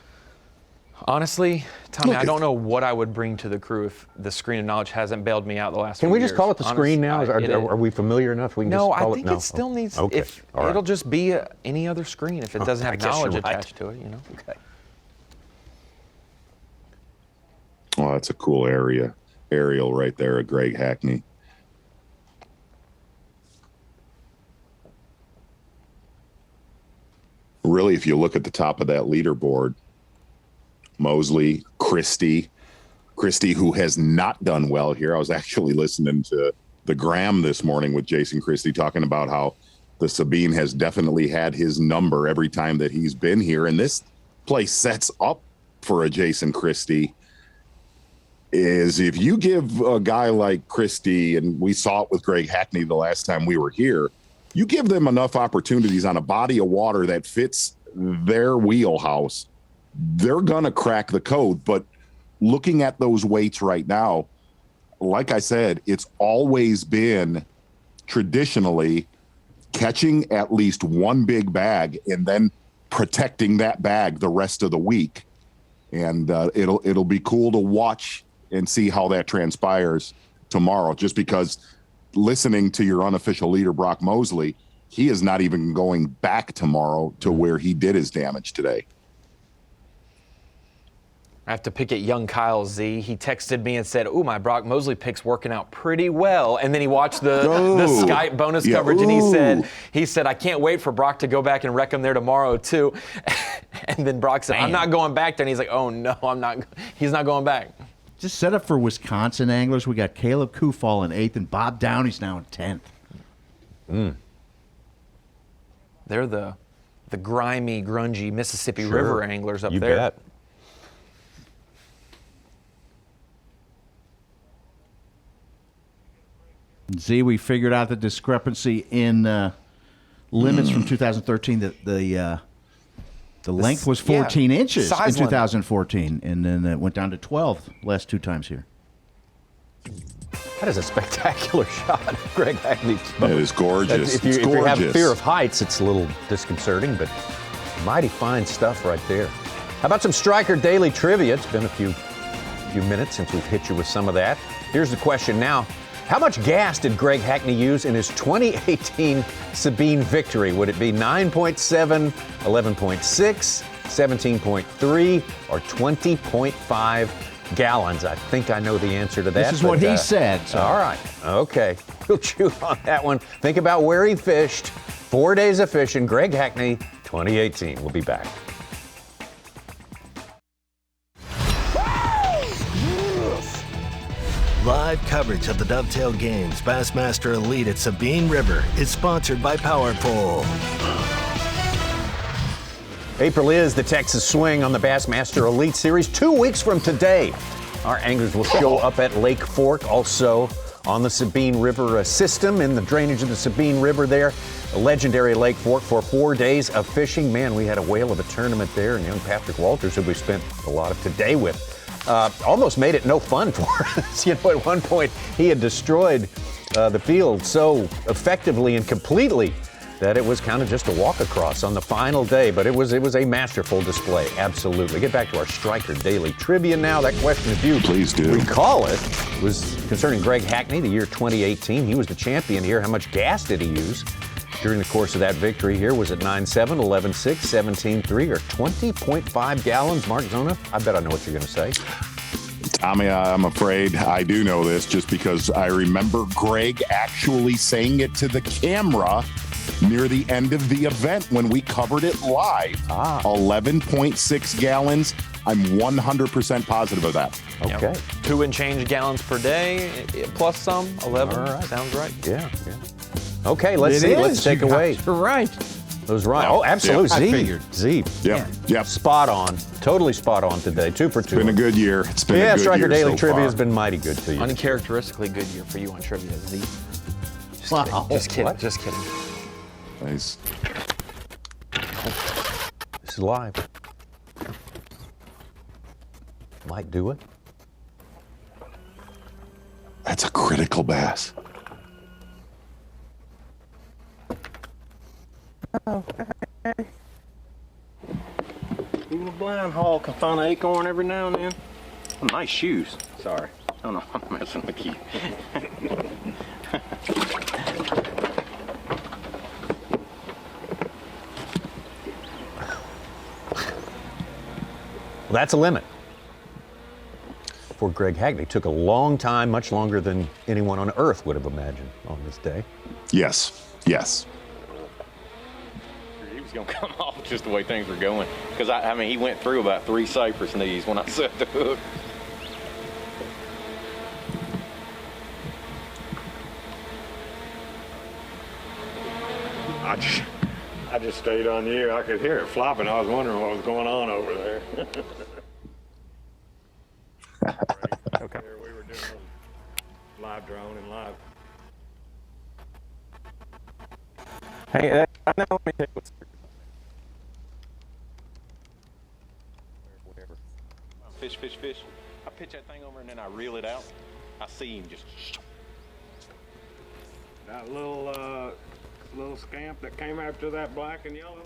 Speaker 5: Honestly, Tommy, I don't know what I would bring to the crew if the screen of knowledge hasn't bailed me out the last few years.
Speaker 13: Can we just call it the screen now? Are we familiar enough? We can just call
Speaker 5: I think it still needs,
Speaker 13: Okay.
Speaker 5: It'll just be any other screen if it doesn't have knowledge attached to it, Okay.
Speaker 3: Oh, that's a cool aerial right there of Greg Hackney. really, if you look at the top of that leaderboard, Mosley, Christie, who has not done well here. I was actually listening to the Graham this morning with Jason Christie talking about how the Sabine has definitely had his number every time that he's been here. And this place sets up for a Jason Christie is if you give a guy like Christie, and we saw it with Greg Hackney the last time we were here, you give them enough opportunities on a body of water that fits their wheelhouse, they're going to crack the code. But looking at those weights right now, like I said, it's always been traditionally catching at least one big bag and then protecting that bag the rest of the week. And it'll be cool to watch and see how that transpires tomorrow, just because listening to your unofficial leader, Brock Mosley, he is not even going back tomorrow to where he did his damage today.
Speaker 5: I have to pick at young Kyle Z. He texted me and said, "Ooh, my Brock Mosley pick's working out pretty well." And then he watched the Skype bonus coverage, and he said, "I can't wait for Brock to go back and wreck him there tomorrow too." And then Brock said, "I'm not going back there." And he's like, "Oh no, I'm not." He's not going back.
Speaker 4: Just set up for Wisconsin anglers. We got Caleb Kuphall in 8th, and Bob Downey's now in 10th.
Speaker 5: They're the grimy, grungy Mississippi River anglers up there.
Speaker 13: You bet.
Speaker 4: Z, we figured out the discrepancy in limits from 2013. That the length was 14 inches in 2014, and then it went down to 12 last 2 times here.
Speaker 13: That is a spectacular shot, Greg Hackney.
Speaker 3: It is gorgeous.
Speaker 13: If you have fear of heights, it's a little disconcerting, but mighty fine stuff right there. How about some Striker Daily Trivia? It's been a few minutes since we've hit you with some of that. Here's the question now. How much gas did Greg Hackney use in his 2018 Sabine victory? Would it be 9.7, 11.6, 17.3, or 20.5 gallons? I think I know the answer to that.
Speaker 4: This is what he said. So.
Speaker 13: All right. Okay. We'll chew on that one. Think about where he fished. 4 days of fishing. Greg Hackney, 2018. We'll be back.
Speaker 1: Live coverage of the Dovetail Games Bassmaster Elite at Sabine River is sponsored by Power Pole.
Speaker 13: April is the Texas swing on the Bassmaster Elite Series. 2 weeks from today, our anglers will show up at Lake Fork, also on the Sabine River system, in the drainage of the Sabine River there. A legendary Lake Fork for 4 days of fishing. Man, we had a whale of a tournament there, and young Patrick Walters, who we spent a lot of today with, almost made it no fun for us. You know, at one point he had destroyed the field so effectively and completely that it was kind of just a walk across on the final day. But it was a masterful display, absolutely. Get back to our Striker Daily Trivia now. That question, if you
Speaker 3: please do
Speaker 13: recall it, was concerning Greg Hackney, the year 2018. He was the champion here. How much gas did he use during the course of that victory here? Was it 9.7, 11.6, 17.3, or 20.5 gallons? Mark Zona, I bet I know what you're going to say.
Speaker 3: Tommy, I'm afraid I do know this, just because I remember Greg actually saying it to the camera near the end of the event when we covered it live. 11.6 gallons. I'm 100% positive of that.
Speaker 13: Okay.
Speaker 5: Yep. 2 and change gallons per day, plus some, 11.
Speaker 13: All right.
Speaker 5: Sounds right.
Speaker 13: Yeah. Okay, let's see. Let's take away.
Speaker 4: You're right.
Speaker 13: Those right. Oh, absolutely.
Speaker 3: Yeah,
Speaker 13: Z.
Speaker 4: I figured.
Speaker 13: Z.
Speaker 3: Yep.
Speaker 13: Spot on. Totally spot on today. 2 for 2.
Speaker 3: It's been a good year. It's been a good
Speaker 13: Striker
Speaker 3: year
Speaker 13: Daily
Speaker 3: so
Speaker 13: Trivia
Speaker 3: far.
Speaker 13: has been mighty good to you.
Speaker 5: Uncharacteristically good year for you on trivia, Z. Just kidding.
Speaker 13: What?
Speaker 5: Just kidding.
Speaker 3: Nice.
Speaker 13: This is live. Might do it.
Speaker 3: That's a critical bass.
Speaker 11: You a blind hawk can find an acorn every now and then. Oh, nice shoes. Sorry. Oh no, I'm messing with you.
Speaker 13: Well, that's a limit. For Greg Hackney, took a long time, much longer than anyone on earth would have imagined on this day.
Speaker 3: Yes. Yes.
Speaker 11: He was
Speaker 12: was going to come off just the way things were going. Because, I mean, he went through about 3 cypress knees when I set the hook.
Speaker 9: I just stayed on you. I could hear it flopping. I was wondering what was going on over there. Okay. We were doing live drone and live.
Speaker 12: Hey, I know. Let me take what's whatever. Fish. I pitch that thing over and then I reel it out. I see him just.
Speaker 9: That little scamp that came after that black and yellow.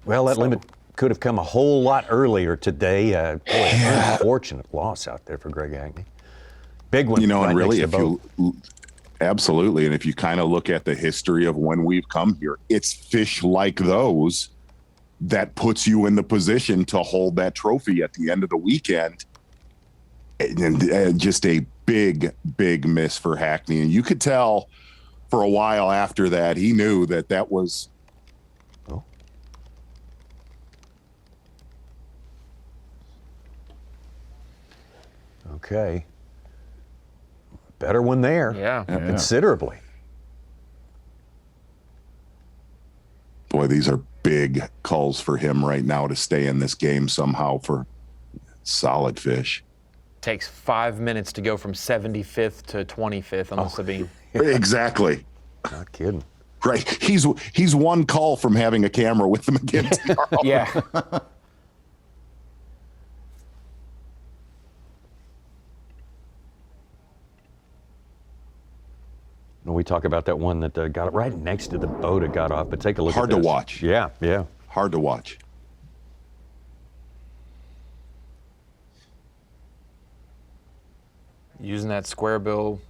Speaker 13: Well, that limit could have come a whole lot earlier today. Unfortunate loss out there for Greg Hackney. Big one.
Speaker 3: You know,
Speaker 13: right
Speaker 3: and really,
Speaker 13: next to the boat.
Speaker 3: Absolutely. And if you kind of look at the history of when we've come here, it's fish like those that puts you in the position to hold that trophy at the end of the weekend. And just a big miss for Hackney. And you could tell for a while after that, he knew that was.
Speaker 13: Oh. Okay. Better one there.
Speaker 5: Yeah.
Speaker 13: Considerably.
Speaker 3: Boy, these are big calls for him right now to stay in this game somehow for solid fish.
Speaker 5: Takes 5 minutes to go from 75th to 25th on the Sabine.
Speaker 3: Exactly.
Speaker 13: Not kidding.
Speaker 3: Right. He's one call from having a camera with him again tomorrow.
Speaker 5: Yeah.
Speaker 13: We talk about that one that got it right next to the boat it got off, but take a look
Speaker 3: Hard
Speaker 13: at this.
Speaker 3: to watch.
Speaker 13: Yeah.
Speaker 3: Hard to watch.
Speaker 5: Using that square bill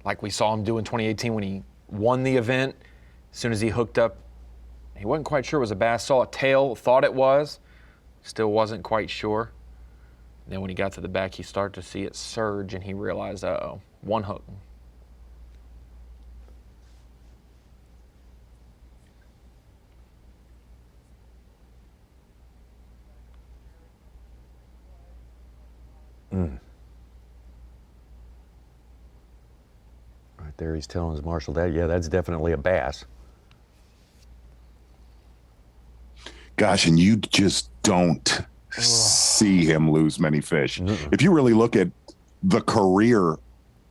Speaker 5: like we saw him do in 2018 when he won the event. As soon as he hooked up, he wasn't quite sure it was a bass, saw a tail, thought it was, still wasn't quite sure. Then when he got to the back, he started to see it surge and he realized, uh-oh, one hook.
Speaker 13: Right there, he's telling his marshal that, yeah, that's definitely a bass.
Speaker 3: Gosh, and you just don't see him lose many fish. If you really look at the career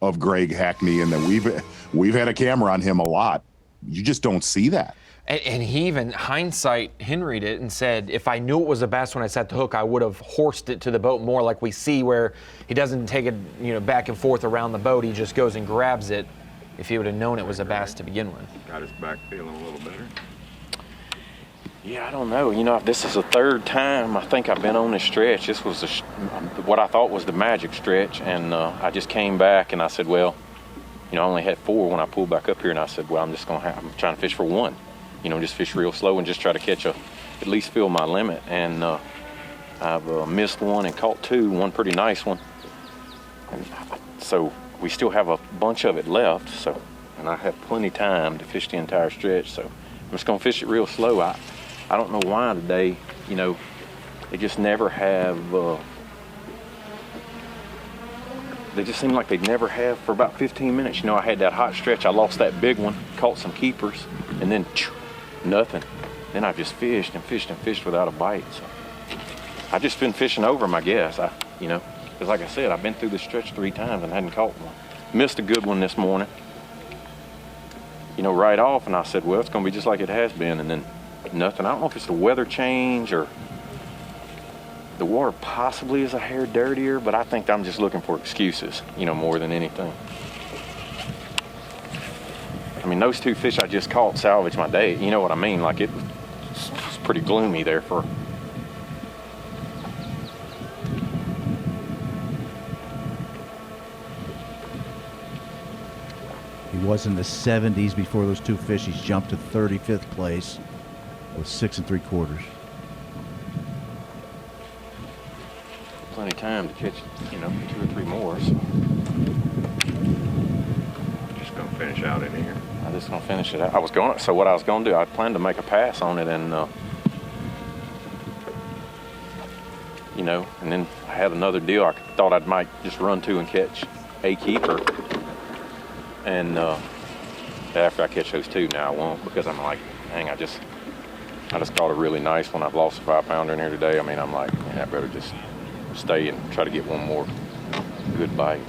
Speaker 3: of Greg Hackney, and that we've had a camera on him a lot, you just don't see that.
Speaker 5: And he even, hindsight, Henry'd it and said, if I knew it was a bass when I set the hook, I would have horsed it to the boat more, like we see where he doesn't take it back and forth around the boat. He just goes and grabs it if he would have known it was a bass to begin with.
Speaker 9: Got his back feeling a little better.
Speaker 12: Yeah, I don't know. This is the third time I think I've been on this stretch. This was what I thought was the magic stretch, and I just came back and I said, well, I only had 4 when I pulled back up here, and I said, well, I'm trying to fish for 1. Just fish real slow and just try to catch at least fill my limit. And I've missed 1 and caught 2, one pretty nice one. And so we still have a bunch of it left. And I have plenty of time to fish the entire stretch. So I'm just gonna fish it real slow. I don't know why today, they just never have, they just seem like they'd never have for about 15 minutes. I had that hot stretch. I lost that big one, caught some keepers, and then nothing. Then I just fished and fished and fished without a bite. So I just been fishing over them, I guess. Because like I said, I've been through this stretch 3 times and hadn't caught one. Missed a good one this morning, right off, and I said, well, it's gonna be just like it has been, and then nothing. I don't know if it's the weather change or the water possibly is a hair dirtier, but I think I'm just looking for excuses, more than anything. Those 2 fish I just caught salvaged my day. You know what I mean? Like it was pretty gloomy there for.
Speaker 4: He was in the 70s before those 2 fish. He's jumped to 35th place with 6 3/4.
Speaker 12: Plenty of time to catch, 2 or 3 more. So. fish out in here. I'm just gonna finish it out. So what I was gonna do, I planned to make a pass on it, and you know, and then I had another deal. I thought I might just run to and catch a keeper, and after I catch those two, now I won't, because I'm like, dang, I just caught a really nice one. I've lost a 5-pounder in here today. I mean, I'm like, man, I better just stay and try to get one more good bite.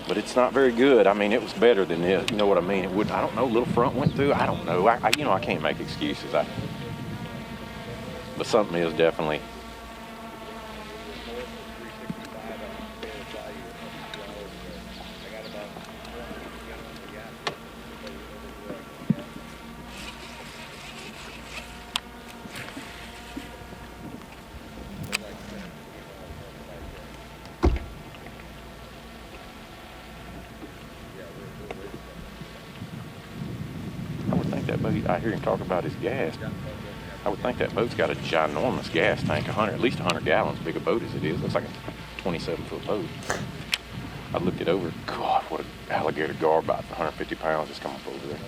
Speaker 12: But it's not very good. I mean, it was better than this. You know what I mean? It would. I don't know. Little front went through. I don't know. I can't make excuses. But something is definitely. I hear him talk about his gas. I would think that boat's got a ginormous gas tank, at least 100 gallons, big a boat as it is. Looks like a 27-foot boat. I looked it over. God, what an alligator gar bite for 150 pounds just come up over there.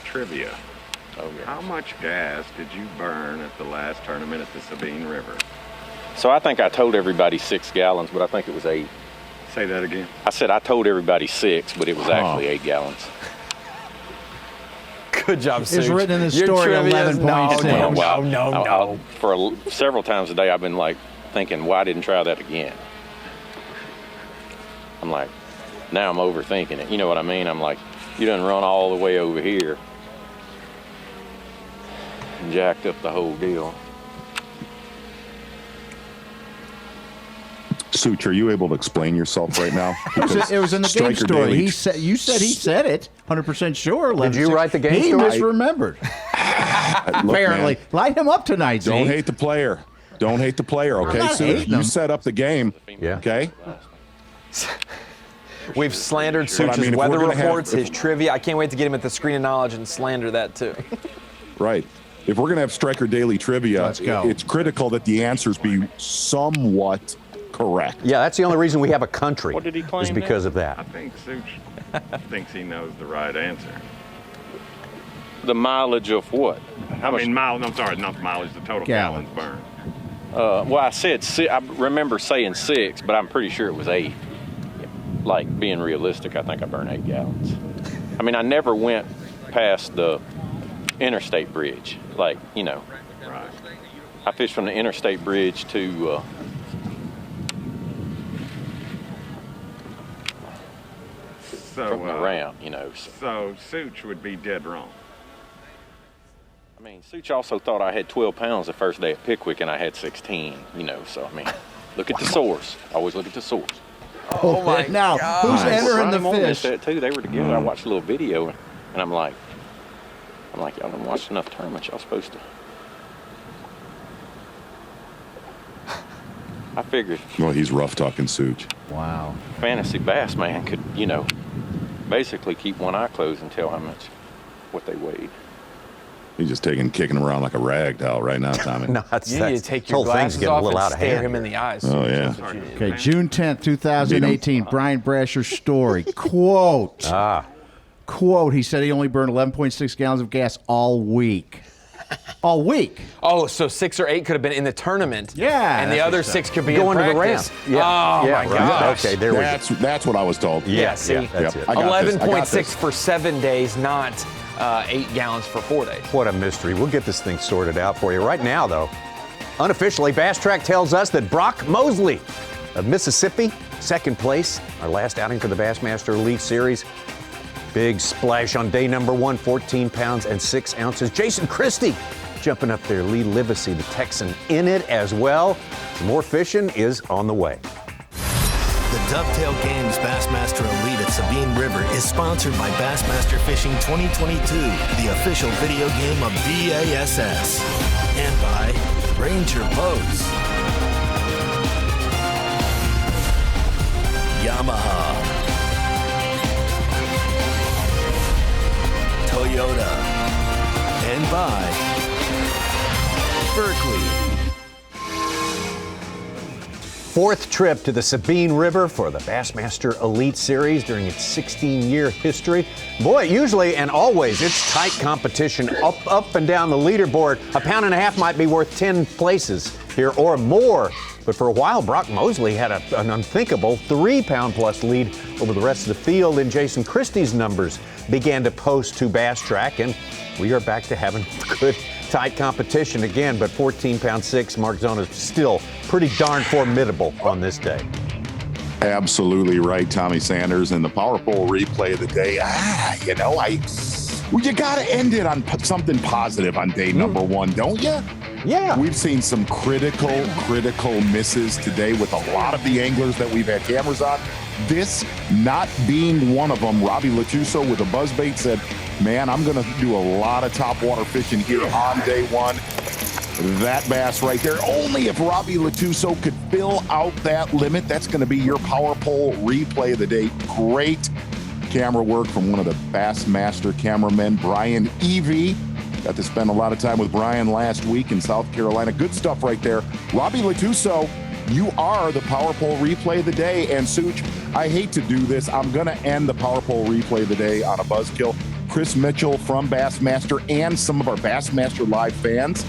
Speaker 6: Trivia.
Speaker 12: Oh, yeah.
Speaker 6: How much gas did you burn at the last tournament at the Sabine River?
Speaker 12: So I think I told everybody 6 gallons, but I think it was 8.
Speaker 6: Say that again.
Speaker 12: I said I told everybody 6, but it was actually 8 gallons.
Speaker 5: Good job, Suge.
Speaker 4: It's written in the story 11.6.
Speaker 5: No.
Speaker 12: For several times a day, I've been like thinking, why didn't try that again? I'm like, now I'm overthinking it. You know what I mean? I'm like, you done run all the way over here and jacked up the whole deal.
Speaker 3: Such, are you able to explain yourself right now?
Speaker 4: It was in the game story. You said he said it. 100% sure.
Speaker 13: Did you write the game story?
Speaker 4: He misremembered. Apparently, light him up tonight.
Speaker 3: Don't hate the player. Don't hate the player. Okay, Such, you set up the game.
Speaker 13: Yeah.
Speaker 3: Okay.
Speaker 5: We've slandered Such's weather reports, his trivia. I can't wait to get him at the Screen of Knowledge and slander that too.
Speaker 3: Right. If we're going to have Striker Daily Trivia,
Speaker 4: Let's go.
Speaker 3: It's critical that the answers be somewhat correct.
Speaker 13: Yeah, that's the only reason we have a country.
Speaker 6: What did he claim?
Speaker 13: Is because of that.
Speaker 6: I think Such thinks he knows the right answer.
Speaker 12: The mileage of what?
Speaker 6: I'm sorry, not the mileage, the total gallons burned.
Speaker 12: Well, I said I remember saying 6, but I'm pretty sure it was 8. Like, being realistic, I think I burned 8 gallons. I mean, I never went past the interstate bridge. Like, you know,
Speaker 6: right.
Speaker 12: I fished from the interstate bridge to from the ramp, you know.
Speaker 6: So Such would be dead wrong.
Speaker 12: I mean, Such also thought I had 12 pounds the first day at Pickwick, and I had 16, you know. So, I mean, look at the source. Always look at the source.
Speaker 4: Oh my now, God. Who's entering the fish?
Speaker 12: That too. They were together. I watched a little video, and I'm like, y'all done watched enough tournaments. Y'all supposed to. I figured.
Speaker 3: Well, he's rough talking Such.
Speaker 4: Wow.
Speaker 12: Fantasy bass man could, you know, basically keep one eye closed and tell what they weighed.
Speaker 3: He's just kicking him around like a rag doll right now, Tommy.
Speaker 5: No, you need to take your glasses off and stare him in the eyes.
Speaker 3: Oh, yeah.
Speaker 4: Okay, June 10th, 2018, Brian Brasher's story. Quote. Quote, he said he only burned 11.6 gallons of gas all week. All week.
Speaker 5: Oh, so 6 or 8 could have been in the tournament.
Speaker 4: Yeah.
Speaker 5: And the other 6 could be
Speaker 13: going
Speaker 5: in
Speaker 13: to
Speaker 5: practice.
Speaker 13: the ramp.
Speaker 5: Oh, my gosh.
Speaker 13: Okay, there we go.
Speaker 3: That's what I was told.
Speaker 5: Yeah, see?
Speaker 13: That's it.
Speaker 5: 11.6 for 7 days, not 8 gallons for 4 days.
Speaker 13: What a mystery. We'll get this thing sorted out for you. Right now, though, unofficially, Bass Track tells us that Brock Mosley of Mississippi, second place, our last outing for the Bassmaster Elite Series. Big splash on day number 1, 14 pounds and 6 ounces. Jason Christie jumping up there. Lee Livesey, the Texan, in it as well. Some more fishing is on the way.
Speaker 1: The Dovetail Games Bassmaster Elite at Sabine River is sponsored by Bassmaster Fishing 2022, the official video game of B.A.S.S. And by Ranger Boats, Yamaha, Toyota, and by Berkeley.
Speaker 2: Fourth trip to the Sabine River for the Bassmaster Elite Series during its 16-year history. Boy, usually and always, it's tight competition up and down the leaderboard. A pound and a half might be worth 10 places here or more. But for a while, Brock Mosley had an unthinkable 3-pound-plus lead over the rest of the field, and Jason Christie's numbers began to post to Bass Track, and we are back to having good, tight competition again. But 14-pound-6, Mark Zona is still pretty darn formidable on this day.
Speaker 3: Absolutely right, Tommy Sanders. And the Power Pole replay of the day, you got to end it on something positive on day number one, don't you?
Speaker 2: Yeah.
Speaker 3: We've seen some critical misses today with a lot of the anglers that we've had cameras on. This not being one of them. Robbie Latuso with a buzzbait said, man, I'm going to do a lot of topwater fishing here on day one. That bass right there, only if Robbie Latuso could fill out that limit. That's going to be your Power Pole replay of the day. Great camera work from one of the Bassmaster cameramen, Brian Evie. Got to spend a lot of time with Brian last week in South Carolina. Good stuff right there. Robbie Latuso, you are the Power Pole replay of the day. And Such, I hate to do this. I'm going to end the Power Pole replay of the day on a buzzkill. Chris Mitchell from Bassmaster and some of our Bassmaster Live fans,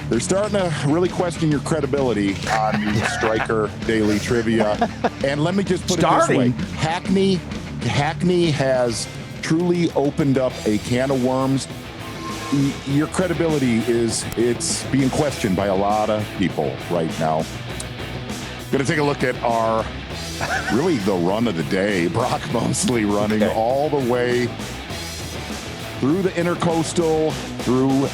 Speaker 3: they're starting to really question your credibility on the Striker Daily Trivia. And let me just put it this way. Hackney has truly opened up a can of worms. Your credibility it's being questioned by a lot of people right now. Going to take a look at our, really the run of the day. Brock Mosley running all the way through the Intercoastal, through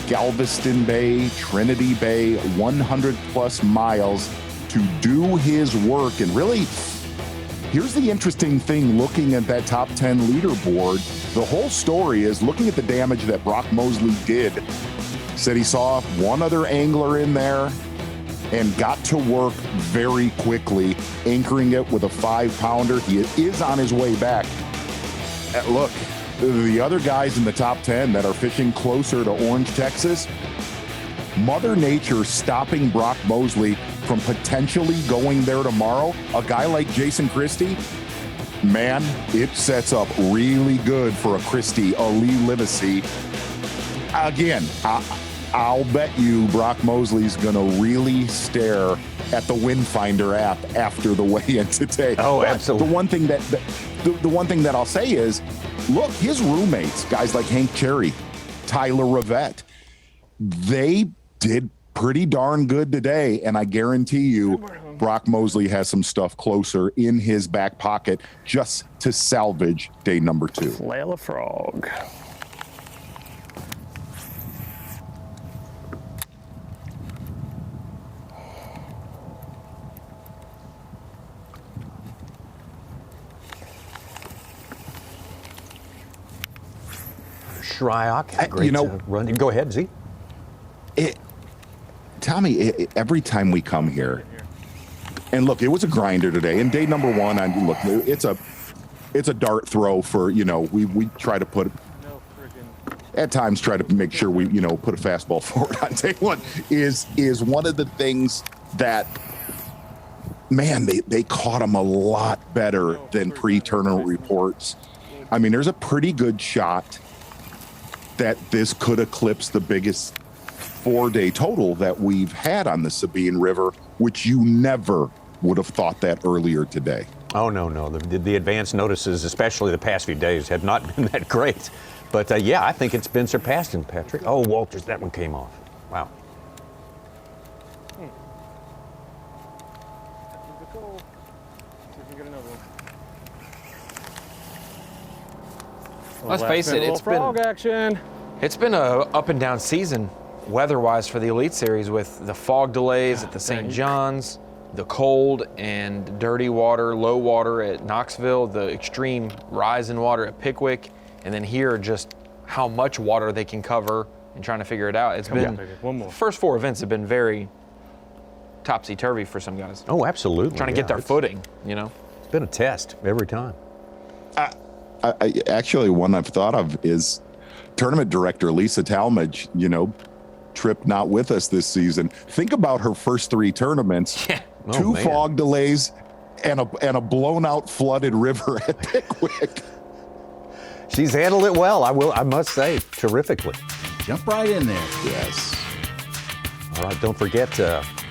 Speaker 3: Galveston Bay, Trinity Bay, 100 plus miles to do his work. And really, here's the interesting thing looking at that top 10 leaderboard. The whole story is looking at the damage that Brock Mosley did. Said he saw one other angler in there and got to work very quickly, anchoring it with a 5-pounder. He is on his way back. Look, the other guys in the top 10 that are fishing closer to Orange, Texas, Mother Nature stopping Brock Mosley from potentially going there tomorrow. A guy like Jason Christie, man, it sets up really good for a Christie, a Lee Livesey. Again, I'll bet you Brock Mosley's going to really stare at the Windfinder app after the weigh-in today.
Speaker 2: Oh, absolutely.
Speaker 3: The one thing that I'll say is, look, his roommates, guys like Hank Cherry, Tyler Rivette, they did pretty darn good today, and I guarantee you Brock Mosley has some stuff closer in his back pocket just to salvage day number 2.
Speaker 9: Flail a frog.
Speaker 13: Shryock, great run. Go ahead, Z.
Speaker 3: Tommy, every time we come here, and look, it was a grinder today. And day number 1, it's a dart throw for, we try to put, at times try to make sure we, put a fastball forward on day 1 is one of the things that, man, they caught him a lot better than pre-tournament reports. I mean, there's a pretty good shot that this could eclipse the biggest 4-day total that we've had on the Sabine River, which you never would have thought that earlier today.
Speaker 13: Oh, no. The advance notices, especially the past few days, have not been that great. But, yeah, I think it's been surpassed in Patrick. Oh, Walters, that one came off. Wow.
Speaker 5: Let's face it, it's been a up and down season weather-wise for the Elite Series with the fog delays at the St. John's. the cold and dirty water, low water at Knoxville, the extreme rise in water at Pickwick, and then here just how much water they can cover and trying to figure it out. It's been, the first 4 events have been very topsy-turvy for some guys.
Speaker 13: Oh, absolutely.
Speaker 5: Trying to get their footing, you know?
Speaker 13: It's been a test every time.
Speaker 3: I actually, one I've thought of is tournament director Lisa Talmadge, you know, trip not with us this season. Think about her first 3 tournaments, 2 fog delays and a blown out flooded river at Pickwick.
Speaker 13: She's handled it well, I must say, terrifically.
Speaker 4: Jump right in there.
Speaker 3: Yes.
Speaker 13: All right, don't forget,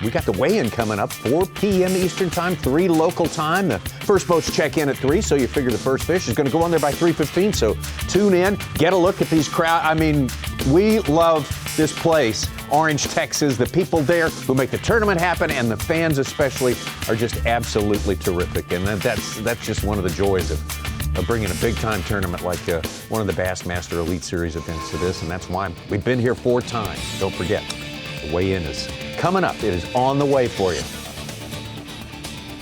Speaker 13: we got the weigh-in coming up, 4 p.m. Eastern time, 3 local time. The first boats check in at 3, so you figure the first fish is going to go on there by 3:15. So tune in, get a look at these crowd. I mean, we love this place, Orange, Texas. The people there who make the tournament happen, and the fans especially, are just absolutely terrific. And that's just one of the joys of bringing a big-time tournament like one of the Bassmaster Elite Series events to this, and that's why we've been here 4 times. Don't forget. The weigh-in is coming up. It is on the way for you.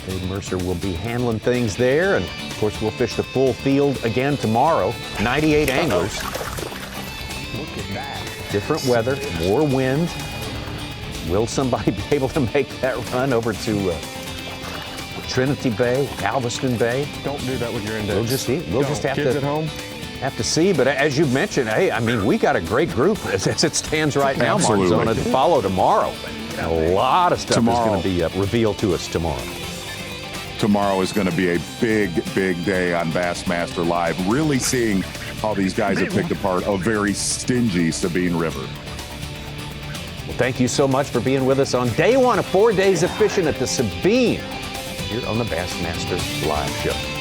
Speaker 13: Dave Mercer will be handling things there, and of course we'll fish the full field again tomorrow. 98 anglers. Look at that. Different weather, more wind. Will somebody be able to make that run over to Trinity Bay, Galveston Bay?
Speaker 9: Don't do that with your index.
Speaker 13: We'll just see. We'll just have
Speaker 9: Kids
Speaker 13: to
Speaker 9: at home.
Speaker 13: Have to see, but as you've mentioned, hey, I mean, we got a great group as it stands right now,
Speaker 3: Absolutely.
Speaker 13: Mark Zona, to follow tomorrow. A lot of stuff is going to be revealed to us tomorrow.
Speaker 3: Tomorrow is going to be a big, big day on Bassmaster Live. Really seeing how these guys have picked apart a very stingy Sabine River.
Speaker 13: Well, thank you so much for being with us on day 1 of 4 days of fishing at the Sabine here on the Bassmaster Live Show.